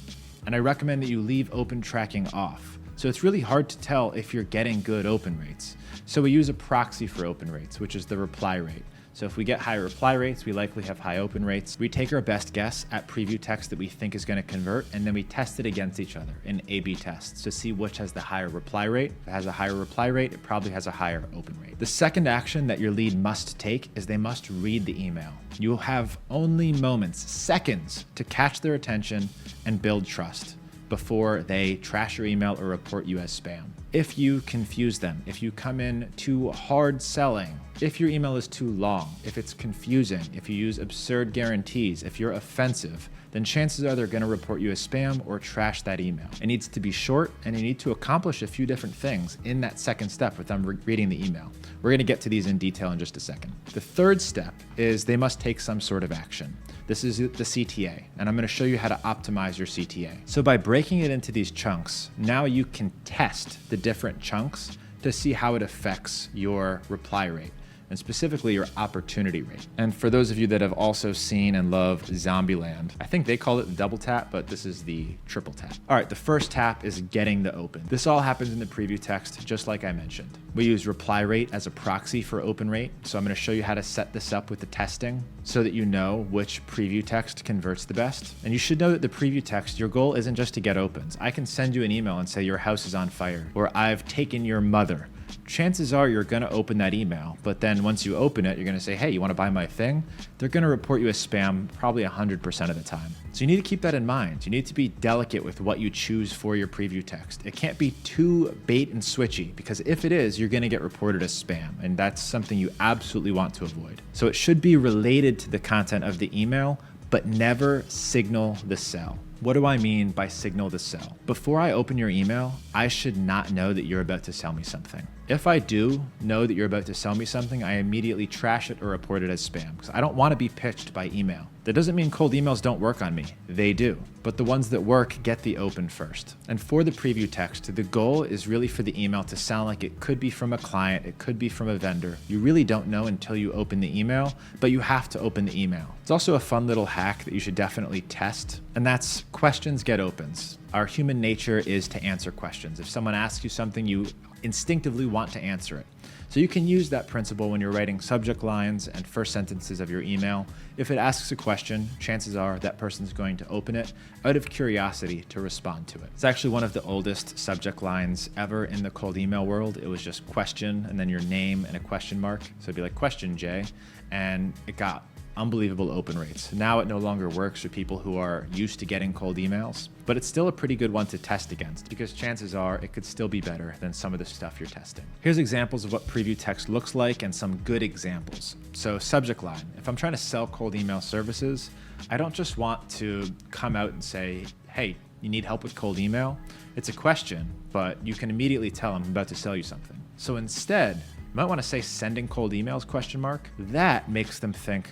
I recommend that you leave open tracking off. So it's really hard to tell if you're getting good open rates. So we use a proxy for open rates, which is the reply rate. So if we get high reply rates, we likely have high open rates. We take our best guess at preview text that we think is going to convert, and then we test it against each other in A/B tests to see which has the higher reply rate. If it has a higher reply rate, it probably has a higher open rate. The second action that your lead must take is they must read the email. You'll have only moments, seconds, to catch their attention and build trust before they trash your email or report you as spam. If you confuse them, if you come in too hard selling, if your email is too long, if it's confusing, if you use absurd guarantees, if you're offensive, then chances are they're going to report you as spam or trash that email. It needs to be short, and you need to accomplish a few different things in that second step with them reading the email. We're going to get to these in detail in just a second. The third step is they must take some sort of action. This is the CTA, and I'm going to show you how to optimize your CTA. So by breaking it into these chunks, now you can test the different chunks to see how it affects your reply rate, and specifically your opportunity rate. And for those of you that have also seen and love Zombieland, I think they call it the double tap, but this is the triple tap. All right, the first tap is getting the open. This all happens in the preview text, just like I mentioned. We use reply rate as a proxy for open rate. So I'm gonna show you how to set this up with the testing so that you know which preview text converts the best. And you should know that the preview text, your goal isn't just to get opens. I can send you an email and say your house is on fire, or I've taken your mother. Chances are you're going to open that email, but then once you open it, you're going to say, hey, you want to buy my thing? They're going to report you as spam probably 100% of the time. So you need to keep that in mind. You need to be delicate with what you choose for your preview text. It can't be too bait and switchy, because if it is, you're going to get reported as spam, and that's something you absolutely want to avoid. So it should be related to the content of the email, but never signal the sell. What do I mean by signal the sell? Before I open your email, I should not know that you're about to sell me something. If I do know that you're about to sell me something, I immediately trash it or report it as spam, because I don't want to be pitched by email. That doesn't mean cold emails don't work on me. They do. But the ones that work get the open first. And for the preview text, the goal is really for the email to sound like it could be from a client, it could be from a vendor. You really don't know until you open the email, but you have to open the email. It's also a fun little hack that you should definitely test, and that's questions get opens. Our human nature is to answer questions. If someone asks you something, you instinctively want to answer it. So you can use that principle when you're writing subject lines and first sentences of your email. If it asks a question, chances are that person's going to open it out of curiosity to respond to it. It's actually one of the oldest subject lines ever in the cold email world. It was just question and then your name and a question mark. So it'd be like, question Jay, and it got unbelievable open rates. Now it no longer works for people who are used to getting cold emails, but it's still a pretty good one to test against, because chances are it could still be better than some of the stuff you're testing. Here's examples of what preview text looks like and some good examples. So subject line, if I'm trying to sell cold email services, I don't just want to come out and say, hey, you need help with cold email? It's a question, but you can immediately tell I'm about to sell you something. So instead, you might want to say sending cold emails, question mark. That makes them think,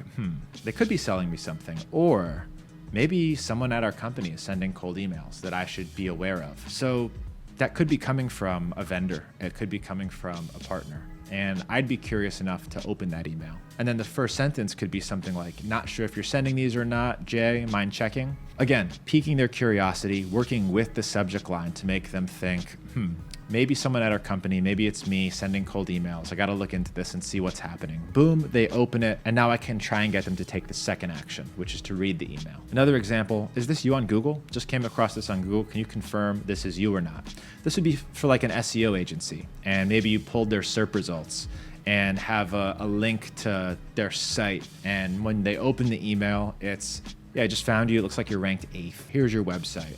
they could be selling me something. Or maybe someone at our company is sending cold emails that I should be aware of. So that could be coming from a vendor. It could be coming from a partner. And I'd be curious enough to open that email. And then the first sentence could be something like, not sure if you're sending these or not, Jay, mind checking? Again, piquing their curiosity, working with the subject line to make them think, maybe someone at our company, maybe it's me sending cold emails. I got to look into this and see what's happening. Boom, they open it. And now I can try and get them to take the second action, which is to read the email. Another example, is this you on Google? Just came across this on Google. Can you confirm this is you or not? This would be for like an SEO agency. And maybe you pulled their SERP results and have a link to their site. And when they open the email, it's, yeah, I just found you. It looks like you're ranked 8th. Here's your website.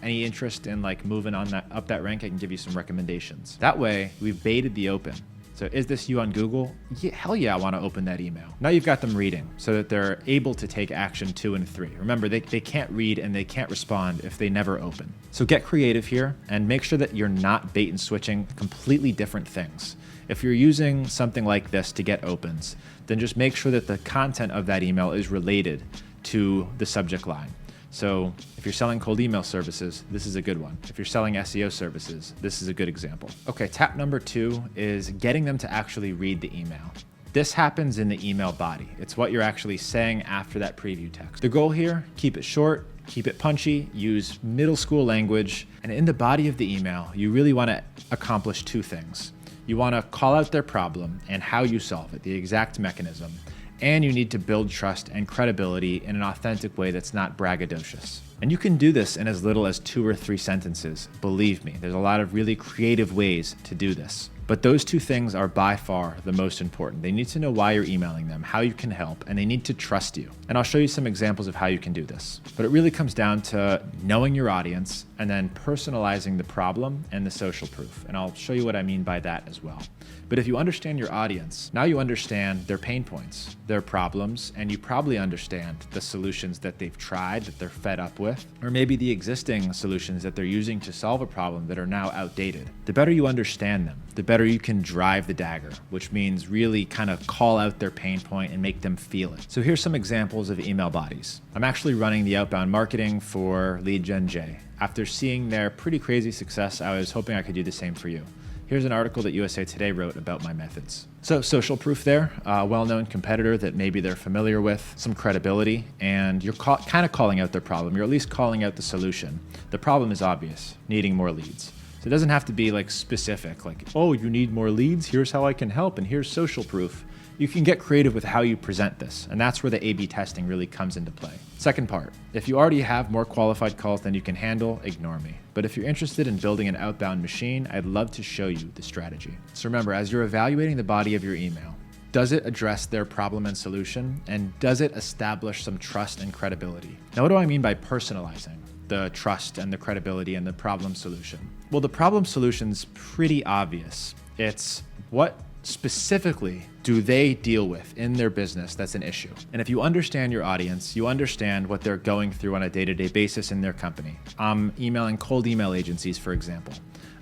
Any interest in like moving on up that rank? I can give you some recommendations. That way, we've baited the open. So is this you on Google? Yeah, hell yeah, I want to open that email. Now you've got them reading so that they're able to take action 2 and 3. Remember, they can't read and they can't respond if they never open. So get creative here and make sure that you're not bait and switching completely different things. If you're using something like this to get opens, then just make sure that the content of that email is related to the subject line. So if you're selling cold email services, this is a good one. If you're selling SEO services, this is a good example. Okay, tap number 2 is getting them to actually read the email. This happens in the email body. It's what you're actually saying after that preview text. The goal here, keep it short, keep it punchy, use middle school language, and in the body of the email, you really want to accomplish 2 things. You want to call out their problem and how you solve it, the exact mechanism. And you need to build trust and credibility in an authentic way that's not braggadocious. And you can do this in as little as 2 or 3 sentences. Believe me, there's a lot of really creative ways to do this. But those 2 things are by far the most important. They need to know why you're emailing them, how you can help, and they need to trust you. And I'll show you some examples of how you can do this. But it really comes down to knowing your audience and then personalizing the problem and the social proof. And I'll show you what I mean by that as well. But if you understand your audience, now you understand their pain points, their problems, and you probably understand the solutions that they've tried, that they're fed up with, or maybe the existing solutions that they're using to solve a problem that are now outdated. The better you understand them, the better you can drive the dagger, which means really kind of call out their pain point and make them feel it. So here's some examples of email bodies. I'm actually running the outbound marketing for Lead Gen J. After seeing their pretty crazy success, I was hoping I could do the same for you. Here's an article that USA Today wrote about my methods. So social proof there, a well-known competitor that maybe they're familiar with, some credibility, and you're kind of calling out their problem. You're at least calling out the solution. The problem is obvious, needing more leads. So it doesn't have to be like specific, like, oh, you need more leads, here's how I can help, and here's social proof. You can get creative with how you present this, and that's where the A/B testing really comes into play. Second part, if you already have more qualified calls than you can handle, ignore me. But if you're interested in building an outbound machine, I'd love to show you the strategy. So remember, as you're evaluating the body of your email, does it address their problem and solution? And does it establish some trust and credibility? Now, what do I mean by personalizing the trust and the credibility and the problem solution? Well, the problem solution's pretty obvious. It's what specifically do they deal with in their business that's an issue? And if you understand your audience, you understand what they're going through on a day-to-day basis in their company. I'm emailing cold email agencies, for example.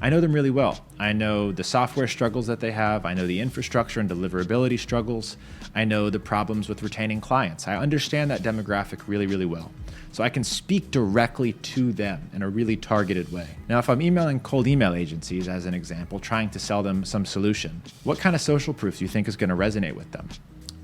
I know them really well. I know the software struggles that they have. I know the infrastructure and deliverability struggles. I know the problems with retaining clients. I understand that demographic really, really well. So I can speak directly to them in a really targeted way. Now, if I'm emailing cold email agencies, as an example, trying to sell them some solution, what kind of social proof do you think is going to resonate with them?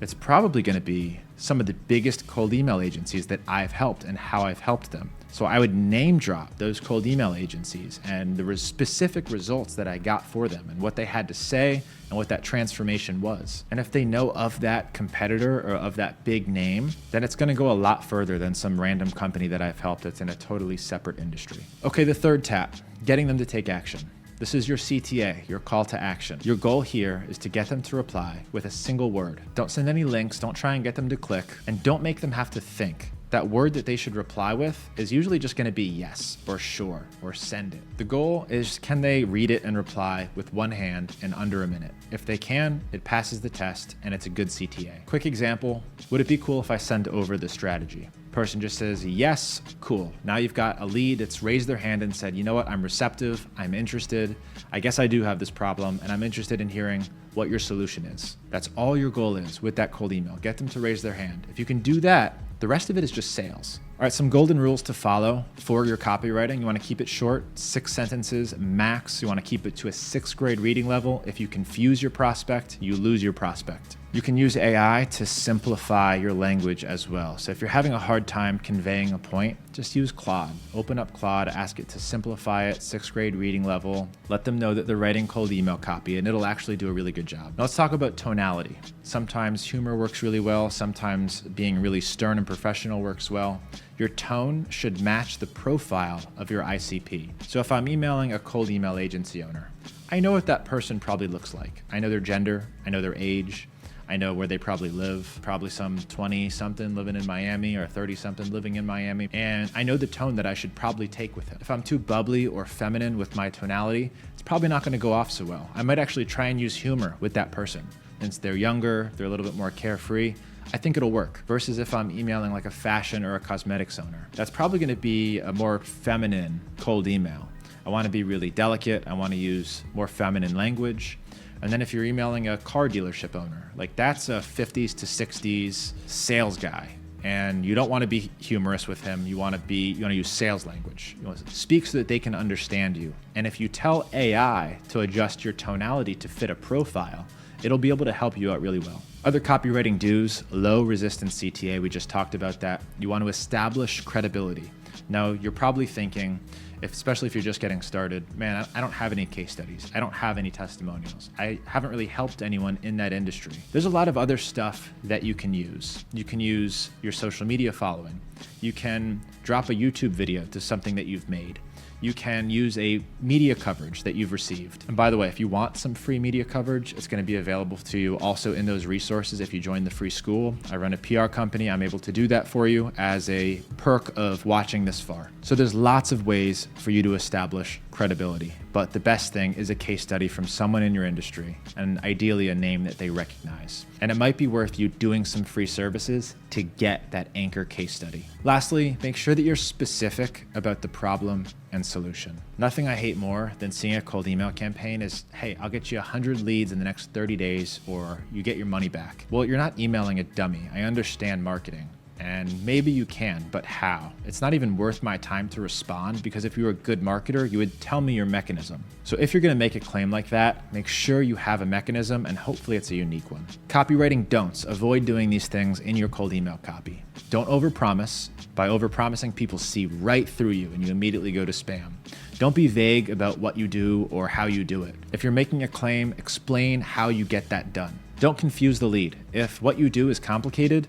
It's probably going to be some of the biggest cold email agencies that I've helped and how I've helped them. So I would name drop those cold email agencies and the specific results that I got for them and what they had to say and what that transformation was. And if they know of that competitor or of that big name, then it's going to go a lot further than some random company that I've helped that's in a totally separate industry. Okay, the third tap, getting them to take action. This is your CTA, your call to action. Your goal here is to get them to reply with a single word. Don't send any links, don't try and get them to click, and don't make them have to think. That word that they should reply with is usually just going to be yes or sure or send it. The goal is, can they read it and reply with one hand in under a minute? If they can, it passes the test and it's a good CTA. Quick example, would it be cool if I send over the strategy? Person just says, yes, cool. Now you've got a lead that's raised their hand and said, you know what, I'm receptive, I'm interested. I guess I do have this problem and I'm interested in hearing what your solution is. That's all your goal is with that cold email. Get them to raise their hand. If you can do that, the rest of it is just sales. All right, some golden rules to follow for your copywriting. You want to keep it short, 6 sentences max. You want to keep it to a 6th grade reading level. If you confuse your prospect, you lose your prospect. You can use AI to simplify your language as well. So if you're having a hard time conveying a point, just use Claude. Open up Claude, ask it to simplify it, 6th grade reading level. Let them know that they're writing cold email copy, and it'll actually do a really good job. Now let's talk about tonality. Sometimes humor works really well. Sometimes being really stern and professional works well. Your tone should match the profile of your ICP. So if I'm emailing a cold email agency owner, I know what that person probably looks like. I know their gender, I know their age, I know where they probably live, probably some 20-something living in Miami or 30-something living in Miami. And I know the tone that I should probably take with it. If I'm too bubbly or feminine with my tonality, it's probably not gonna go off so well. I might actually try and use humor with that person. Since they're younger, they're a little bit more carefree, I think it'll work. Versus if I'm emailing like a fashion or a cosmetics owner, that's probably gonna be a more feminine cold email. I wanna be really delicate, I wanna use more feminine language. And then if you're emailing a car dealership owner, like that's a 50s to 60s sales guy. And you don't want to be humorous with him. You want to use sales language. You want to speak so that they can understand you. And if you tell AI to adjust your tonality to fit a profile, it'll be able to help you out really well. Other copywriting do's, low resistance CTA, we just talked about that. You want to establish credibility. Now, you're probably thinking, especially if you're just getting started, man, I don't have any case studies. I don't have any testimonials. I haven't really helped anyone in that industry. There's a lot of other stuff that you can use. You can use your social media following. You can drop a YouTube video to something that you've made. You can use a media coverage that you've received. And by the way, if you want some free media coverage, it's going to be available to you also in those resources if you join the free school. I run a PR company. I'm able to do that for you as a perk of watching this far. So there's lots of ways for you to establish credibility, but the best thing is a case study from someone in your industry, and ideally a name that they recognize. And it might be worth you doing some free services to get that anchor case study. Lastly, make sure that you're specific about the problem and solution. Nothing I hate more than seeing a cold email campaign is, hey, I'll get you 100 leads in the next 30 days, or you get your money back. Well, you're not emailing a dummy. I understand marketing. And maybe you can, but how? It's not even worth my time to respond, because if you were a good marketer, you would tell me your mechanism. So if you're gonna make a claim like that, make sure you have a mechanism, and hopefully it's a unique one. Copywriting don'ts. Avoid doing these things in your cold email copy. Don't overpromise. By overpromising, people see right through you and you immediately go to spam. Don't be vague about what you do or how you do it. If you're making a claim, explain how you get that done. Don't confuse the lead. If what you do is complicated,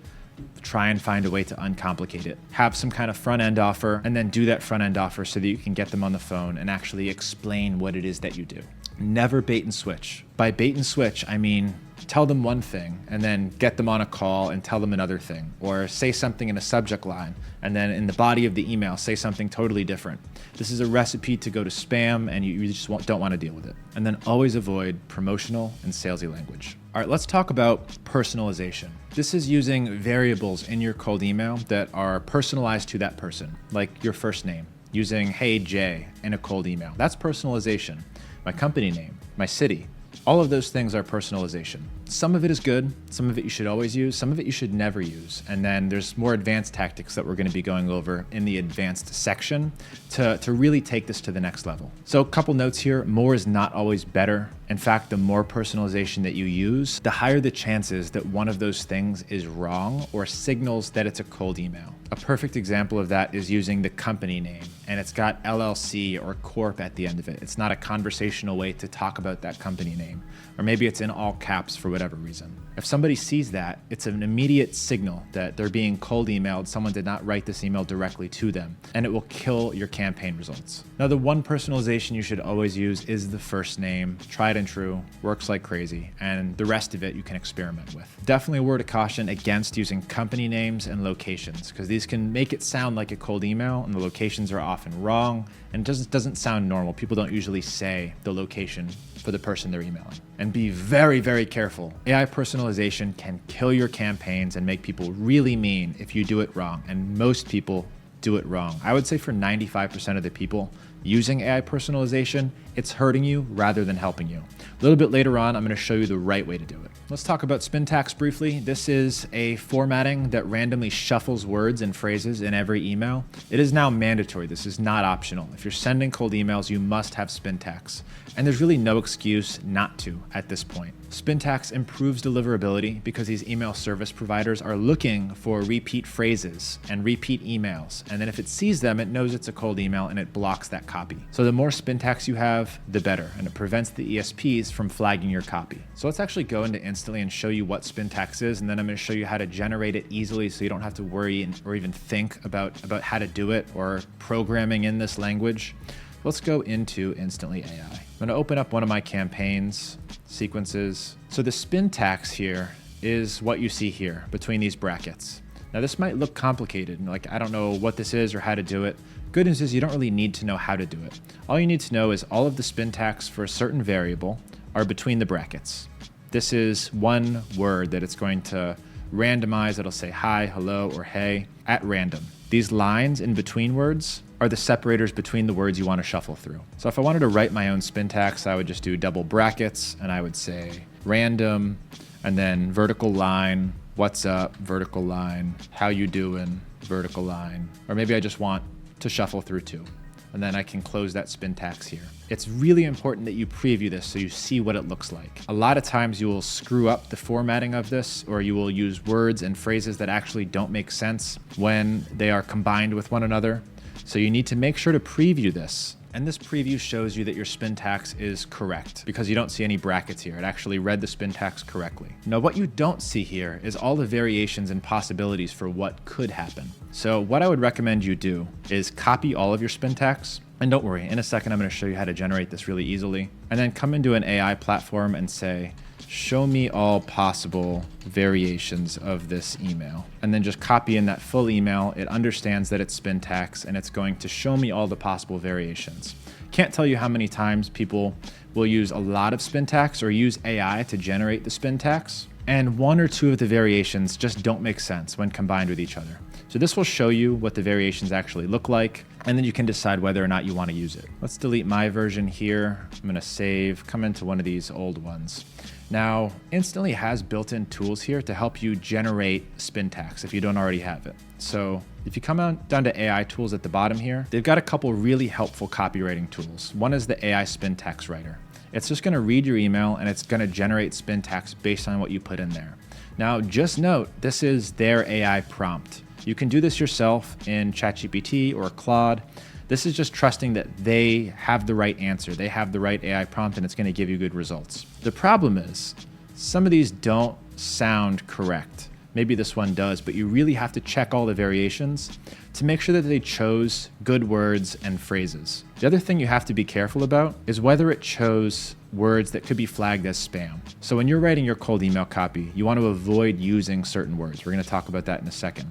try and find a way to uncomplicate it. Have some kind of front-end offer, and then do that front-end offer so that you can get them on the phone and actually explain what it is that you do. Never bait and switch. By bait and switch, I mean tell them one thing and then get them on a call and tell them another thing, or say something in a subject line and then in the body of the email say something totally different. This is a recipe to go to spam, and you just don't want to deal with it. And then always avoid promotional and salesy language. All right, let's talk about personalization. This is using variables in your cold email that are personalized to that person, like your first name, using "Hey Jay" in a cold email. That's personalization. My company name, my city, all of those things are personalization. Some of it is good, some of it you should always use, some of it you should never use. And then there's more advanced tactics that we're going to be going over in the advanced section to really take this to the next level. So a couple notes here: more is not always better. In fact, the more personalization that you use, the higher the chances that one of those things is wrong or signals that it's a cold email. A perfect example of that is using the company name, and it's got LLC or Corp at the end of it. It's not a conversational way to talk about that company name. Or maybe it's in all caps for whatever reason. If somebody sees that, it's an immediate signal that they're being cold emailed. Someone did not write this email directly to them, and it will kill your campaign results. Now, the one personalization you should always use is the first name. Tried and true, works like crazy, and the rest of it you can experiment with. Definitely a word of caution against using company names and locations, because these can make it sound like a cold email, and the locations are often wrong, and it doesn't sound normal. People don't usually say the location for the person they're emailing. And be very, very careful. AI personalization can kill your campaigns and make people really mean if you do it wrong, and most people do it wrong. I would say for 95% of the people using AI personalization, it's hurting you rather than helping you. A little bit later on, I'm going to show you the right way to do it. Let's talk about Spintax briefly. This is a formatting that randomly shuffles words and phrases in every email. It is now mandatory. This is not optional. If you're sending cold emails, you must have Spintax. And there's really no excuse not to at this point. Spintax improves deliverability because these email service providers are looking for repeat phrases and repeat emails. And then if it sees them, it knows it's a cold email and it blocks that copy. So the more Spintax you have, the better. And it prevents the ESPs from flagging your copy. So let's actually go into Instantly and show you what Spintax is. And then I'm going to show you how to generate it easily so you don't have to worry or even think about how to do it or programming in this language. Let's go into Instantly AI. I'm going to open up one of my campaigns, sequences. So the Spintax here is what you see here between these brackets. Now this might look complicated, like I don't know what this is or how to do it. Good news is you don't really need to know how to do it. All you need to know is all of the Spintax for a certain variable are between the brackets. This is one word that it's going to randomize. It'll say hi, hello, or hey at random. These lines in between words are the separators between the words you want to shuffle through. So if I wanted to write my own Spintax, I would just do double brackets and I would say random and then vertical line, what's up, vertical line, how you doing, vertical line. Or maybe I just want to shuffle through two. And then I can close that Spintax here. It's really important that you preview this so you see what it looks like. A lot of times you will screw up the formatting of this, or you will use words and phrases that actually don't make sense when they are combined with one another. So you need to make sure to preview this. And this preview shows you that your Spintax is correct because you don't see any brackets here. It actually read the Spintax correctly. Now, what you don't see here is all the variations and possibilities for what could happen. So what I would recommend you do is copy all of your Spintax. And don't worry, in a second, I'm going to show you how to generate this really easily. And then come into an AI platform and say, show me all possible variations of this email. And then just copy in that full email. It understands that it's Spintax and it's going to show me all the possible variations. Can't tell you how many times people will use a lot of Spintax or use AI to generate the Spintax. And one or two of the variations just don't make sense when combined with each other. So this will show you what the variations actually look like, and then you can decide whether or not you want to use it. Let's delete my version here. I'm going to save, come into one of these old ones. Now, Instantly has built-in tools here to help you generate Spintax if you don't already have it. So if you come down to AI tools at the bottom here, they've got a couple really helpful copywriting tools. One is the AI Spintax Writer. It's just going to read your email and it's going to generate Spintax based on what you put in there. Now, just note, this is their AI prompt. You can do this yourself in ChatGPT or Claude. This is just trusting that they have the right answer. They have the right AI prompt and it's going to give you good results. The problem is some of these don't sound correct. Maybe this one does, but you really have to check all the variations to make sure that they chose good words and phrases. The other thing you have to be careful about is whether it chose words that could be flagged as spam. So when you're writing your cold email copy, you want to avoid using certain words. We're going to talk about that in a second.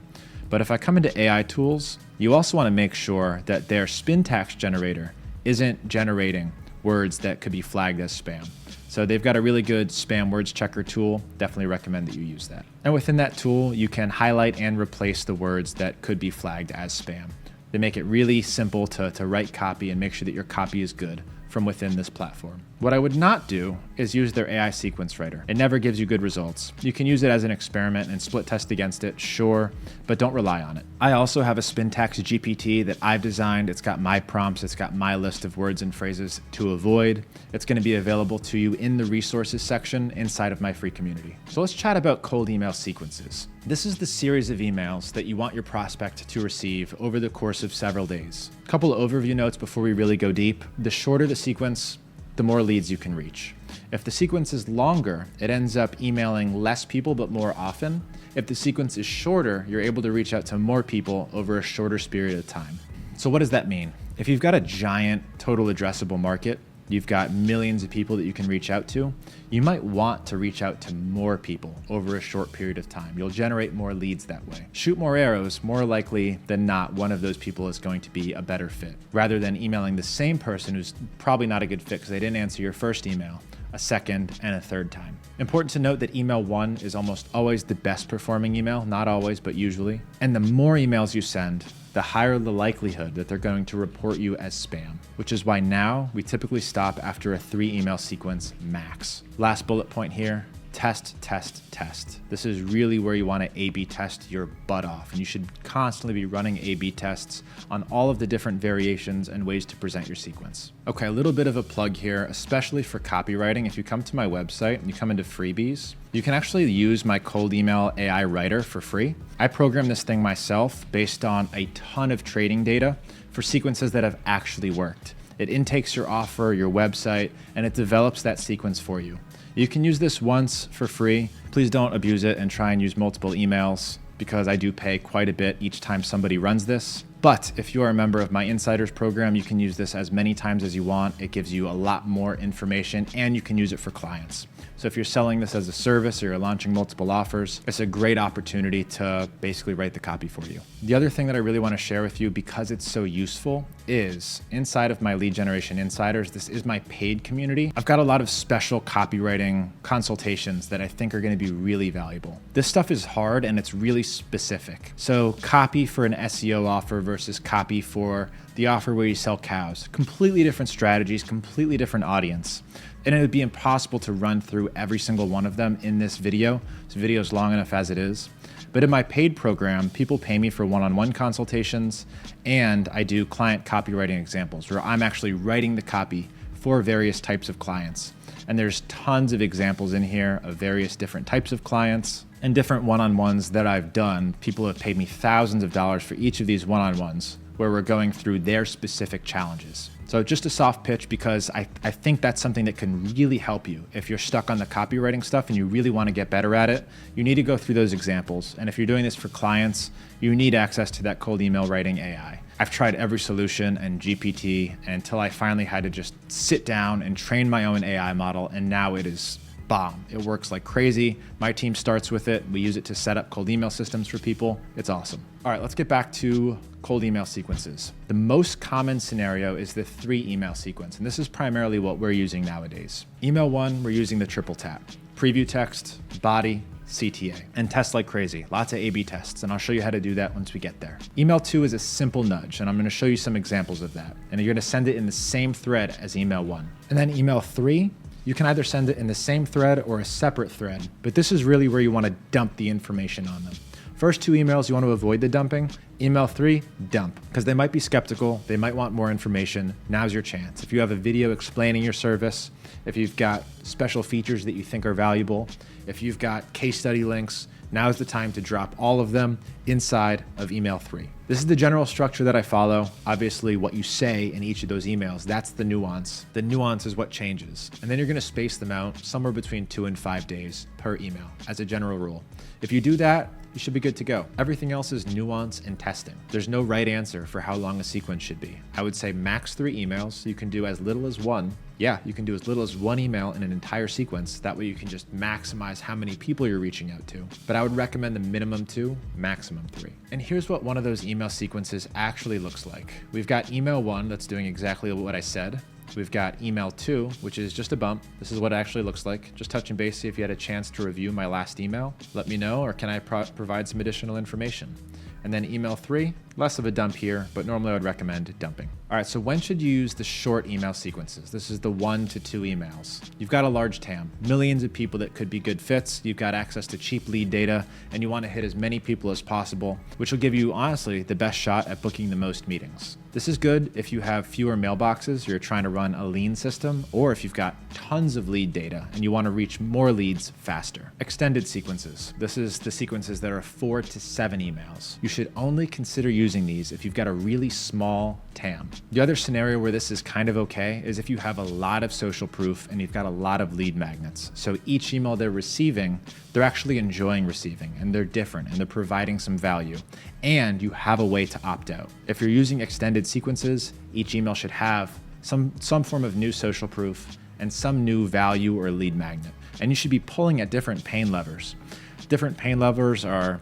But if I come into AI tools, you also want to make sure that their Spintax generator isn't generating words that could be flagged as spam. So they've got a really good spam words checker tool. Definitely recommend that you use that. And within that tool, you can highlight and replace the words that could be flagged as spam. They make it really simple to write copy and make sure that your copy is good from within this platform. What I would not do is use their AI sequence writer. It never gives you good results. You can use it as an experiment and split test against it, sure, but don't rely on it. I also have a Spintax GPT that I've designed. It's got my prompts. It's got my list of words and phrases to avoid. It's going to be available to you in the resources section inside of my free community. So let's chat about cold email sequences. This is the series of emails that you want your prospect to receive over the course of several days. A couple of overview notes before we really go deep. The shorter the sequence, the more leads you can reach. If the sequence is longer, it ends up emailing less people but more often. If the sequence is shorter, you're able to reach out to more people over a shorter period of time. So what does that mean? If you've got a giant total addressable market, you've got millions of people that you can reach out to, you might want to reach out to more people over a short period of time. You'll generate more leads that way. Shoot more arrows, more likely than not, one of those people is going to be a better fit, rather than emailing the same person who's probably not a good fit because they didn't answer your first email a second and a third time. Important to note that email 1 is almost always the best performing email, not always, but usually. And the more emails you send, the higher the likelihood that they're going to report you as spam, which is why now we typically stop after a 3-email sequence max. Last bullet point here. Test, test, test. This is really where you want to A/B test your butt off, and you should constantly be running A/B tests on all of the different variations and ways to present your sequence. Okay, a little bit of a plug here, especially for copywriting. If you come to my website and you come into freebies, you can actually use my cold email AI writer for free. I programmed this thing myself based on a ton of trading data for sequences that have actually worked. It intakes your offer, your website, and it develops that sequence for you. You can use this once for free. Please don't abuse it and try and use multiple emails because I do pay quite a bit each time somebody runs this. But if you are a member of my Insiders program, you can use this as many times as you want. It gives you a lot more information and you can use it for clients. So if you're selling this as a service or you're launching multiple offers, it's a great opportunity to basically write the copy for you. The other thing that I really want to share with you, because it's so useful, is inside of my Lead Generation Insiders, this is my paid community. I've got a lot of special copywriting consultations that I think are going to be really valuable. This stuff is hard and it's really specific. So copy for an SEO offer versus copy for the offer where you sell cows. Completely different strategies, completely different audience. And it would be impossible to run through every single one of them in this video. This video is long enough as it is. But in my paid program, people pay me for one-on-one consultations, and I do client copywriting examples where I'm actually writing the copy for various types of clients. And there's tons of examples in here of various different types of clients and different one-on-ones that I've done. People have paid me thousands of dollars for each of these one-on-ones where we're going through their specific challenges. So just a soft pitch because I think that's something that can really help you. If you're stuck on the copywriting stuff and you really want to get better at it, you need to go through those examples. And if you're doing this for clients, you need access to that cold email writing AI. I've tried every solution and GPT until I finally had to just sit down and train my own AI model, and now it is bomb. It works like crazy. My team starts with it. We use it to set up cold email systems for people. It's awesome. All right, let's get back to cold email sequences. The most common scenario is the 3-email sequence, and this is primarily what we're using nowadays. Email 1, we're using the triple tap. Preview text, body, CTA, and test like crazy. Lots of A/B tests, and I'll show you how to do that once we get there. Email 2 is a simple nudge, and I'm going to show you some examples of that. And you're going to send it in the same thread as email 1. And then email 3, you can either send it in the same thread or a separate thread, but this is really where you want to dump the information on them. First 2 emails, you want to avoid the dumping. Email 3, dump, because they might be skeptical. They might want more information. Now's your chance. If you have a video explaining your service, if you've got special features that you think are valuable, if you've got case study links, now's the time to drop all of them inside of email 3. This is the general structure that I follow. Obviously, what you say in each of those emails, that's the nuance. The nuance is what changes. And then you're going to space them out somewhere between 2 and 5 days per email as a general rule. If you do that, you should be good to go. Everything else is nuance and testing. There's no right answer for how long a sequence should be. I would say max 3 emails. You can do as little as 1. Yeah, you can do as little as 1 email in an entire sequence. That way you can just maximize how many people you're reaching out to. But I would recommend the minimum 2, maximum 3. And here's what one of those email sequences actually looks like. We've got email 1 that's doing exactly what I said. We've got email 2, which is just a bump. This is what it actually looks like. Just touching base, see if you had a chance to review my last email. Let me know, or can I provide some additional information? And then email 3, less of a dump here, but normally I would recommend dumping. All right, so when should you use the short email sequences? This is the 1 to 2 emails. You've got a large TAM, millions of people that could be good fits. You've got access to cheap lead data, and you want to hit as many people as possible, which will give you, honestly, the best shot at booking the most meetings. This is good if you have fewer mailboxes, you're trying to run a lean system, or if you've got tons of lead data and you want to reach more leads faster. Extended sequences. This is the sequences that are 4 to 7 emails. You should only consider using these if you've got a really small TAM. The other scenario where this is kind of okay is if you have a lot of social proof and you've got a lot of lead magnets. So each email they're receiving, they're actually enjoying receiving, and they're different and they're providing some value, and you have a way to opt out. If you're using extended sequences, each email should have some form of new social proof and some new value or lead magnet. And you should be pulling at different pain levers. Different pain levers are,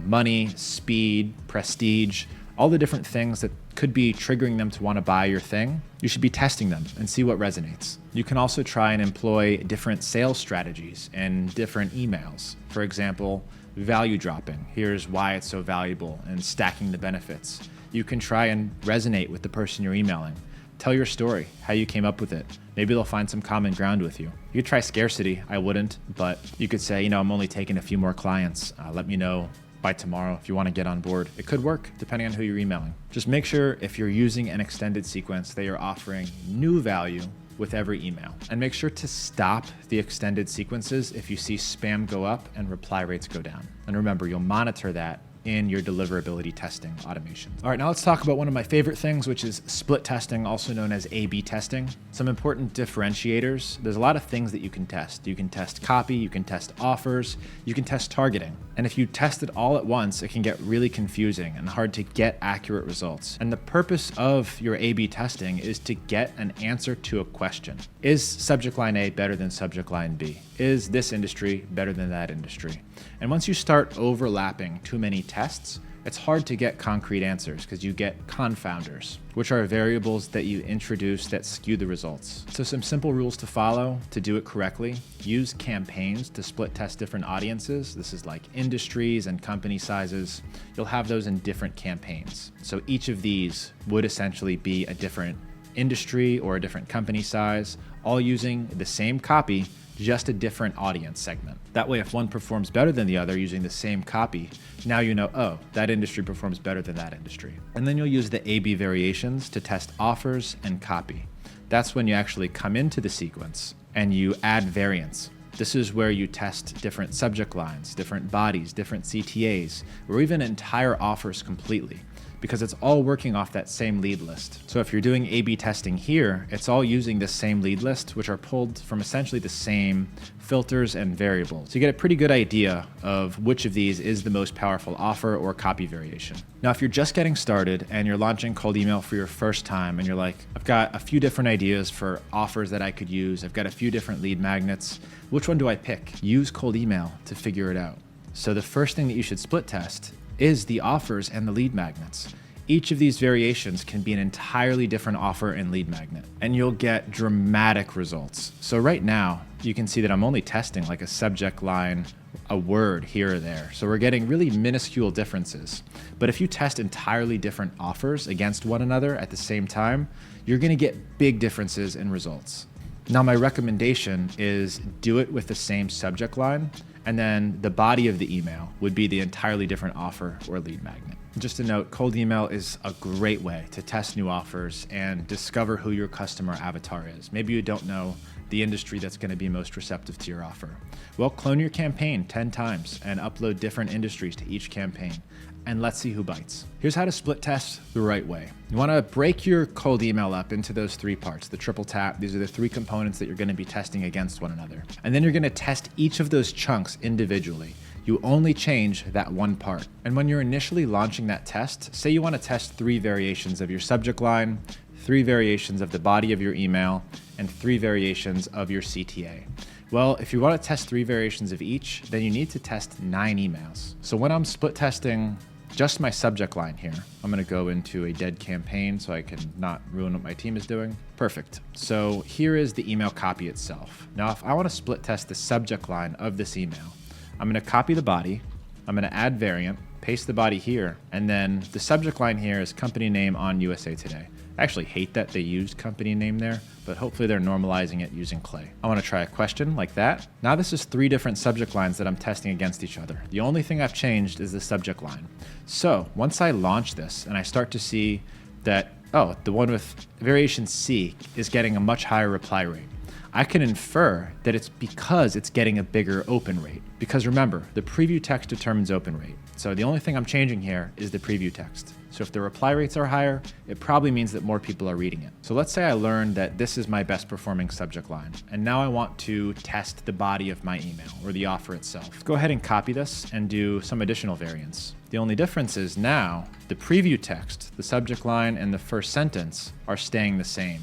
money, speed, prestige, all the different things that could be triggering them to want to buy your thing. You should be testing them and see what resonates. You can also try and employ different sales strategies and different emails. For example, value dropping. Here's why it's so valuable, and stacking the benefits. You can try and resonate with the person you're emailing. Tell your story, how you came up with it. Maybe they'll find some common ground with you. You could try scarcity. I wouldn't, but you could say, I'm only taking a few more clients. Let me know by tomorrow if you want to get on board. It could work depending on who you're emailing. Just make sure if you're using an extended sequence that you're offering new value with every email. And make sure to stop the extended sequences if you see spam go up and reply rates go down. And remember, you'll monitor that in your deliverability testing automation. All right, now let's talk about one of my favorite things, which is split testing, also known as A/B testing. Some important differentiators. There's a lot of things that you can test. You can test copy, you can test offers, you can test targeting. And if you test it all at once, it can get really confusing and hard to get accurate results. And the purpose of your A/B testing is to get an answer to a question. Is subject line A better than subject line B? Is this industry better than that industry? And once you start overlapping too many tests, it's hard to get concrete answers because you get confounders, which are variables that you introduce that skew the results. So some simple rules to follow to do it correctly. Use campaigns to split test different audiences. This is like industries and company sizes. You'll have those in different campaigns. So each of these would essentially be a different industry or a different company size, all using the same copy, just a different audience segment. That way, if one performs better than the other using the same copy, now you know, oh, that industry performs better than that industry. And then you'll use the A/B variations to test offers and copy. That's when you actually come into the sequence and you add variants. This is where you test different subject lines, different bodies, different CTAs, or even entire offers completely, because it's all working off that same lead list. So if you're doing A/B testing here, it's all using the same lead list, which are pulled from essentially the same filters and variables. So you get a pretty good idea of which of these is the most powerful offer or copy variation. Now, if you're just getting started and you're launching cold email for your first time and you're like, I've got a few different ideas for offers that I could use, I've got a few different lead magnets, which one do I pick? Use cold email to figure it out. So the first thing that you should split test is the offers and the lead magnets. Each of these variations can be an entirely different offer and lead magnet, and you'll get dramatic results. So right now, you can see that I'm only testing like a subject line, a word here or there. So we're getting really minuscule differences. But if you test entirely different offers against one another at the same time, you're gonna get big differences in results. Now, my recommendation is do it with the same subject line, and then the body of the email would be the entirely different offer or lead magnet. Just a note, cold email is a great way to test new offers and discover who your customer avatar is. Maybe you don't know the industry that's going to be most receptive to your offer. Well, clone your campaign 10 times and upload different industries to each campaign, and let's see who bites. Here's how to split test the right way. You want to break your cold email up into those three parts, the triple tap. These are the three components that you're going to be testing against one another. And then you're going to test each of those chunks individually. You only change that one part. And when you're initially launching that test, say you want to test 3 variations of your subject line, 3 variations of the body of your email, and 3 variations of your CTA. Well, if you want to test 3 variations of each, then you need to test 9 emails. So when I'm split testing just my subject line here, I'm going to go into a dead campaign so I can not ruin what my team is doing. Perfect. So here is the email copy itself. Now, if I want to split test the subject line of this email, I'm going to copy the body, I'm going to add variant, paste the body here, and then the subject line here is company name on USA Today. I actually hate that they used company name there, but hopefully they're normalizing it using Clay. I want to try a question like that. Now this is 3 different subject lines that I'm testing against each other. The only thing I've changed is the subject line. So once I launch this and I start to see that, oh, the one with variation C is getting a much higher reply rate, I can infer that it's because it's getting a bigger open rate. Because remember, the preview text determines open rate. So the only thing I'm changing here is the preview text. So if the reply rates are higher, it probably means that more people are reading it. So let's say I learned that this is my best performing subject line, and now I want to test the body of my email or the offer itself. Let's go ahead and copy this and do some additional variants. The only difference is now the preview text, the subject line, and the first sentence are staying the same.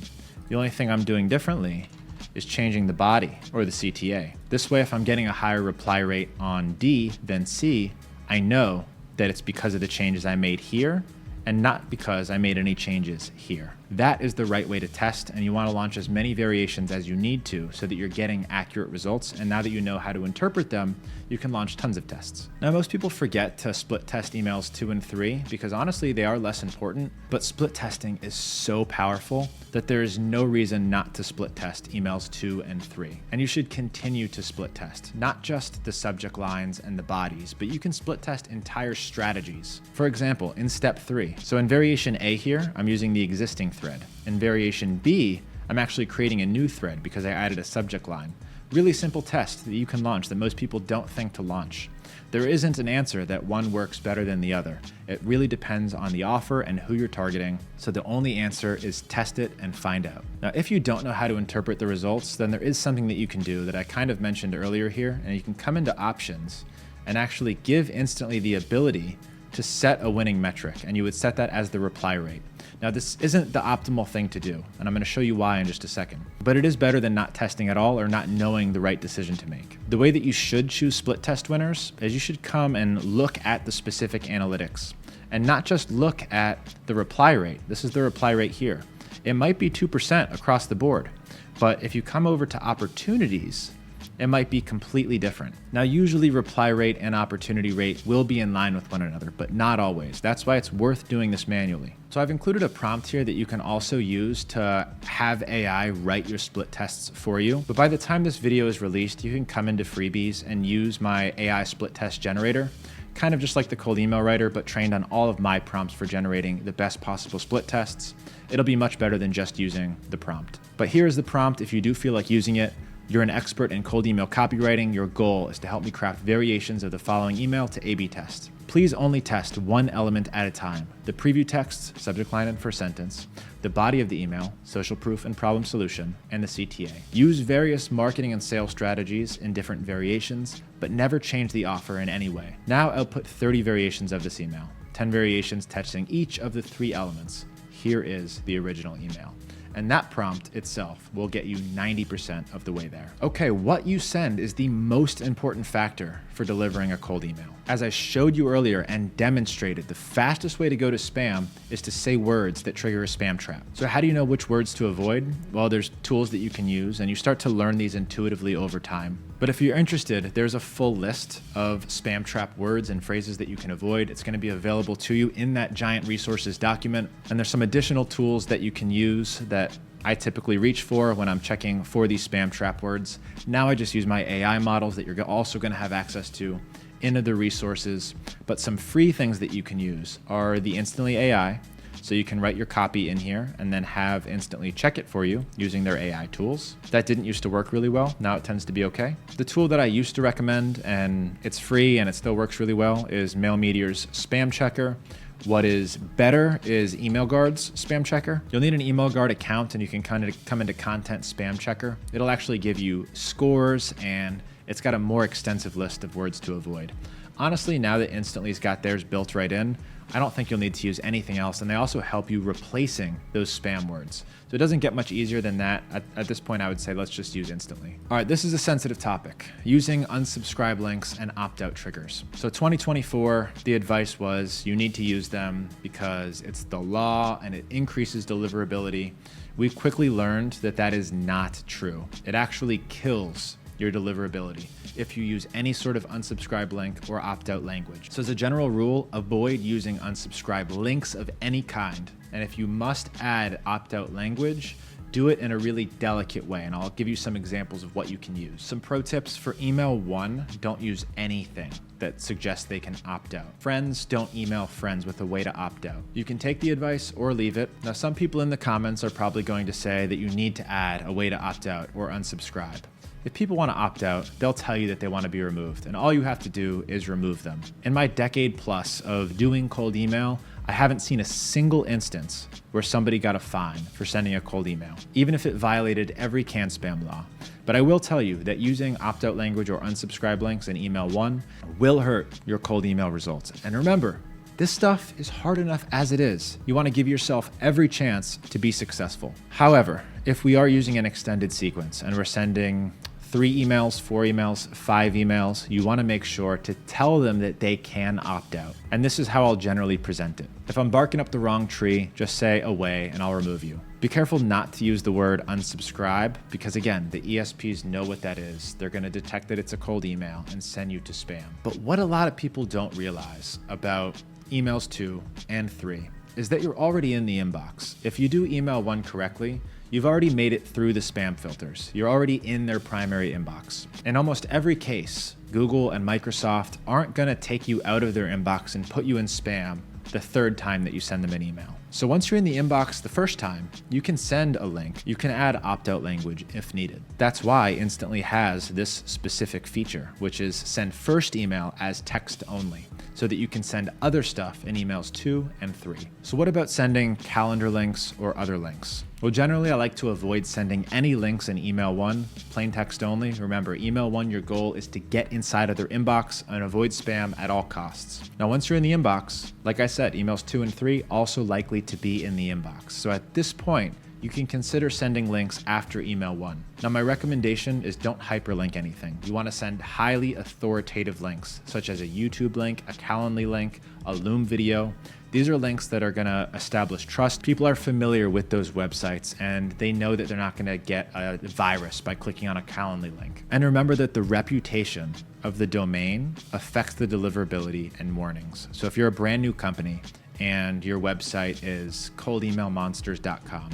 The only thing I'm doing differently is changing the body or the CTA. This way, if I'm getting a higher reply rate on D than C, I know that it's because of the changes I made here and not because I made any changes here. That is the right way to test, and you want to launch as many variations as you need to so that you're getting accurate results. And now that you know how to interpret them, you can launch tons of tests. Now, most people forget to split test emails 2 and 3 because honestly, they are less important, but split testing is so powerful that there is no reason not to split test emails 2 and 3. And you should continue to split test, not just the subject lines and the bodies, but you can split test entire strategies. For example, in step 3, so in variation A here, I'm using the existing thread. In variation B, I'm actually creating a new thread because I added a subject line. Really simple test that you can launch that most people don't think to launch. There isn't an answer that one works better than the other. It really depends on the offer and who you're targeting. So the only answer is test it and find out. Now, if you don't know how to interpret the results, then there is something that you can do that I kind of mentioned earlier here, and you can come into options and actually give Instantly the ability to set a winning metric, and you would set that as the reply rate. Now, this isn't the optimal thing to do, and I'm going to show you why in just a second, but it is better than not testing at all or not knowing the right decision to make. The way that you should choose split test winners is you should come and look at the specific analytics and not just look at the reply rate. This is the reply rate here. It might be 2% across the board, but if you come over to opportunities, it might be completely different. Now, usually reply rate and opportunity rate will be in line with one another, but not always. That's why it's worth doing this manually. So I've included a prompt here that you can also use to have AI write your split tests for you. But by the time this video is released, you can come into freebies and use my AI split test generator, kind of just like the cold email writer, but trained on all of my prompts for generating the best possible split tests. It'll be much better than just using the prompt. But here's the prompt if you do feel like using it. You're an expert in cold email copywriting. Your goal is to help me craft variations of the following email to A/B test. Please only test one element at a time: the preview text, subject line and first sentence, the body of the email, social proof and problem solution, and the CTA. Use various marketing and sales strategies in different variations, but never change the offer in any way. Now output 30 variations of this email, 10 variations testing each of the 3 elements. Here is the original email. And that prompt itself will get you 90% of the way there. Okay, what you send is the most important factor for delivering a cold email. As I showed you earlier and demonstrated, the fastest way to go to spam is to say words that trigger a spam trap. So how do you know which words to avoid? Well, there's tools that you can use, and you start to learn these intuitively over time. But if you're interested, there's a full list of spam trap words and phrases that you can avoid. It's going to be available to you in that giant resources document. And there's some additional tools that you can use that I typically reach for when I'm checking for these spam trap words. Now I just use my AI models that you're also going to have access to into the resources. But some free things that you can use are the Instantly AI. So you can write your copy in here and then have Instantly check it for you using their AI tools. That didn't used to work really well. Now it tends to be okay. The tool that I used to recommend, and it's free and it still works really well, is MailMeteor's Spam Checker. What is better is EmailGuard's Spam Checker. You'll need an EmailGuard account and you can kind of come into Content Spam Checker. It'll actually give you scores and it's got a more extensive list of words to avoid. Honestly, now that Instantly's got theirs built right in, I don't think you'll need to use anything else, and they also help you replacing those spam words. So it doesn't get much easier than that. At this point, I would say let's just use Instantly. All right, this is a sensitive topic, using unsubscribe links and opt-out triggers. So 2024, the advice was you need to use them because it's the law and it increases deliverability. We've quickly learned that that is not true. It actually kills your deliverability if you use any sort of unsubscribe link or opt-out language. So as a general rule, avoid using unsubscribe links of any kind. And if you must add opt-out language, do it in a really delicate way. And I'll give you some examples of what you can use. Some pro tips for email 1, don't use anything that suggests they can opt out. Friends, don't email friends with a way to opt out. You can take the advice or leave it. Now, some people in the comments are probably going to say that you need to add a way to opt out or unsubscribe. If people want to opt out, they'll tell you that they want to be removed, and all you have to do is remove them. In my decade plus of doing cold email, I haven't seen a single instance where somebody got a fine for sending a cold email, even if it violated every CAN spam law. But I will tell you that using opt-out language or unsubscribe links in email 1 will hurt your cold email results. And remember, this stuff is hard enough as it is. You want to give yourself every chance to be successful. However, if we are using an extended sequence and we're sending 3 emails, 4 emails, 5 emails, you want to make sure to tell them that they can opt out. And this is how I'll generally present it. If I'm barking up the wrong tree, just say away and I'll remove you. Be careful not to use the word unsubscribe because again, the ESPs know what that is. They're going to detect that it's a cold email and send you to spam. But what a lot of people don't realize about emails 2 and 3 is that you're already in the inbox. If you do email 1 correctly, you've already made it through the spam filters. You're already in their primary inbox. In almost every case, Google and Microsoft aren't going to take you out of their inbox and put you in spam the 3rd time that you send them an email. So once you're in the inbox the first time, you can send a link. You can add opt-out language if needed. That's why Instantly has this specific feature, which is send first email as text only, so that you can send other stuff in emails 2 and 3. So what about sending calendar links or other links? Well, generally I like to avoid sending any links in email 1, plain text only. Remember, email 1, your goal is to get inside of their inbox and avoid spam at all costs. Now, once you're in the inbox, like I said, emails 2 and 3 also likely to be in the inbox. So at this point, you can consider sending links after email 1. Now, my recommendation is don't hyperlink anything. You want to send highly authoritative links, such as a YouTube link, a Calendly link, a Loom video. These are links that are going to establish trust. People are familiar with those websites and they know that they're not going to get a virus by clicking on a Calendly link. And remember that the reputation of the domain affects the deliverability and warnings. So if you're a brand new company and your website is coldemailmonsters.com,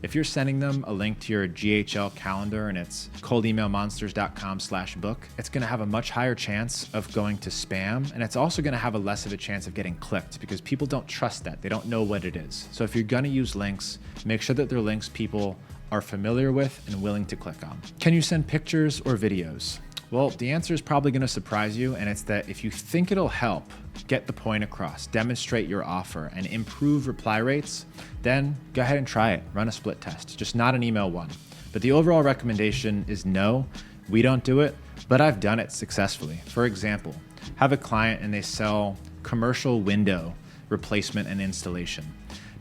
if you're sending them a link to your GHL calendar and it's coldemailmonsters.com/book, it's going to have a much higher chance of going to spam. And it's also going to have a less of a chance of getting clicked because people don't trust that. They don't know what it is. So if you're going to use links, make sure that they're links people are familiar with and willing to click on. Can you send pictures or videos? Well, the answer is probably going to surprise you, and it's that if you think it'll help get the point across, demonstrate your offer, and improve reply rates, then go ahead and try it. Run a split test, just not an email 1. But the overall recommendation is no, we don't do it, but I've done it successfully. For example, have a client and they sell commercial window replacement and installation.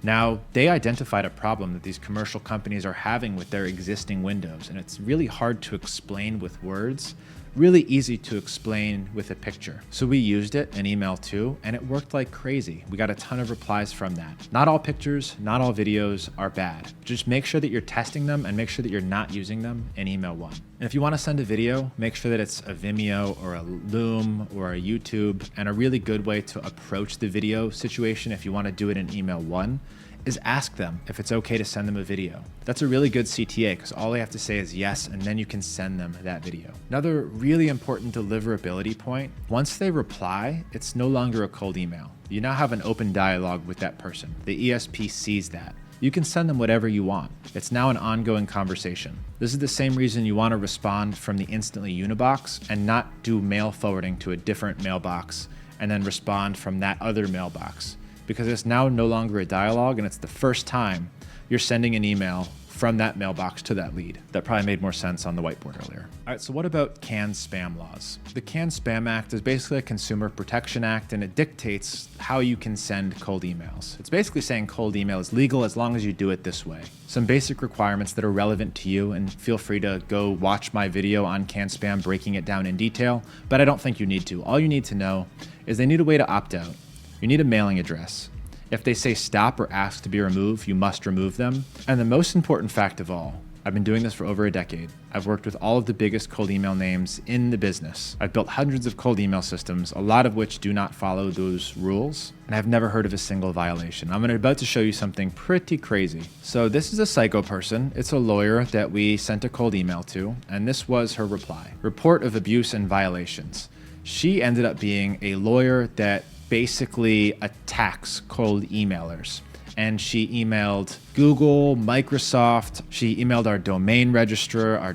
Now, they identified a problem that these commercial companies are having with their existing windows, and it's really hard to explain with words, really easy to explain with a picture. So we used it in email 2, and it worked like crazy. We got a ton of replies from that. Not all pictures, not all videos are bad. Just make sure that you're testing them and make sure that you're not using them in email 1. And if you want to send a video, make sure that it's a Vimeo or a Loom or a YouTube. And a really good way to approach the video situation, if you want to do it in email 1, is ask them if it's okay to send them a video. That's a really good CTA because all they have to say is yes, and then you can send them that video. Another really important deliverability point, once they reply, it's no longer a cold email. You now have an open dialogue with that person. The ESP sees that. You can send them whatever you want. It's now an ongoing conversation. This is the same reason you want to respond from the Instantly Unibox and not do mail forwarding to a different mailbox and then respond from that other mailbox, because it's now no longer a dialogue and it's the first time you're sending an email from that mailbox to that lead. That probably made more sense on the whiteboard earlier. All right, so what about canned spam laws? The Canned Spam Act is basically a consumer protection act, and it dictates how you can send cold emails. It's basically saying cold email is legal as long as you do it this way. Some basic requirements that are relevant to you, and feel free to go watch my video on canned spam breaking it down in detail, but I don't think you need to. All you need to know is they need a way to opt out. You need a mailing address. If they say stop or ask to be removed, you must remove them. And the most important fact of all, I've been doing this for over a decade. I've worked with all of the biggest cold email names in the business. I've built hundreds of cold email systems, a lot of which do not follow those rules, and I've never heard of a single violation. I'm about to show you something pretty crazy. So this is a psycho person. It's a lawyer that we sent a cold email to, and this was her reply. Report of abuse and violations. She ended up being a lawyer that basically attacks cold emailers. And she emailed Google, Microsoft, she emailed our domain registrar, our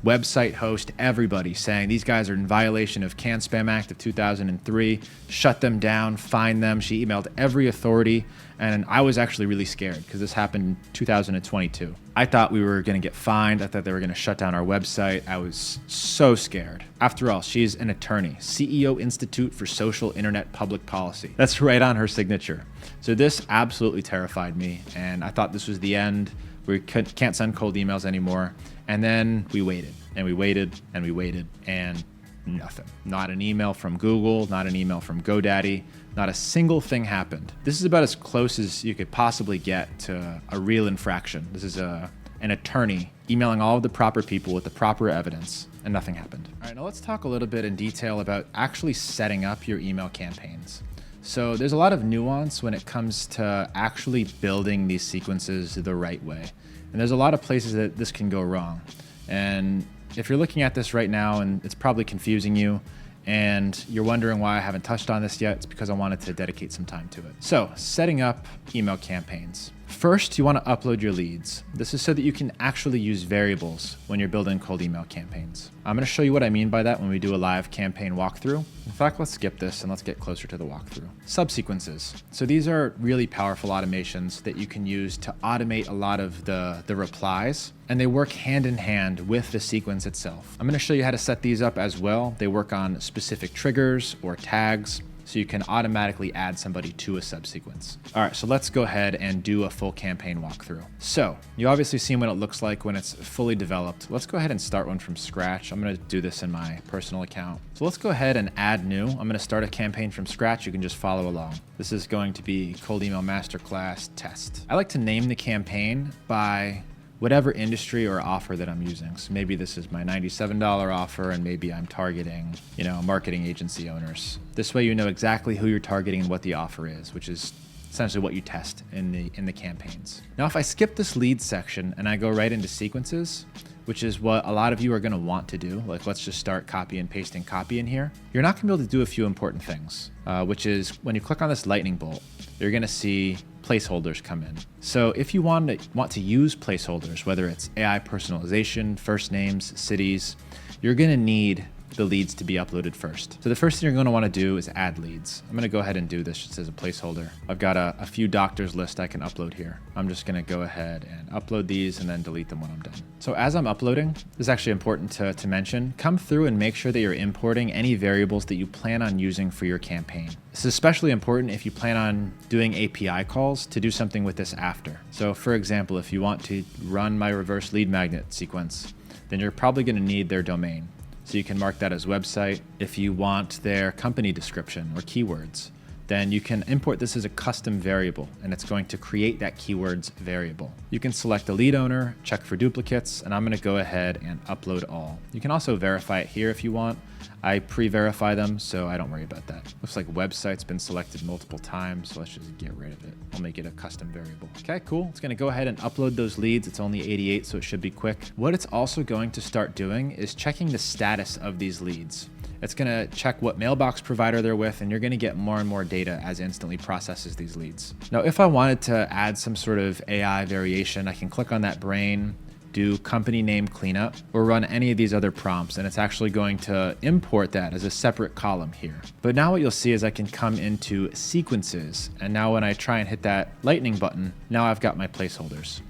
website host, everybody, saying these guys are in violation of Canned Spam Act of 2003, shut them down, fine them. She emailed every authority, and I was actually really scared because this happened in 2022. I thought we were going to get fined. I thought they were going to shut down our website. I was so scared. After all, she's an attorney, CEO Institute for Social Internet Public Policy. That's right on her signature. So this absolutely terrified me, and I thought this was the end. We can't send cold emails anymore. And then we waited. And we waited and we waited and nothing. Not an email from Google, not an email from GoDaddy, not a single thing happened. This is about as close as you could possibly get to a real infraction. This is an attorney emailing all of the proper people with the proper evidence, and nothing happened. All right, now let's talk a little bit in detail about actually setting up your email campaigns. So there's a lot of nuance when it comes to actually building these sequences the right way. And there's a lot of places that this can go wrong. And if you're looking at this right now and it's probably confusing you and you're wondering why I haven't touched on this yet, it's because I wanted to dedicate some time to it. So, setting up email campaigns. First, you want to upload your leads. This is so that you can actually use variables when you're building cold email campaigns. I'm going to show you what I mean by that when we do a live campaign walkthrough. In fact, let's skip this and let's get closer to the walkthrough. Subsequences. So these are really powerful automations that you can use to automate a lot of the replies, and they work hand in hand with the sequence itself. I'm going to show you how to set these up as well. They work on specific triggers or tags, so you can automatically add somebody to a subsequence. All right, so let's go ahead and do a full campaign walkthrough. So you obviously seen what it looks like when it's fully developed. Let's go ahead and start one from scratch. I'm gonna do this in my personal account. So let's go ahead and add new. I'm gonna start a campaign from scratch. You can just follow along. This is going to be Cold Email Masterclass Test. I like to name the campaign by whatever industry or offer that I'm using. So maybe this is my $97 offer, and maybe I'm targeting, marketing agency owners. This way you know exactly who you're targeting and what the offer is, which is essentially what you test in the campaigns. Now, if I skip this lead section and I go right into sequences, which is what a lot of you are gonna want to do, like let's just start copy and pasting copy in here, you're not gonna be able to do a few important things, which is when you click on this lightning bolt, you're gonna see placeholders come in. So if you want to use placeholders, whether it's AI personalization, first names, cities, you're gonna need the leads to be uploaded first. So the first thing you're gonna wanna do is add leads. I'm gonna go ahead and do this just as a placeholder. I've got a few doctors list I can upload here. I'm just gonna go ahead and upload these and then delete them when I'm done. So as I'm uploading, this is actually important to mention, come through and make sure that you're importing any variables that you plan on using for your campaign. This is especially important if you plan on doing API calls to do something with this after. So for example, if you want to run my reverse lead magnet sequence, then you're probably gonna need their domain. So you can mark that as website. If you want their company description or keywords, then you can import this as a custom variable, and it's going to create that keywords variable. You can select the lead owner, check for duplicates, and I'm gonna go ahead and upload all. You can also verify it here if you want. I pre-verify them, so I don't worry about that. Looks like website's been selected multiple times, so let's just get rid of it. I'll make it a custom variable. Okay, cool. It's gonna go ahead and upload those leads. It's only 88, so it should be quick. What it's also going to start doing is checking the status of these leads. It's gonna check what mailbox provider they're with, and you're gonna get more and more data as it instantly processes these leads. Now, if I wanted to add some sort of AI variation, I can click on that brain, do company name cleanup, or run any of these other prompts, and it's actually going to import that as a separate column here. But now what you'll see is I can come into sequences, and now when I try and hit that lightning button, now I've got my placeholders.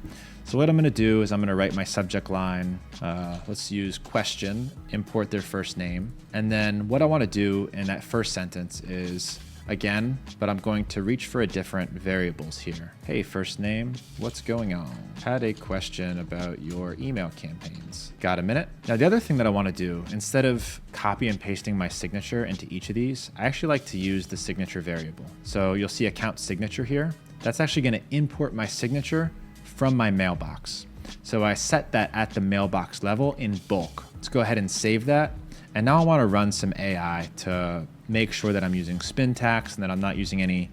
So what I'm gonna do is I'm gonna write my subject line, let's use question, import their first name. And then what I wanna do in that first sentence is, again, but I'm going to reach for a different variables here. Hey, first name, what's going on? Had a question about your email campaigns. Got a minute? Now the other thing that I wanna do, instead of copy and pasting my signature into each of these, I actually like to use the signature variable. So you'll see account signature here. That's actually gonna import my signature from my mailbox. So I set that at the mailbox level in bulk. Let's go ahead and save that. And now I want to run some AI to make sure that I'm using Spintax and that I'm not using any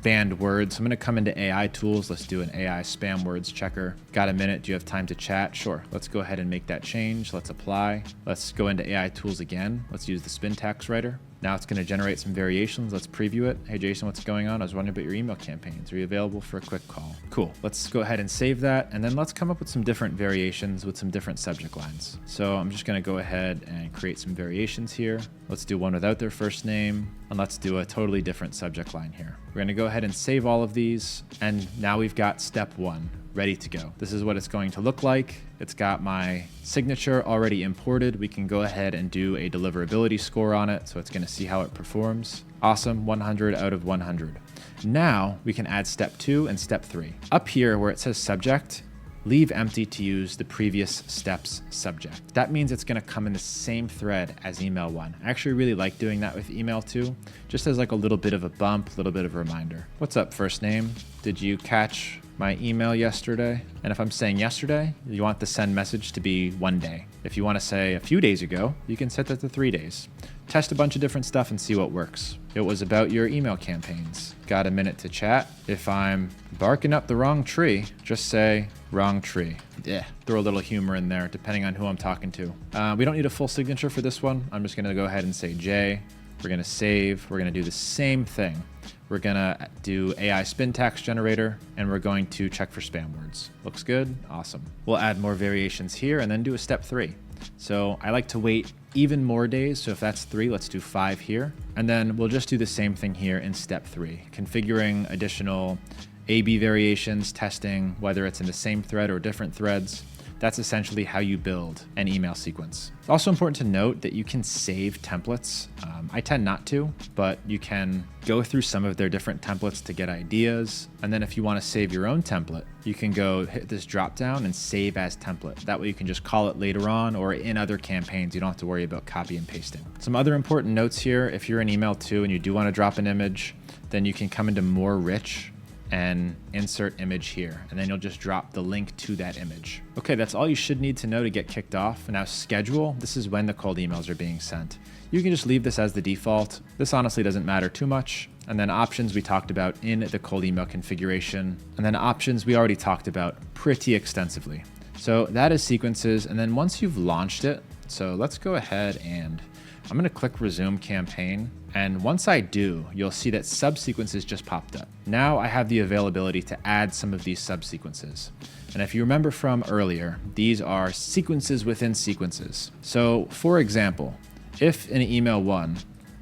banned words. I'm going to come into AI tools. Let's do an AI spam words checker. Got a minute? Do you have time to chat? Sure. Let's go ahead and make that change. Let's apply. Let's go into AI tools again. Let's use the Spintax writer. Now it's going to generate some variations. Let's preview it. Hey, Jason, what's going on? I was wondering about your email campaigns. Are you available for a quick call? Cool. Let's go ahead and save that. And then let's come up with some different variations with some different subject lines. So I'm just going to go ahead and create some variations here. Let's do one without their first name. And let's do a totally different subject line here. We're going to go ahead and save all of these. And now we've got step one ready to go. This is what it's going to look like. It's got my signature already imported. We can go ahead and do a deliverability score on it. So it's going to see how it performs. Awesome, 100 out of 100. Now we can add step 2 and step 3. Up here where it says subject, leave empty to use the previous steps subject. That means it's gonna come in the same thread as email 1. I actually really like doing that with email 2, just as like a little bit of a bump, a little bit of a reminder. What's up, first name? Did you catch my email yesterday? And if I'm saying yesterday, you want the send message to be 1 day. If you want to say a few days ago, you can set that to 3 days. Test a bunch of different stuff and see what works. It was about your email campaigns. Got a minute to chat? If I'm barking up the wrong tree, just say wrong tree. Yeah, throw a little humor in there depending on who I'm talking to. We don't need a full signature for this one. I'm just gonna go ahead and say J. We're gonna save. We're gonna do the same thing. We're gonna do AI Spintax generator, and we're going to check for spam words. Looks good? Awesome. We'll add more variations here and then do a step 3. So I like to wait even more days. So if that's 3, let's do 5 here. And then we'll just do the same thing here in step 3, configuring additional A/B variations, testing whether it's in the same thread or different threads. That's essentially how you build an email sequence. It's also important to note that you can save templates. I tend not to, but you can go through some of their different templates to get ideas. And then if you want to save your own template, you can go hit this drop down and save as template. That way you can just call it later on, or in other campaigns, you don't have to worry about copy and pasting. Some other important notes here: if you're in email 2 and you do want to drop an image, then you can come into more rich and insert image here, and then you'll just drop the link to that image. Okay, that's all you should need to know to get kicked off. Now schedule, this is when the cold emails are being sent. You can just leave this as the default. This honestly doesn't matter too much. And then options we talked about in the cold email configuration. And then options we already talked about pretty extensively. So that is sequences. And then once you've launched it, so let's go ahead and I'm gonna click resume campaign. And once I do, you'll see that subsequences just popped up. Now I have the availability to add some of these subsequences. And if you remember from earlier, these are sequences within sequences. So for example, if in email 1,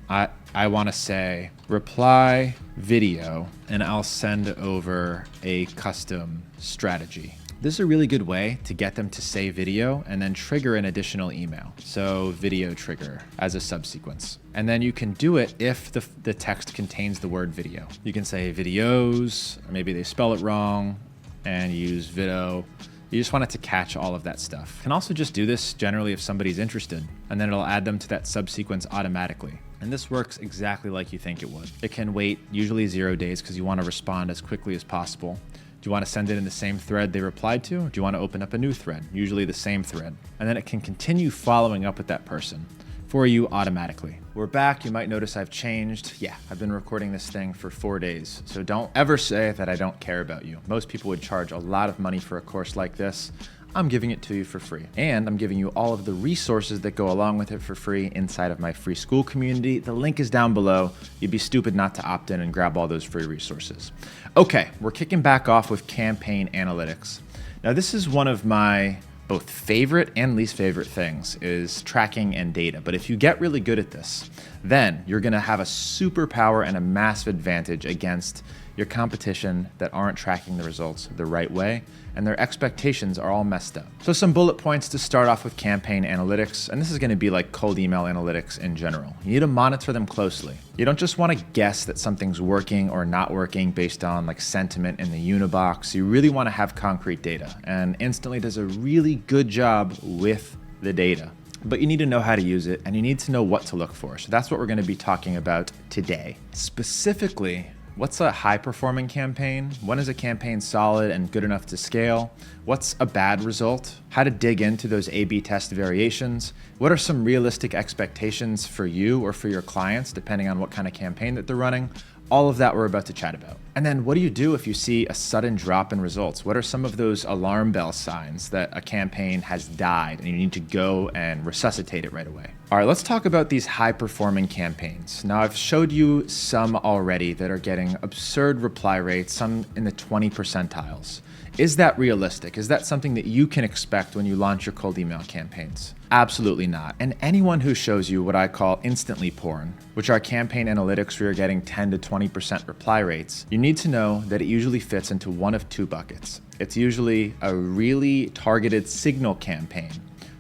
I wanna say reply video, and I'll send over a custom strategy. This is a really good way to get them to say video and then trigger an additional email. So video trigger as a subsequence. And then you can do it if the text contains the word video. You can say videos, or maybe they spell it wrong, and use video. You just want it to catch all of that stuff. You can also just do this generally if somebody's interested, and then it'll add them to that subsequence automatically. And this works exactly like you think it would. It can wait usually 0 days because you want to respond as quickly as possible. Do you want to send it in the same thread they replied to? Or do you want to open up a new thread? Usually the same thread. And then it can continue following up with that person for you automatically. We're back. You might notice I've changed. Yeah, I've been recording this thing for 4 days. So don't ever say that I don't care about you. Most people would charge a lot of money for a course like this. I'm giving it to you for free. And I'm giving you all of the resources that go along with it for free inside of my free school community. The link is down below. You'd be stupid not to opt in and grab all those free resources. Okay, we're kicking back off with campaign analytics. Now this is one of my both favorite and least favorite things, is tracking and data. But if you get really good at this, then you're gonna have a superpower and a massive advantage against your competition that aren't tracking the results the right way, and their expectations are all messed up. So some bullet points to start off with campaign analytics, and this is gonna be like cold email analytics in general. You need to monitor them closely. You don't just wanna guess that something's working or not working based on like sentiment in the Unibox. You really wanna have concrete data, and Instantly does a really good job with the data. But you need to know how to use it, and you need to know what to look for. So that's what we're gonna be talking about today. Specifically, what's a high-performing campaign? When is a campaign solid and good enough to scale? What's a bad result? How to dig into those A/B test variations? What are some realistic expectations for you or for your clients, depending on what kind of campaign that they're running? All of that we're about to chat about. And then what do you do if you see a sudden drop in results? What are some of those alarm bell signs that a campaign has died and you need to go and resuscitate it right away? All right, let's talk about these high-performing campaigns. Now, I've showed you some already that are getting absurd reply rates, some in the 20 percentiles. Is that realistic? Is that something that you can expect when you launch your cold email campaigns? Absolutely not. And anyone who shows you what I call instantly porn, which are campaign analytics where you're getting 10 to 20% reply rates, you need to know that it usually fits into one of two buckets. It's usually a really targeted signal campaign,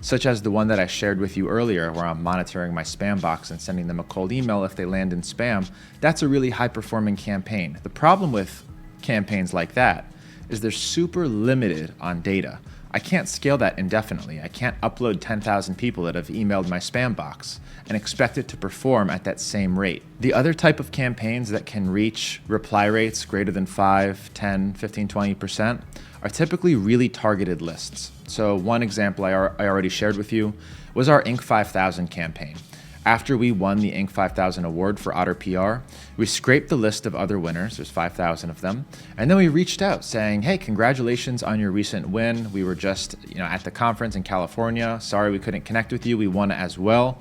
such as the one that I shared with you earlier, where I'm monitoring my spam box and sending them a cold email if they land in spam. That's a really high-performing campaign. The problem with campaigns like that is they're super limited on data. I can't scale that indefinitely. I can't upload 10,000 people that have emailed my spam box and expect it to perform at that same rate. The other type of campaigns that can reach reply rates greater than 5, 10, 15, 20% are typically really targeted lists. So one example I already shared with you was our Inc. 5000 campaign. After we won the Inc. 5000 award for Otter PR, we scraped the list of other winners, there's 5,000 of them, and then we reached out saying, hey, congratulations on your recent win. We were just at the conference in California. Sorry we couldn't connect with you. We won as well.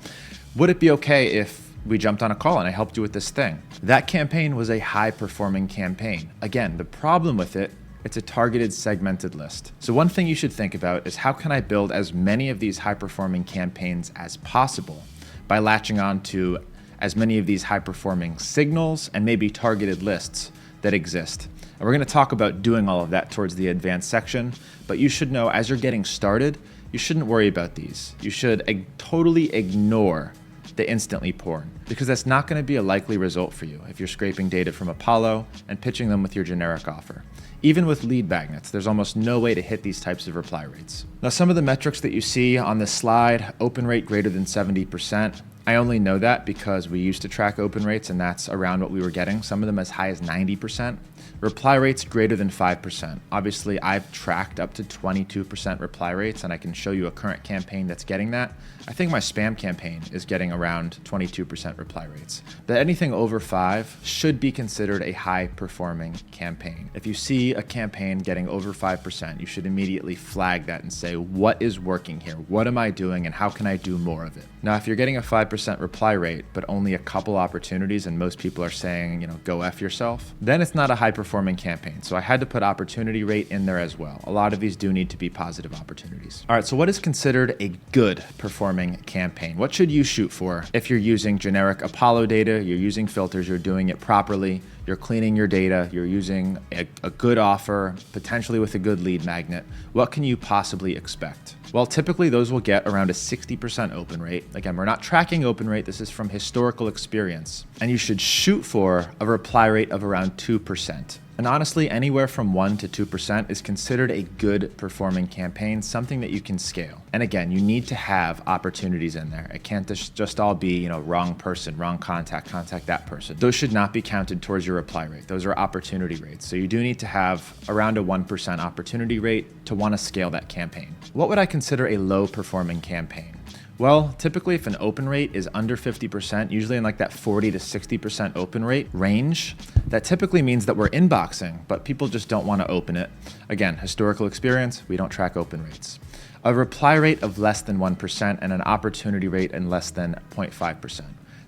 Would it be okay if we jumped on a call and I helped you with this thing? That campaign was a high-performing campaign. Again, the problem with it, it's a targeted, segmented list. So one thing you should think about is how can I build as many of these high-performing campaigns as possible by latching on to as many of these high-performing signals and maybe targeted lists that exist. And we're going to talk about doing all of that towards the advanced section, but you should know as you're getting started, you shouldn't worry about these. You should totally ignore the instantly porn, because that's not going to be a likely result for you if you're scraping data from Apollo and pitching them with your generic offer. Even with lead magnets, there's almost no way to hit these types of reply rates. Now, some of the metrics that you see on this slide, open rate greater than 70%. I only know that because we used to track open rates and that's around what we were getting, some of them as high as 90%. Reply rates greater than 5%. Obviously, I've tracked up to 22% reply rates and I can show you a current campaign that's getting that. I think my spam campaign is getting around 22% reply rates. But anything over 5 should be considered a high-performing campaign. If you see a campaign getting over 5%, you should immediately flag that and say, what is working here? What am I doing and how can I do more of it? Now, if you're getting a 5% reply rate, but only a couple opportunities and most people are saying, go F yourself, then it's not a high-performing campaign. So I had to put opportunity rate in there as well. A lot of these do need to be positive opportunities. All right, so what is considered a good performing campaign? What should you shoot for if you're using generic Apollo data, you're using filters, you're doing it properly, you're cleaning your data, you're using a good offer, potentially with a good lead magnet? What can you possibly expect? Well, typically those will get around a 60% open rate. Again, we're not tracking open rate. This is from historical experience. And you should shoot for a reply rate of around 2%. And honestly, anywhere from 1 to 2% is considered a good performing campaign, something that you can scale. And again, you need to have opportunities in there. It can't just all be, wrong person, wrong contact that person. Those should not be counted towards your reply rate. Those are opportunity rates. So you do need to have around a 1% opportunity rate to want to scale that campaign. What would I consider a low performing campaign? Well, typically if an open rate is under 50%, usually in like that 40 to 60% open rate range, that typically means that we're inboxing, but people just don't want to open it. Again, historical experience, we don't track open rates. A reply rate of less than 1% and an opportunity rate in less than 0.5%.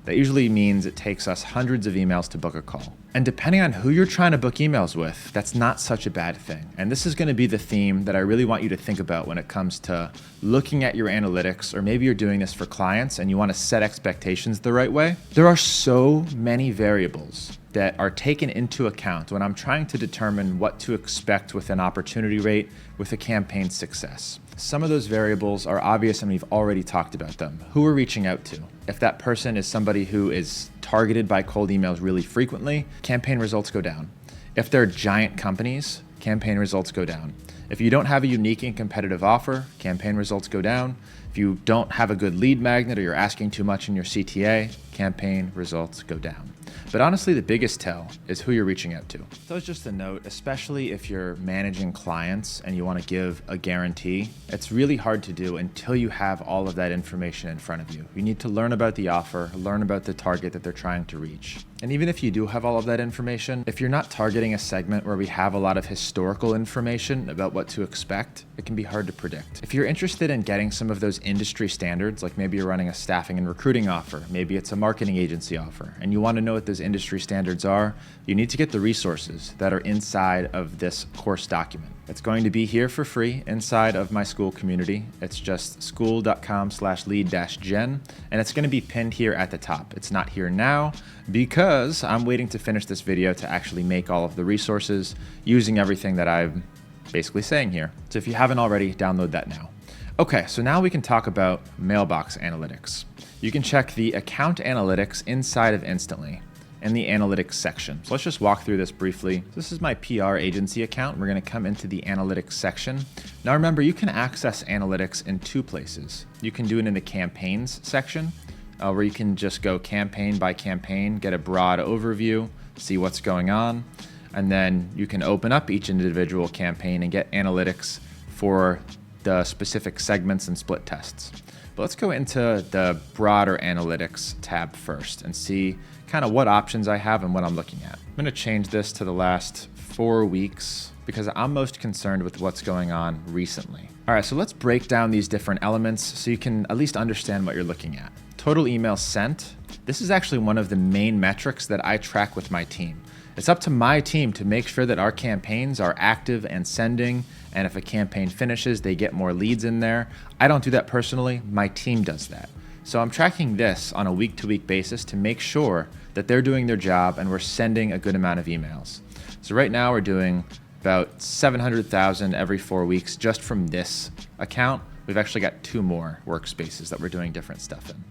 That usually means it takes us hundreds of emails to book a call. And depending on who you're trying to book emails with, that's not such a bad thing. And this is going to be the theme that I really want you to think about when it comes to looking at your analytics, or maybe you're doing this for clients and you want to set expectations the right way. There are so many variables that are taken into account when I'm trying to determine what to expect with an opportunity rate, with a campaign success. Some of those variables are obvious and we've already talked about them. Who we're reaching out to. If that person is somebody who is targeted by cold emails really frequently, campaign results go down. If they're giant companies, campaign results go down. If you don't have a unique and competitive offer, campaign results go down. If you don't have a good lead magnet or you're asking too much in your CTA, campaign results go down. But honestly, the biggest tell is who you're reaching out to. So it's just a note, especially if you're managing clients and you want to give a guarantee, it's really hard to do until you have all of that information in front of you. You need to learn about the offer, learn about the target that they're trying to reach. And even if you do have all of that information, if you're not targeting a segment where we have a lot of historical information about what to expect, it can be hard to predict. If you're interested in getting some of those industry standards, like maybe you're running a staffing and recruiting offer, maybe it's a marketing agency offer, and you want to know what those industry standards are, you need to get the resources that are inside of this course document. It's going to be here for free inside of my school community. It's just school.com/lead-gen, and it's going to be pinned here at the top. It's not here now because I'm waiting to finish this video to actually make all of the resources using everything that I'm basically saying here. So if you haven't already, download that now. Okay, so now we can talk about mailbox analytics. You can check the account analytics inside of Instantly. in the analytics section. So let's just walk through this briefly. This is my PR agency account. We're going to come into the analytics section. Now remember, you can access analytics in two places. You can do it in the campaigns section, where you can just go campaign by campaign, get a broad overview, see what's going on, and then you can open up each individual campaign and get analytics for the specific segments and split tests. But let's go into the broader analytics tab first and see kind of what options I have and what I'm looking at. I'm going to change this to the last 4 weeks because I'm most concerned with what's going on recently. All right, so let's break down these different elements so you can at least understand what you're looking at. Total emails sent. This is actually one of the main metrics that I track with my team. It's up to my team to make sure that our campaigns are active and sending, and if a campaign finishes, they get more leads in there. I don't do that personally, my team does that. So I'm tracking this on a week-to-week basis to make sure that they're doing their job and we're sending a good amount of emails. So right now we're doing about 700,000 every 4 weeks just from this account. We've actually got 2 more workspaces that we're doing different stuff in.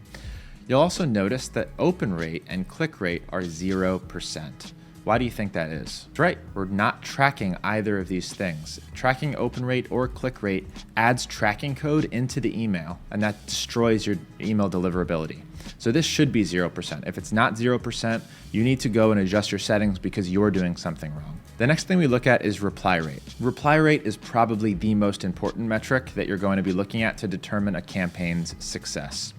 You'll also notice that open rate and click rate are 0%. Why do you think that is? That's right, we're not tracking either of these things. Tracking open rate or click rate adds tracking code into the email, and that destroys your email deliverability. So this should be 0%. If it's not 0%, you need to go and adjust your settings because you're doing something wrong. The next thing we look at is reply rate. Reply rate is probably the most important metric that you're going to be looking at to determine a campaign's success.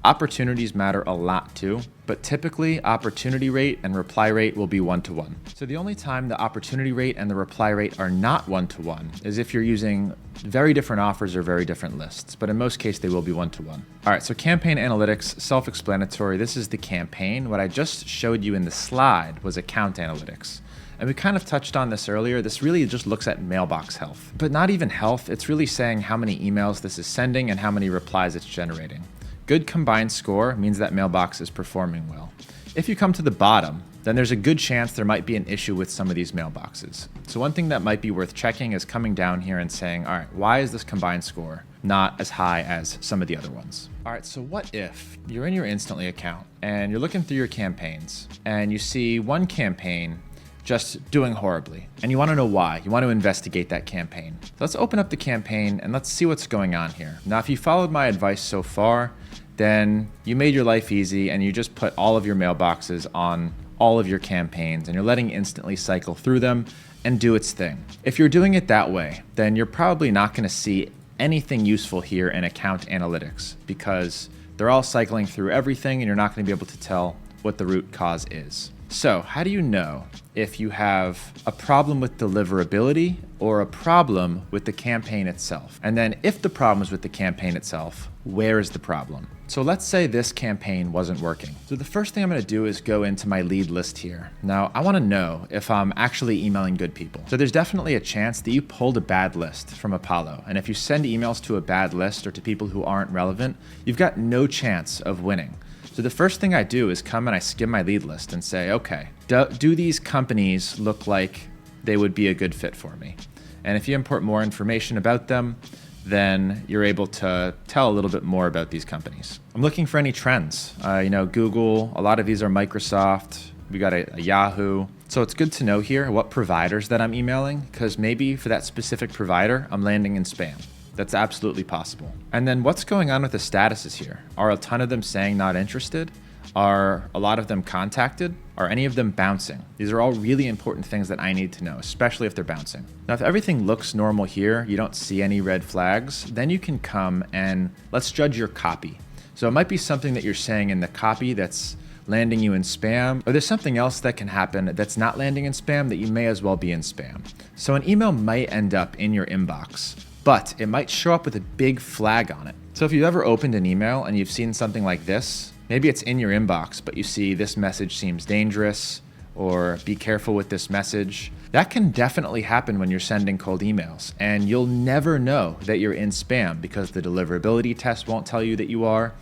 Opportunities matter a lot too, but typically opportunity rate and reply rate will be 1-to-1. So the only time the opportunity rate and the reply rate are not 1-to-1 is if you're using very different offers or very different lists, but in most cases they will be 1-to-1. All right, so campaign analytics, self-explanatory. This is the campaign. What I just showed you in the slide was account analytics. And we kind of touched on this earlier. This really just looks at mailbox health, but not even health. It's really saying how many emails this is sending and how many replies it's generating. Good combined score means that mailbox is performing well. If you come to the bottom, then there's a good chance there might be an issue with some of these mailboxes. So one thing that might be worth checking is coming down here and saying, all right, why is this combined score not as high as some of the other ones? All right, so what if you're in your Instantly account and you're looking through your campaigns and you see one campaign just doing horribly, and you want to know why. You want to investigate that campaign. So let's open up the campaign and let's see what's going on here. Now, if you followed my advice so far, then you made your life easy and you just put all of your mailboxes on all of your campaigns and you're letting Instantly cycle through them and do its thing. If you're doing it that way, then you're probably not going to see anything useful here in account analytics because they're all cycling through everything and you're not going to be able to tell what the root cause is. So how do you know if you have a problem with deliverability or a problem with the campaign itself? And then if the problem is with the campaign itself, where is the problem? So let's say this campaign wasn't working. So the first thing I'm going to do is go into my lead list here. Now I want to know if I'm actually emailing good people. So there's definitely a chance that you pulled a bad list from Apollo. And if you send emails to a bad list or to people who aren't relevant, you've got no chance of winning. So the first thing I do is come and I skim my lead list and say, okay, do these companies look like they would be a good fit for me? And if you import more information about them, then you're able to tell a little bit more about these companies. I'm looking for any trends. Google, a lot of these are Microsoft, we got a Yahoo. So it's good to know here what providers that I'm emailing, because maybe for that specific provider, I'm landing in spam. That's absolutely possible. And then what's going on with the statuses here? Are a ton of them saying not interested? Are a lot of them contacted? Are any of them bouncing? These are all really important things that I need to know, especially if they're bouncing. Now, if everything looks normal here, you don't see any red flags, then you can come and let's judge your copy. So it might be something that you're saying in the copy that's landing you in spam, or there's something else that can happen that's not landing in spam that you may as well be in spam. So an email might end up in your inbox, but it might show up with a big flag on it. So if you've ever opened an email and you've seen something like this, maybe it's in your inbox, but you see this message seems dangerous, or be careful with this message. That can definitely happen when you're sending cold emails, and you'll never know that you're in spam because the deliverability test won't tell you that you are.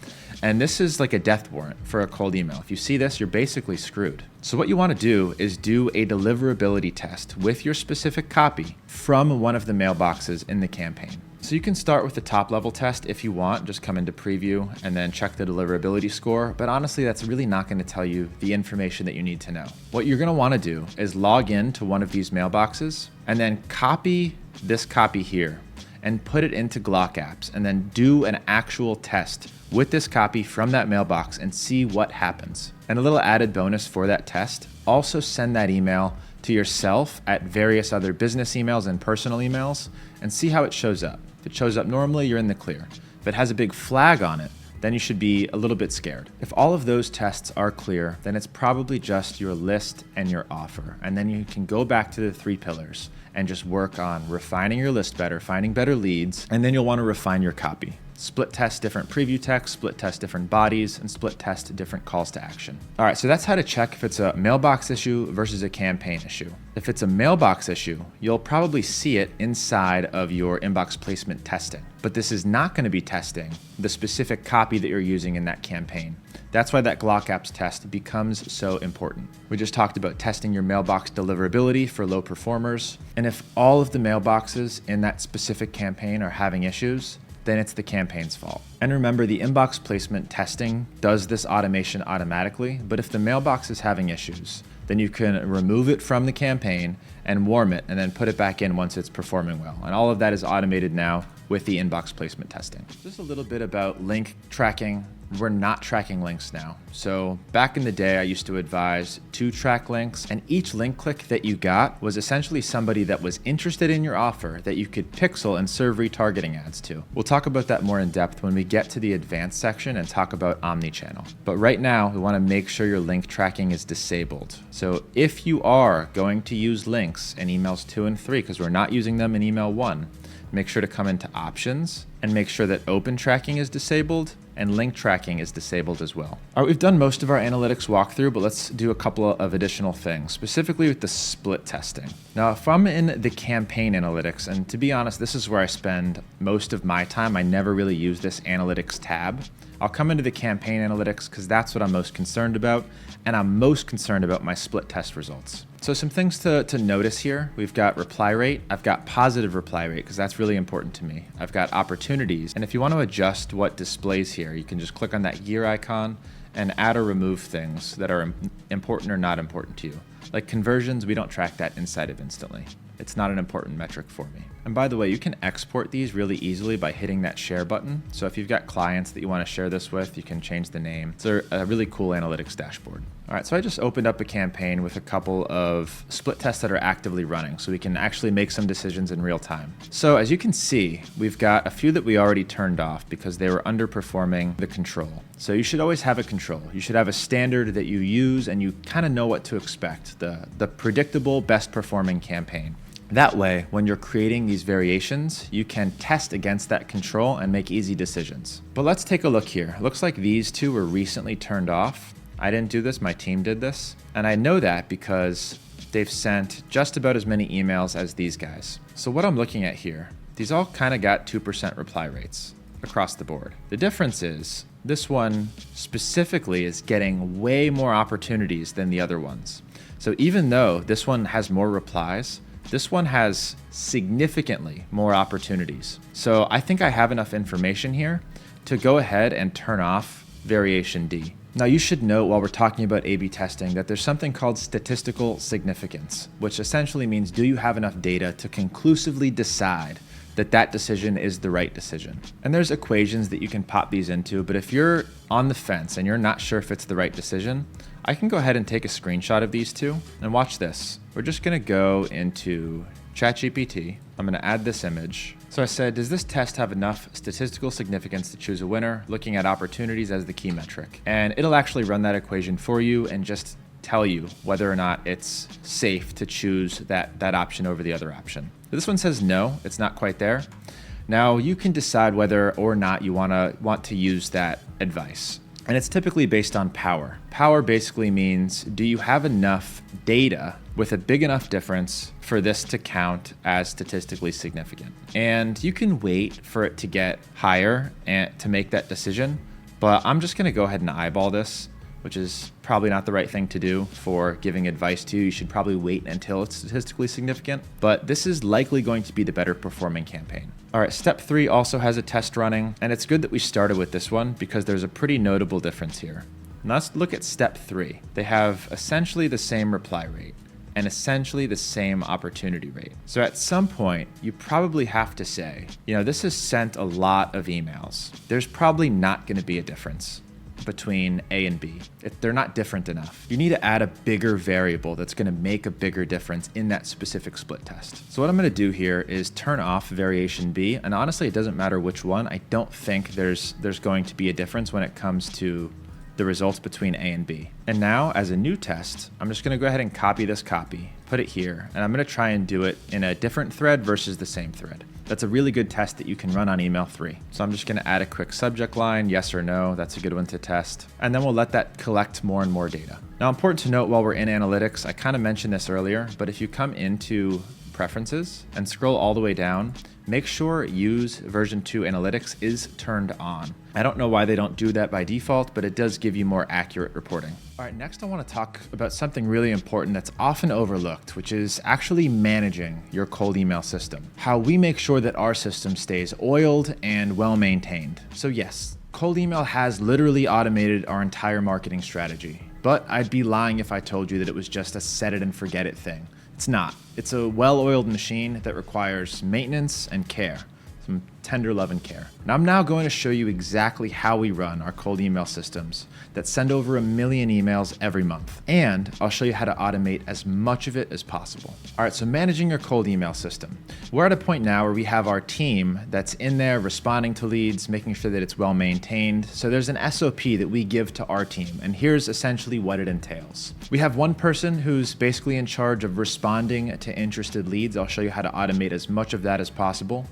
And this is like a death warrant for a cold email. If you see this, you're basically screwed. So what you want to do is do a deliverability test with your specific copy from one of the mailboxes in the campaign. So you can start with the top level test if you want, just come into preview and then check the deliverability score. But honestly, that's really not going to tell you the information that you need to know. What you're going to want to do is log in to one of these mailboxes and then copy this copy here and put it into GlockApps and then do an actual test with this copy from that mailbox and see what happens. And a little added bonus for that test, also send that email to yourself at various other business emails and personal emails and see how it shows up. If it shows up normally, you're in the clear. If it has a big flag on it, then you should be a little bit scared. If all of those tests are clear, then it's probably just your list and your offer. And then you can go back to the 3 pillars and just work on refining your list better, finding better leads, and then you'll want to refine your copy. Split test different preview text, split test different bodies, and split test different calls to action. All right, so that's how to check if it's a mailbox issue versus a campaign issue. If it's a mailbox issue, you'll probably see it inside of your inbox placement testing. But this is not going to be testing the specific copy that you're using in that campaign. That's why that GlockApps test becomes so important. We just talked about testing your mailbox deliverability for low performers. And if all of the mailboxes in that specific campaign are having issues, then it's the campaign's fault. And remember, the inbox placement testing does this automation automatically, but if the mailbox is having issues, then you can remove it from the campaign and warm it and then put it back in once it's performing well. And all of that is automated now with the inbox placement testing. Just a little bit about link tracking. We're not tracking links now. So back in the day, I used to advise to track links, and each link click that you got was essentially somebody that was interested in your offer that you could pixel and serve retargeting ads to. We'll talk about that more in depth when we get to the advanced section and talk about omnichannel. But right now, we want to make sure your link tracking is disabled. So if you are going to use links in emails 2 and 3, because we're not using them in email 1, make sure to come into options and make sure that open tracking is disabled and link tracking is disabled as well. All right, we've done most of our analytics walkthrough, but let's do a couple of additional things, specifically with the split testing. Now, if I'm in the campaign analytics, and to be honest, this is where I spend most of my time. I never really use this analytics tab. I'll come into the campaign analytics because that's what I'm most concerned about, and I'm most concerned about my split test results. So some things to notice here. We've got reply rate. I've got positive reply rate because that's really important to me. I've got opportunities. And if you want to adjust what displays here, you can just click on that gear icon and add or remove things that are important or not important to you. Like conversions, we don't track that inside of Instantly. It's not an important metric for me. And by the way, you can export these really easily by hitting that share button. So if you've got clients that you want to share this with, you can change the name. It's a really cool analytics dashboard. All right, so I just opened up a campaign with a couple of split tests that are actively running so we can actually make some decisions in real time. So as you can see, we've got a few that we already turned off because they were underperforming the control. So you should always have a control. You should have a standard that you use and you kind of know what to expect, the predictable, best performing campaign. That way, when you're creating these variations, you can test against that control and make easy decisions. But let's take a look here. It looks like these two were recently turned off. I didn't do this, my team did this. And I know that because they've sent just about as many emails as these guys. So what I'm looking at here, these all kind of got 2% reply rates across the board. The difference is this one specifically is getting way more opportunities than the other ones. So even though this one has more replies, this one has significantly more opportunities. So I think I have enough information here to go ahead and turn off variation D. Now you should note while we're talking about A/B testing that there's something called statistical significance, which essentially means do you have enough data to conclusively decide that that decision is the right decision. And there's equations that you can pop these into, but if you're on the fence and you're not sure if it's the right decision, I can go ahead and take a screenshot of these two and watch this. We're just gonna go into ChatGPT. I'm gonna add this image. So I said, does this test have enough statistical significance to choose a winner, looking at opportunities as the key metric? And it'll actually run that equation for you and just tell you whether or not it's safe to choose that option over the other option. This one says no, it's not quite there. Now you can decide whether or not you want to use that advice. And it's typically based on power. Power basically means, do you have enough data with a big enough difference for this to count as statistically significant? And you can wait for it to get higher and to make that decision, but I'm just gonna go ahead and eyeball this which is probably not the right thing to do for giving advice to. You should probably wait until it's statistically significant, but this is likely going to be the better performing campaign. All right, step 3 also has a test running, and it's good that we started with this one because there's a pretty notable difference here. Now let's look at step 3. They have essentially the same reply rate and essentially the same opportunity rate. So at some point, you probably have to say, this has sent a lot of emails. There's probably not going to be a difference between A and B. They're not different enough. You need to add a bigger variable that's going to make a bigger difference in that specific split test. So what I'm going to do here is turn off variation B, and honestly, it doesn't matter which one. I don't think there's going to be a difference when it comes to the results between A and B. And now, as a new test, I'm just going to go ahead and copy this copy, put it here, and I'm going to try and do it in a different thread versus the same thread. That's a really good test that you can run on email 3. So I'm just going to add a quick subject line, yes or no. That's a good one to test. And then we'll let that collect more and more data. Now, important to note while we're in analytics, I kind of mentioned this earlier, but if you come into preferences and scroll all the way down, make sure use version 2 analytics is turned on. I don't know why they don't do that by default, but it does give you more accurate reporting. All right, next I want to talk about something really important that's often overlooked, which is actually managing your cold email system. How we make sure that our system stays oiled and well maintained. So yes, cold email has literally automated our entire marketing strategy, but I'd be lying if I told you that it was just a set it and forget it thing. It's not. It's a well-oiled machine that requires maintenance and care, some tender love and care. And I'm now going to show you exactly how we run our cold email systems that send over 1 million emails every month. And I'll show you how to automate as much of it as possible. All right, so managing your cold email system. We're at a point now where we have our team that's in there responding to leads, making sure that it's well maintained. So there's an SOP that we give to our team, and here's essentially what it entails. We have one person who's basically in charge of responding to interested leads. I'll show you how to automate as much of that as possible.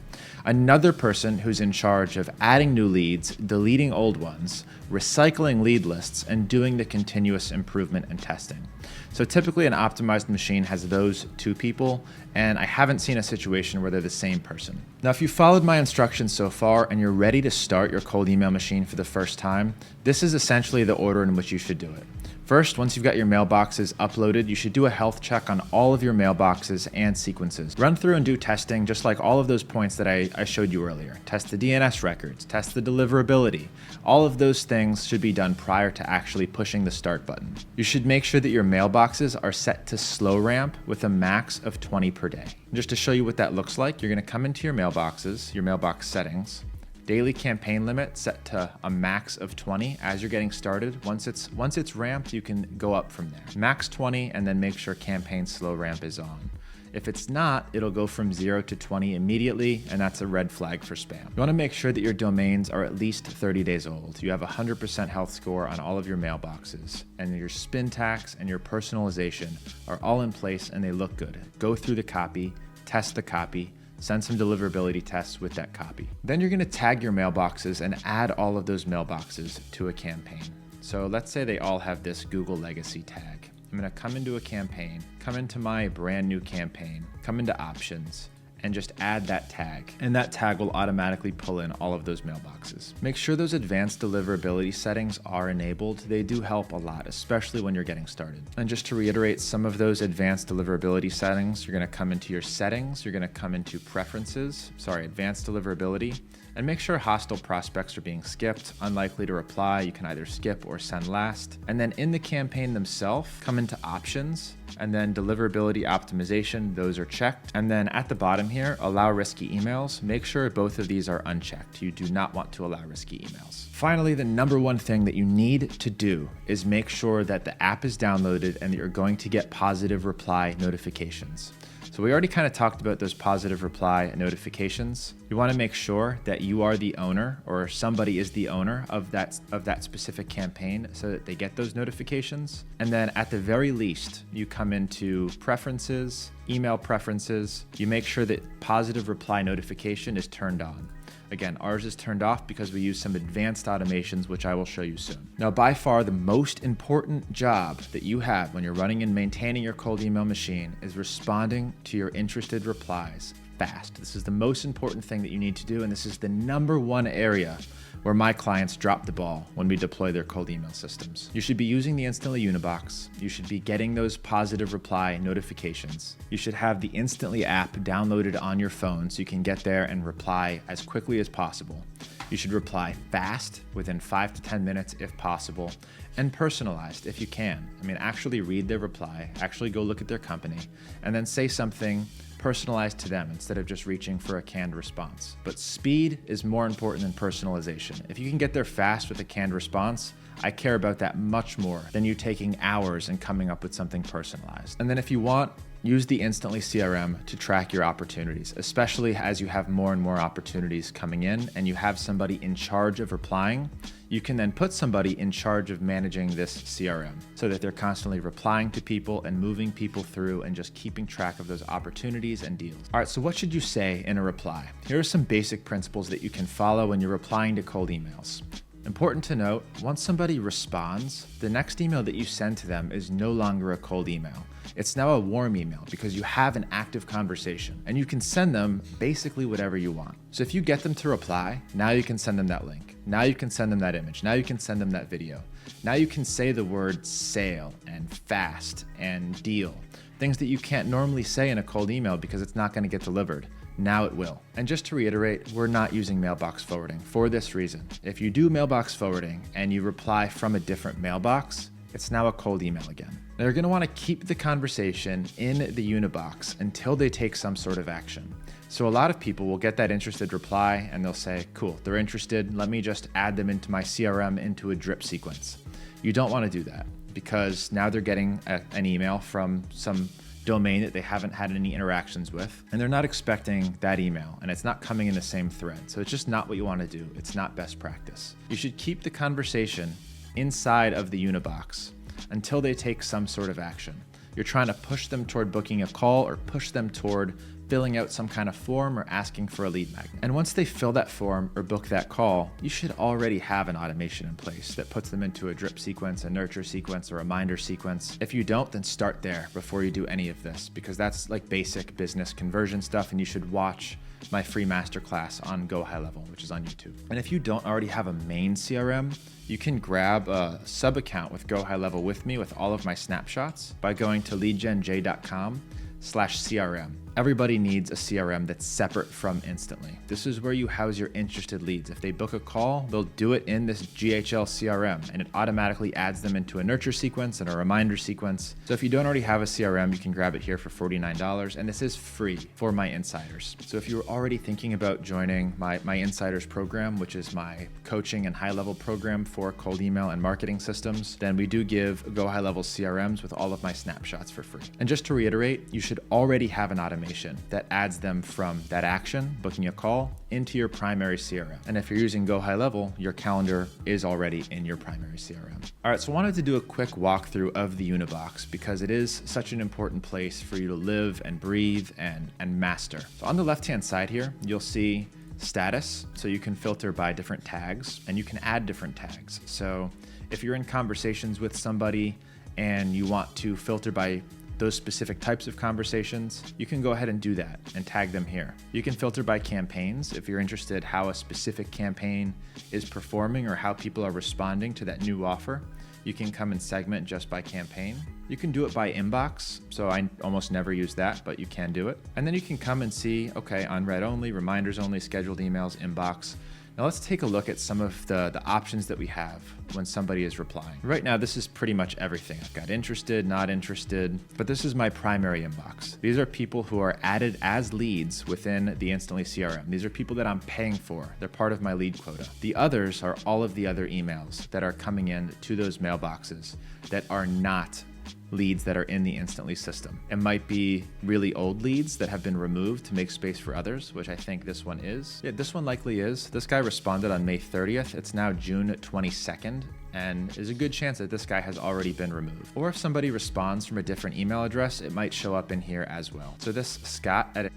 Another person who's in charge of adding new leads, deleting old ones, recycling lead lists, and doing the continuous improvement and testing. So typically an optimized machine has those 2 people, and I haven't seen a situation where they're the same person. Now, if you followed my instructions so far and you're ready to start your cold email machine for the first time, this is essentially the order in which you should do it. First, once you've got your mailboxes uploaded, you should do a health check on all of your mailboxes and sequences. Run through and do testing just like all of those points that I showed you earlier. Test the DNS records, test the deliverability. All of those things should be done prior to actually pushing the start button. You should make sure that your mailboxes are set to slow ramp with a max of 20 per day. Just to show you what that looks like, you're going to come into your mailboxes, your mailbox settings, daily campaign limit set to a max of 20 as you're getting started. Once it's ramped, you can go up from there. Max 20, and then make sure campaign slow ramp is on. If it's not, it'll go from 0 to 20 immediately, and that's a red flag for spam. You want to make sure that your domains are at least 30 days old. You have a 100% health score on all of your mailboxes, and your Spintax and your personalization are all in place and they look good. Go through the copy, test the copy, send some deliverability tests with that copy. Then you're going to tag your mailboxes and add all of those mailboxes to a campaign. So let's say they all have this Google Legacy tag. I'm going to come into a campaign, come into my brand new campaign, come into options, and just add that tag. And that tag will automatically pull in all of those mailboxes. Make sure those advanced deliverability settings are enabled. They do help a lot, especially when you're getting started. And just to reiterate some of those advanced deliverability settings, you're going to come into your settings, you're going to come into preferences, advanced deliverability, and make sure hostile prospects are being skipped. Unlikely to reply, you can either skip or send last. And then in the campaign themselves, come into options, and then deliverability optimization, those are checked. And then at the bottom here, allow risky emails. Make sure both of these are unchecked. You do not want to allow risky emails. Finally, the number one thing that you need to do is make sure that the app is downloaded and that you're going to get positive reply notifications. So we already kind of talked about those positive reply notifications. You want to make sure that you are the owner or somebody is the owner of that specific campaign so that they get those notifications. And then at the very least, you come into preferences, email preferences, you make sure that positive reply notification is turned on. Again, ours is turned off because we use some advanced automations, which I will show you soon. Now, by far, the most important job that you have when you're running and maintaining your cold email machine is responding to your interested replies fast. This is the most important thing that you need to do, and this is the #1 area where my clients drop the ball when we deploy their cold email systems. You should be using the Instantly Unibox. You should be getting those positive reply notifications. You should have the Instantly app downloaded on your phone so you can get there and reply as quickly as possible. You should reply fast, within 5 to 10 minutes if possible, and personalized if you can. I mean, actually read their reply, actually go look at their company, and then say something personalized to them instead of just reaching for a canned response. But speed is more important than personalization. If you can get there fast with a canned response, I care about that much more than you taking hours and coming up with something personalized. And then if you want, use the Instantly CRM to track your opportunities, especially as you have more and more opportunities coming in and you have somebody in charge of replying. You can then put somebody in charge of managing this CRM so that they're constantly replying to people and moving people through and just keeping track of those opportunities and deals. All right, so what should you say in a reply? Here are some basic principles that you can follow when you're replying to cold emails. Important to note, once somebody responds, the next email that you send to them is no longer a cold email. It's now a warm email because you have an active conversation and you can send them basically whatever you want. So if you get them to reply, now you can send them that link. Now you can send them that image. Now you can send them that video. Now you can say the word sale and fast and deal, things that you can't normally say in a cold email because it's not going to get delivered. Now it will. And just to reiterate, we're not using mailbox forwarding for this reason. If you do mailbox forwarding and you reply from a different mailbox, it's now a cold email again. They're going to want to keep the conversation in the Unibox until they take some sort of action. So a lot of people will get that interested reply and they'll say, cool, they're interested. Let me just add them into my CRM into a drip sequence. You don't want to do that because now they're getting an email from some domain that they haven't had any interactions with, and they're not expecting that email, and it's not coming in the same thread. So it's just not what you want to do. It's not best practice. You should keep the conversation inside of the Unibox until they take some sort of action. You're trying to push them toward booking a call or push them toward filling out some kind of form or asking for a lead magnet. And once they fill that form or book that call, you should already have an automation in place that puts them into a drip sequence, a nurture sequence, a reminder sequence. If you don't, then start there before you do any of this, because that's like basic business conversion stuff, and you should watch my free masterclass on Go High Level, which is on YouTube. And if you don't already have a main CRM, you can grab a sub account with Go High Level with me with all of my snapshots by going to leadgenj.com/CRM. Everybody needs a CRM that's separate from Instantly. This is where you house your interested leads. If they book a call, they'll do it in this GHL CRM, and it automatically adds them into a nurture sequence and a reminder sequence. So if you don't already have a CRM, you can grab it here for $49, and this is free for my insiders. So if you're already thinking about joining my insiders program, which is my coaching and high-level program for cold email and marketing systems, then we do give Go High Level CRMs with all of my snapshots for free. And just to reiterate, you should already have an automation that adds them from that action, booking a call, into your primary CRM. And if you're using Go High Level, your calendar is already in your primary CRM. All right, so I wanted to do a quick walkthrough of the Unibox because it is such an important place for you to live and breathe and master. So on the left-hand side here, you'll see status. So you can filter by different tags and you can add different tags. So if you're in conversations with somebody and you want to filter by those specific types of conversations, you can go ahead and do that and tag them here. You can filter by campaigns if you're interested how a specific campaign is performing or how people are responding to that new offer. You can come and segment just by campaign. You can do it by inbox, so I almost never use that, but you can do it. And then you can come and see, okay, unread only, reminders only, scheduled emails, inbox. Now let's take a look at some of the options that we have when somebody is replying. Right now, this is pretty much everything. I've got interested, not interested, but this is my primary inbox. These are people who are added as leads within the Instantly CRM. These are people that I'm paying for. They're part of my lead quota. The others are all of the other emails that are coming in to those mailboxes that are not leads that are in the Instantly system. It might be really old leads that have been removed to make space for others, which I think this one is. Yeah, this one likely is. This guy responded on May 30th. It's now June 22nd, and there's a good chance that this guy has already been removed. Or if somebody responds from a different email address, it might show up in here as well. So this Scott at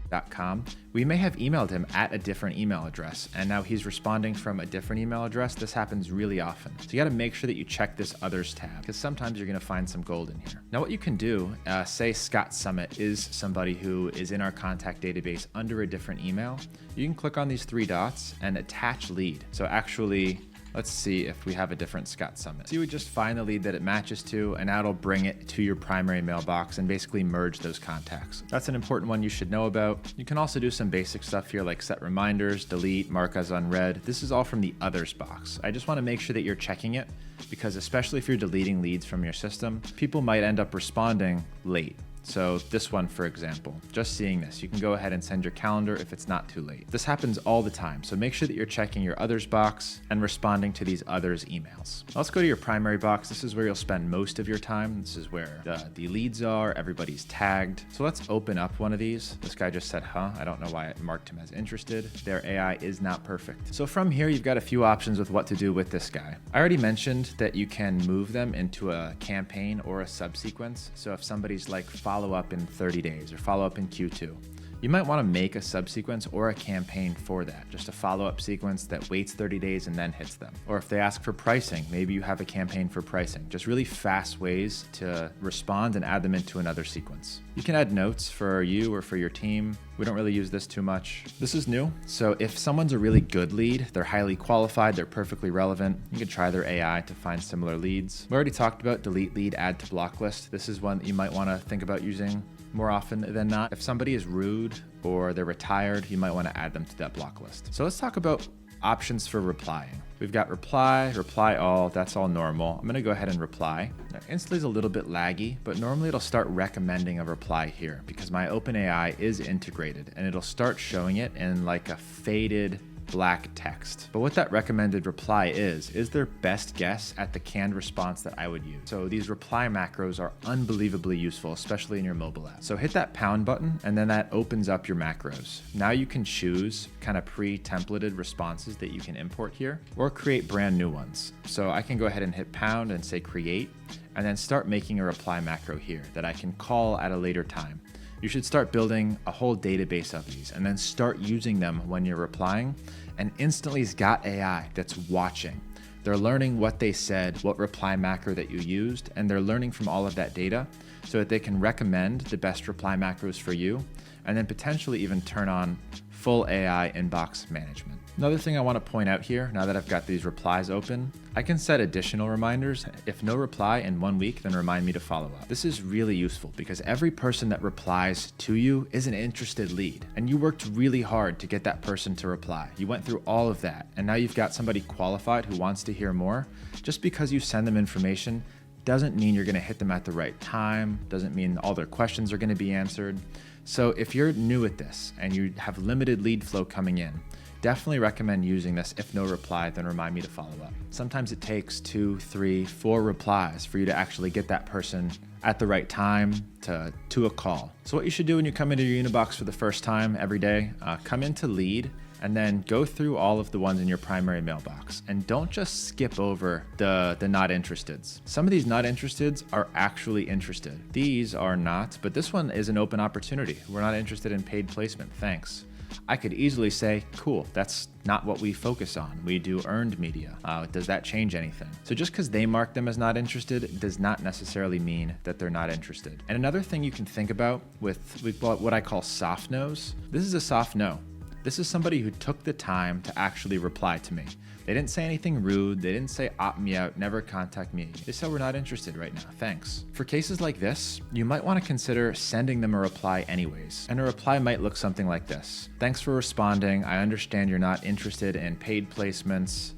.com, we may have emailed him at a different email address, and now he's responding from a different email address. This happens really often. So you got to make sure that you check this others tab, because sometimes you're going to find some gold in here. Now what you can do, say Scott Summit is somebody who is in our contact database under a different email. You can click on these three dots and attach lead. So actually, let's see if we have a different Scott Summit. So you would just find the lead that it matches to, and that'll bring it to your primary mailbox and basically merge those contacts. That's an important one you should know about. You can also do some basic stuff here like set reminders, delete, mark as unread. This is all from the others box. I just want to make sure that you're checking it, because especially if you're deleting leads from your system, people might end up responding late. So this one, for example, just seeing this, you can go ahead and send your calendar if it's not too late. This happens all the time, so make sure that you're checking your others box and responding to these others emails. Let's go to your primary box. This is where you'll spend most of your time. This is where the leads are, everybody's tagged. So let's open up one of these. This guy just said, I don't know why it marked him as interested. Their AI is not perfect. So from here, you've got a few options with what to do with this guy. I already mentioned that you can move them into a campaign or a subsequence. So if somebody's like, follow up in 30 days or follow up in Q2. You might want to make a subsequence or a campaign for that, just a follow-up sequence that waits 30 days and then hits them. Or if they ask for pricing, maybe you have a campaign for pricing. Just really fast ways to respond and add them into another sequence. You can add notes for you or for your team. We don't really use this too much. This is new. So if someone's a really good lead, they're highly qualified, they're perfectly relevant, you can try their AI to find similar leads. We already talked about delete lead, add to block list. This is one that you might want to think about using more often than not. If somebody is rude or they're retired, you might want to add them to that block list. So let's talk about options for replying. We've got reply, reply all, that's all normal. I'm gonna go ahead and reply. Now, Instantly is a little bit laggy, but normally it'll start recommending a reply here because my OpenAI is integrated and it'll start showing it in like a faded black text. But what that recommended reply is their best guess at the canned response that I would use. So these reply macros are unbelievably useful, especially in your mobile app. So hit that pound button and then that opens up your macros. Now you can choose kind of pre-templated responses that you can import here or create brand new ones. So I can go ahead and hit pound and say create and then start making a reply macro here that I can call at a later time. You should start building a whole database of these and then start using them when you're replying. And Instantly's got AI that's watching. They're learning what they said, what reply macro that you used, and they're learning from all of that data so that they can recommend the best reply macros for you and then potentially even turn on full AI inbox management. Another thing I want to point out here, now that I've got these replies open, I can set additional reminders. If no reply in 1 week, then remind me to follow up. This is really useful because every person that replies to you is an interested lead, and you worked really hard to get that person to reply. You went through all of that, and now you've got somebody qualified who wants to hear more. Just because you send them information doesn't mean you're going to hit them at the right time, doesn't mean all their questions are going to be answered. So if you're new at this and you have limited lead flow coming in, definitely recommend using this. If no reply, then remind me to follow up. Sometimes it takes 2, 3, 4 replies for you to actually get that person at the right time to a call. So what you should do when you come into your Unibox for the first time every day, come into lead and then go through all of the ones in your primary mailbox. And don't just skip over the not interesteds. Some of these not interesteds are actually interested. These are not, but this one is an open opportunity. We're not interested in paid placement, thanks. I could easily say, cool, that's not what we focus on. We do earned media. Does that change anything? So just because they mark them as not interested does not necessarily mean that they're not interested. And another thing you can think about with what I call soft no's, this is a soft no. This is somebody who took the time to actually reply to me. They didn't say anything rude. They didn't say opt me out, never contact me. They said we're not interested right now, thanks. For cases like this, you might want to consider sending them a reply anyways. And a reply might look something like this. Thanks for responding. I understand you're not interested in paid placements.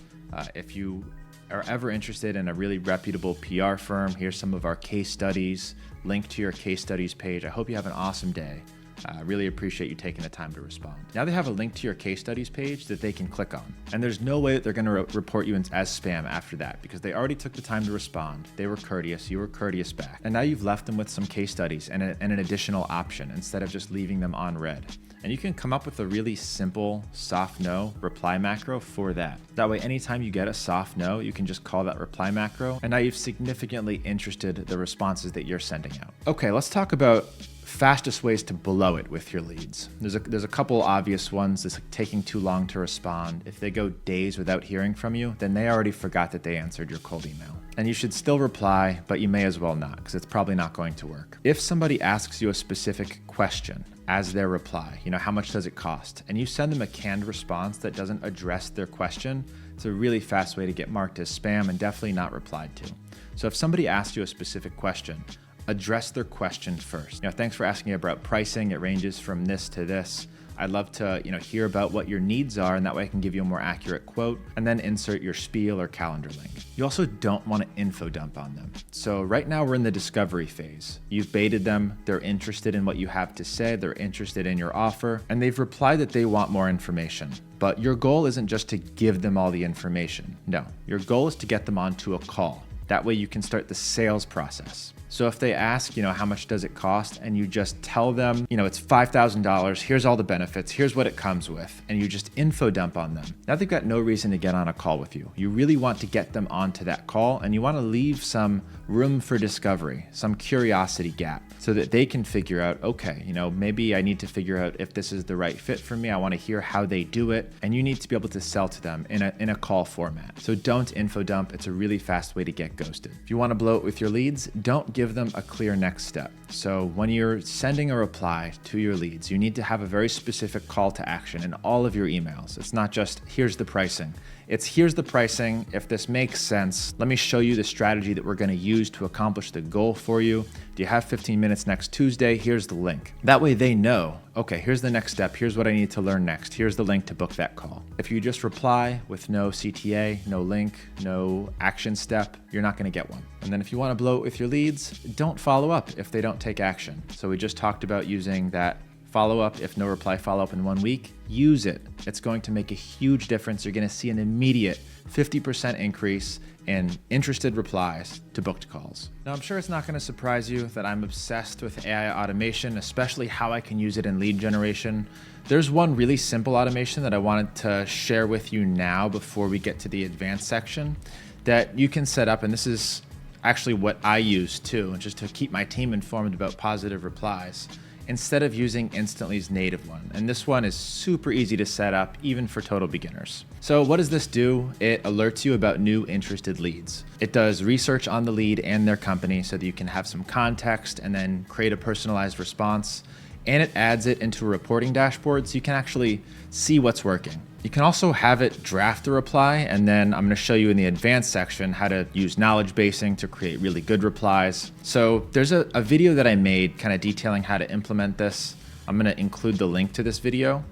If you are ever interested in a really reputable PR firm, here's some of our case studies. Link to your case studies page. I hope you have an awesome day. I really appreciate you taking the time to respond. Now they have a link to your case studies page that they can click on. And there's no way that they're going to report you as spam after that because they already took the time to respond. They were courteous. You were courteous back. And now you've left them with some case studies and an additional option instead of just leaving them on read. And you can come up with a really simple soft no reply macro for that. That way, anytime you get a soft no, you can just call that reply macro. And now you've significantly interested the responses that you're sending out. Okay, let's talk about fastest ways to blow it with your leads. There's a couple obvious ones. It's like taking too long to respond. If they go days without hearing from you, then they already forgot that they answered your cold email. And you should still reply, but you may as well not, because it's probably not going to work. If somebody asks you a specific question as their reply, how much does it cost? And you send them a canned response that doesn't address their question, it's a really fast way to get marked as spam and definitely not replied to. So if somebody asks you a specific question, address their question first. Thanks for asking about pricing. It ranges from this to this. I'd love to, hear about what your needs are, and that way I can give you a more accurate quote, and then insert your spiel or calendar link. You also don't want to info dump on them. So right now we're in the discovery phase. You've baited them. They're interested in what you have to say. They're interested in your offer, and they've replied that they want more information. But your goal isn't just to give them all the information. No, your goal is to get them onto a call. That way you can start the sales process. So if they ask, how much does it cost? And you just tell them, it's $5,000. Here's all the benefits. Here's what it comes with. And you just info dump on them. Now they've got no reason to get on a call with you. You really want to get them onto that call, and you want to leave some room for discovery, some curiosity gap, so that they can figure out, okay, maybe I need to figure out if this is the right fit for me. I want to hear how they do it. And you need to be able to sell to them in a call format. So don't info dump. It's a really fast way to get ghosted. If you want to blow it with your leads, don't give them a clear next step. So when you're sending a reply to your leads, you need to have a very specific call to action in all of your emails. It's not just, here's the pricing. It's, here's the pricing. If this makes sense, let me show you the strategy that we're going to use to accomplish the goal for you. Do you have 15 minutes next Tuesday? Here's the link. That way they know, okay, here's the next step. Here's what I need to learn next. Here's the link to book that call. If you just reply with no CTA, no link, no action step, you're not going to get one. And then if you want to blow it with your leads, don't follow up if they don't take action. So we just talked about using that follow-up, if no reply, follow-up in 1 week. Use it. It's going to make a huge difference. You're going to see an immediate 50% increase in interested replies to booked calls. Now, I'm sure it's not going to surprise you that I'm obsessed with AI automation, especially how I can use it in lead generation. There's one really simple automation that I wanted to share with you now before we get to the advanced section that you can set up, and this is actually what I use too, just to keep my team informed about positive replies, instead of using Instantly's native one. And this one is super easy to set up, even for total beginners. So what does this do? It alerts you about new interested leads. It does research on the lead and their company so that you can have some context and then create a personalized response. And it adds it into a reporting dashboard so you can actually see what's working. You can also have it draft a reply, and then I'm going to show you in the advanced section how to use knowledge basing to create really good replies. So there's a video that I made kind of detailing how to implement this. I'm going to include the link to this video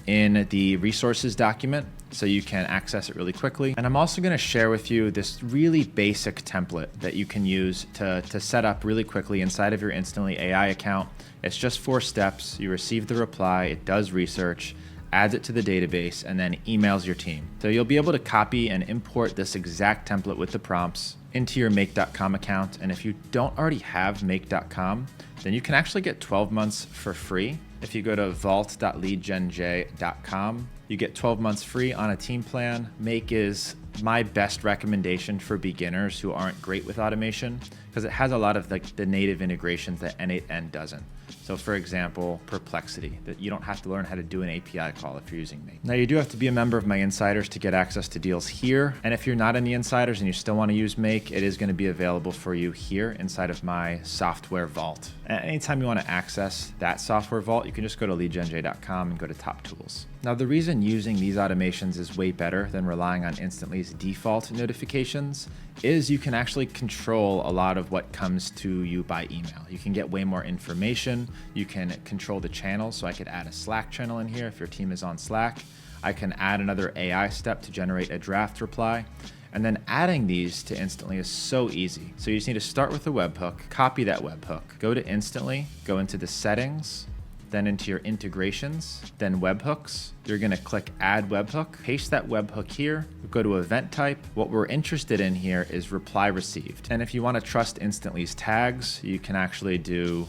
in the resources document so you can access it really quickly. And I'm also going to share with you this really basic template that you can use to set up really quickly inside of your Instantly AI account. It's just 4 steps. You receive the reply, it does research, adds it to the database, and then emails your team. So you'll be able to copy and import this exact template with the prompts into your Make.com account. And if you don't already have Make.com, then you can actually get 12 months for free. If you go to vault.leadgenj.com, you get 12 months free on a team plan. Make is my best recommendation for beginners who aren't great with automation because it has a lot of the native integrations that N8N doesn't. So for example, Perplexity, that you don't have to learn how to do an API call if you're using Make. Now you do have to be a member of my insiders to get access to deals here. And if you're not in the insiders and you still want to use Make, it is going to be available for you here inside of my software vault. And anytime you want to access that software vault, you can just go to leadgenj.com and go to top tools. Now the reason using these automations is way better than relying on Instantly's default notifications is you can actually control a lot of what comes to you by email. You can get way more information. You can control the channels. So I could add a Slack channel in here if your team is on Slack. I can add another AI step to generate a draft reply. And then adding these to Instantly is so easy. So you just need to start with a webhook, copy that webhook, go to Instantly, go into the settings, then into your integrations, then webhooks. You're gonna click add webhook, paste that webhook here, go to event type. What we're interested in here is reply received. And if you wanna trust Instantly's tags, you can actually do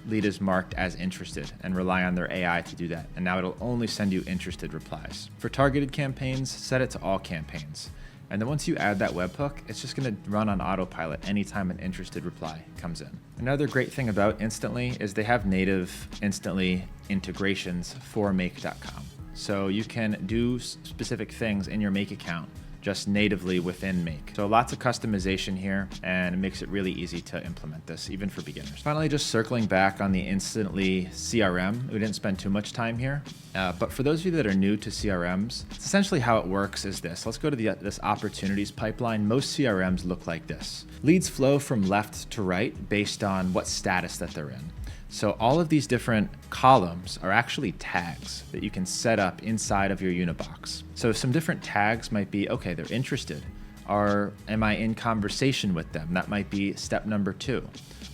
lead is marked as interested and rely on their AI to do that. And now it'll only send you interested replies. For targeted campaigns, set it to all campaigns. And then once you add that webhook, it's just gonna run on autopilot anytime an interested reply comes in. Another great thing about Instantly is they have native Instantly integrations for make.com. So you can do specific things in your Make account just natively within Make. So lots of customization here, and it makes it really easy to implement this, even for beginners. Finally, just circling back on the Instantly CRM, we didn't spend too much time here, but for those of you that are new to CRMs, it's essentially how it works is this. Let's go to this opportunities pipeline. Most CRMs look like this. Leads flow from left to right based on what status that they're in. So all of these different columns are actually tags that you can set up inside of your Unibox. So some different tags might be, okay, they're interested. Am I in conversation with them? That might be step number 2.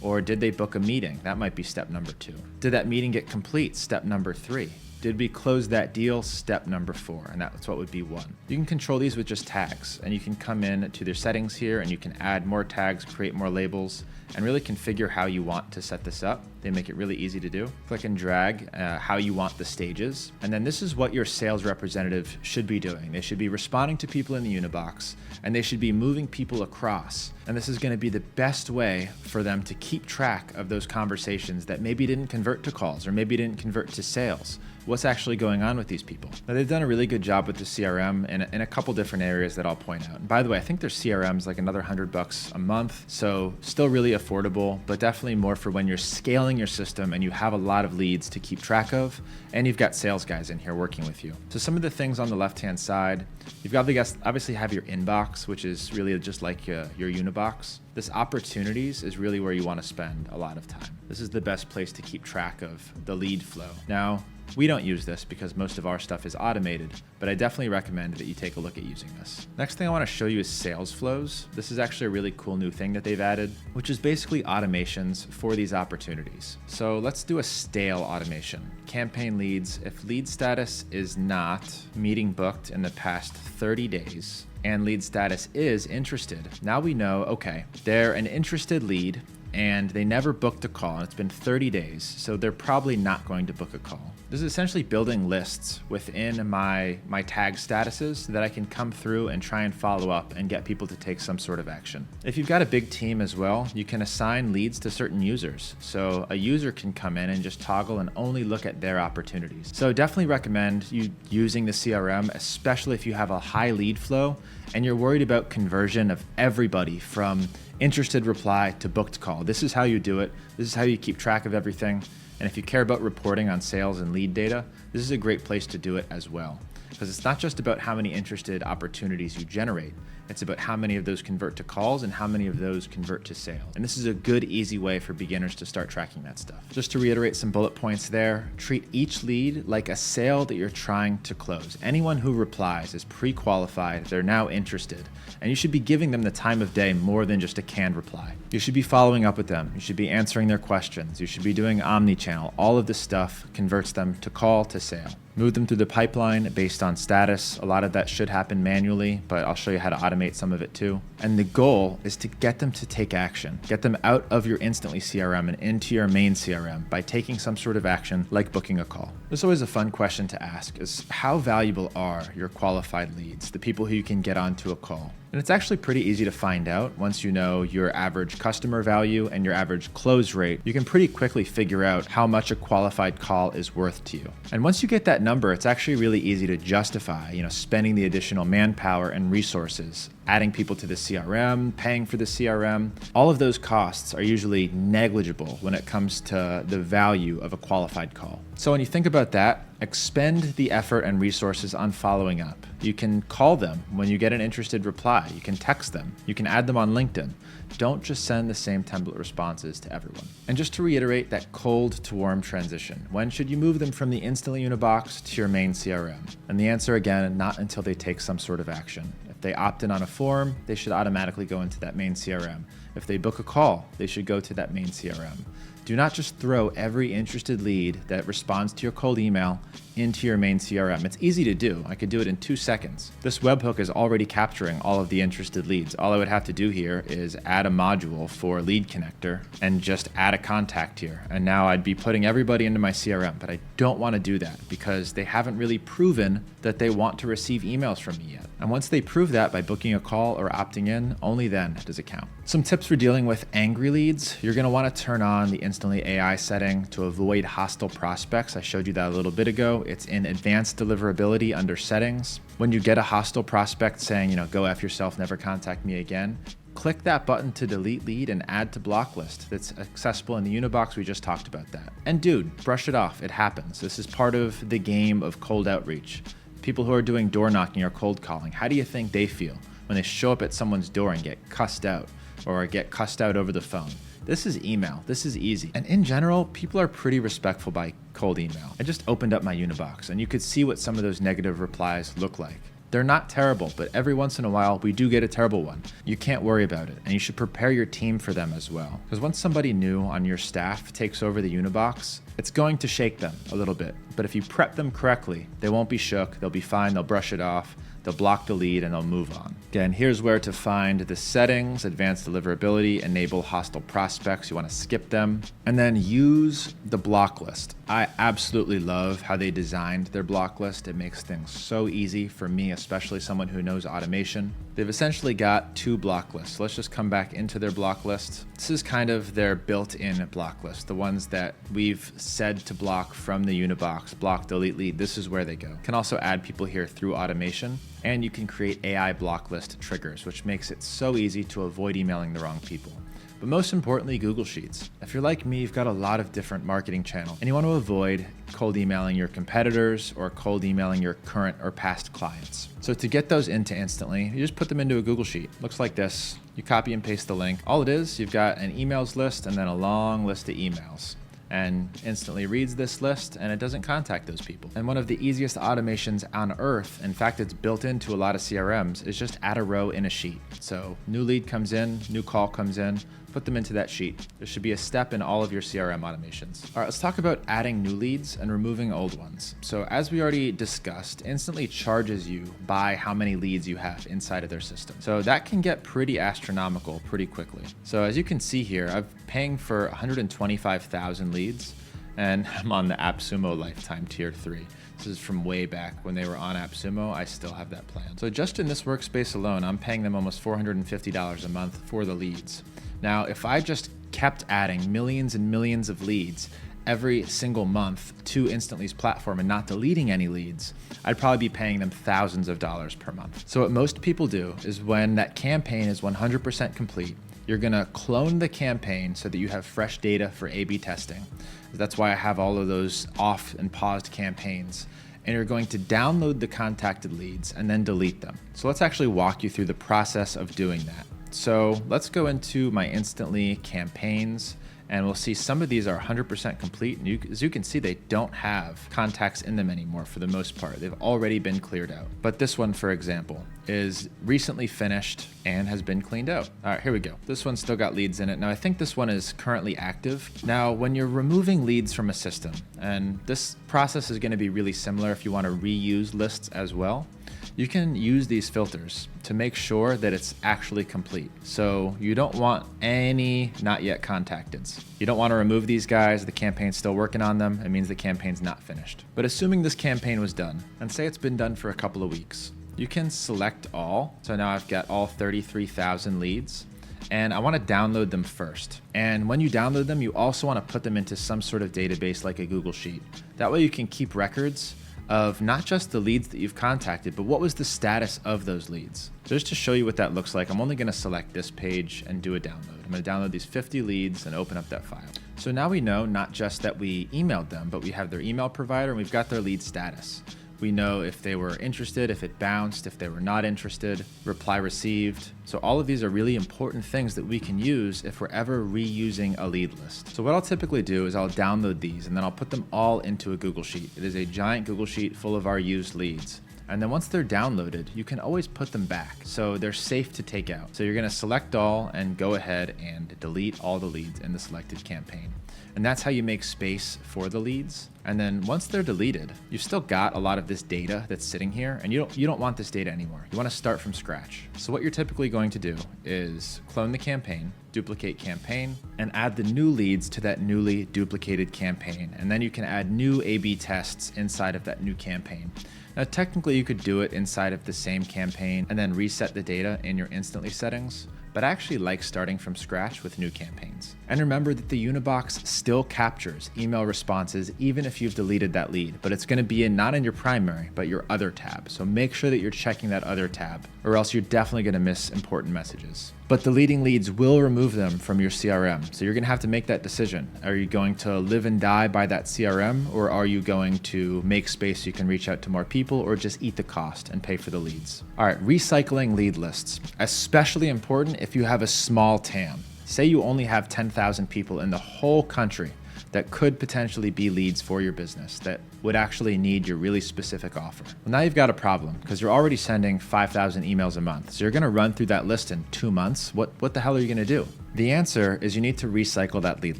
Or did they book a meeting? That might be step number 2. Did that meeting get complete? Step number 3. Did we close that deal? Step number 4, and that's what would be 1. You can control these with just tags, and you can come in to their settings here and you can add more tags, create more labels, and really configure how you want to set this up. They make it really easy to do. Click and drag how you want the stages. And then this is what your sales representative should be doing. They should be responding to people in the Unibox, and they should be moving people across. And this is going to be the best way for them to keep track of those conversations that maybe didn't convert to calls or maybe didn't convert to sales. What's actually going on with these people? Now, they've done a really good job with the CRM in a couple different areas that I'll point out. And by the way, I think their CRM's like another $100 a month. So still really affordable, but definitely more for when you're scaling your system and you have a lot of leads to keep track of, and you've got sales guys in here working with you. So some of the things on the left-hand side, you've got obviously have your inbox, which is really just like your Unibox. This opportunities is really where you want to spend a lot of time. This is the best place to keep track of the lead flow. Now, we don't use this because most of our stuff is automated, but I definitely recommend that you take a look at using this. Next thing I want to show you is sales flows. This is actually a really cool new thing that they've added, which is basically automations for these opportunities. So let's do a stale automation. Campaign leads, if lead status is not meeting booked in the past 30 days, and lead status is interested, now we know, okay, they're an interested lead, and they never booked a call, and it's been 30 days, so they're probably not going to book a call. This is essentially building lists within my tag statuses so that I can come through and try and follow up and get people to take some sort of action. If you've got a big team as well, you can assign leads to certain users. So a user can come in and just toggle and only look at their opportunities. So definitely recommend you using the CRM, especially if you have a high lead flow and you're worried about conversion of everybody from interested reply to booked call. This is how you do it. This is how you keep track of everything. And if you care about reporting on sales and lead data, this is a great place to do it as well. Because it's not just about how many interested opportunities you generate, it's about how many of those convert to calls and how many of those convert to sales. And this is a good, easy way for beginners to start tracking that stuff. Just to reiterate some bullet points there, treat each lead like a sale that you're trying to close. Anyone who replies is pre-qualified, they're now interested, and you should be giving them the time of day more than just a canned reply. You should be following up with them. You should be answering their questions. You should be doing omni-channel. All of this stuff converts them to call to sale. Move them through the pipeline based on status. A lot of that should happen manually, but I'll show you how to automate some of it too. And the goal is to get them to take action. Get them out of your Instantly CRM and into your main CRM by taking some sort of action like booking a call. This is always a fun question to ask is how valuable are your qualified leads, the people who you can get onto a call? And it's actually pretty easy to find out once you know your average customer value and your average close rate. You can pretty quickly figure out how much a qualified call is worth to you. And once you get that number, it's actually really easy to justify, spending the additional manpower and resources, adding people to the CRM, paying for the CRM. All of those costs are usually negligible when it comes to the value of a qualified call. So when you think about that, expend the effort and resources on following up. You can call them when you get an interested reply. You can text them. You can add them on LinkedIn. Don't just send the same template responses to everyone. And just to reiterate that cold to warm transition, when should you move them from the Instantly Unibox to your main CRM? And the answer again, not until they take some sort of action. If they opt in on a form, they should automatically go into that main CRM. If they book a call, they should go to that main CRM. Do not just throw every interested lead that responds to your cold email into your main CRM. It's easy to do. I could do it in 2 seconds. This webhook is already capturing all of the interested leads. All I would have to do here is add a module for Lead Connector and just add a contact here. And now I'd be putting everybody into my CRM, but I don't want to do that because they haven't really proven that they want to receive emails from me yet. And once they prove that by booking a call or opting in, only then does it count. Some tips for dealing with angry leads. You're going to want to turn on the Instantly AI setting to avoid hostile prospects. I showed you that a little bit ago. It's in advanced deliverability under settings. When you get a hostile prospect saying, go F yourself, never contact me again, click that button to delete lead and add to block list. That's accessible in the Unibox. We just talked about that. And dude, brush it off. It happens. This is part of the game of cold outreach. People who are doing door knocking or cold calling, how do you think they feel when they show up at someone's door and get cussed out or get cussed out over the phone? This is email. This is easy. And in general, people are pretty respectful by cold email. I just opened up my Unibox and you could see what some of those negative replies look like. They're not terrible, but every once in a while, we do get a terrible one. You can't worry about it, and you should prepare your team for them as well. Because once somebody new on your staff takes over the Unibox, it's going to shake them a little bit. But if you prep them correctly, they won't be shook, they'll be fine, they'll brush it off, they'll block the lead, and they'll move on. Again, here's where to find the settings, advanced deliverability, enable hostile prospects. You want to skip them, and then use the block list. I absolutely love how they designed their block list. It makes things so easy for me, especially someone who knows automation. They've essentially got 2 block lists. So let's just come back into their block list. This is kind of their built-in block list, the ones that we've said to block from the Unibox, block, delete lead. This is where they go. You can also add people here through automation, and you can create AI block list triggers, which makes it so easy to avoid emailing the wrong people. But most importantly, Google Sheets. If you're like me, you've got a lot of different marketing channels, and you want to avoid cold emailing your competitors or cold emailing your current or past clients. So to get those into Instantly, you just put them into a Google Sheet. Looks like this. You copy and paste the link. All it is, you've got an emails list and then a long list of emails. And Instantly reads this list and it doesn't contact those people. And one of the easiest automations on earth, in fact, it's built into a lot of CRMs, is just add a row in a sheet. So new lead comes in, new call comes in, put them into that sheet. There should be a step in all of your CRM automations. All right, let's talk about adding new leads and removing old ones. So as we already discussed, Instantly charges you by how many leads you have inside of their system. So that can get pretty astronomical pretty quickly. So as you can see here, I'm paying for 125,000 leads, and I'm on the AppSumo Lifetime Tier 3. This is from way back when they were on AppSumo. I still have that plan. So just in this workspace alone, I'm paying them almost $450 a month for the leads. Now, if I just kept adding millions and millions of leads every single month to Instantly's platform and not deleting any leads, I'd probably be paying them thousands of dollars per month. So what most people do is when that campaign is 100% complete, you're gonna clone the campaign so that you have fresh data for A/B testing. That's why I have all of those off and paused campaigns. And you're going to download the contacted leads and then delete them. So let's actually walk you through the process of doing that. So let's go into my Instantly campaigns, and we'll see some of these are 100% complete. And as you can see, they don't have contacts in them anymore for the most part. They've already been cleared out. But this one, for example, is recently finished and has been cleaned out. All right, here we go. This one's still got leads in it. Now, I think this one is currently active. Now, when you're removing leads from a system, and this process is going to be really similar if you want to reuse lists as well, you can use these filters to make sure that it's actually complete. So you don't want any not yet contacteds. You don't want to remove these guys. The campaign's still working on them. It means the campaign's not finished. But assuming this campaign was done, and say it's been done for a couple of weeks, you can select all. So now I've got all 33,000 leads, and I want to download them first. And when you download them, you also want to put them into some sort of database like a Google Sheet. That way you can keep records of not just the leads that you've contacted, but what was the status of those leads. So just to show you what that looks like, I'm only going to select this page and do a download. I'm going to download these 50 leads and open up that file. So now we know not just that we emailed them, but we have their email provider and we've got their lead status. We know if they were interested, if it bounced, if they were not interested, reply received. So all of these are really important things that we can use if we're ever reusing a lead list. So what I'll typically do is I'll download these and then I'll put them all into a Google Sheet. It is a giant Google Sheet full of our used leads. And then once they're downloaded, you can always put them back. So they're safe to take out. So you're gonna select all and go ahead and delete all the leads in the selected campaign. And that's how you make space for the leads. And then once they're deleted, you've still got a lot of this data that's sitting here, and you don't want this data anymore. You want to start from scratch. So what you're typically going to do is clone the campaign, duplicate campaign, and add the new leads to that newly duplicated campaign. And then you can add new A/B tests inside of that new campaign. Now, technically you could do it inside of the same campaign and then reset the data in your Instantly settings, but I actually like starting from scratch with new campaigns. And remember that the Unibox still captures email responses even if you've deleted that lead, but it's gonna be not in your primary, but your other tab. So make sure that you're checking that other tab, or else you're definitely gonna miss important messages. But deleting leads will remove them from your CRM. So you're gonna have to make that decision. Are you going to live and die by that CRM, or are you going to make space so you can reach out to more people, or just eat the cost and pay for the leads? All right, recycling lead lists, especially important if you have a small TAM. Say you only have 10,000 people in the whole country that could potentially be leads for your business that would actually need your really specific offer. Well, now you've got a problem because you're already sending 5,000 emails a month. So you're gonna run through that list in 2 months. What the hell are you gonna do? The answer is you need to recycle that lead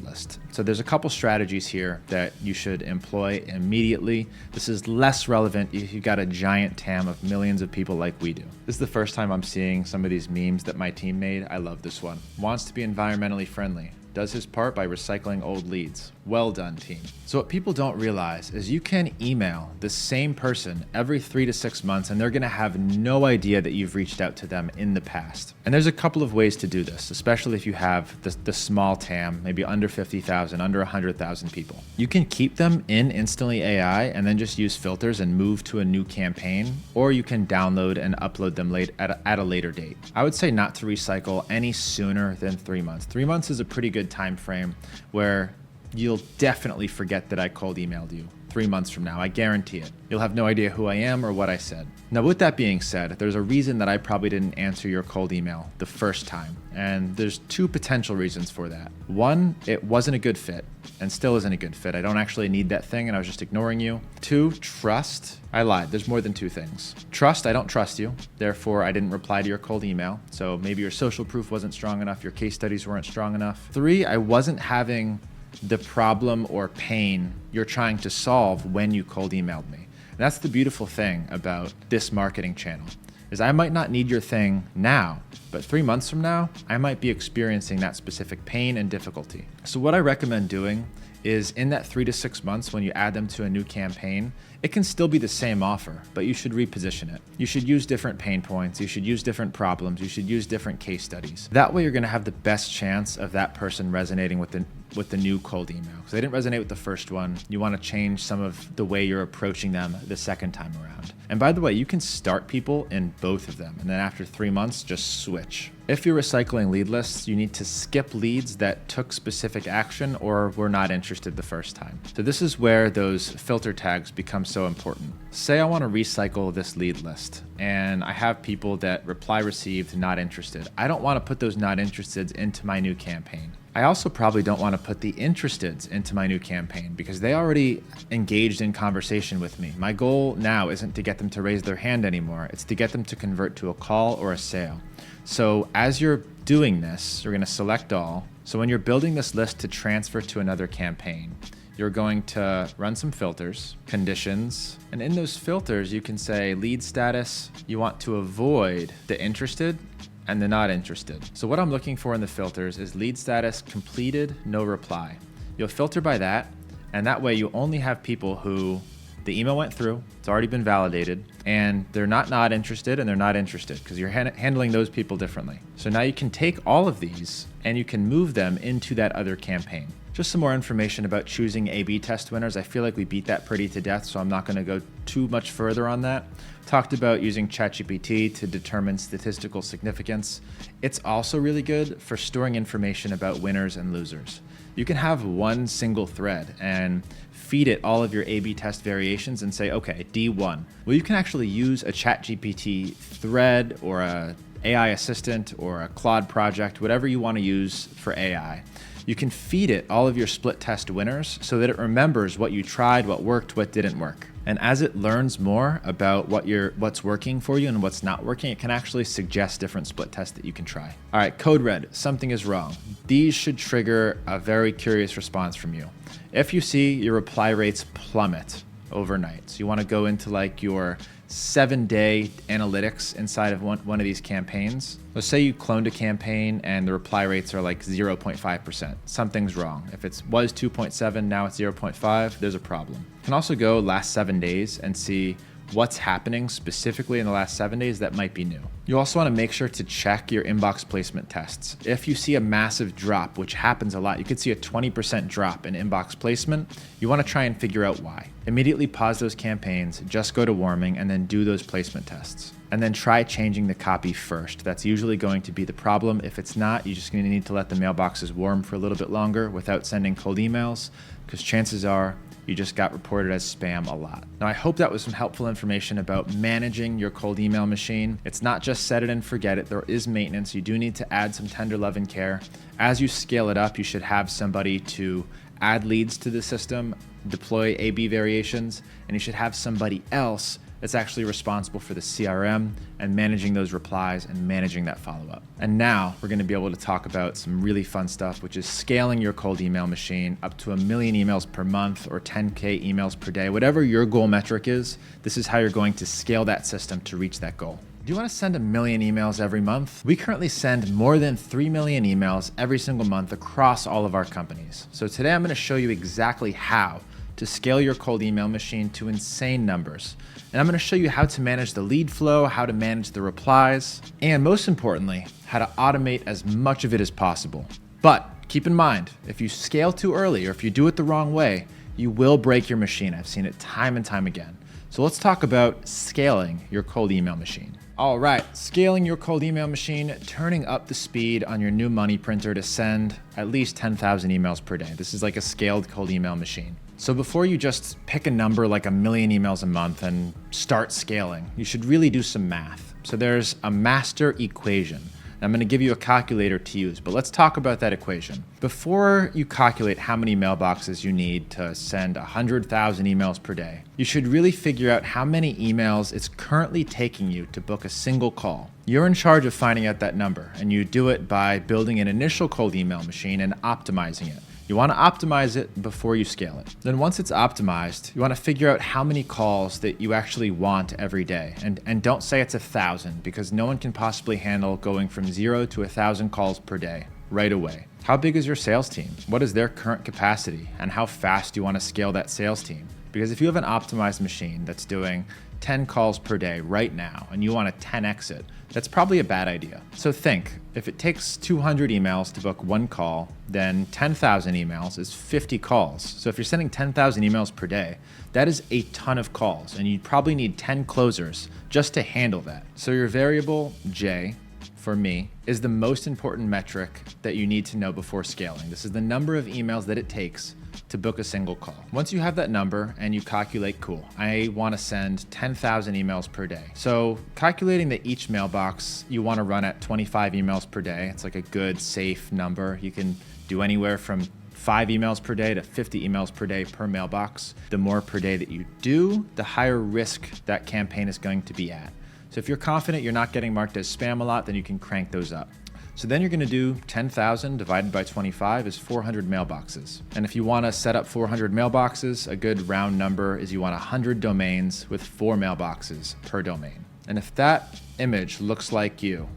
list. So there's a couple strategies here that you should employ immediately. This is less relevant if you've got a giant TAM of millions of people like we do. This is the first time I'm seeing some of these memes that my team made. I love this one. Wants to be environmentally friendly. Does his part by recycling old leads. Well done, team. So what people don't realize is you can email the same person every 3 to 6 months and they're gonna have no idea that you've reached out to them in the past. And there's a couple of ways to do this, especially if you have the small TAM, maybe under 50,000, under 100,000 people. You can keep them in Instantly.ai and then just use filters and move to a new campaign, or you can download and upload them at a later date. I would say not to recycle any sooner than 3 months. 3 months is a pretty good time frame where you'll definitely forget that I cold emailed you 3 months from now. I guarantee it. You'll have no idea who I am or what I said. Now, with that being said, there's a reason that I probably didn't answer your cold email the first time. And there's 2 potential reasons for that. 1, it wasn't a good fit and still isn't a good fit. I don't actually need that thing and I was just ignoring you. 2, trust. I lied. There's more than 2 things. Trust, I don't trust you. Therefore, I didn't reply to your cold email. So maybe your social proof wasn't strong enough. Your case studies weren't strong enough. 3, I wasn't having the problem or pain you're trying to solve when you cold emailed me. And that's the beautiful thing about this marketing channel, is I might not need your thing now, but 3 months from now, I might be experiencing that specific pain and difficulty. So what I recommend doing is in that 3 to 6 months when you add them to a new campaign, it can still be the same offer, but you should reposition it. You should use different pain points. You should use different problems. You should use different case studies. That way you're gonna have the best chance of that person resonating with the new cold email. Because they didn't resonate with the first one. You wanna change some of the way you're approaching them the second time around. And by the way, you can start people in both of them. And then after 3 months, just switch. If you're recycling lead lists, you need to skip leads that took specific action or were not interested the first time. So this is where those filter tags become so important. Say I want to recycle this lead list and I have people that reply received, not interested. I don't want to put those not interesteds into my new campaign. I also probably don't want to put the interesteds into my new campaign because they already engaged in conversation with me. My goal now isn't to get them to raise their hand anymore. It's to get them to convert to a call or a sale. So as you're doing this, you're going to select all. So when you're building this list to transfer to another campaign, you're going to run some filters, conditions, and in those filters, you can say lead status. You want to avoid the interested and the not interested. So what I'm looking for in the filters is lead status completed, no reply. You'll filter by that, and that way you only have people who the email went through, it's already been validated, and they're not interested and they're not interested because you're handling those people differently. So now you can take all of these and you can move them into that other campaign. Just some more information about choosing A/B test winners. I feel like we beat that pretty to death, so I'm not going to go too much further on that. Talked about using ChatGPT to determine statistical significance. It's also really good for storing information about winners and losers. You can have one single thread and feed it all of your A/B test variations and say, okay, D1. Well, you can actually use a ChatGPT thread or a AI assistant or a Claude project, whatever you want to use for AI. You can feed it all of your split test winners so that it remembers what you tried, what worked, what didn't work. And as it learns more about what's working for you and what's not working, it can actually suggest different split tests that you can try. All right, code red, something is wrong. These should trigger a very curious response from you. If you see your reply rates plummet overnight, so you want to go into like your 7-day analytics inside of one of these campaigns. Let's say you cloned a campaign and the reply rates are like 0.5%. Something's wrong. If it was 2.7, now it's 0.5, there's a problem. You can also go last 7 days and see what's happening specifically in the last 7 days that might be new. You also want to make sure to check your inbox placement tests. If you see a massive drop, which happens a lot, you could see a 20% drop in inbox placement, you want to try and figure out why. Immediately pause those campaigns, just go to warming, and then do those placement tests. And then try changing the copy first. That's usually going to be the problem. If it's not, you're just going to need to let the mailboxes warm for a little bit longer without sending cold emails, because chances are you just got reported as spam a lot. Now, I hope that was some helpful information about managing your cold email machine. It's not just set it and forget it. There is maintenance. You do need to add some tender love and care. As you scale it up, you should have somebody to add leads to the system, deploy A/B variations, and you should have somebody else that's actually responsible for the CRM and managing those replies and managing that follow-up. And now we're gonna be able to talk about some really fun stuff, which is scaling your cold email machine up to 1 million emails per month or 10K emails per day. Whatever your goal metric is, this is how you're going to scale that system to reach that goal. Do you want to send 1 million emails every month? We currently send more than 3 million emails every single month across all of our companies. So today I'm going to show you exactly how to scale your cold email machine to insane numbers. And I'm going to show you how to manage the lead flow, how to manage the replies, and most importantly, how to automate as much of it as possible. But keep in mind, if you scale too early or if you do it the wrong way, you will break your machine. I've seen it time and time again. So let's talk about scaling your cold email machine. All right, scaling your cold email machine, turning up the speed on your new money printer to send at least 10,000 emails per day. This is like a scaled cold email machine. So before you just pick a number like 1 million emails a month and start scaling, you should really do some math. So there's a master equation. I'm going to give you a calculator to use, but let's talk about that equation. Before you calculate how many mailboxes you need to send 100,000 emails per day, you should really figure out how many emails it's currently taking you to book a single call. You're in charge of finding out that number, and you do it by building an initial cold email machine and optimizing it. You want to optimize it before you scale it. Then once it's optimized, you want to figure out how many calls that you actually want every day. And don't say it's 1,000, because no one can possibly handle going from 0 to 1,000 calls per day right away. How big is your sales team? What is their current capacity? And how fast do you want to scale that sales team? Because if you have an optimized machine that's doing 10 calls per day right now, and you want to 10x it, that's probably a bad idea. So think, if it takes 200 emails to book one call, then 10,000 emails is 50 calls. So if you're sending 10,000 emails per day, that is a ton of calls, and you'd probably need 10 closers just to handle that. So your variable J, for me, is the most important metric that you need to know before scaling. This is the number of emails that it takes to book a single call. Once you have that number and you calculate, cool, I want to send 10,000 emails per day. So calculating that each mailbox you want to run at 25 emails per day, it's like a good, safe number. You can do anywhere from 5 emails per day to 50 emails per day per mailbox. The more per day that you do, the higher risk that campaign is going to be at. So if you're confident you're not getting marked as spam a lot, then you can crank those up. So then you're going to do 10,000 divided by 25 is 400 mailboxes. And if you want to set up 400 mailboxes, a good round number is you want 100 domains with 4 mailboxes per domain. And if that image looks like you,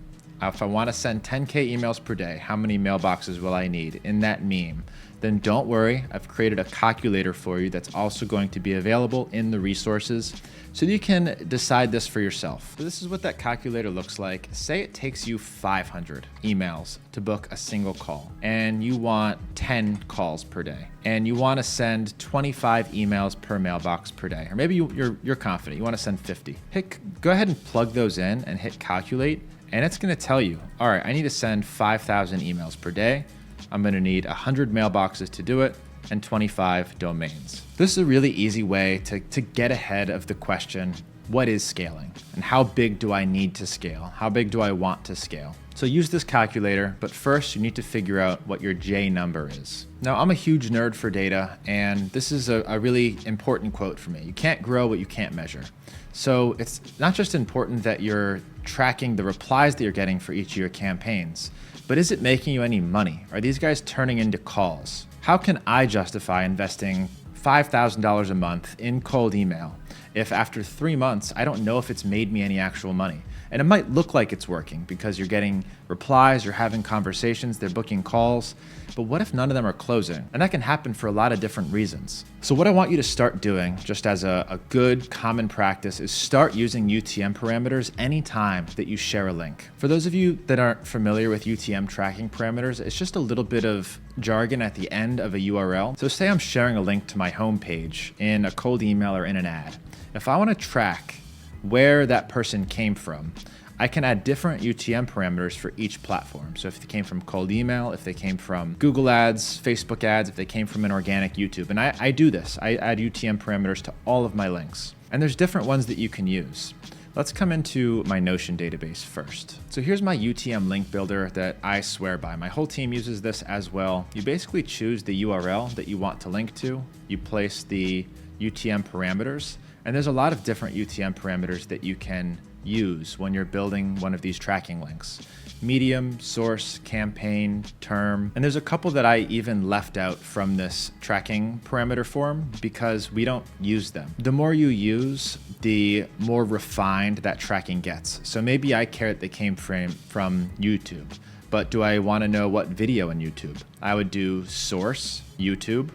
if I want to send 10K emails per day, how many mailboxes will I need in that meme? Then don't worry, I've created a calculator for you that's also going to be available in the resources so you can decide this for yourself. So this is what that calculator looks like. Say it takes you 500 emails to book a single call, and you want 10 calls per day, and you want to send 25 emails per mailbox per day, or maybe you're confident you want to send 50. Go ahead and plug those in and hit calculate, and it's going to tell you, all right, I need to send 5,000 emails per day. I'm going to need 100 mailboxes to do it and 25 domains. This is a really easy way to get ahead of the question, what is scaling and how big do I need to scale? How big do I want to scale? So use this calculator, but first you need to figure out what your J number is. Now, I'm a huge nerd for data, and this is a really important quote for me. You can't grow what you can't measure. So it's not just important that you're tracking the replies that you're getting for each of your campaigns, but is it making you any money? Are these guys turning into calls? How can I justify investing $5,000 a month in cold email if after 3 months, I don't know if it's made me any actual money? And it might look like it's working because you're getting replies, you're having conversations, they're booking calls, but what if none of them are closing? And that can happen for a lot of different reasons. So what I want you to start doing, just as a good common practice, is start using UTM parameters anytime that you share a link. For those of you that aren't familiar with UTM tracking parameters, it's just a little bit of jargon at the end of a URL. So say I'm sharing a link to my homepage in a cold email or in an ad. If I want to track where that person came from, I can add different UTM parameters for each platform. So if they came from cold email, if they came from Google ads, Facebook ads, if they came from an organic YouTube. And I do this. I add UTM parameters to all of my links. And there's different ones that you can use. Let's come into my Notion database first. So here's my UTM link builder that I swear by. My whole team uses this as well. You basically choose the URL that you want to link to. You place the UTM parameters. And there's a lot of different UTM parameters that you can use when you're building one of these tracking links. Medium, source, campaign, term. And there's a couple that I even left out from this tracking parameter form because we don't use them. The more you use, the more refined that tracking gets. So maybe I care that they came from YouTube, but do I want to know what video in YouTube? I would do source, YouTube,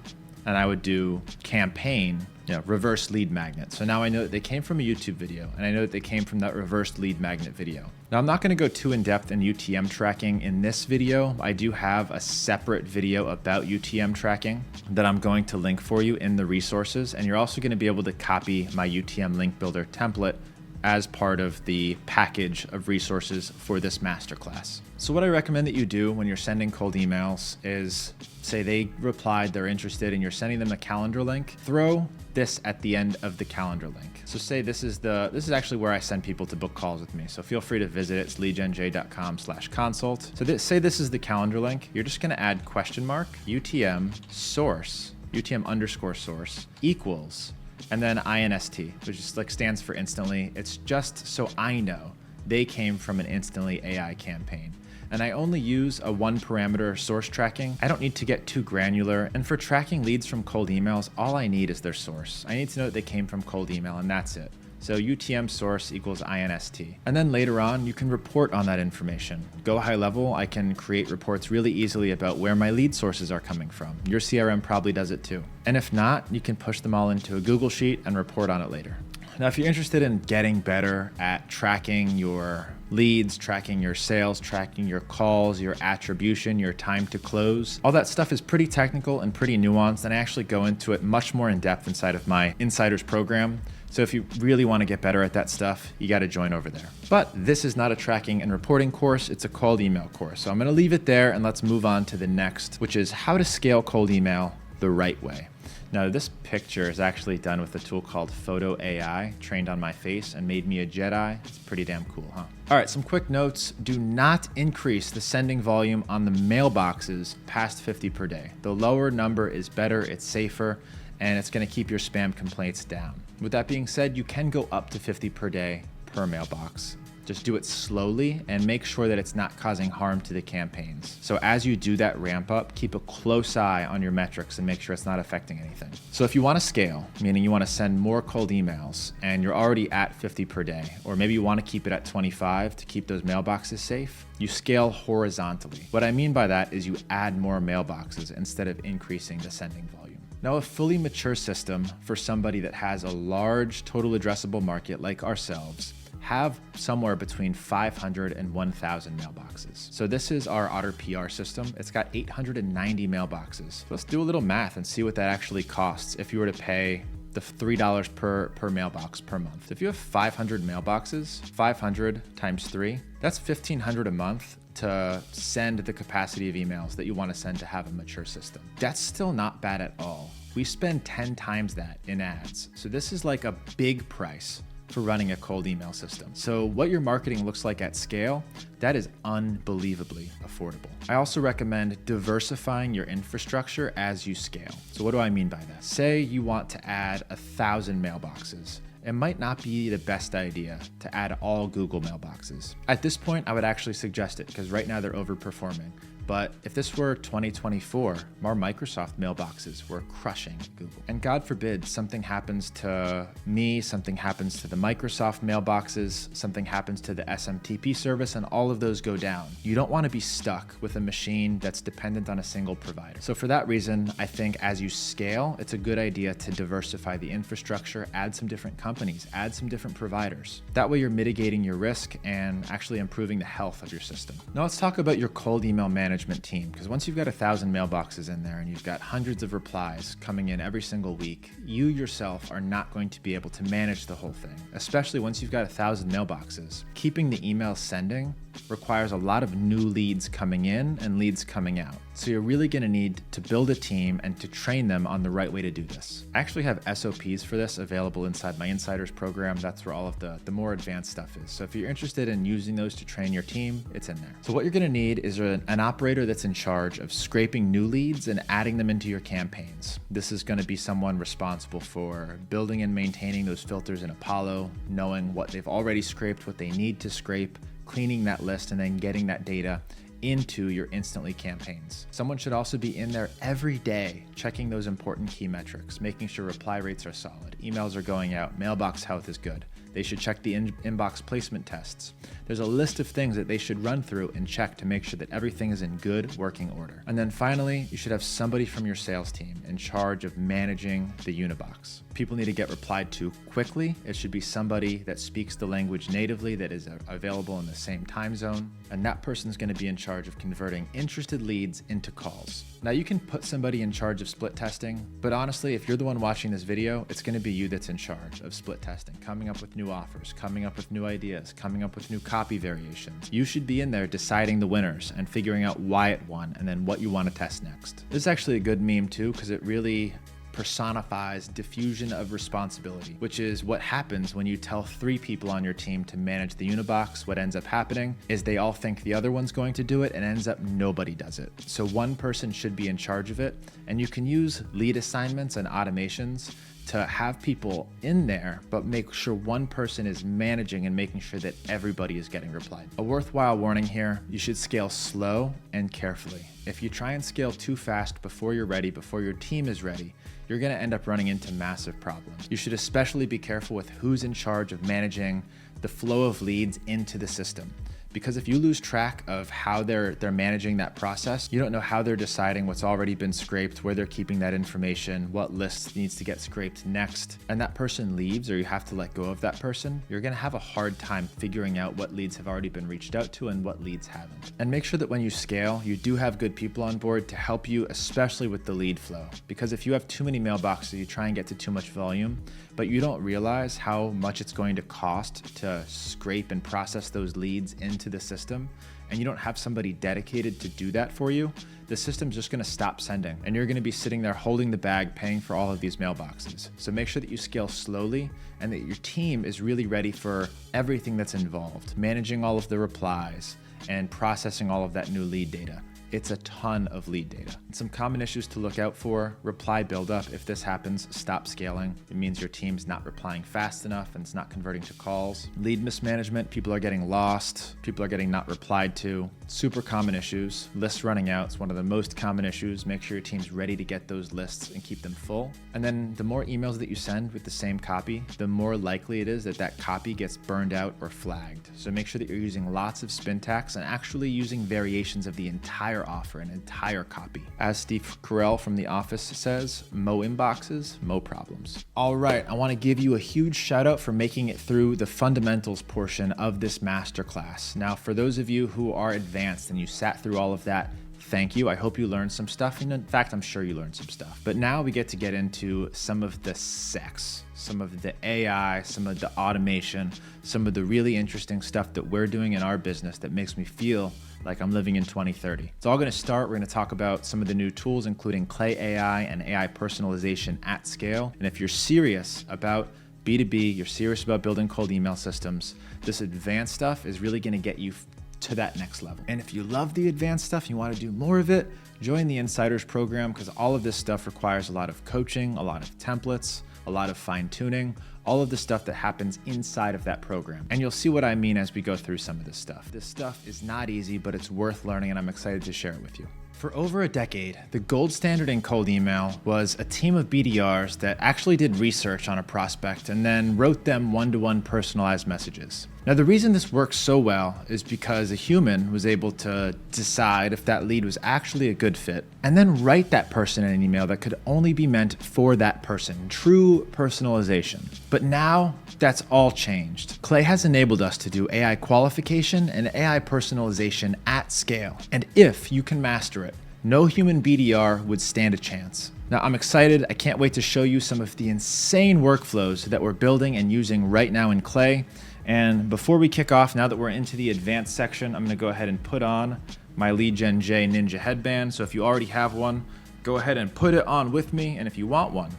and I would do campaign, reverse lead magnet. So now I know that they came from a YouTube video, and I know that they came from that reverse lead magnet video. Now I'm not going to go too in depth in UTM tracking in this video. I do have a separate video about UTM tracking that I'm going to link for you in the resources, and you're also going to be able to copy my UTM link builder template as part of the package of resources for this masterclass. So what I recommend that you do when you're sending cold emails is, say they replied, they're interested, and you're sending them a calendar link, throw this at the end of the calendar link. So say this is actually where I send people to book calls with me. So feel free to visit it. It's leadgenj.com/consult. So say this is the calendar link. You're just gonna add UTM source, UTM_source equals, and then INST, which is stands for instantly. It's just so I know they came from an Instantly.ai campaign. And I only use a 1-parameter source tracking. I don't need to get too granular. And for tracking leads from cold emails, all I need is their source. I need to know that they came from cold email, and that's it. So UTM source equals INST. And then later on, you can report on that information. Go high level, I can create reports really easily about where my lead sources are coming from. Your CRM probably does it too. And if not, you can push them all into a Google Sheet and report on it later. Now, if you're interested in getting better at tracking your leads, tracking your sales, tracking your calls, your attribution, your time to close, all that stuff is pretty technical and pretty nuanced, and I actually go into it much more in depth inside of my Insiders program. So if you really want to get better at that stuff, you got to join over there. But this is not a tracking and reporting course, it's a cold email course. So I'm going to leave it there and let's move on to the next, which is how to scale cold email the right way. Now, this picture is actually done with a tool called Photo AI, trained on my face and made me a Jedi. It's pretty damn cool, huh? All right, some quick notes. Do not increase the sending volume on the mailboxes past 50 per day. The lower number is better, it's safer, and it's gonna keep your spam complaints down. With that being said, you can go up to 50 per day per mailbox. Just do it slowly and make sure that it's not causing harm to the campaigns. So as you do that ramp up, keep a close eye on your metrics and make sure it's not affecting anything. So if you want to scale, meaning you want to send more cold emails and you're already at 50 per day, or maybe you want to keep it at 25 to keep those mailboxes safe, you scale horizontally. What I mean by that is you add more mailboxes instead of increasing the sending volume. Now, a fully mature system for somebody that has a large total addressable market like ourselves have somewhere between 500 and 1,000 mailboxes. So this is our Otter PR system. It's got 890 mailboxes. So let's do a little math and see what that actually costs if you were to pay the $3 per mailbox per month. If you have 500 mailboxes, 500 times 3, that's $1,500 a month to send the capacity of emails that you want to send to have a mature system. That's still not bad at all. We spend 10 times that in ads. So this is like a big price for running a cold email system. So what your marketing looks like at scale, that is unbelievably affordable. I also recommend diversifying your infrastructure as you scale. So what do I mean by that? Say you want to add 1,000 mailboxes. It might not be the best idea to add all Google mailboxes. At this point, I would actually suggest it because right now they're overperforming. But if this were 2024, more Microsoft mailboxes were crushing Google. And God forbid something happens to me, something happens to the Microsoft mailboxes, something happens to the SMTP service, and all of those go down. You don't want to be stuck with a machine that's dependent on a single provider. So for that reason, I think as you scale, it's a good idea to diversify the infrastructure, add some different companies, add some different providers. That way you're mitigating your risk and actually improving the health of your system. Now let's talk about your cold email management team, because once you've got 1,000 mailboxes in there and you've got hundreds of replies coming in every single week, you yourself are not going to be able to manage the whole thing, especially once you've got 1,000 mailboxes. Keeping the email sending requires a lot of new leads coming in and leads coming out. So you're really going to need to build a team and to train them on the right way to do this. I actually have SOPs for this available inside my Insiders program. That's where all of the more advanced stuff is. So if you're interested in using those to train your team, it's in there. So what you're going to need is an operator that's in charge of scraping new leads and adding them into your campaigns. This is going to be someone responsible for building and maintaining those filters in Apollo, knowing what they've already scraped, what they need to scrape, cleaning that list, and then getting that data into your Instantly campaigns. Someone should also be in there every day, checking those important key metrics, making sure reply rates are solid, emails are going out, mailbox health is good. They should check the inbox placement tests. There's a list of things that they should run through and check to make sure that everything is in good working order. And then finally, you should have somebody from your sales team in charge of managing the Unibox. People need to get replied to quickly. It should be somebody that speaks the language natively, that is available in the same time zone. And that person's going to be in charge of converting interested leads into calls. Now you can put somebody in charge of split testing, but honestly, if you're the one watching this video, it's going to be you that's in charge of split testing, coming up with new offers, coming up with new ideas, coming up with new copy variations. You should be in there deciding the winners and figuring out why it won and then what you want to test next. This is actually a good meme too, because it really personifies diffusion of responsibility, which is what happens when you tell 3 people on your team to manage the Unibox. What ends up happening is they all think the other one's going to do it and ends up nobody does it. So one person should be in charge of it, and you can use lead assignments and automations to have people in there, but make sure one person is managing and making sure that everybody is getting replied. A worthwhile warning here, you should scale slow and carefully. If you try and scale too fast before you're ready, before your team is ready, you're gonna end up running into massive problems. You should especially be careful with who's in charge of managing the flow of leads into the system. Because if you lose track of how they're managing that process, you don't know how they're deciding what's already been scraped, where they're keeping that information, what list needs to get scraped next, and that person leaves or you have to let go of that person, you're gonna have a hard time figuring out what leads have already been reached out to and what leads haven't. And make sure that when you scale, you do have good people on board to help you, especially with the lead flow. Because if you have too many mailboxes, you try and get to too much volume, but you don't realize how much it's going to cost to scrape and process those leads into the system, and you don't have somebody dedicated to do that for you, the system's just gonna stop sending, and you're gonna be sitting there holding the bag, paying for all of these mailboxes. So make sure that you scale slowly and that your team is really ready for everything that's involved, managing all of the replies and processing all of that new lead data. It's a ton of lead data. Some common issues to look out for: reply buildup. If this happens, stop scaling. It means your team's not replying fast enough and it's not converting to calls. Lead mismanagement, people are getting lost, people are getting not replied to. Super common issues. Lists running out is one of the most common issues. Make sure your team's ready to get those lists and keep them full. And then the more emails that you send with the same copy, the more likely it is that that copy gets burned out or flagged. So make sure that you're using lots of Spintax and actually using variations of the entire offer, an entire copy. As Steve Carell from The Office says, mo inboxes, mo problems. All right, I want to give you a huge shout out for making it through the fundamentals portion of this masterclass. Now, for those of you who are advanced and you sat through all of that, thank you. I hope you learned some stuff. And in fact, I'm sure you learned some stuff. But now we get to get into some of the sex, some of the AI, some of the automation, some of the really interesting stuff that we're doing in our business that makes me feel like I'm living in 2030. It's all gonna start, we're gonna talk about some of the new tools, including Clay AI and AI personalization at scale. And if you're serious about B2B, you're serious about building cold email systems, this advanced stuff is really gonna get you to that next level. And if you love the advanced stuff, you wanna do more of it, join the Insiders program, because all of this stuff requires a lot of coaching, a lot of templates, a lot of fine tuning, all of the stuff that happens inside of that program. And you'll see what I mean as we go through some of this stuff. This stuff is not easy, but it's worth learning, and I'm excited to share it with you. For over a decade, the gold standard in cold email was a team of BDRs that actually did research on a prospect and then wrote them one-to-one personalized messages. Now, the reason this works so well is because a human was able to decide if that lead was actually a good fit and then write that person in an email that could only be meant for that person, true personalization. But now that's all changed. Clay has enabled us to do AI qualification and AI personalization at scale. And if you can master it, no human BDR would stand a chance. Now, I'm excited. I can't wait to show you some of the insane workflows that we're building and using right now in Clay. And before we kick off, now that we're into the advanced section, I'm gonna go ahead and put on my Lead Gen J Ninja headband. So if you already have one, go ahead and put it on with me. And if you want one,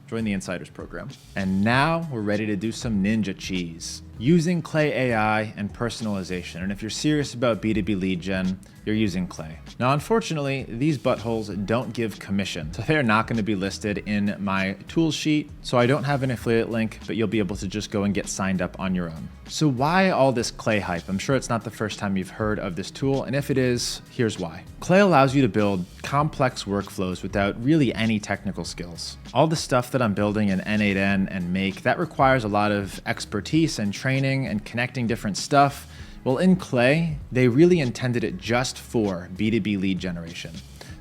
join the Insiders program. And now we're ready to do some ninja cheese using Clay AI and personalization. And if you're serious about B2B lead gen, you're using Clay. Now, unfortunately, these buttholes don't give commission, so they're not going to be listed in my tools sheet. So I don't have an affiliate link, but you'll be able to just go and get signed up on your own. So why all this Clay hype? I'm sure it's not the first time you've heard of this tool, and if it is, here's why. Clay allows you to build complex workflows without really any technical skills. All the stuff that I'm building in N8N and Make, that requires a lot of expertise and training and connecting different stuff. Well, in Clay, they really intended it just for B2B lead generation.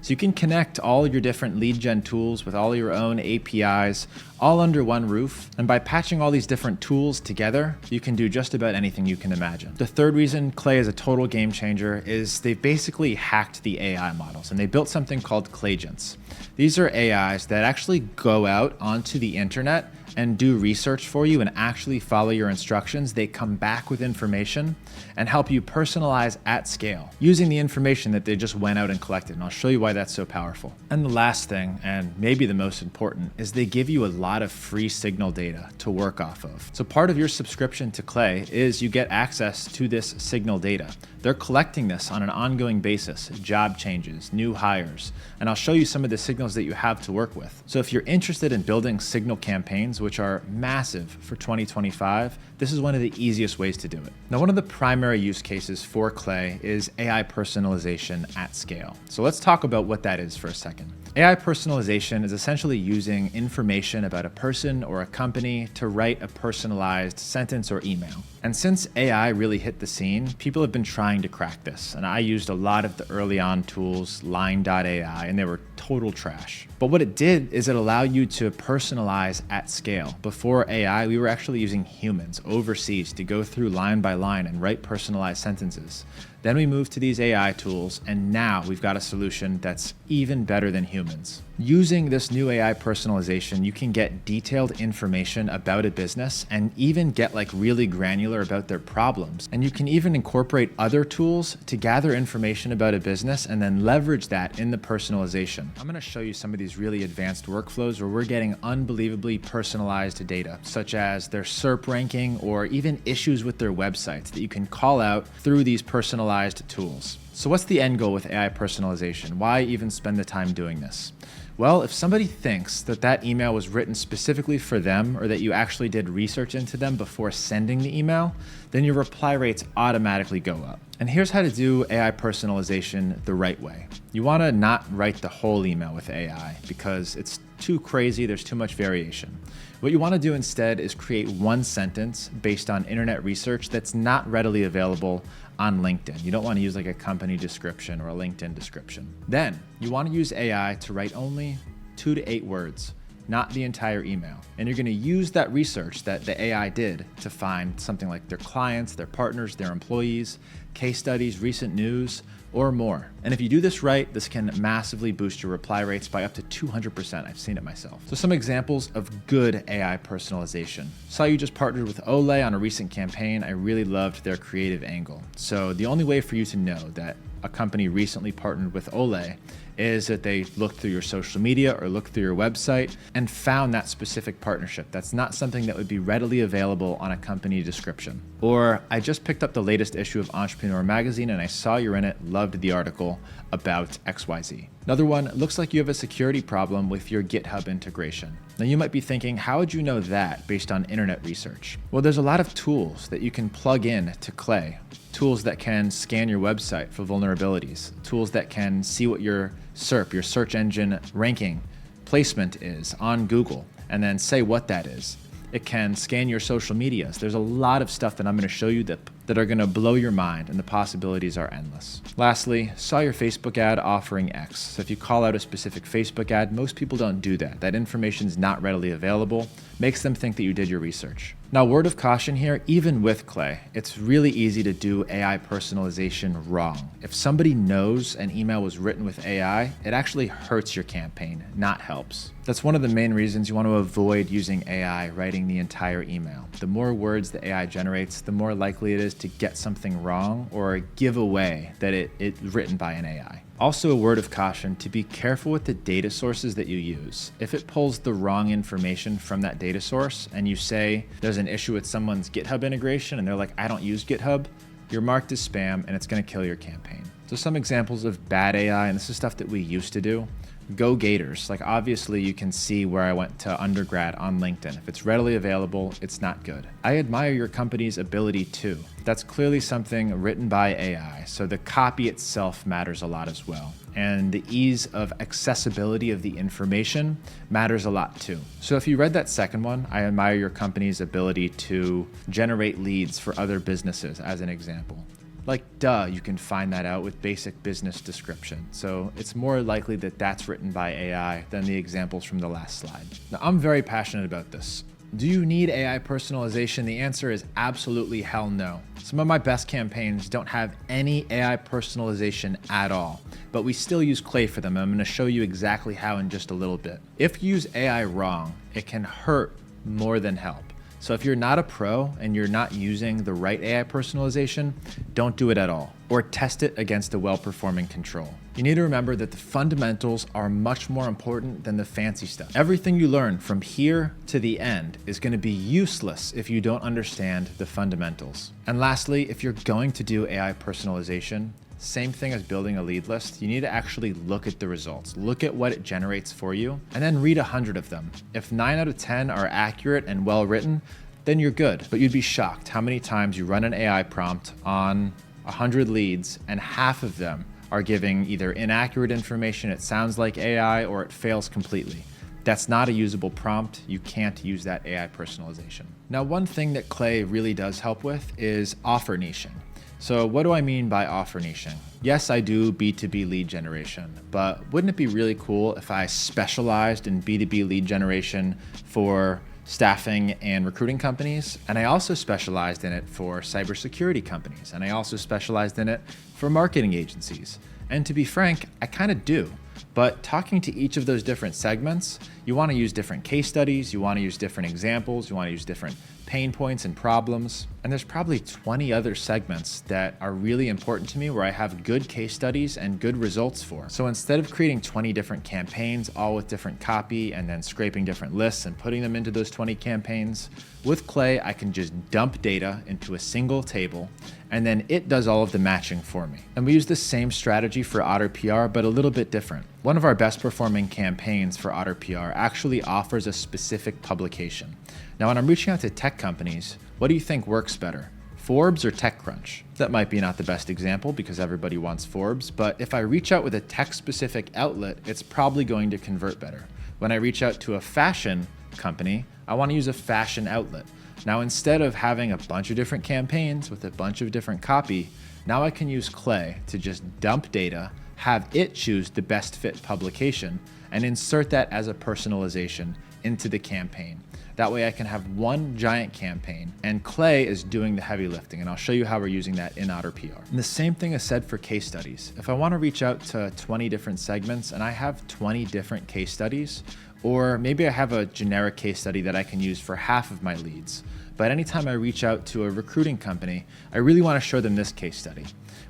So you can connect all your different lead gen tools with all your own APIs, all under one roof. And by patching all these different tools together, you can do just about anything you can imagine. The third reason Clay is a total game changer is they've basically hacked the AI models, and they built something called Clayagents. These are AIs that actually go out onto the internet and do research for you and actually follow your instructions. They come back with information and help you personalize at scale using the information that they just went out and collected. And I'll show you why that's so powerful. And the last thing, and maybe the most important, is they give you a lot of free signal data to work off of. So part of your subscription to Clay is you get access to this signal data. They're collecting this on an ongoing basis, job changes, new hires, and I'll show you some of the signals that you have to work with. So if you're interested in building signal campaigns, which are massive for 2025, this is one of the easiest ways to do it. Now, one of the primary use cases for Clay is AI personalization at scale. So let's talk about what that is for a second. AI personalization is essentially using information about a person or a company to write a personalized sentence or email. And since AI really hit the scene, people have been trying to crack this. And I used a lot of the early on tools, line.ai, and they were total trash. But what it did is it allowed you to personalize at scale. Before AI, we were actually using humans overseas to go through line by line and write personalized sentences. Then we moved to these AI tools, and now we've got a solution that's even better than humans. Using this new AI personalization, you can get detailed information about a business and even get like really granular about their problems. And you can even incorporate other tools to gather information about a business and then leverage that in the personalization. I'm going to show you some of these really advanced workflows where we're getting unbelievably personalized data, such as their SERP ranking or even issues with their websites that you can call out through these personalized tools. So what's the end goal with AI personalization? Why even spend the time doing this? Well, if somebody thinks that that email was written specifically for them or that you actually did research into them before sending the email, then your reply rates automatically go up. And here's how to do AI personalization the right way. You want to not write the whole email with AI because it's too crazy, there's too much variation. What you want to do instead is create one sentence based on internet research that's not readily available on LinkedIn. You don't want to use like a company description or a LinkedIn description. Then you want to use AI to write only 2 to 8 words, not the entire email. And you're going to use that research that the AI did to find something like their clients, their partners, their employees, case studies, recent news, or more. And if you do this right, this can massively boost your reply rates by up to 200%. I've seen it myself. So some examples of good AI personalization. Saw you just partnered with Olay on a recent campaign. I really loved their creative angle. So the only way for you to know that a company recently partnered with Ole is that they looked through your social media or looked through your website and found that specific partnership. That's not something that would be readily available on a company description. Or I just picked up the latest issue of Entrepreneur Magazine and I saw you're in it, loved the article about XYZ. Another one, looks like you have a security problem with your GitHub integration. Now you might be thinking, how would you know that based on internet research? Well, there's a lot of tools that you can plug in to Clay. Tools that can scan your website for vulnerabilities, tools that can see what your SERP, your search engine ranking placement is on Google, and then say what that is. It can scan your social medias. There's a lot of stuff that I'm going to show you that are going to blow your mind, and the possibilities are endless. Lastly, saw your Facebook ad offering X. So if you call out a specific Facebook ad, most people don't do that. That information is not readily available, makes them think that you did your research. Now, word of caution here, even with Clay, it's really easy to do AI personalization wrong. If somebody knows an email was written with AI, it actually hurts your campaign, not helps. That's one of the main reasons you want to avoid using AI writing the entire email. The more words the AI generates, the more likely it is to get something wrong or give away that it's written by an AI. Also, a word of caution to be careful with the data sources that you use. If it pulls the wrong information from that data source and you say there's an issue with someone's GitHub integration and they're like, I don't use GitHub, you're marked as spam and it's going to kill your campaign. So some examples of bad AI, and this is stuff that we used to do. Go Gators. Like obviously you can see where I went to undergrad on LinkedIn. If it's readily available, it's not good. I admire your company's ability too. That's clearly something written by AI. So the copy itself matters a lot as well. And the ease of accessibility of the information matters a lot too. So if you read that second one, I admire your company's ability to generate leads for other businesses as an example. Like, you can find that out with basic business description. So it's more likely that that's written by AI than the examples from the last slide. Now, I'm very passionate about this. Do you need AI personalization? The answer is absolutely hell no. Some of my best campaigns don't have any AI personalization at all, but we still use Clay for them. I'm going to show you exactly how in just a little bit. If you use AI wrong, it can hurt more than help. So if you're not a pro and you're not using the right AI personalization, don't do it at all, or test it against a well-performing control. You need to remember that the fundamentals are much more important than the fancy stuff. Everything you learn from here to the end is going to be useless if you don't understand the fundamentals. And lastly, if you're going to do AI personalization, same thing as building a lead list, you need to actually look at the results. Look at what it generates for you, and then read 100 of them. If 9 out of 10 are accurate and well written, then you're good. But you'd be shocked how many times you run an AI prompt on 100 leads and half of them are giving either inaccurate information, it sounds like AI, or it fails completely. That's not a usable prompt. You can't use that AI personalization. Now, one thing that Clay really does help with is offer niching. So what do I mean by offer niching? Yes, I do B2B lead generation, but wouldn't it be really cool if I specialized in B2B lead generation for staffing and recruiting companies? And I also specialized in it for cybersecurity companies. And I also specialized in it for marketing agencies. And to be frank, I kind of do. But talking to each of those different segments, you want to use different case studies, you want to use different examples, you want to use different pain points and problems. And there's probably 20 other segments that are really important to me where I have good case studies and good results for. So instead of creating 20 different campaigns, all with different copy and then scraping different lists and putting them into those 20 campaigns, with Clay, I can just dump data into a single table and then it does all of the matching for me. And we use the same strategy for Otter PR, but a little bit different. One of our best performing campaigns for Otter PR actually offers a specific publication. Now, when I'm reaching out to tech companies, what do you think works better? Forbes or TechCrunch? That might be not the best example because everybody wants Forbes, but if I reach out with a tech-specific outlet, it's probably going to convert better. When I reach out to a fashion company, I want to use a fashion outlet. Now, instead of having a bunch of different campaigns with a bunch of different copy, now I can use Clay to just dump data, have it choose the best fit publication, and insert that as a personalization into the campaign. That way I can have one giant campaign and Clay is doing the heavy lifting, and I'll show you how we're using that in Otter PR. And the same thing is said for case studies. If I want to reach out to 20 different segments and I have 20 different case studies, Or maybe I have a generic case study that I can use for half of my leads. But anytime I reach out to a recruiting company, I really want to show them this case study.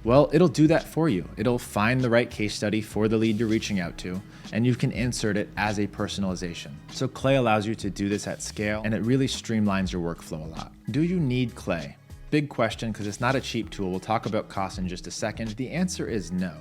Well, it'll do that for you. It'll find the right case study for the lead you're reaching out to, and you can insert it as a personalization. So Clay allows you to do this at scale, and it really streamlines your workflow a lot. Do you need Clay? Big question, because it's not a cheap tool. We'll talk about cost in just a second. The answer is no.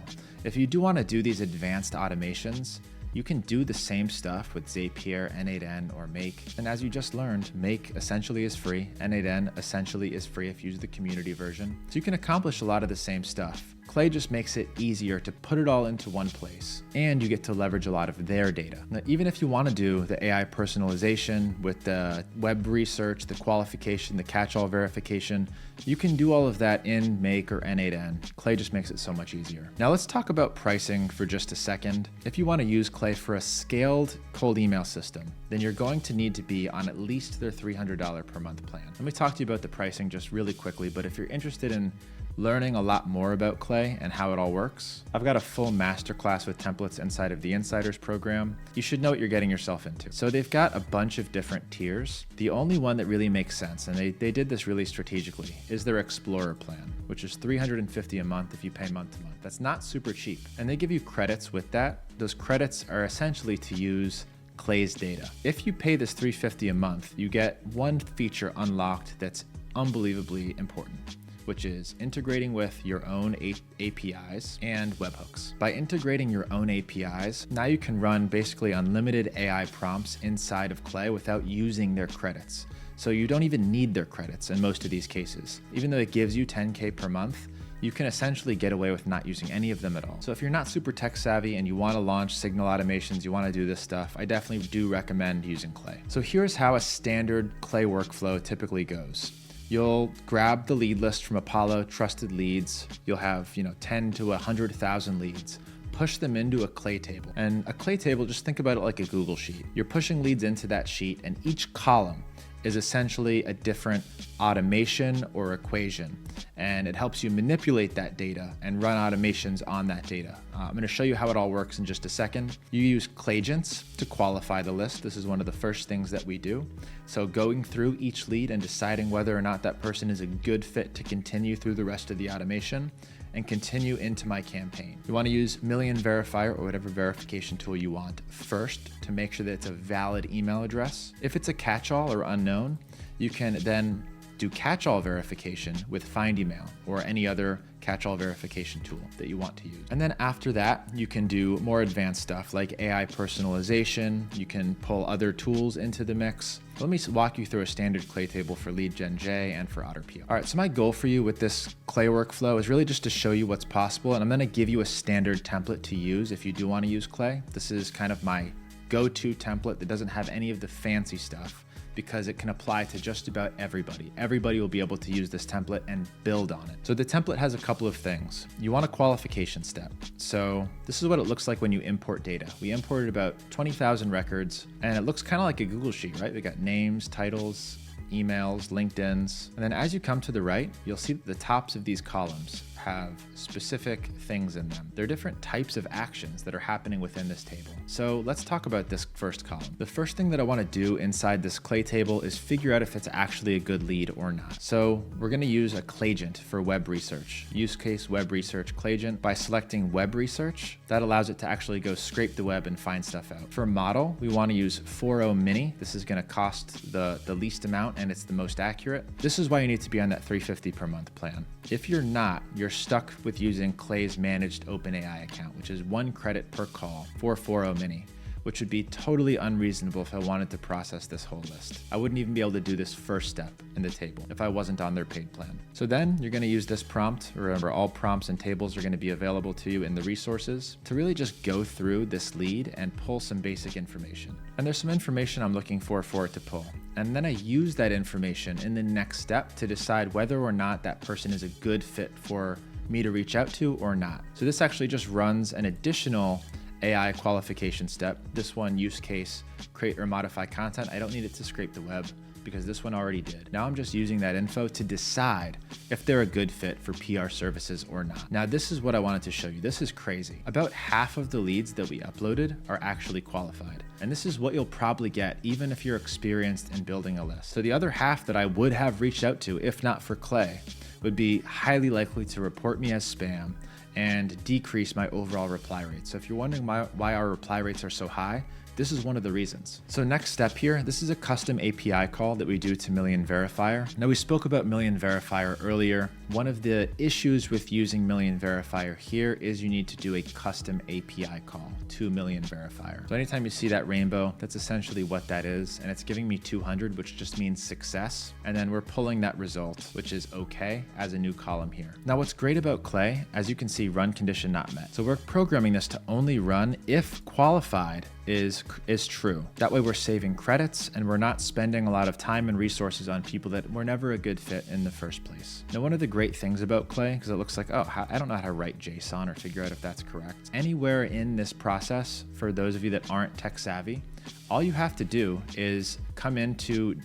If you do want to do these advanced automations, you can do the same stuff with Zapier, N8N, or Make. And as you just learned, Make essentially is free. N8N essentially is free if you use the community version. So you can accomplish a lot of the same stuff. Clay just makes it easier to put it all into one place, and you get to leverage a lot of their data. Now, even if you want to do the AI personalization with the web research, the qualification, the catch-all verification, you can do all of that in Make or N8N. Clay just makes it so much easier. Now let's talk about pricing for just a second. If you want to use Clay for a scaled cold email system, then you're going to need to be on at least their $300 per month plan. Let me talk to you about the pricing just really quickly, but if you're interested in learning a lot more about Clay and how it all works, I've got a full masterclass with templates inside of the Insiders program. You should know what you're getting yourself into. So they've got a bunch of different tiers. The only one that really makes sense, and they did this really strategically, is their Explorer plan, which is $350 a month if you pay month to month. That's not super cheap. And they give you credits with that. Those credits are essentially to use Clay's data. If you pay this $350 a month, you get one feature unlocked that's unbelievably important, which is integrating with your own APIs and webhooks. By integrating your own APIs, now you can run basically unlimited AI prompts inside of Clay without using their credits. So you don't even need their credits in most of these cases. Even though it gives you 10K per month, you can essentially get away with not using any of them at all. So if you're not super tech savvy and you want to launch signal automations, you want to do this stuff, I definitely do recommend using Clay. So here's how a standard Clay workflow typically goes. You'll grab the lead list from Apollo Trusted Leads. You'll have 10 to 100,000 leads. Push them into a Clay table. And a Clay table, just think about it like a Google Sheet. You're pushing leads into that sheet, and each column is essentially a different automation or equation. And it helps you manipulate that data and run automations on that data. I'm going to show you how it all works in just a second. You use Clayagents to qualify the list. This is one of the first things that we do. So going through each lead and deciding whether or not that person is a good fit to continue through the rest of the automation and continue into my campaign. You want to use Million Verifier or whatever verification tool you want first to make sure that it's a valid email address. If it's a catch-all or unknown, you can then do catch-all verification with Find Email or any other catch-all verification tool that you want to use. And then after that, you can do more advanced stuff like AI personalization. You can pull other tools into the mix. Let me walk you through a standard Clay table for Lead Gen J and for AutoPO. All right, so my goal for you with this Clay workflow is really just to show you what's possible, and I'm gonna give you a standard template to use if you do wanna use Clay. This is kind of my go-to template that doesn't have any of the fancy stuff, because it can apply to just about everybody. Everybody will be able to use this template and build on it. So the template has a couple of things. You want a qualification step. So this is what it looks like when you import data. We imported about 20,000 records, and it looks kind of like a Google Sheet, right? We got names, titles, emails, LinkedIn's. And then as you come to the right, you'll see that the tops of these columns have specific things in them. They're different types of actions that are happening within this table. So let's talk about this first column. The first thing that I want to do inside this Clay table is figure out if it's actually a good lead or not. So we're going to use a Clayagent for web research. Use case web research Clayagent. By selecting web research, that allows it to actually go scrape the web and find stuff out. For model, we want to use 4.0 mini. This is going to cost the least amount, and it's the most accurate. This is why you need to be on that $350 per month plan. If you're not, you're stuck with using Clay's managed OpenAI account, which is 1 credit per call for 4.0 mini, which would be totally unreasonable if I wanted to process this whole list. I wouldn't even be able to do this first step in the table if I wasn't on their paid plan. So then you're going to use this prompt. Remember, all prompts and tables are going to be available to you in the resources to really just go through this lead and pull some basic information. And there's some information I'm looking for it to pull. And then I use that information in the next step to decide whether or not that person is a good fit for me to reach out to or not. So this actually just runs an additional AI qualification step. This one, use case, create or modify content. I don't need it to scrape the web because this one already did. Now I'm just using that info to decide if they're a good fit for PR services or not. Now this is what I wanted to show you. This is crazy. About half of the leads that we uploaded are actually qualified. And this is what you'll probably get even if you're experienced in building a list. So the other half that I would have reached out to, if not for Clay, would be highly likely to report me as spam and decrease my overall reply rate. So if you're wondering why our reply rates are so high, this is one of the reasons. So next step here, this is a custom API call that we do to Million Verifier. Now we spoke about Million Verifier earlier. One of the issues with using Million Verifier here is you need to do a custom API call to Million Verifier. So anytime you see that rainbow, that's essentially what that is. And it's giving me 200, which just means success. And then we're pulling that result, which is okay, as a new column here. Now what's great about Clay, as you can see, run condition not met. So we're programming this to only run if qualified is true. That way we're saving credits and we're not spending a lot of time and resources on people that were never a good fit in the first place. Now, one of the great things about Clay, because it looks like, oh, I don't know how to write JSON or figure out if that's correct. Anywhere in this process, for those of you that aren't tech savvy, all you have to do is come in to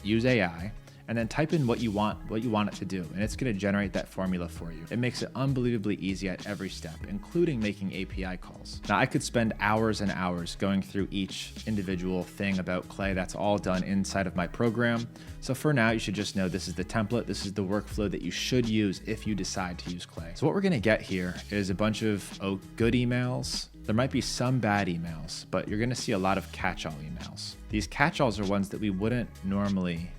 use AI, and then type in what you want it to do, and it's going to generate that formula for you. It makes it unbelievably easy at every step, including making API calls. Now, I could spend hours and hours going through each individual thing about Clay. That's all done inside of my program. So for now, you should just know this is the template. This is the workflow that you should use if you decide to use Clay. So what we're going to get here is a bunch of good emails. There might be some bad emails, but you're going to see a lot of catch-all emails. These catch-alls are ones that we wouldn't normally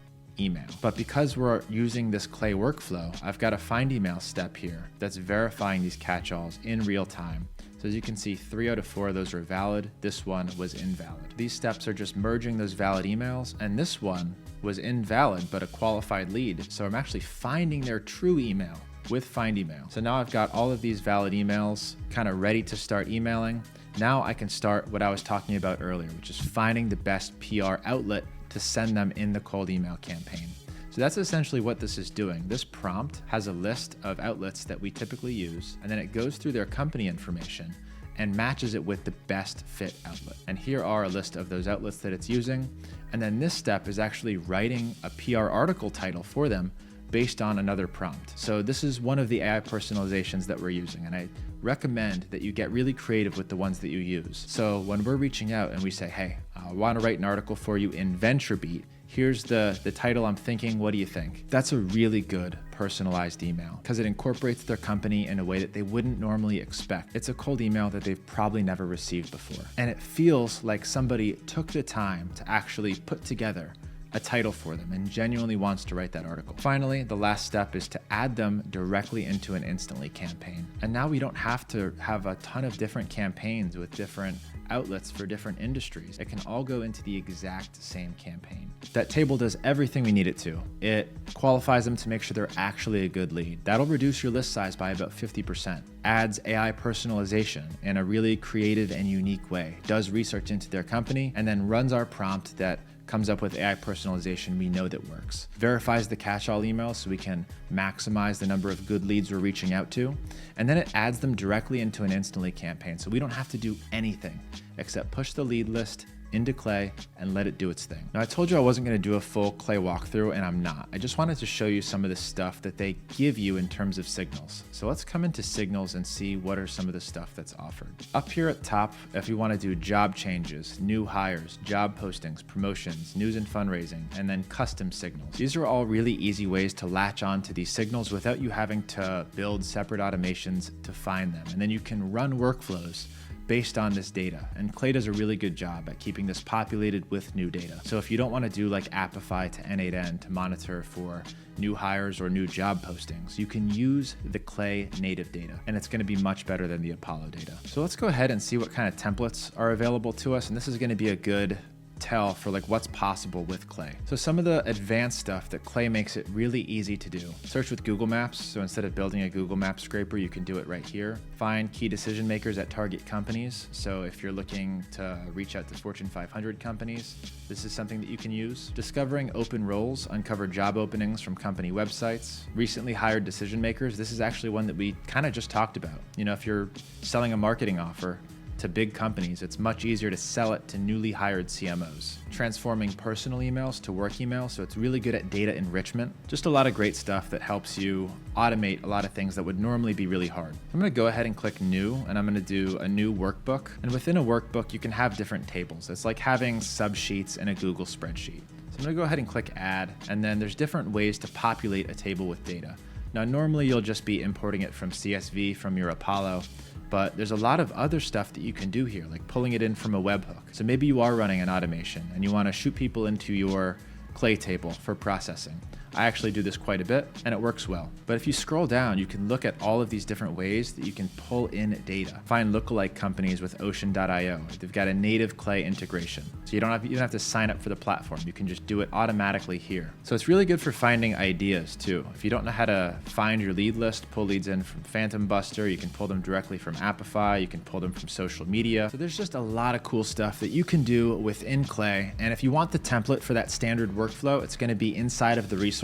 email. But because we're using this Clay workflow, I've got a find email step here that's verifying these catch-alls in real time. So as you can see, 3 out of 4 of those are valid. This one was invalid. These steps are just merging those valid emails, and this one was invalid, but a qualified lead. So I'm actually finding their true email with find email. So now I've got all of these valid emails kind of ready to start emailing. Now I can start what I was talking about earlier, which is finding the best PR outlet to send them in the cold email campaign. So that's essentially what this is doing. This prompt has a list of outlets that we typically use, and then it goes through their company information and matches it with the best fit outlet. And here are a list of those outlets that it's using. And then this step is actually writing a PR article title for them based on another prompt. So this is one of the AI personalizations that we're using, and I recommend that you get really creative with the ones that you use. So when we're reaching out and we say, hey, I want to write an article for you in VentureBeat, here's the title I'm thinking, what do you think? That's a really good personalized email because it incorporates their company in a way that they wouldn't normally expect. It's a cold email that they've probably never received before. And it feels like somebody took the time to actually put together a title for them and genuinely wants to write that article. Finally, the last step is to add them directly into an Instantly campaign. And now we don't have to have a ton of different campaigns with different outlets for different industries. It can all go into the exact same campaign. That table does everything we need it to. It qualifies them to make sure they're actually a good lead. That'll reduce your list size by about 50%. Adds AI personalization in a really creative and unique way. Does research into their company and then runs our prompt that comes up with AI personalization we know that works. Verifies the catch-all emails so we can maximize the number of good leads we're reaching out to. And then it adds them directly into an Instantly campaign. So we don't have to do anything except push the lead list into Clay and let it do its thing. Now, I told you I wasn't going to do a full Clay walkthrough, and I'm not. I just wanted to show you some of the stuff that they give you in terms of signals. So let's come into signals and see what are some of the stuff that's offered. Up here at top, if you want to do job changes, new hires, job postings, promotions, news and fundraising, and then custom signals. These are all really easy ways to latch on to these signals without you having to build separate automations to find them. And then you can run workflows based on this data. And Clay does a really good job at keeping this populated with new data. So if you don't want to do like Appify to N8N to monitor for new hires or new job postings, you can use the Clay native data, and it's going to be much better than the Apollo data. So let's go ahead and see what kind of templates are available to us. And this is going to be a good tell for like what's possible with Clay. So some of the advanced stuff that Clay makes it really easy to do. Search with Google Maps. So instead of building a Google Maps scraper, you can do it right here. Find key decision makers at target companies. So if you're looking to reach out to Fortune 500 companies, this is something that you can use. Discovering open roles, uncover job openings from company websites. Recently hired decision makers. This is actually one that we kind of just talked about. You know, if you're selling a marketing offer to big companies, it's much easier to sell it to newly hired CMOs. Transforming personal emails to work emails, so it's really good at data enrichment. Just a lot of great stuff that helps you automate a lot of things that would normally be really hard. I'm gonna go ahead and click new, and I'm gonna do a new workbook. And within a workbook, you can have different tables. It's like having subsheets in a Google spreadsheet. So I'm gonna go ahead and click add, and then there's different ways to populate a table with data. Now, normally you'll just be importing it from CSV from your Apollo, but there's a lot of other stuff that you can do here, like pulling it in from a webhook. So maybe you are running an automation and you wanna shoot people into your Clay table for processing. I actually do this quite a bit and it works well. But if you scroll down, you can look at all of these different ways that you can pull in data. Find lookalike companies with Ocean.io. They've got a native Clay integration. So you don't have to sign up for the platform. You can just do it automatically here. So it's really good for finding ideas too. If you don't know how to find your lead list, pull leads in from Phantom Buster, you can pull them directly from Appify, you can pull them from social media. So there's just a lot of cool stuff that you can do within Clay. And if you want the template for that standard workflow, it's gonna be inside of the resources.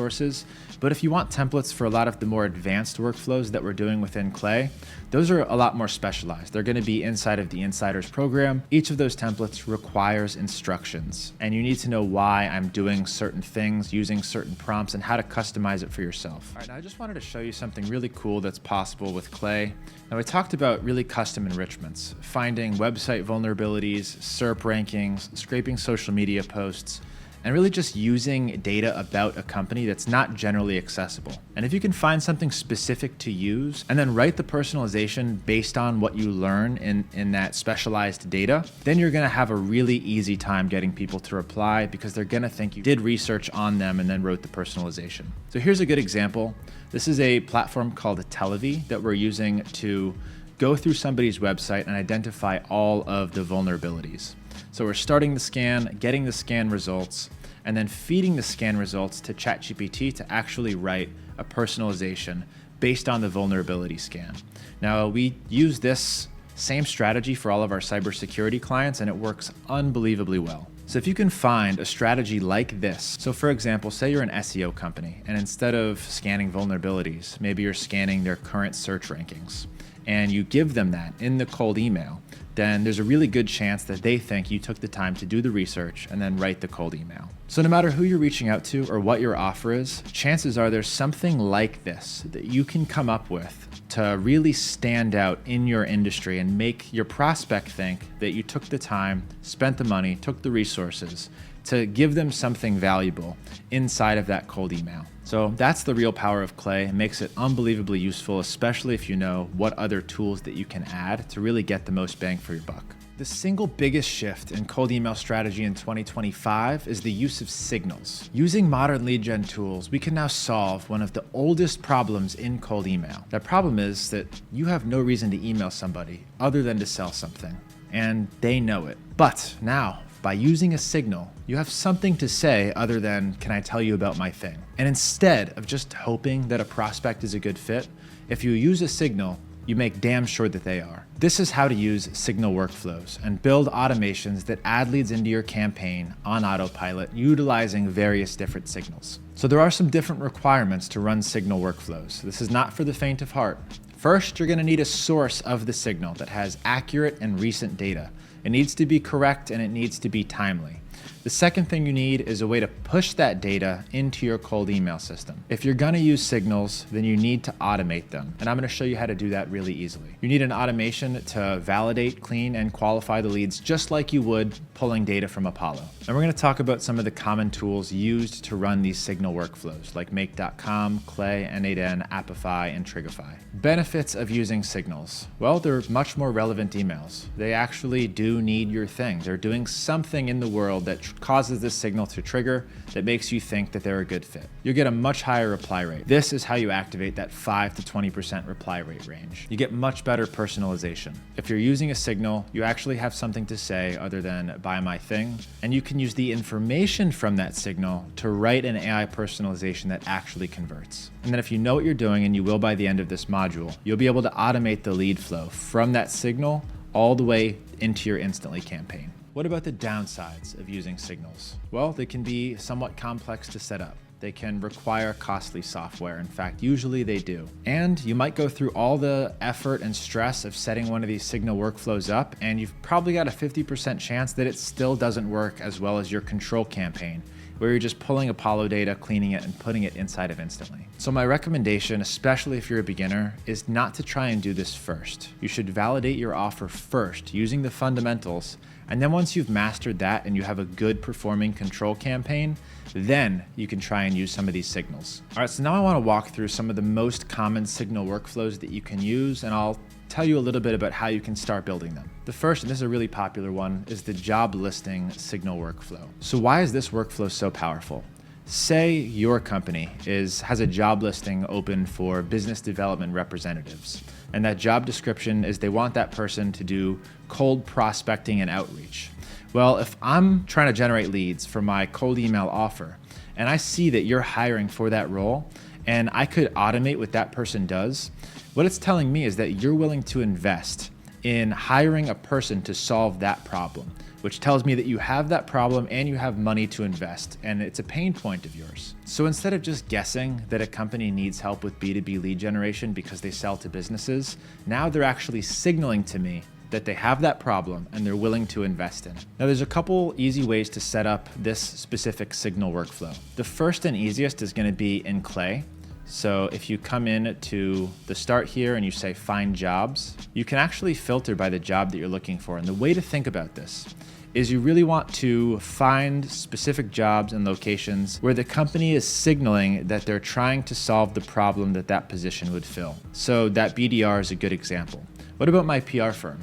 But if you want templates for a lot of the more advanced workflows that we're doing within Clay, those are a lot more specialized. They're gonna be inside of the Insiders program. Each of those templates requires instructions, and you need to know why I'm doing certain things, using certain prompts, and how to customize it for yourself. All right, now I just wanted to show you something really cool that's possible with Clay. Now, we talked about really custom enrichments, finding website vulnerabilities, SERP rankings, scraping social media posts, and really just using data about a company that's not generally accessible. And if you can find something specific to use and then write the personalization based on what you learn in that specialized data, then you're gonna have a really easy time getting people to reply because they're gonna think you did research on them and then wrote the personalization. So here's a good example. This is a platform called Televi that we're using to go through somebody's website and identify all of the vulnerabilities. So we're starting the scan, getting the scan results, and then feeding the scan results to ChatGPT to actually write a personalization based on the vulnerability scan. Now, we use this same strategy for all of our cybersecurity clients, and it works unbelievably well. So if you can find a strategy like this, so for example, say you're an SEO company, and instead of scanning vulnerabilities, maybe you're scanning their current search rankings, and you give them that in the cold email, then there's a really good chance that they think you took the time to do the research and then write the cold email. So no matter who you're reaching out to or what your offer is, chances are there's something like this that you can come up with to really stand out in your industry and make your prospect think that you took the time, spent the money, took the resources to give them something valuable inside of that cold email. So that's the real power of Clay. It makes it unbelievably useful, especially if you know what other tools that you can add to really get the most bang for your buck. The single biggest shift in cold email strategy in 2025 is the use of signals. Using modern lead gen tools, we can now solve one of the oldest problems in cold email. That problem is that you have no reason to email somebody other than to sell something, and they know it. But now, by using a signal, you have something to say other than, can I tell you about my thing? And instead of just hoping that a prospect is a good fit, if you use a signal, you make damn sure that they are. This is how to use signal workflows and build automations that add leads into your campaign on autopilot, utilizing various different signals. So there are some different requirements to run signal workflows. This is not for the faint of heart. First, you're gonna need a source of the signal that has accurate and recent data. It needs to be correct and it needs to be timely. The second thing you need is a way to push that data into your cold email system. If you're gonna use signals, then you need to automate them. And I'm gonna show you how to do that really easily. You need an automation to validate, clean, and qualify the leads just like you would pulling data from Apollo. And we're gonna talk about some of the common tools used to run these signal workflows like Make.com, Clay, N8N, Appify, and Trigify. Benefits of using signals. Well, they're much more relevant emails. They actually do need your thing. They're doing something in the world that causes this signal to trigger that makes you think that they're a good fit. You'll get a much higher reply rate. This is how you activate that 5 to 20% reply rate range. You get much better personalization. If you're using a signal, you actually have something to say other than buy my thing, and you can use the information from that signal to write an AI personalization that actually converts. And then if you know what you're doing, and you will by the end of this module, you'll be able to automate the lead flow from that signal all the way into your Instantly campaign. What about the downsides of using signals? Well, they can be somewhat complex to set up. They can require costly software. In fact, usually they do. And you might go through all the effort and stress of setting one of these signal workflows up, and you've probably got a 50% chance that it still doesn't work as well as your control campaign, where you're just pulling Apollo data, cleaning it, and putting it inside of Instantly. So my recommendation, especially if you're a beginner, is not to try and do this first. You should validate your offer first using the fundamentals, and then once you've mastered that and you have a good performing control campaign, then you can try and use some of these signals. All right, so now I want to walk through some of the most common signal workflows that you can use, and I'll tell you a little bit about how you can start building them. The first, and this is a really popular one, is the job listing signal workflow. So why is this workflow so powerful? Say your company has a job listing open for business development representatives, and that job description is they want that person to do cold prospecting and outreach. Well, if I'm trying to generate leads for my cold email offer, and I see that you're hiring for that role, and I could automate what that person does, what it's telling me is that you're willing to invest in hiring a person to solve that problem, which tells me that you have that problem and you have money to invest, and it's a pain point of yours. So instead of just guessing that a company needs help with B2B lead generation because they sell to businesses, now they're actually signaling to me that they have that problem and they're willing to invest in it. Now there's a couple easy ways to set up this specific signal workflow. The first and easiest is going to be in Clay. So if you come in to the start here and you say find jobs, you can actually filter by the job that you're looking for. And the way to think about this is you really want to find specific jobs and locations where the company is signaling that they're trying to solve the problem that that position would fill. So that BDR is a good example. What about my PR firm?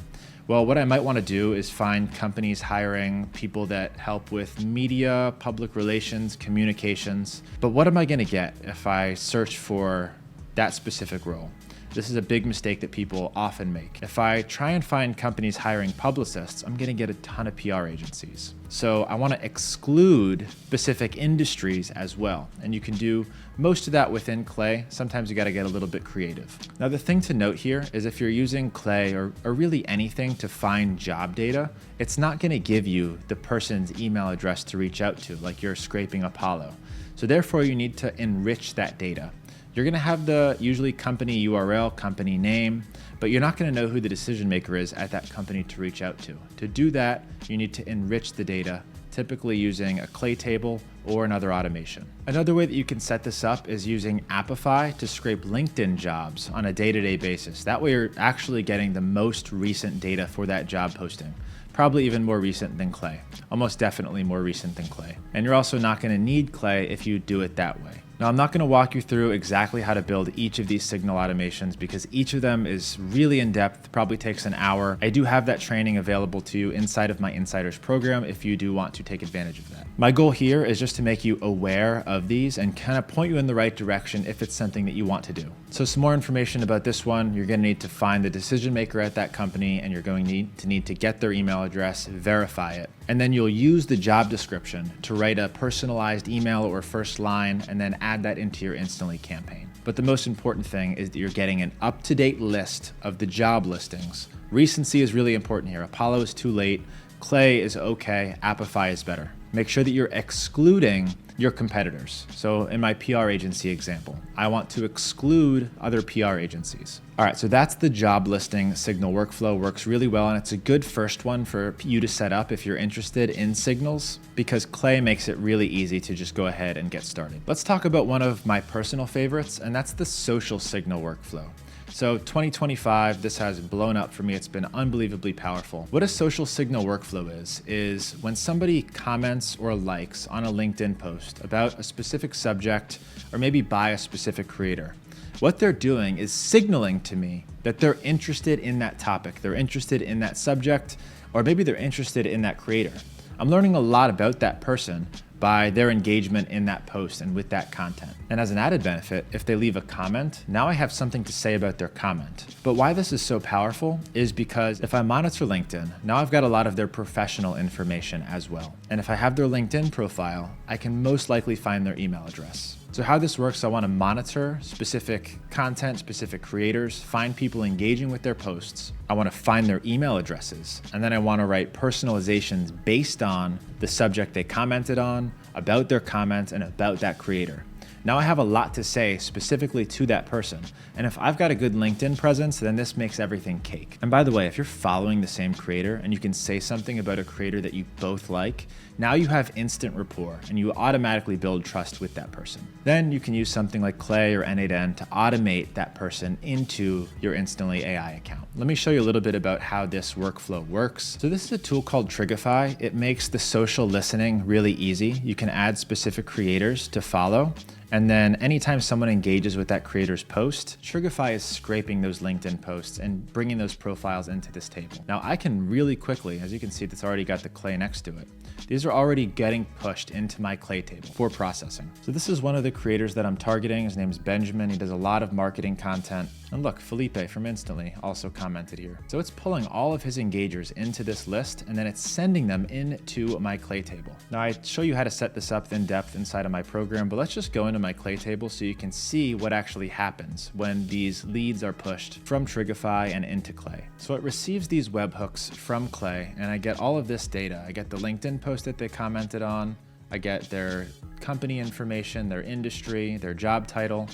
Well, what I might want to do is find companies hiring people that help with media, public relations, communications. But what am I going to get if I search for that specific role? This is a big mistake that people often make. If I try and find companies hiring publicists, I'm going to get a ton of PR agencies. So I want to exclude specific industries as well. And you can do most of that within Clay. Sometimes you got to get a little bit creative. Now, the thing to note here is if you're using Clay or really anything to find job data, it's not going to give you the person's email address to reach out to, like you're scraping Apollo. So therefore, you need to enrich that data. You're going to have the usually company URL, company name, but you're not going to know who the decision maker is at that company to reach out to. To do that, you need to enrich the data, typically using a Clay table or another automation. Another way that you can set this up is using Appify to scrape LinkedIn jobs on a day-to-day basis. That way you're actually getting the most recent data for that job posting. Probably even more recent than Clay. Almost definitely more recent than Clay. And you're also not going to need Clay if you do it that way. Now, I'm not going to walk you through exactly how to build each of these signal automations because each of them is really in-depth, probably takes an hour. I do have that training available to you inside of my Insiders program if you do want to take advantage of that. My goal here is just to make you aware of these and kind of point you in the right direction if it's something that you want to do. So some more information about this one, you're going to need to find the decision maker at that company, and you're going to need to get their email address, verify it, and then you'll use the job description to write a personalized email or first line and then add that into your Instantly campaign. But the most important thing is that you're getting an up-to-date list of the job listings. Recency is really important here. Apollo is too late, Clay is okay, Appify is better. Make sure that you're excluding your competitors. So in my PR agency example, I want to exclude other PR agencies. All right, so that's the job listing signal workflow. Works really well, and it's a good first one for you to set up if you're interested in signals, because Clay makes it really easy to just go ahead and get started. Let's talk about one of my personal favorites, and that's the social signal workflow. So 2025, this has blown up for me. It's been unbelievably powerful. What a social signal workflow is when somebody comments or likes on a LinkedIn post about a specific subject or maybe by a specific creator, what they're doing is signaling to me that they're interested in that topic, they're interested in that subject, or maybe they're interested in that creator. I'm learning a lot about that person by their engagement in that post and with that content. And as an added benefit, if they leave a comment, now I have something to say about their comment. But why this is so powerful is because if I monitor LinkedIn, now I've got a lot of their professional information as well. And if I have their LinkedIn profile, I can most likely find their email address. So how this works, I want to monitor specific content, specific creators, find people engaging with their posts. I want to find their email addresses, and then I want to write personalizations based on the subject they commented on, about their comment, and about that creator. Now I have a lot to say specifically to that person. And if I've got a good LinkedIn presence, then this makes everything cake. And by the way, if you're following the same creator and you can say something about a creator that you both like, now you have instant rapport and you automatically build trust with that person. Then you can use something like Clay or N8N to automate that person into your Instantly AI account. Let me show you a little bit about how this workflow works. So this is a tool called Trigify. It makes the social listening really easy. You can add specific creators to follow. And then anytime someone engages with that creator's post, Trigify is scraping those LinkedIn posts and bringing those profiles into this table. Now I can really quickly, as you can see, that's already got the Clay next to it. These are already getting pushed into my Clay table for processing. So this is one of the creators that I'm targeting. His name's Benjamin. He does a lot of marketing content. And look, Felipe from Instantly also commented here. So it's pulling all of his engagers into this list, and then it's sending them into my Clay table. Now I show you how to set this up in depth inside of my program, but let's just go into my Clay table so you can see what actually happens when these leads are pushed from Trigify and into Clay. So it receives these webhooks from Clay, and I get all of this data. I get the LinkedIn post that they commented on, I get their company information, their industry, their job title.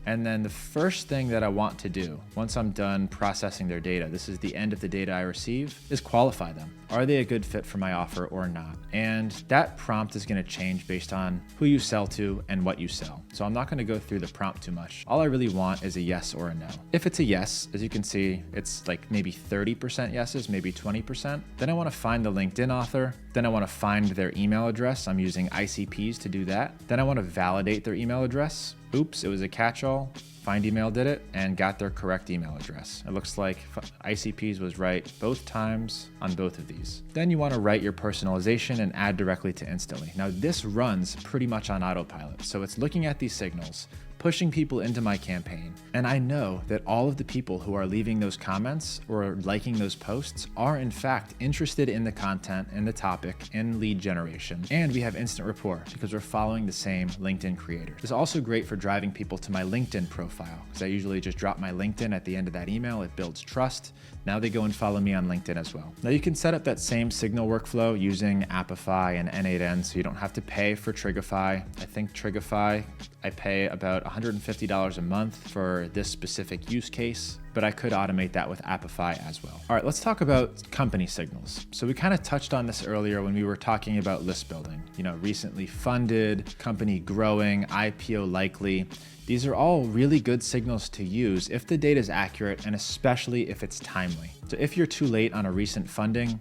And then the first thing that I want to do once I'm done processing their data, this is the end of the data I receive, is qualify them. Are they a good fit for my offer or not? And that prompt is going to change based on who you sell to and what you sell. So I'm not going to go through the prompt too much. All I really want is a yes or a no. If it's a yes, as you can see, it's like maybe 30% yeses, maybe 20%. Then I want to find the LinkedIn author. Then I want to find their email address. I'm using ICPs to do that. Then I want to validate their email address. Oops, it was a catch-all. Find Email did it and got their correct email address. It looks like ICPs was right both times on both of these. Then you want to write your personalization and add directly to Instantly. Now this runs pretty much on autopilot. So it's looking at these signals, pushing people into my campaign. And I know that all of the people who are leaving those comments or liking those posts are in fact interested in the content and the topic and lead generation. And we have instant rapport because we're following the same LinkedIn creators. It's also great for driving people to my LinkedIn profile because I usually just drop my LinkedIn at the end of that email. It builds trust. Now they go and follow me on LinkedIn as well. Now you can set up that same signal workflow using Appify and N8N so you don't have to pay for Trigify. I think Trigify, I pay about $150 a month for this specific use case, but I could automate that with Appify as well. All right, let's talk about company signals. So we kind of touched on this earlier when we were talking about list building. You know, recently funded, company growing, IPO likely. These are all really good signals to use if the data is accurate and especially if it's timely. So if you're too late on a recent funding,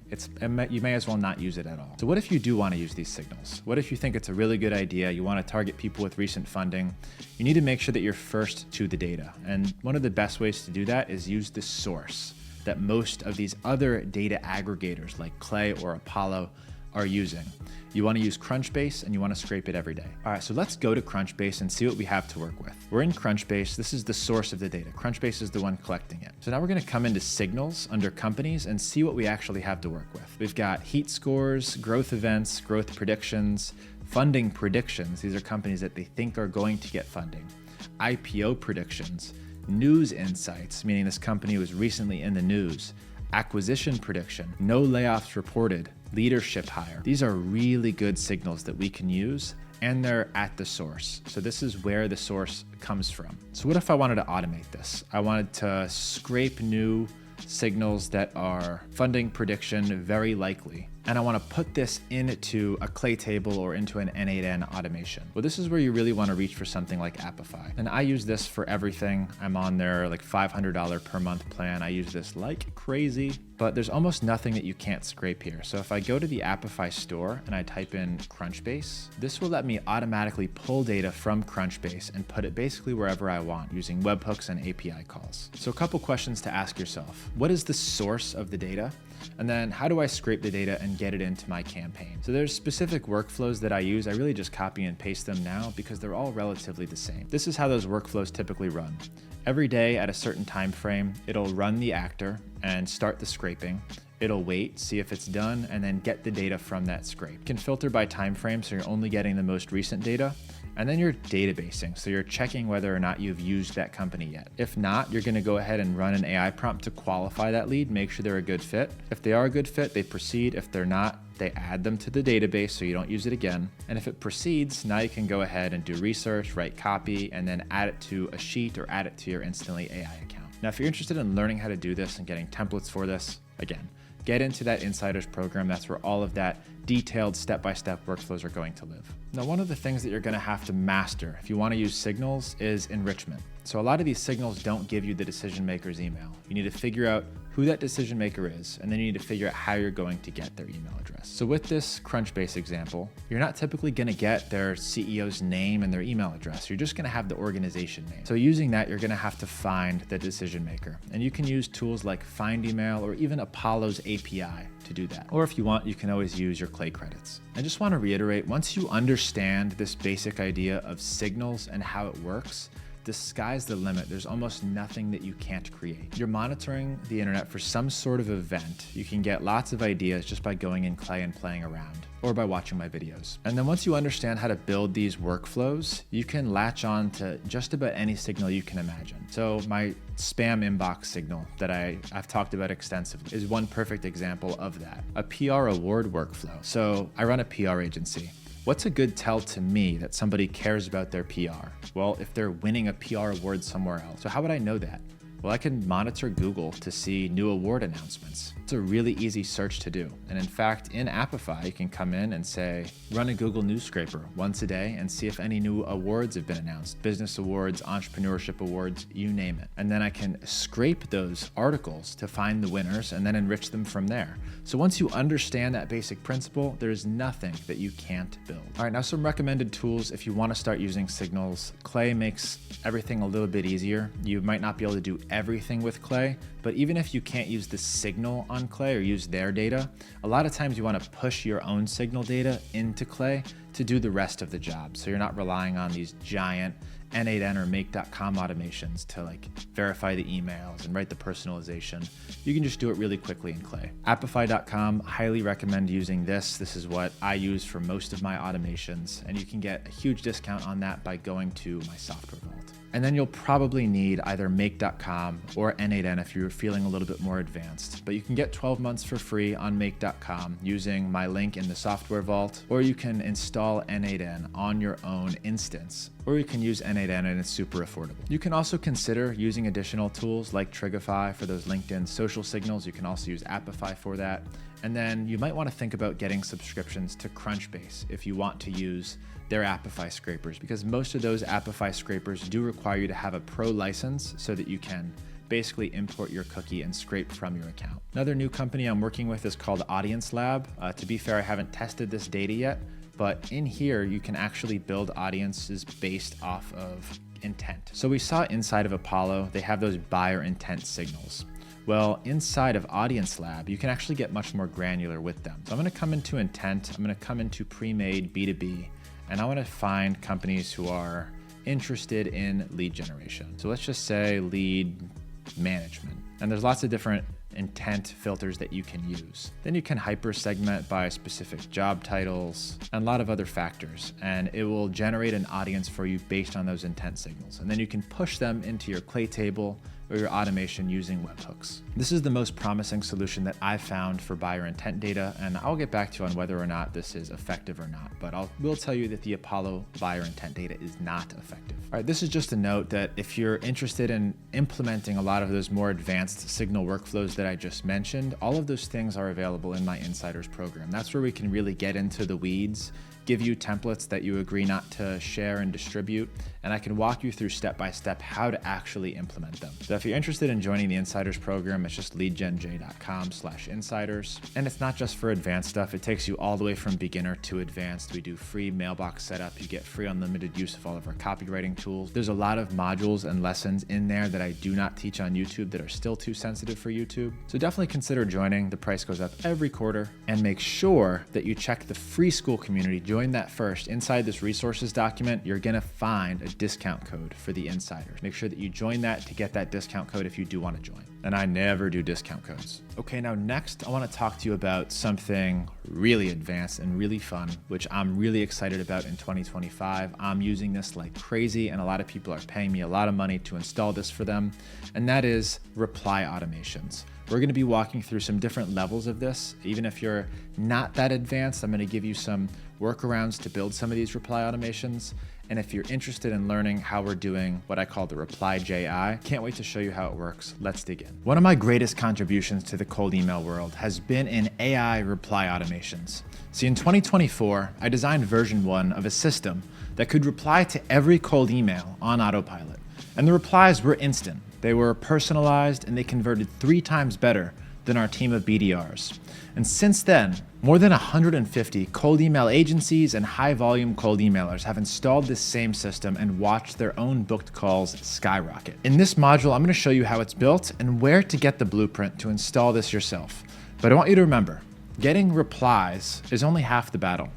you may as well not use it at all. So what if you do want to use these signals? What if you think it's a really good idea, you want to target people with recent funding? You need to make sure that you're first to the data. And one of the best ways to do that is use the source that most of these other data aggregators like Clay or Apollo are using. You want to use Crunchbase and you want to scrape it every day. All right, so let's go to Crunchbase and see what we have to work with. We're in Crunchbase. This is the source of the data. Crunchbase is the one collecting it. So now we're going to come into signals under companies and see what we actually have to work with. We've got heat scores, growth events, growth predictions, funding predictions. These are companies that they think are going to get funding. IPO predictions, news insights, meaning this company was recently in the news. Acquisition prediction, no layoffs reported, leadership hire. These are really good signals that we can use and they're at the source. So this is where the source comes from. So what if I wanted to automate this? I wanted to scrape new signals that are funding prediction very likely. And I want to put this into a Clay table or into an N8N automation. Well, this is where you really want to reach for something like Appify. And I use this for everything. I'm on their like $500 per month plan. I use this like crazy, but there's almost nothing that you can't scrape here. So if I go to the Appify store and I type in Crunchbase, this will let me automatically pull data from Crunchbase and put it basically wherever I want using webhooks and API calls. So a couple questions to ask yourself. What is the source of the data? And then how do I scrape the data and get it into my campaign? So there's specific workflows that I use. I really just copy and paste them now because they're all relatively the same. This is how those workflows typically run. Every day at a certain time frame, it'll run the actor and start the scraping. It'll wait, see if it's done, and then get the data from that scrape. You can filter by time frame so you're only getting the most recent data. And then you're databasing. So you're checking whether or not you've used that company yet. If not, you're gonna go ahead and run an AI prompt to qualify that lead, make sure they're a good fit. If they are a good fit, they proceed. If they're not, they add them to the database so you don't use it again. And if it proceeds, now you can go ahead and do research, write copy, and then add it to a sheet or add it to your Instantly AI account. Now, if you're interested in learning how to do this and getting templates for this, again, get into that Insiders program. That's where all of that detailed step-by-step workflows are going to live. Now, one of the things that you're going to have to master if you want to use signals is enrichment. So a lot of these signals don't give you the decision maker's email. You need to figure out who that decision maker is, and then you need to figure out how you're going to get their email address. So with this Crunchbase example, you're not typically going to get their CEO's name and their email address. You're just going to have the organization name. So using that, you're going to have to find the decision maker. And you can use tools like Find Email or even Apollo's API to do that. Or if you want, you can always use your Clay credits. I just want to reiterate, once you understand this basic idea of signals and how it works, the sky's the limit. There's almost nothing that you can't create. You're monitoring the internet for some sort of event. You can get lots of ideas just by going in Clay and playing around, or by watching my videos. And then once you understand how to build these workflows, you can latch on to just about any signal you can imagine. So my spam inbox signal that I've talked about extensively is one perfect example of that. A PR award workflow. So I run a PR agency. What's a good tell to me that somebody cares about their PR? Well, if they're winning a PR award somewhere else. So how would I know that? Well, I can monitor Google to see new award announcements. It's a really easy search to do. And in fact, in Appify, you can come in and say, run a Google News Scraper once a day and see if any new awards have been announced. Business awards, entrepreneurship awards, you name it. And then I can scrape those articles to find the winners and then enrich them from there. So once you understand that basic principle, there's nothing that you can't build. All right, now some recommended tools if you want to start using signals. Clay makes everything a little bit easier. You might not be able to do everything with Clay, but even if you can't use the signal on Clay or use their data, a lot of times you want to push your own signal data into Clay to do the rest of the job. So you're not relying on these giant N8N or Make.com automations to like verify the emails and write the personalization. You can just do it really quickly in Clay. Appify.com, highly recommend using this. This is what I use for most of my automations, and you can get a huge discount on that by going to my software vault. And then you'll probably need either Make.com or N8N if you're feeling a little bit more advanced. But you can get 12 months for free on Make.com using my link in the software vault, or you can install N8N on your own instance, or you can use N8N and it's super affordable. You can also consider using additional tools like Trigify for those LinkedIn social signals. You can also use Appify for that. And then you might want to think about getting subscriptions to Crunchbase if you want to use their Appify scrapers, because most of those Appify scrapers do require you to have a pro license so that you can basically import your cookie and scrape from your account. Another new company I'm working with is called Audience Lab. To be fair, I haven't tested this data yet, but in here you can actually build audiences based off of intent. So we saw inside of Apollo, they have those buyer intent signals. Well, inside of Audience Lab, you can actually get much more granular with them. So I'm going to come into intent, I'm going to come into pre-made B2B, and I want to find companies who are interested in lead generation. So let's just say lead management. And there's lots of different intent filters that you can use. Then you can hyper segment by specific job titles and a lot of other factors, and it will generate an audience for you based on those intent signals. And then you can push them into your Clay table or your automation using webhooks. This is the most promising solution that I've found for buyer intent data, and I'll get back to you on whether or not this is effective or not, but will tell you that the Apollo buyer intent data is not effective. All right, this is just a note that if you're interested in implementing a lot of those more advanced signal workflows that I just mentioned, all of those things are available in my Insiders program. That's where we can really get into the weeds, give you templates that you agree not to share and distribute, and I can walk you through step-by-step how to actually implement them. So if you're interested in joining the Insiders program, it's just leadgenj.com/insiders. And it's not just for advanced stuff. It takes you all the way from beginner to advanced. We do free mailbox setup. You get free unlimited use of all of our copywriting tools. There's a lot of modules and lessons in there that I do not teach on YouTube that are still too sensitive for YouTube. So definitely consider joining. The price goes up every quarter. And make sure that you check the free school community join that first, inside this resources document, you're gonna find a discount code for the insiders. Make sure that you join that to get that discount code if you do wanna join. And I never do discount codes. Okay, now next, I wanna talk to you about something really advanced and really fun, which I'm really excited about in 2025. I'm using this like crazy, and a lot of people are paying me a lot of money to install this for them, and that is reply automations. We're gonna be walking through some different levels of this. Even if you're not that advanced, I'm gonna give you some workarounds to build some of these reply automations. And if you're interested in learning how we're doing what I call the reply JI, can't wait to show you how it works. Let's dig in. One of my greatest contributions to the cold email world has been in AI reply automations. See, in 2024, I designed version 1 of a system that could reply to every cold email on autopilot. And the replies were instant. They were personalized, and they converted 3 times better than our team of BDRs. And since then, more than 150 cold email agencies and high volume cold emailers have installed this same system and watched their own booked calls skyrocket. In this module, I'm gonna show you how it's built and where to get the blueprint to install this yourself. But I want you to remember, getting replies is only half the battle.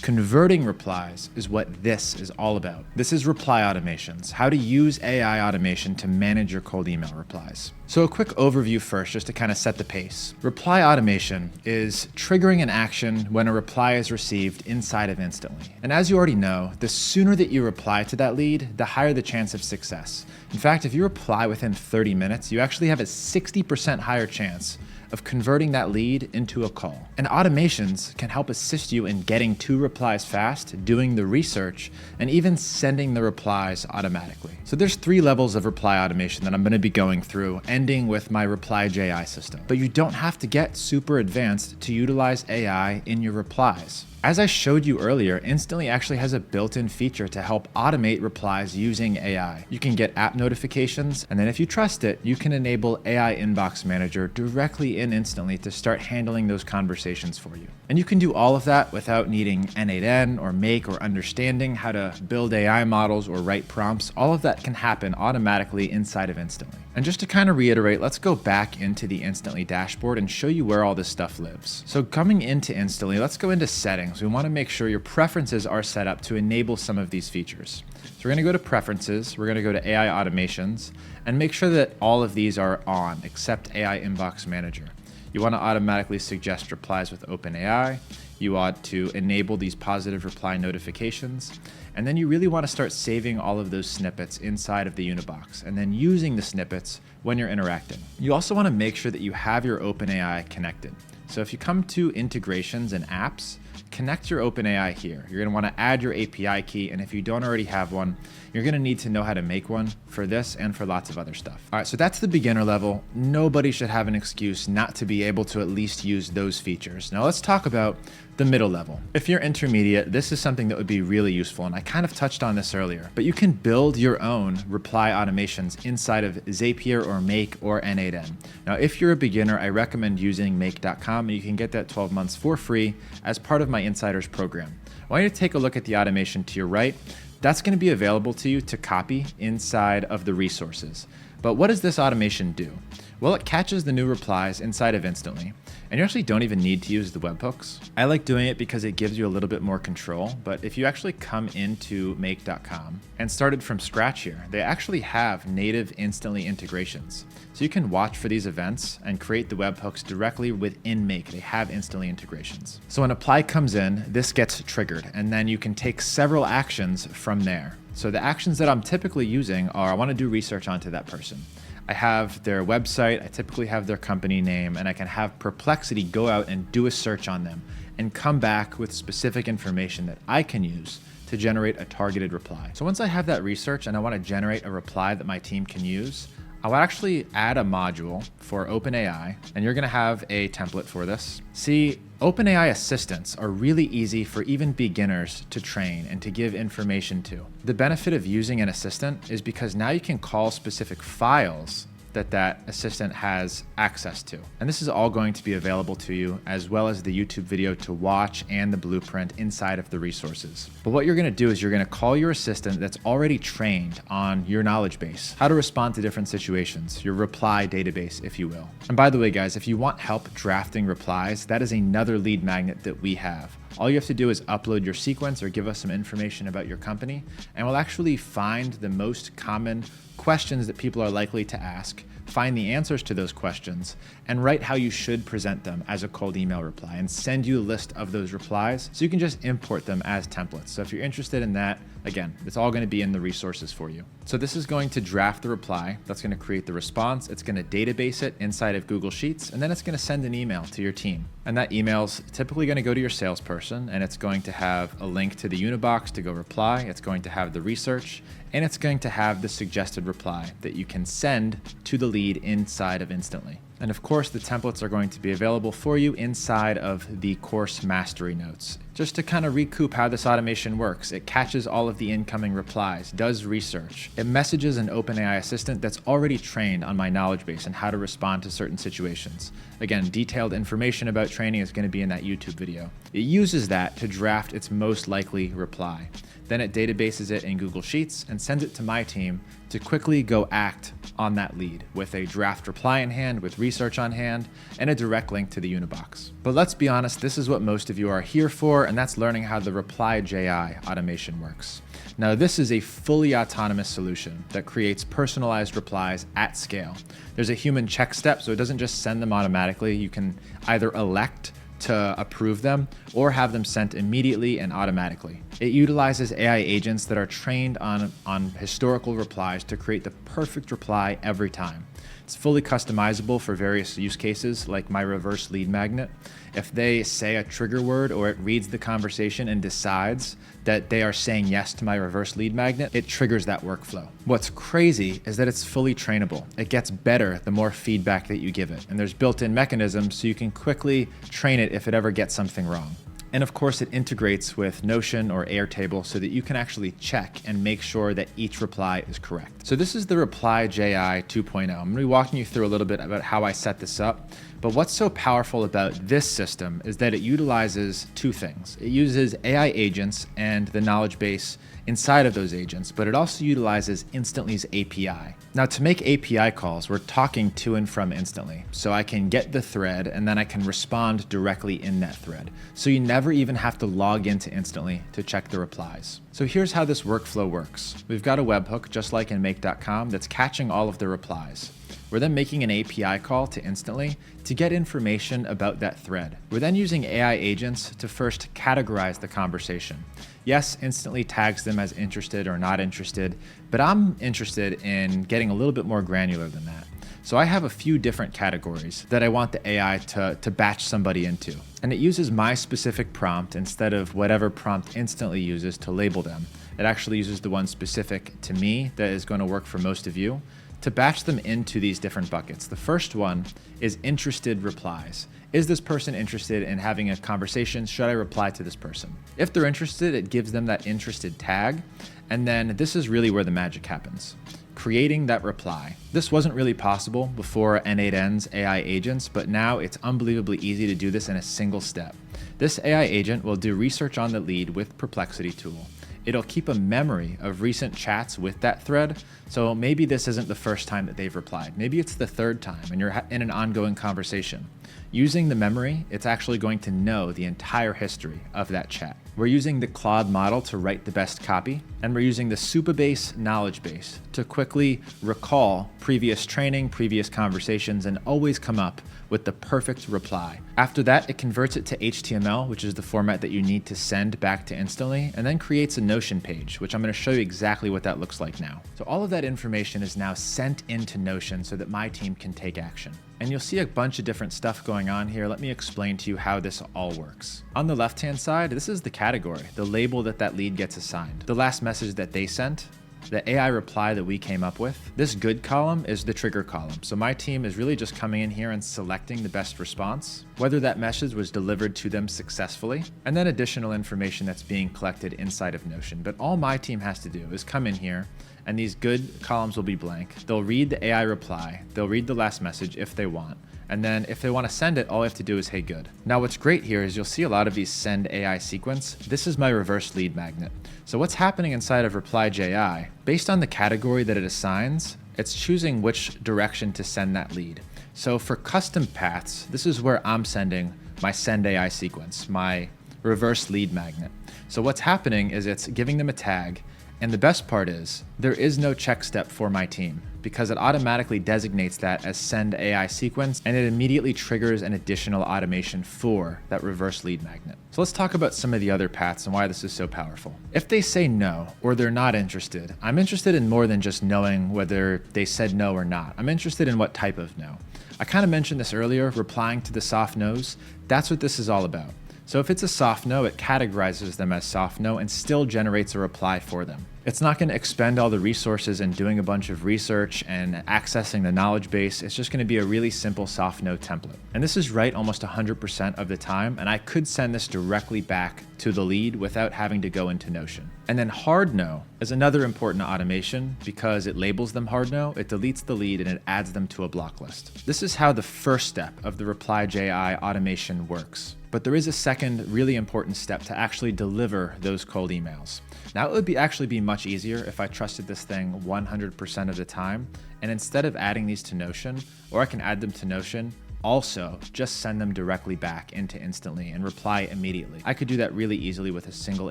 Converting replies is what this is all about. This is reply automations, how to use AI automation to manage your cold email replies. So a quick overview first, just to kind of set the pace. Reply automation is triggering an action when a reply is received inside of Instantly. And as you already know, the sooner that you reply to that lead, the higher the chance of success. In fact, if you reply within 30 minutes, you actually have a 60% higher chance of converting that lead into a call. And automations can help assist you in getting 2 replies fast, doing the research, and even sending the replies automatically. So there's 3 levels of reply automation that I'm gonna be going through, ending with my reply JI system. But you don't have to get super advanced to utilize AI in your replies. As I showed you earlier, Instantly actually has a built-in feature to help automate replies using AI. You can get app notifications, and then if you trust it, you can enable AI Inbox Manager directly in Instantly to start handling those conversations for you. And you can do all of that without needing N8N or Make or understanding how to build AI models or write prompts. All of that can happen automatically inside of Instantly. And just to kind of reiterate, let's go back into the Instantly dashboard and show you where all this stuff lives. So coming into Instantly, let's go into settings. We want to make sure your preferences are set up to enable some of these features. So we're going to go to preferences, we're going to go to AI automations, and make sure that all of these are on except AI Inbox Manager. You want to automatically suggest replies with OpenAI. You ought to enable these positive reply notifications. And then you really want to start saving all of those snippets inside of the Unibox and then using the snippets when you're interacting. You also want to make sure that you have your OpenAI connected. So if you come to integrations and apps, connect your OpenAI here. You're going to want to add your API key, and if you don't already have one, you're going to need to know how to make one for this and for lots of other stuff. All right, so that's the beginner level. Nobody should have an excuse not to be able to at least use those features. Now let's talk about the middle level. If you're intermediate, this is something that would be really useful, and I kind of touched on this earlier, but you can build your own reply automations inside of Zapier or Make or N8N. Now, if you're a beginner, I recommend using Make.com, and you can get that 12 months for free as part of my Insiders program. I want you to take a look at the automation to your right. That's going to be available to you to copy inside of the resources. But what does this automation do? Well, it catches the new replies inside of Instantly, and you actually don't even need to use the webhooks. I like doing it because it gives you a little bit more control, but if you actually come into Make.com and started from scratch here, they actually have native Instantly integrations. So you can watch for these events and create the webhooks directly within Make. They have Instantly integrations. So when apply comes in, this gets triggered, and then you can take several actions from there. So the actions that I'm typically using are, I want to do research onto that person. I have their website, I typically have their company name, and I can have Perplexity go out and do a search on them and come back with specific information that I can use to generate a targeted reply. So once I have that research and I want to generate a reply that my team can use, I will actually add a module for OpenAI, and you're gonna have a template for this. See, OpenAI assistants are really easy for even beginners to train and to give information to. The benefit of using an assistant is because now you can call specific files that assistant has access to. And this is all going to be available to you, as well as the YouTube video to watch and the blueprint inside of the resources. But what you're gonna do is you're gonna call your assistant that's already trained on your knowledge base, how to respond to different situations, your reply database, if you will. And by the way, guys, if you want help drafting replies, that is another lead magnet that we have. All you have to do is upload your sequence or give us some information about your company, and we'll actually find the most common questions that people are likely to ask, find the answers to those questions, and write how you should present them as a cold email reply, and send you a list of those replies so you can just import them as templates. So if you're interested in that, again, it's all going to be in the resources for you. So this is going to draft the reply. That's going to create the response. It's going to database it inside of Google Sheets, and then it's going to send an email to your team. And that email's typically going to go to your salesperson, and it's going to have a link to the Unibox to go reply. It's going to have the research, and it's going to have the suggested reply that you can send to the lead inside of Instantly. And of course, the templates are going to be available for you inside of the course mastery notes. Just to kind of recoup how this automation works, it catches all of the incoming replies, does research. It messages an OpenAI assistant that's already trained on my knowledge base and how to respond to certain situations. Again, detailed information about training is going to be in that YouTube video. It uses that to draft its most likely reply. Then it databases it in Google Sheets and sends it to my team to quickly go act on that lead with a draft reply in hand, with research on hand, and a direct link to the Unibox. But let's be honest, this is what most of you are here for, and that's learning how the Reply.ji automation works. Now, this is a fully autonomous solution that creates personalized replies at scale. There's a human check step, so it doesn't just send them automatically. You can either elect to approve them or have them sent immediately and automatically. It utilizes AI agents that are trained on historical replies to create the perfect reply every time. It's fully customizable for various use cases, like my reverse lead magnet. If they say a trigger word or it reads the conversation and decides that they are saying yes to my reverse lead magnet, it triggers that workflow. What's crazy is that it's fully trainable. It gets better the more feedback that you give it. And there's built-in mechanisms so you can quickly train it if it ever gets something wrong. And of course, it integrates with Notion or Airtable so that you can actually check and make sure that each reply is correct. So this is the Reply.ji 2.0. I'm going to be walking you through a little bit about how I set this up. But what's so powerful about this system is that it utilizes two things. It uses AI agents and the knowledge base inside of those agents, but it also utilizes Instantly's API. Now, to make API calls, we're talking to and from Instantly. So I can get the thread and then I can respond directly in that thread. So you never even have to log into Instantly to check the replies. So here's how this workflow works. We've got a webhook, just like in make.com, that's catching all of the replies. We're then making an API call to Instantly to get information about that thread. We're then using AI agents to first categorize the conversation. Yes, Instantly tags them as interested or not interested, but I'm interested in getting a little bit more granular than that. So I have a few different categories that I want the AI to batch somebody into. And it uses my specific prompt instead of whatever prompt Instantly uses to label them. It actually uses the one specific to me that is going to work for most of you to batch them into these different buckets. The first one is interested replies. Is this person interested in having a conversation? Should I reply to this person? If they're interested, it gives them that interested tag. And then this is really where the magic happens. Creating that reply. This wasn't really possible before N8N's AI agents, but now it's unbelievably easy to do this in a single step. This AI agent will do research on the lead with Perplexity tool. It'll keep a memory of recent chats with that thread. So maybe this isn't the first time that they've replied. Maybe it's the third time and you're in an ongoing conversation. Using the memory, it's actually going to know the entire history of that chat. We're using the Claude model to write the best copy, and we're using the Supabase knowledge base to quickly recall previous training, previous conversations, and always come up with the perfect reply. After that, it converts it to HTML, which is the format that you need to send back to Instantly, and then creates a Notion page, which I'm going to show you exactly what that looks like now. So all of that information is now sent into Notion so that my team can take action. And you'll see a bunch of different stuff going on here. Let me explain to you how this all works. On the left-hand side, this is the category, the label that lead gets assigned. The last message that they sent, the AI reply that we came up with. This good column is the trigger column. So my team is really just coming in here and selecting the best response, whether that message was delivered to them successfully, and then additional information that's being collected inside of Notion. But all my team has to do is come in here, and these good columns will be blank. They'll read the AI reply. They'll read the last message if they want. And then if they want to send it, all I have to do is, hey, good. Now what's great here is you'll see a lot of these send AI sequence. This is my reverse lead magnet. So what's happening inside of Reply.ji, based on the category that it assigns, it's choosing which direction to send that lead. So for custom paths, this is where I'm sending my send AI sequence, my reverse lead magnet. So what's happening is it's giving them a tag. And the best part is there is no check step for my team because it automatically designates that as send AI sequence, and it immediately triggers an additional automation for that reverse lead magnet. So let's talk about some of the other paths and why this is so powerful. If they say no or they're not interested, I'm interested in more than just knowing whether they said no or not. I'm interested in what type of no. I kind of mentioned this earlier, replying to the soft no's. That's what this is all about. So if it's a soft no, it categorizes them as soft no and still generates a reply for them. It's not going to expend all the resources in doing a bunch of research and accessing the knowledge base. It's just going to be a really simple soft no template. And this is right almost 100% of the time. And I could send this directly back to the lead without having to go into Notion. And then hard no is another important automation because it labels them hard no, it deletes the lead, and it adds them to a block list. This is how the first step of the Reply.ai automation works. But there is a second really important step to actually deliver those cold emails. Now, it would actually be much easier if I trusted this thing 100% of the time. And instead of adding these to Notion, or I can add them to Notion, also just send them directly back into Instantly and reply immediately. I could do that really easily with a single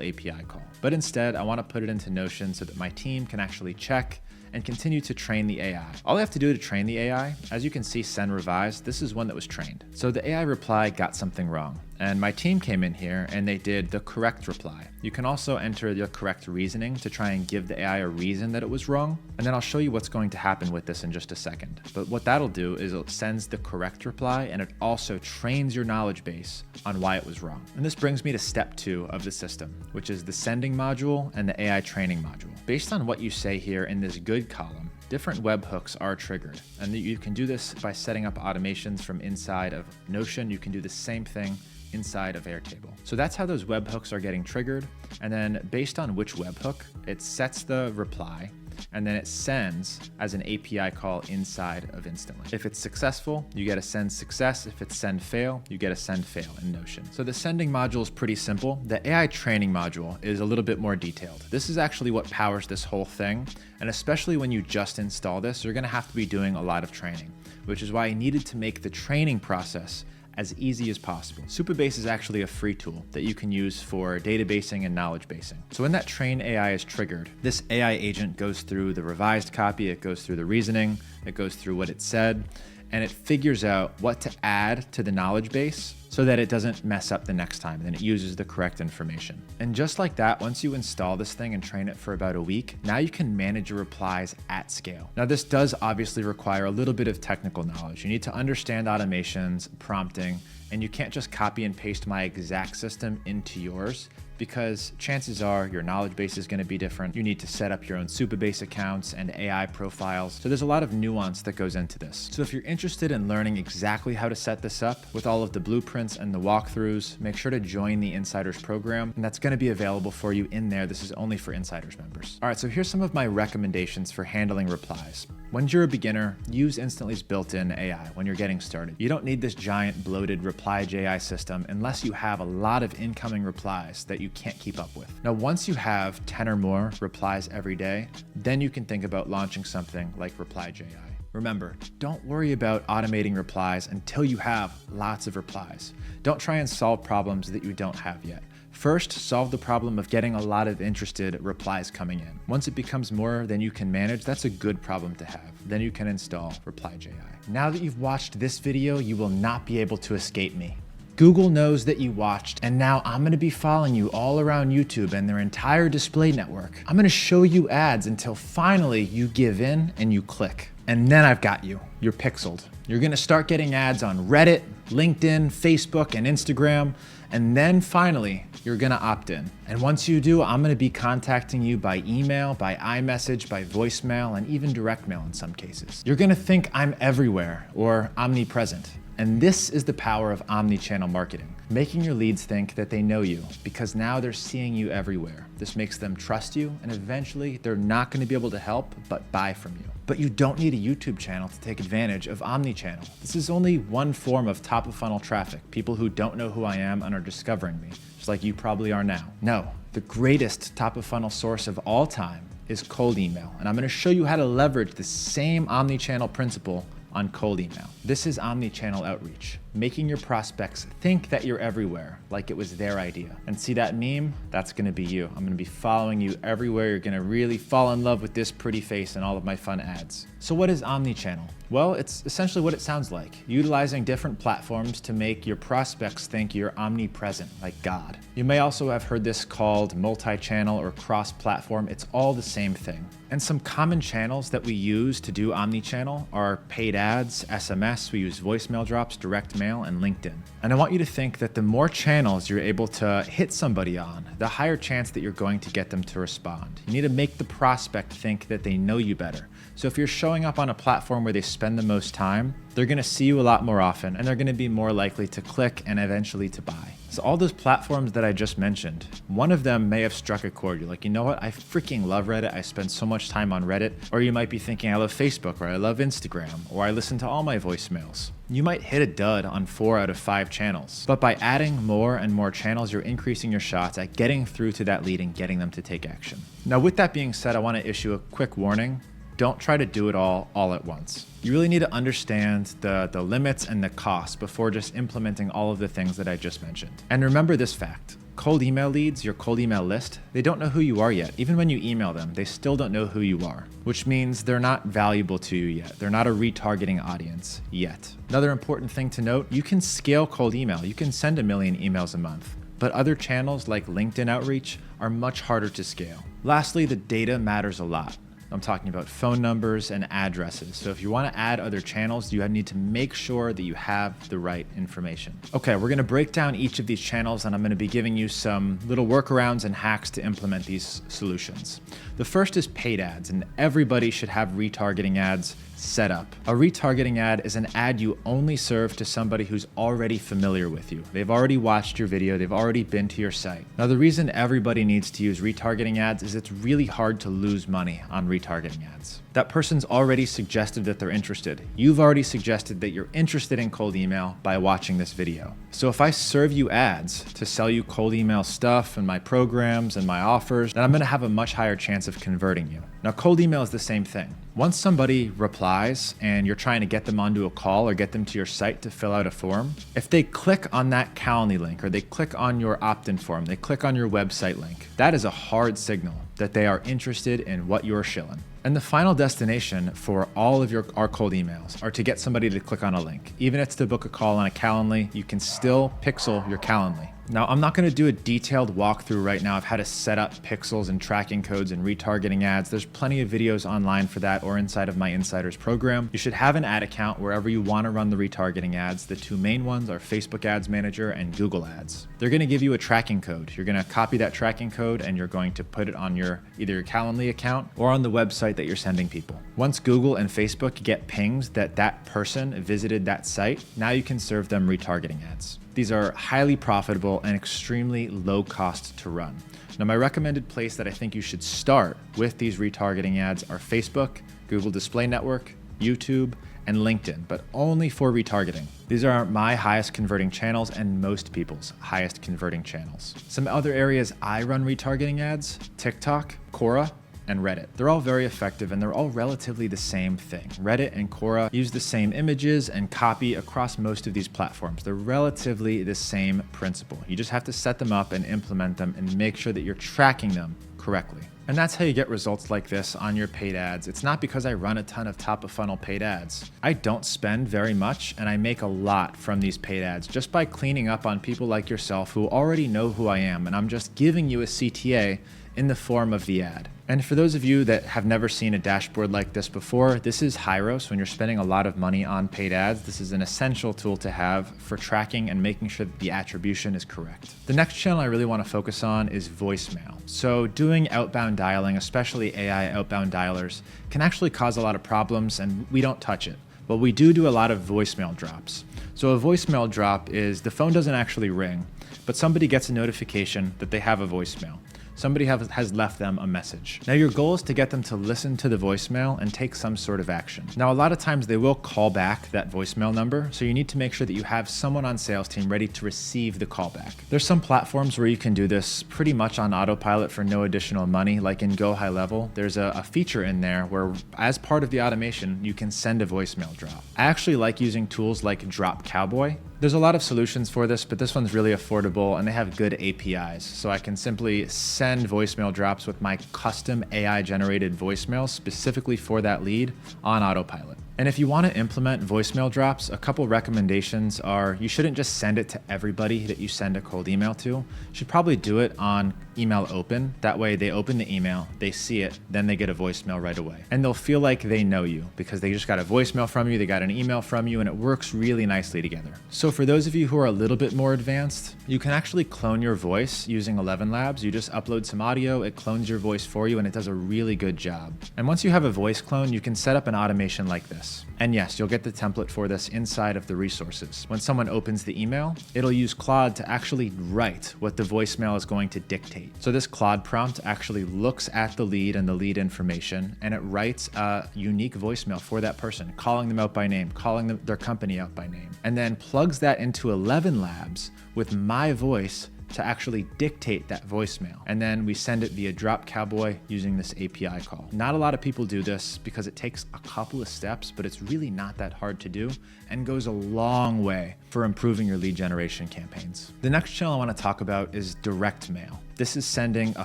API call. But instead, I want to put it into Notion so that my team can actually check and continue to train the AI. All I have to do to train the AI, as you can see, send revised, this is one that was trained. So the AI reply got something wrong. And my team came in here and they did the correct reply. You can also enter the correct reasoning to try and give the AI a reason that it was wrong. And then I'll show you what's going to happen with this in just a second. But what that'll do is it sends the correct reply, and it also trains your knowledge base on why it was wrong. And this brings me to step 2 of the system, which is the sending module and the AI training module. Based on what you say here in this good column, different webhooks are triggered. And you can do this by setting up automations from inside of Notion. You can do the same thing inside of Airtable. So that's how those webhooks are getting triggered. And then based on which webhook, it sets the reply, and then it sends as an API call inside of Instantly. If it's successful, you get a send success. If it's send fail, you get a send fail in Notion. So the sending module is pretty simple. The AI training module is a little bit more detailed. This is actually what powers this whole thing. And especially when you just install this, you're gonna have to be doing a lot of training, which is why I needed to make the training process as easy as possible. Supabase is actually a free tool that you can use for databasing and knowledge basing. So when that train AI is triggered, this AI agent goes through the revised copy, it goes through the reasoning, it goes through what it said, and it figures out what to add to the knowledge base so that it doesn't mess up the next time, and then it uses the correct information. And just like that, once you install this thing and train it for about a week, now you can manage your replies at scale. Now, this does obviously require a little bit of technical knowledge. You need to understand automations, prompting, and you can't just copy and paste my exact system into yours, because chances are your knowledge base is going to be different. You need to set up your own Supabase accounts and AI profiles. So there's a lot of nuance that goes into this. So if you're interested in learning exactly how to set this up with all of the blueprints and the walkthroughs, make sure to join the Insiders program, and that's going to be available for you in there. This is only for Insiders members. All right, so here's some of my recommendations for handling replies. When you're a beginner, use Instantly's built-in AI when you're getting started. You don't need this giant bloated Reply.ai system unless you have a lot of incoming replies that you can't keep up with. Now, once you have 10 or more replies every day, then you can think about launching something like Reply.ai. Remember, don't worry about automating replies until you have lots of replies. Don't try and solve problems that you don't have yet. First, solve the problem of getting a lot of interested replies coming in. Once it becomes more than you can manage, that's a good problem to have. Then you can install Reply.ai. Now that you've watched this video, you will not be able to escape me. Google knows that you watched, and now I'm gonna be following you all around YouTube and their entire display network. I'm gonna show you ads until finally you give in and you click. And then I've got you. You're pixeled. You're gonna start getting ads on Reddit, LinkedIn, Facebook, and Instagram. And then finally, you're gonna opt in. And once you do, I'm gonna be contacting you by email, by iMessage, by voicemail, and even direct mail in some cases. You're gonna think I'm everywhere or omnipresent. And this is the power of omni-channel marketing, making your leads think that they know you because now they're seeing you everywhere. This makes them trust you, and eventually they're not going to be able to help but buy from you. But you don't need a YouTube channel to take advantage of omni-channel. This is only one form of top of funnel traffic, people who don't know who I am and are discovering me, just like you probably are now. No, the greatest top of funnel source of all time is cold email, and I'm going to show you how to leverage the same omni-channel principle on cold email. This is Omnichannel Outreach. making your prospects think that you're everywhere, like it was their idea. And see that meme? That's gonna be you. I'm gonna be following you everywhere. You're gonna really fall in love with this pretty face and all of my fun ads. So what is omnichannel? Well, it's essentially what it sounds like, utilizing different platforms to make your prospects think you're omnipresent, like God. You may also have heard this called multi-channel or cross-platform. It's all the same thing. And some common channels that we use to do omnichannel are paid ads, SMS, we use voicemail drops, direct mail, and LinkedIn. And I want you to think that the more channels you're able to hit somebody on, the higher chance that you're going to get them to respond. You need to make the prospect think that they know you better. So if you're showing up on a platform where they spend the most time, they're gonna see you a lot more often, and they're gonna be more likely to click and eventually to buy. So all those platforms that I just mentioned, one of them may have struck a chord. You're like, you know what? I freaking love Reddit. I spend so much time on Reddit. Or you might be thinking, I love Facebook, or I love Instagram, or I listen to all my voicemails. You might hit a dud on 4 out of 5 channels. But by adding more and more channels, you're increasing your shots at getting through to that lead and getting them to take action. Now, with that being said, I want to issue a quick warning. Don't try to do it all at once. You really need to understand the limits and the costs before just implementing all of the things that I just mentioned. And remember this fact. Cold email leads, your cold email list, they don't know who you are yet. Even when you email them, they still don't know who you are, which means they're not valuable to you yet. They're not a retargeting audience yet. Another important thing to note, you can scale cold email. You can send 1 million emails a month. But other channels like LinkedIn Outreach are much harder to scale. Lastly, the data matters a lot. I'm talking about phone numbers and addresses. So if you want to add other channels, you need to make sure that you have the right information. Okay, we're going to break down each of these channels, and I'm going to be giving you some little workarounds and hacks to implement these solutions. The first is paid ads, and everybody should have retargeting ads set up. A retargeting ad is an ad you only serve to somebody who's already familiar with you. They've already watched your video, they've already been to your site. Now, the reason everybody needs to use retargeting ads is it's really hard to lose money on retargeting ads. That person's already suggested that they're interested. You've already suggested that you're interested in cold email by watching this video. So if I serve you ads to sell you cold email stuff and my programs and my offers, then I'm gonna have a much higher chance of converting you. Now, cold email is the same thing. Once somebody replies and you're trying to get them onto a call or get them to your site to fill out a form, if they click on that Calendly link or they click on your opt-in form, they click on your website link, that is a hard signal that they are interested in what you're shilling. And the final destination for all of our cold emails are to get somebody to click on a link. Even if it's to book a call on a Calendly, you can still pixel your Calendly. Now, I'm not going to do a detailed walkthrough right now of how to set up pixels and tracking codes and retargeting ads. There's plenty of videos online for that or inside of my Insiders program. You should have an ad account wherever you want to run the retargeting ads. The 2 main ones are Facebook Ads Manager and Google Ads. They're going to give you a tracking code. You're going to copy that tracking code and you're going to put it on either your Calendly account or on the website that you're sending people. Once Google and Facebook get pings that that person visited that site, now you can serve them retargeting ads. These are highly profitable and extremely low cost to run. Now, my recommended place that I think you should start with these retargeting ads are Facebook, Google Display Network, YouTube, and LinkedIn, but only for retargeting. These are my highest converting channels and most people's highest converting channels. Some other areas I run retargeting ads: TikTok, Quora, and Reddit. They're all very effective and they're all relatively the same thing. Reddit and Quora use the same images and copy across most of these platforms. They're relatively the same principle. You just have to set them up and implement them and make sure that you're tracking them correctly. And that's how you get results like this on your paid ads. It's not because I run a ton of top of funnel paid ads. I don't spend very much and I make a lot from these paid ads just by cleaning up on people like yourself who already know who I am, and I'm just giving you a CTA in the form of the ad. And for those of you that have never seen a dashboard like this before, this is Hyros. When you're spending a lot of money on paid ads, this is an essential tool to have for tracking and making sure that the attribution is correct. The next channel I really want to focus on is voicemail. So doing outbound dialing, especially AI outbound dialers, can actually cause a lot of problems and we don't touch it. But we do a lot of voicemail drops. So a voicemail drop is the phone doesn't actually ring, but somebody gets a notification that they have a voicemail. somebody has left them a message. Now your goal is to get them to listen to the voicemail and take some sort of action. Now a lot of times they will call back that voicemail number, so you need to make sure that you have someone on sales team ready to receive the callback. There's some platforms where you can do this pretty much on autopilot for no additional money. Like in Go High Level, there's a feature in there where as part of the automation, you can send a voicemail drop. I actually like using tools like Drop Cowboy. There's a lot of solutions for this, but this one's really affordable and they have good APIs. So I can simply send voicemail drops with my custom AI generated voicemails specifically for that lead on autopilot. And if you want to implement voicemail drops, a couple recommendations are you shouldn't just send it to everybody that you send a cold email to. You should probably do it on email open. That way they open the email, they see it, then they get a voicemail right away. And they'll feel like they know you because they just got a voicemail from you, they got an email from you, and it works really nicely together. So for those of you who are a little bit more advanced, you can actually clone your voice using 11 Labs. You just upload some audio, it clones your voice for you, and it does a really good job. And once you have a voice clone, you can set up an automation like this. And yes, you'll get the template for this inside of the resources. When someone opens the email, it'll use Claude to actually write what the voicemail is going to dictate. So this Claude prompt actually looks at the lead and the lead information, and it writes a unique voicemail for that person, calling them out by name, calling their company out by name, and then plugs that into 11 Labs with my voice to actually dictate that voicemail. And then we send it via Drop Cowboy using this API call. Not a lot of people do this because it takes a couple of steps, but it's really not that hard to do and goes a long way for improving your lead generation campaigns. The next channel I want to talk about is direct mail. This is sending a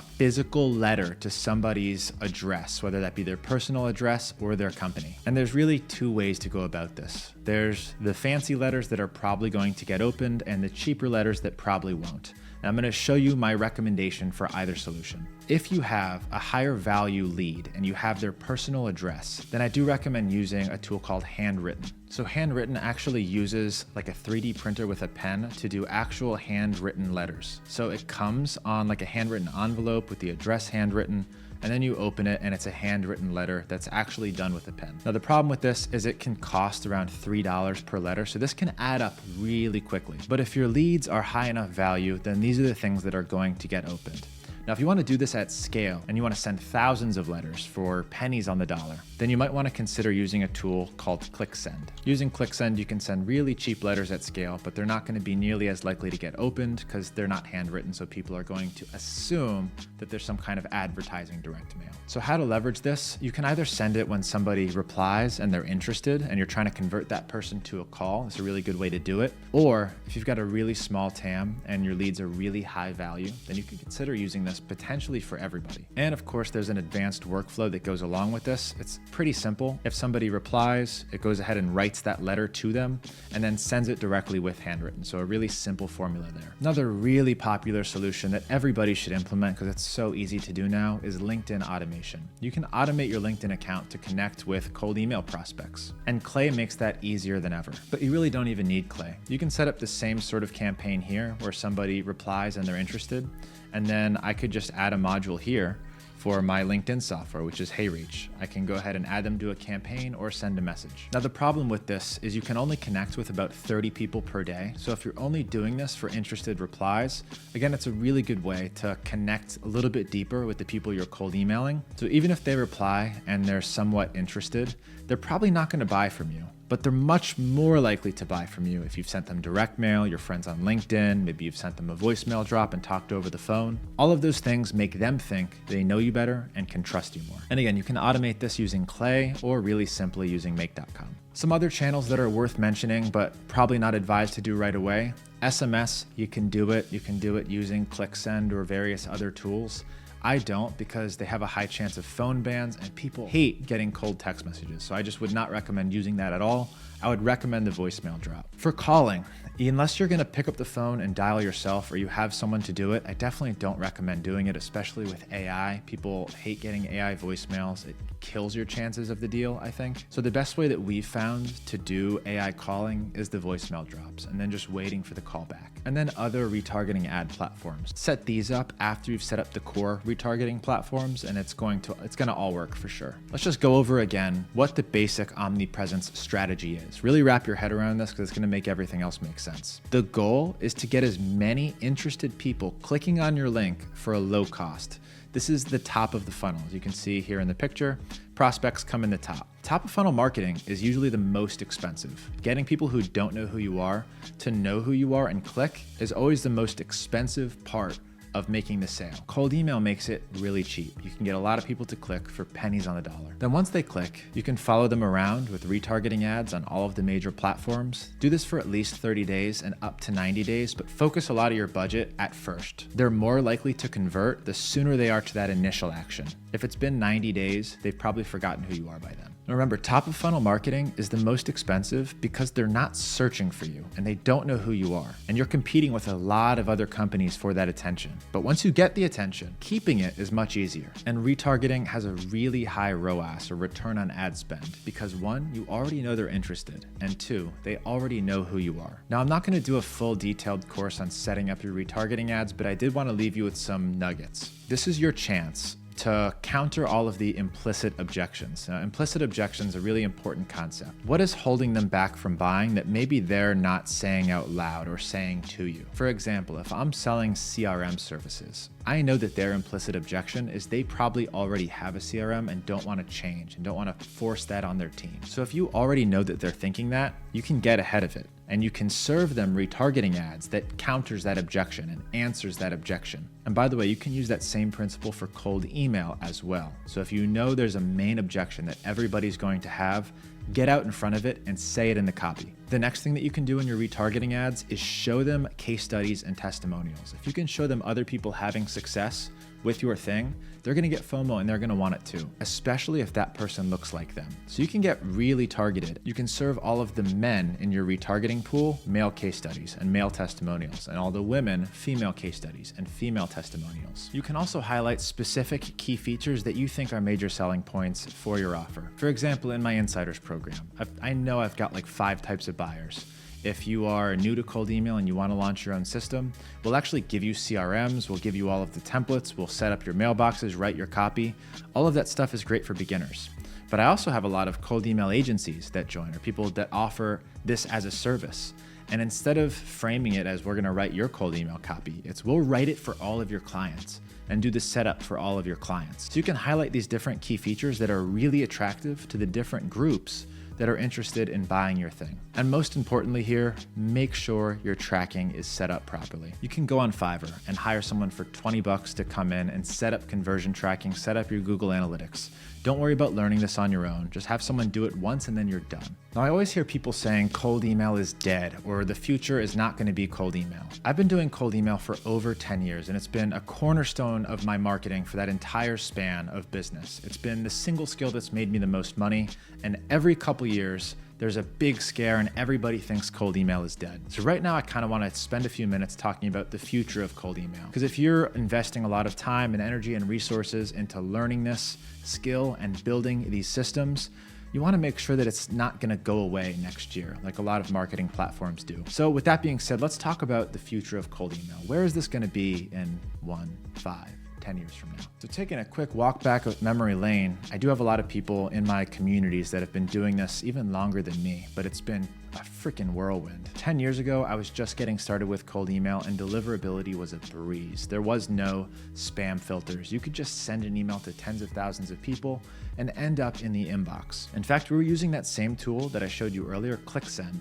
physical letter to somebody's address, whether that be their personal address or their company. And there's really two ways to go about this. There's the fancy letters that are probably going to get opened and the cheaper letters that probably won't. Now I'm going to show you my recommendation for either solution. If you have a higher value lead and you have their personal address, then I do recommend using a tool called Handwritten. So Handwritten actually uses like a 3D printer with a pen to do actual handwritten letters. So it comes on like a handwritten envelope with the address handwritten, and then you open it and it's a handwritten letter that's actually done with a pen. Now the problem with this is it can cost around $3 per letter, so this can add up really quickly. But if your leads are high enough value, then these are the things that are going to get opened. Now, if you want to do this at scale and you want to send thousands of letters for pennies on the dollar, then you might want to consider using a tool called ClickSend. Using ClickSend, you can send really cheap letters at scale, but they're not going to be nearly as likely to get opened because they're not handwritten, so people are going to assume that there's some kind of advertising direct mail. So how to leverage this? You can either send it when somebody replies and they're interested and you're trying to convert that person to a call. It's a really good way to do it. Or if you've got a really small TAM and your leads are really high value, then you can consider using this potentially for everybody. And of course, there's an advanced workflow that goes along with this. It's pretty simple. If somebody replies, it goes ahead and writes that letter to them and then sends it directly with handwritten. So a really simple formula there. Another really popular solution that everybody should implement because it's so easy to do now is LinkedIn automation. You can automate your LinkedIn account to connect with cold email prospects. And Clay makes that easier than ever. But you really don't even need Clay. You can set up the same sort of campaign here where somebody replies and they're interested. And then I could just add a module here for my LinkedIn software, which is HeyReach. I can go ahead and add them to a campaign or send a message. Now, the problem with this is you can only connect with about 30 people per day. So if you're only doing this for interested replies, again, it's a really good way to connect a little bit deeper with the people you're cold emailing. So even if they reply and they're somewhat interested, they're probably not going to buy from you. But they're much more likely to buy from you if you've sent them direct mail, your friends on LinkedIn, maybe you've sent them a voicemail drop and talked over the phone. All of those things make them think they know you better and can trust you more. And again, you can automate this using Clay or really simply using make.com. Some other channels that are worth mentioning, but probably not advised to do right away. SMS, you can do it. You can do it using ClickSend or various other tools. I don't because they have a high chance of phone bans and people hate getting cold text messages. So I just would not recommend using that at all. I would recommend the voicemail drop. For calling, unless you're gonna pick up the phone and dial yourself or you have someone to do it, I definitely don't recommend doing it, especially with AI. People hate getting AI voicemails. It kills your chances of the deal, I think. So the best way that we've found to do AI calling is the voicemail drops and then just waiting for the callback. And then other retargeting ad platforms. Set these up after you've set up the core retargeting platforms, and it's gonna all work for sure. Let's just go over again what the basic omnipresence strategy is. Really wrap your head around this because it's gonna make everything else make sense. The goal is to get as many interested people clicking on your link for a low cost. This is the top of the funnel. As you can see here in the picture, prospects come in the top. Top of funnel marketing is usually the most expensive. Getting people who don't know who you are to know who you are and click is always the most expensive part of making the sale. Cold email makes it really cheap. You can get a lot of people to click for pennies on the dollar. Then once they click, you can follow them around with retargeting ads on all of the major platforms. Do this for at least 30 days and up to 90 days, but focus a lot of your budget at first. They're more likely to convert the sooner they are to that initial action. If it's been 90 days, they've probably forgotten who you are by then. Remember, top of funnel marketing is the most expensive because they're not searching for you and they don't know who you are. And you're competing with a lot of other companies for that attention. But once you get the attention, keeping it is much easier. And retargeting has a really high ROAS, or return on ad spend, because one, you already know they're interested, and two, they already know who you are. Now, I'm not going to do a full detailed course on setting up your retargeting ads, but I did want to leave you with some nuggets. This is your chance to counter all of the implicit objections. Now, implicit objections are a really important concept. What is holding them back from buying that maybe they're not saying out loud or saying to you? For example, if I'm selling CRM services, I know that their implicit objection is they probably already have a CRM and don't want to change and don't want to force that on their team. So if you already know that they're thinking that, you can get ahead of it. And you can serve them retargeting ads that counters that objection and answers that objection. And by the way, you can use that same principle for cold email as well. So if you know there's a main objection that everybody's going to have, get out in front of it and say it in the copy. The next thing that you can do in your retargeting ads is show them case studies and testimonials. If you can show them other people having success with your thing, they're gonna get FOMO and they're gonna want it too, especially if that person looks like them. So you can get really targeted. You can serve all of the men in your retargeting pool male case studies and male testimonials, and all the women female case studies and female testimonials. You can also highlight specific key features that you think are major selling points for your offer. For example, in my Insiders program, I know I've got like 5 types of buyers. If you are new to cold email and you want to launch your own system, we'll actually give you CRMs, we'll give you all of the templates, we'll set up your mailboxes, write your copy. All of that stuff is great for beginners. But I also have a lot of cold email agencies that join, or people that offer this as a service. And instead of framing it as we're going to write your cold email copy, it's we'll write it for all of your clients and do the setup for all of your clients. So you can highlight these different key features that are really attractive to the different groups that are interested in buying your thing. And most importantly here, make sure your tracking is set up properly. You can go on Fiverr and hire someone for $20 to come in and set up conversion tracking, set up your Google Analytics. Don't worry about learning this on your own. Just have someone do it once and then you're done. Now, I always hear people saying cold email is dead or the future is not going to be cold email. I've been doing cold email for over 10 years and it's been a cornerstone of my marketing for that entire span of business. It's been the single skill that's made me the most money, and every couple years, there's a big scare and everybody thinks cold email is dead. So right now I kind of want to spend a few minutes talking about the future of cold email. Because if you're investing a lot of time and energy and resources into learning this skill and building these systems, you want to make sure that it's not going to go away next year, like a lot of marketing platforms do. So with that being said, let's talk about the future of cold email. Where is this going to be in 1, 5, 10 years from now? So taking a quick walk back with memory lane, I do have a lot of people in my communities that have been doing this even longer than me, but it's been a freaking whirlwind. 10 years ago, I was just getting started with cold email and deliverability was a breeze. There was no spam filters. You could just send an email to tens of thousands of people and end up in the inbox. In fact, we were using that same tool that I showed you earlier, ClickSend.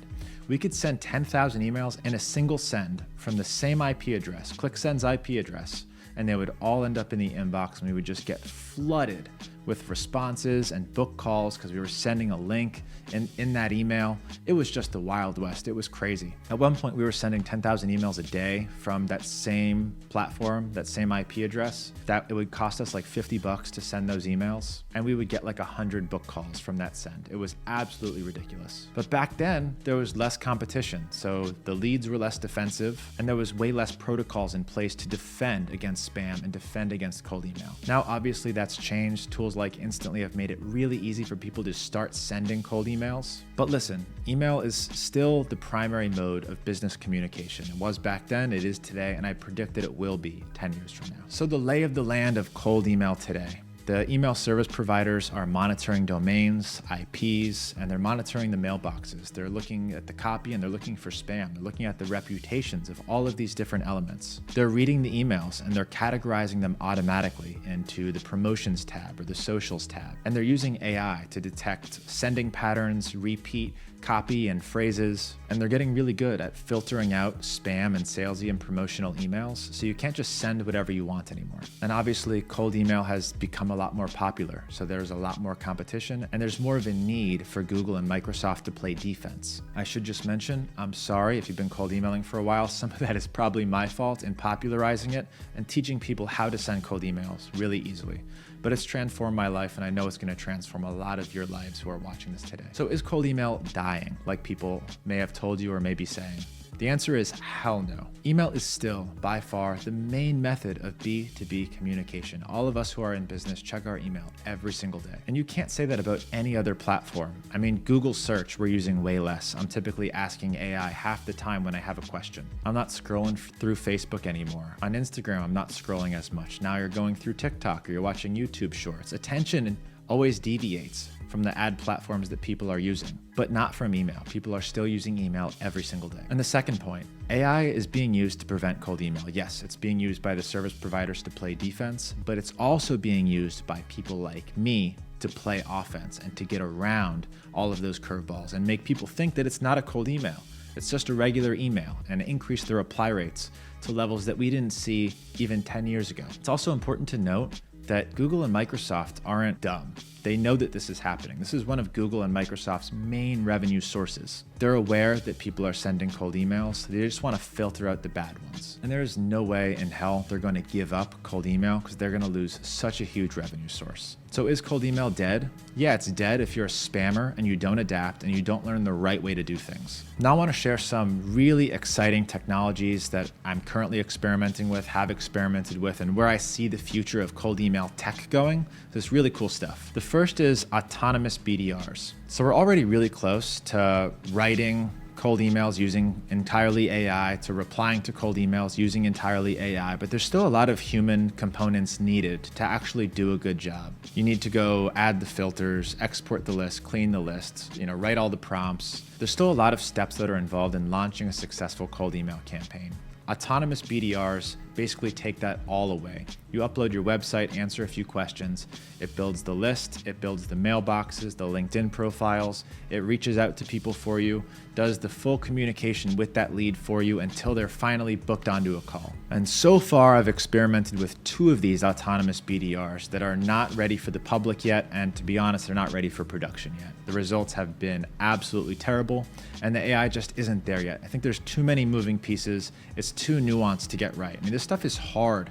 We could send 10,000 emails in a single send from the same IP address, ClickSend's IP address, and they would all end up in the inbox and we would just get flooded with responses and book calls because we were sending a link in that email. It was just the Wild West. It was crazy. At one point, we were sending 10,000 emails a day from that same platform, that same IP address. It would cost us like $50 to send those emails, and we would get like 100 book calls from that send. It was absolutely ridiculous. But back then, there was less competition, so the leads were less defensive, and there was way less protocols in place to defend against spam and defend against cold email. Now, obviously, that's changed. Tools like Instantly have made it really easy for people to start sending cold emails. But listen, email is still the primary mode of business communication. It was back then, it is today, and I predict that it will be 10 years from now. So the lay of the land of cold email today. The email service providers are monitoring domains, IPs, and they're monitoring the mailboxes. They're looking at the copy and they're looking for spam. They're looking at the reputations of all of these different elements. They're reading the emails and they're categorizing them automatically into the promotions tab or the socials tab. And they're using AI to detect sending patterns, repeat, copy, and phrases. And they're getting really good at filtering out spam and salesy and promotional emails. So you can't just send whatever you want anymore. And obviously, cold email has become a lot more popular. So there's a lot more competition and there's more of a need for Google and Microsoft to play defense. I should just mention, I'm sorry if you've been cold emailing for a while. Some of that is probably my fault in popularizing it and teaching people how to send cold emails really easily. But it's transformed my life and I know it's going to transform a lot of your lives who are watching this today. So is cold email dying, like people may have told you or may be saying? The answer is hell no. Email is still, by far, the main method of B2B communication. All of us who are in business check our email every single day. And you can't say that about any other platform. I mean, Google search, we're using way less. I'm typically asking AI half the time when I have a question. I'm not scrolling through Facebook anymore. On Instagram, I'm not scrolling as much. Now you're going through TikTok or you're watching YouTube shorts. Attention always deviates from the ad platforms that people are using, but not from email. People are still using email every single day. And the second point, AI is being used to prevent cold email. Yes, it's being used by the service providers to play defense, but it's also being used by people like me to play offense and to get around all of those curveballs and make people think that it's not a cold email. It's just a regular email and increase the reply rates to levels that we didn't see even 10 years ago. It's also important to note that Google and Microsoft aren't dumb. They know that this is happening. This is one of Google and Microsoft's main revenue sources. They're aware that people are sending cold emails. They just want to filter out the bad ones. And there is no way in hell they're going to give up cold email because they're going to lose such a huge revenue source. So is cold email dead? Yeah, it's dead if you're a spammer and you don't adapt and you don't learn the right way to do things. Now I want to share some really exciting technologies that I'm currently experimenting with, have experimented with, and where I see the future of cold email tech going. This really cool stuff. The first is autonomous BDRs. So we're already really close to writing cold emails using entirely AI, to replying to cold emails using entirely AI, but there's still a lot of human components needed to actually do a good job. You need to go add the filters, export the list, clean the list, write all the prompts. There's still a lot of steps that are involved in launching a successful cold email campaign. Autonomous BDRs basically take that all away. You upload your website, answer a few questions, it builds the list, it builds the mailboxes, the LinkedIn profiles, it reaches out to people for you, does the full communication with that lead for you until they're finally booked onto a call. And so far, I've experimented with 2 of these autonomous BDRs that are not ready for the public yet, and to be honest, they're not ready for production yet. The results have been absolutely terrible, and the AI just isn't there yet. I think there's too many moving pieces. It's too nuanced to get right. I mean, this stuff is hard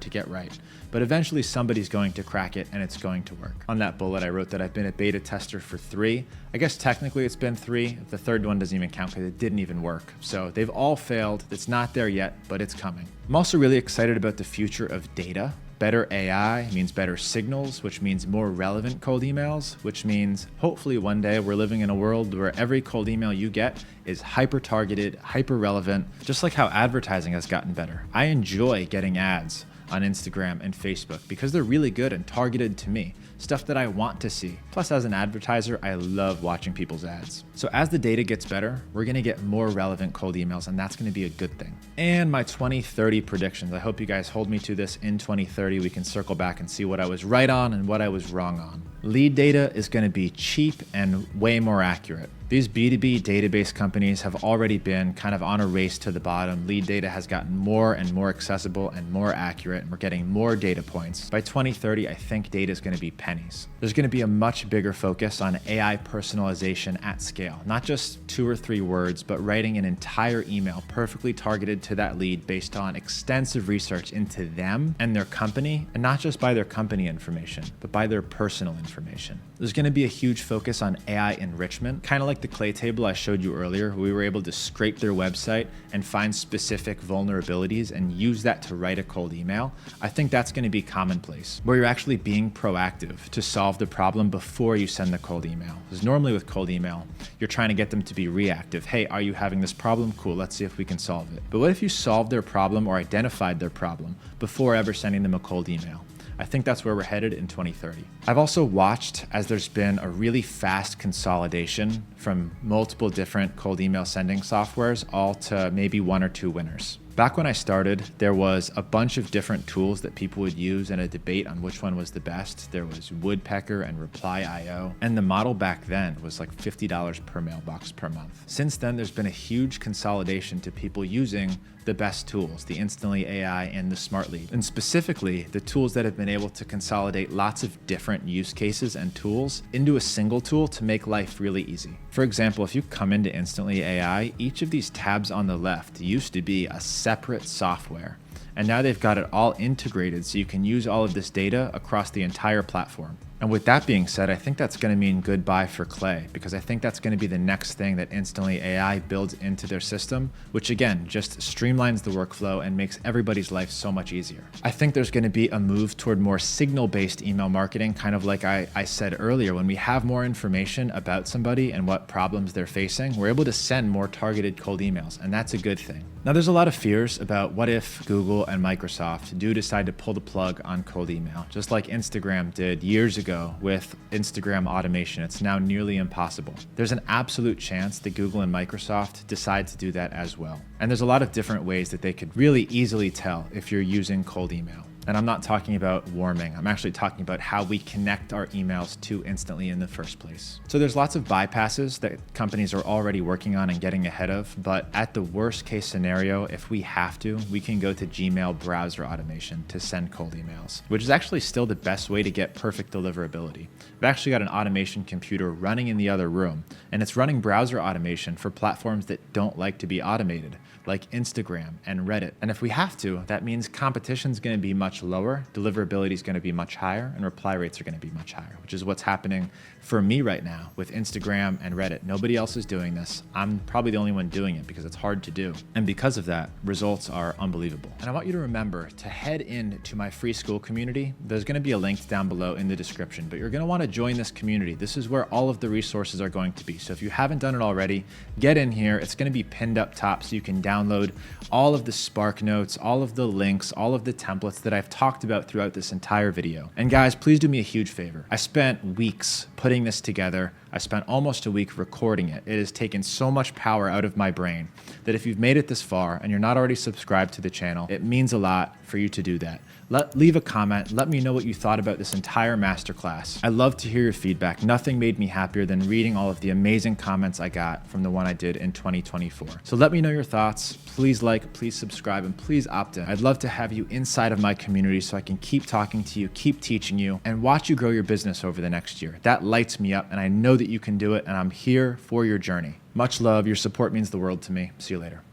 to get right, but eventually somebody's going to crack it and it's going to work. On that bullet, I wrote that I've been a beta tester for 3. I guess technically it's been 3. The third one doesn't even count because it didn't even work. So they've all failed. It's not there yet, but it's coming. I'm also really excited about the future of data. Better AI means better signals, which means more relevant cold emails, which means hopefully one day we're living in a world where every cold email you get is hyper-targeted, hyper-relevant, just like how advertising has gotten better. I enjoy getting ads on Instagram and Facebook because they're really good and targeted to me, stuff that I want to see. Plus, as an advertiser, I love watching people's ads. So as the data gets better, we're gonna get more relevant cold emails, and that's gonna be a good thing. And my 2030 predictions, I hope you guys hold me to this in 2030. We can circle back and see what I was right on and what I was wrong on. Lead data is gonna be cheap and way more accurate. These B2B database companies have already been kind of on a race to the bottom. Lead data has gotten more and more accessible and more accurate, and we're getting more data points. By 2030, I think data is going to be pennies. There's going to be a much bigger focus on AI personalization at scale, not just 2 or 3 words, but writing an entire email perfectly targeted to that lead based on extensive research into them and their company, and not just by their company information, but by their personal information. There's going to be a huge focus on AI enrichment, kind of like the clay table I showed you earlier, where we were able to scrape their website and find specific vulnerabilities and use that to write a cold email. I think that's going to be commonplace, where you're actually being proactive to solve the problem before you send the cold email. Because normally with cold email, you're trying to get them to be reactive. Hey, are you having this problem? Cool, let's see if we can solve it. But what if you solved their problem or identified their problem before ever sending them a cold email? I think that's where we're headed in 2030. I've also watched as there's been a really fast consolidation from multiple different cold email sending softwares, all to maybe 1 or 2 winners. Back when I started, there was a bunch of different tools that people would use in a debate on which one was the best. There was Woodpecker and Reply.io, and the model back then was like $50 per mailbox per month. Since then, there's been a huge consolidation to people using the best tools, the Instantly.ai and the SmartLead, and specifically the tools that have been able to consolidate lots of different use cases and tools into a single tool to make life really easy. For example, if you come into Instantly.ai, each of these tabs on the left used to be a separate software. And now they've got it all integrated so you can use all of this data across the entire platform. And with that being said, I think that's going to mean goodbye for Clay, because I think that's going to be the next thing that Instantly.ai builds into their system, which again, just streamlines the workflow and makes everybody's life so much easier. I think there's going to be a move toward more signal-based email marketing, kind of like I said earlier. When we have more information about somebody and what problems they're facing, we're able to send more targeted cold emails, and that's a good thing. Now, there's a lot of fears about what if Google and Microsoft do decide to pull the plug on cold email, just like Instagram did years ago with Instagram automation. It's now nearly impossible. There's an absolute chance that Google and Microsoft decide to do that as well. And there's a lot of different ways that they could really easily tell if you're using cold email. And I'm not talking about warming. I'm actually talking about how we connect our emails to Instantly in the first place. So there's lots of bypasses that companies are already working on and getting ahead of. But at the worst case scenario, if we have to, we can go to Gmail browser automation to send cold emails, which is actually still the best way to get perfect deliverability. I've actually got an automation computer running in the other room, and it's running browser automation for platforms that don't like to be automated, like Instagram and Reddit. And if we have to, that means competition's going to be much lower, deliverability is going to be much higher, and reply rates are going to be much higher, which is what's happening for me right now with Instagram and Reddit. Nobody else is doing this. I'm probably the only one doing it because it's hard to do. And because of that, results are unbelievable. And I want you to remember to head into my free school community. There's going to be a link down below in the description, but you're going to want to join this community. This is where all of the resources are going to be. So if you haven't done it already, get in here. It's going to be pinned up top so you can download all of the Spark notes, all of the links, all of the templates that I've talked about throughout this entire video. And guys, please do me a huge favor. I spent weeks putting this together. I spent almost a week recording it. It has taken so much power out of my brain that if you've made it this far and you're not already subscribed to the channel, it means a lot for you to do that. Leave a comment. Let me know what you thought about this entire masterclass. I love to hear your feedback. Nothing made me happier than reading all of the amazing comments I got from the one I did in 2024. So let me know your thoughts. Please like, please subscribe, and please opt in. I'd love to have you inside of my community so I can keep talking to you, keep teaching you, and watch you grow your business over the next year. That lights me up, and I know that you can do it, and I'm here for your journey. Much love. Your support means the world to me. See you later.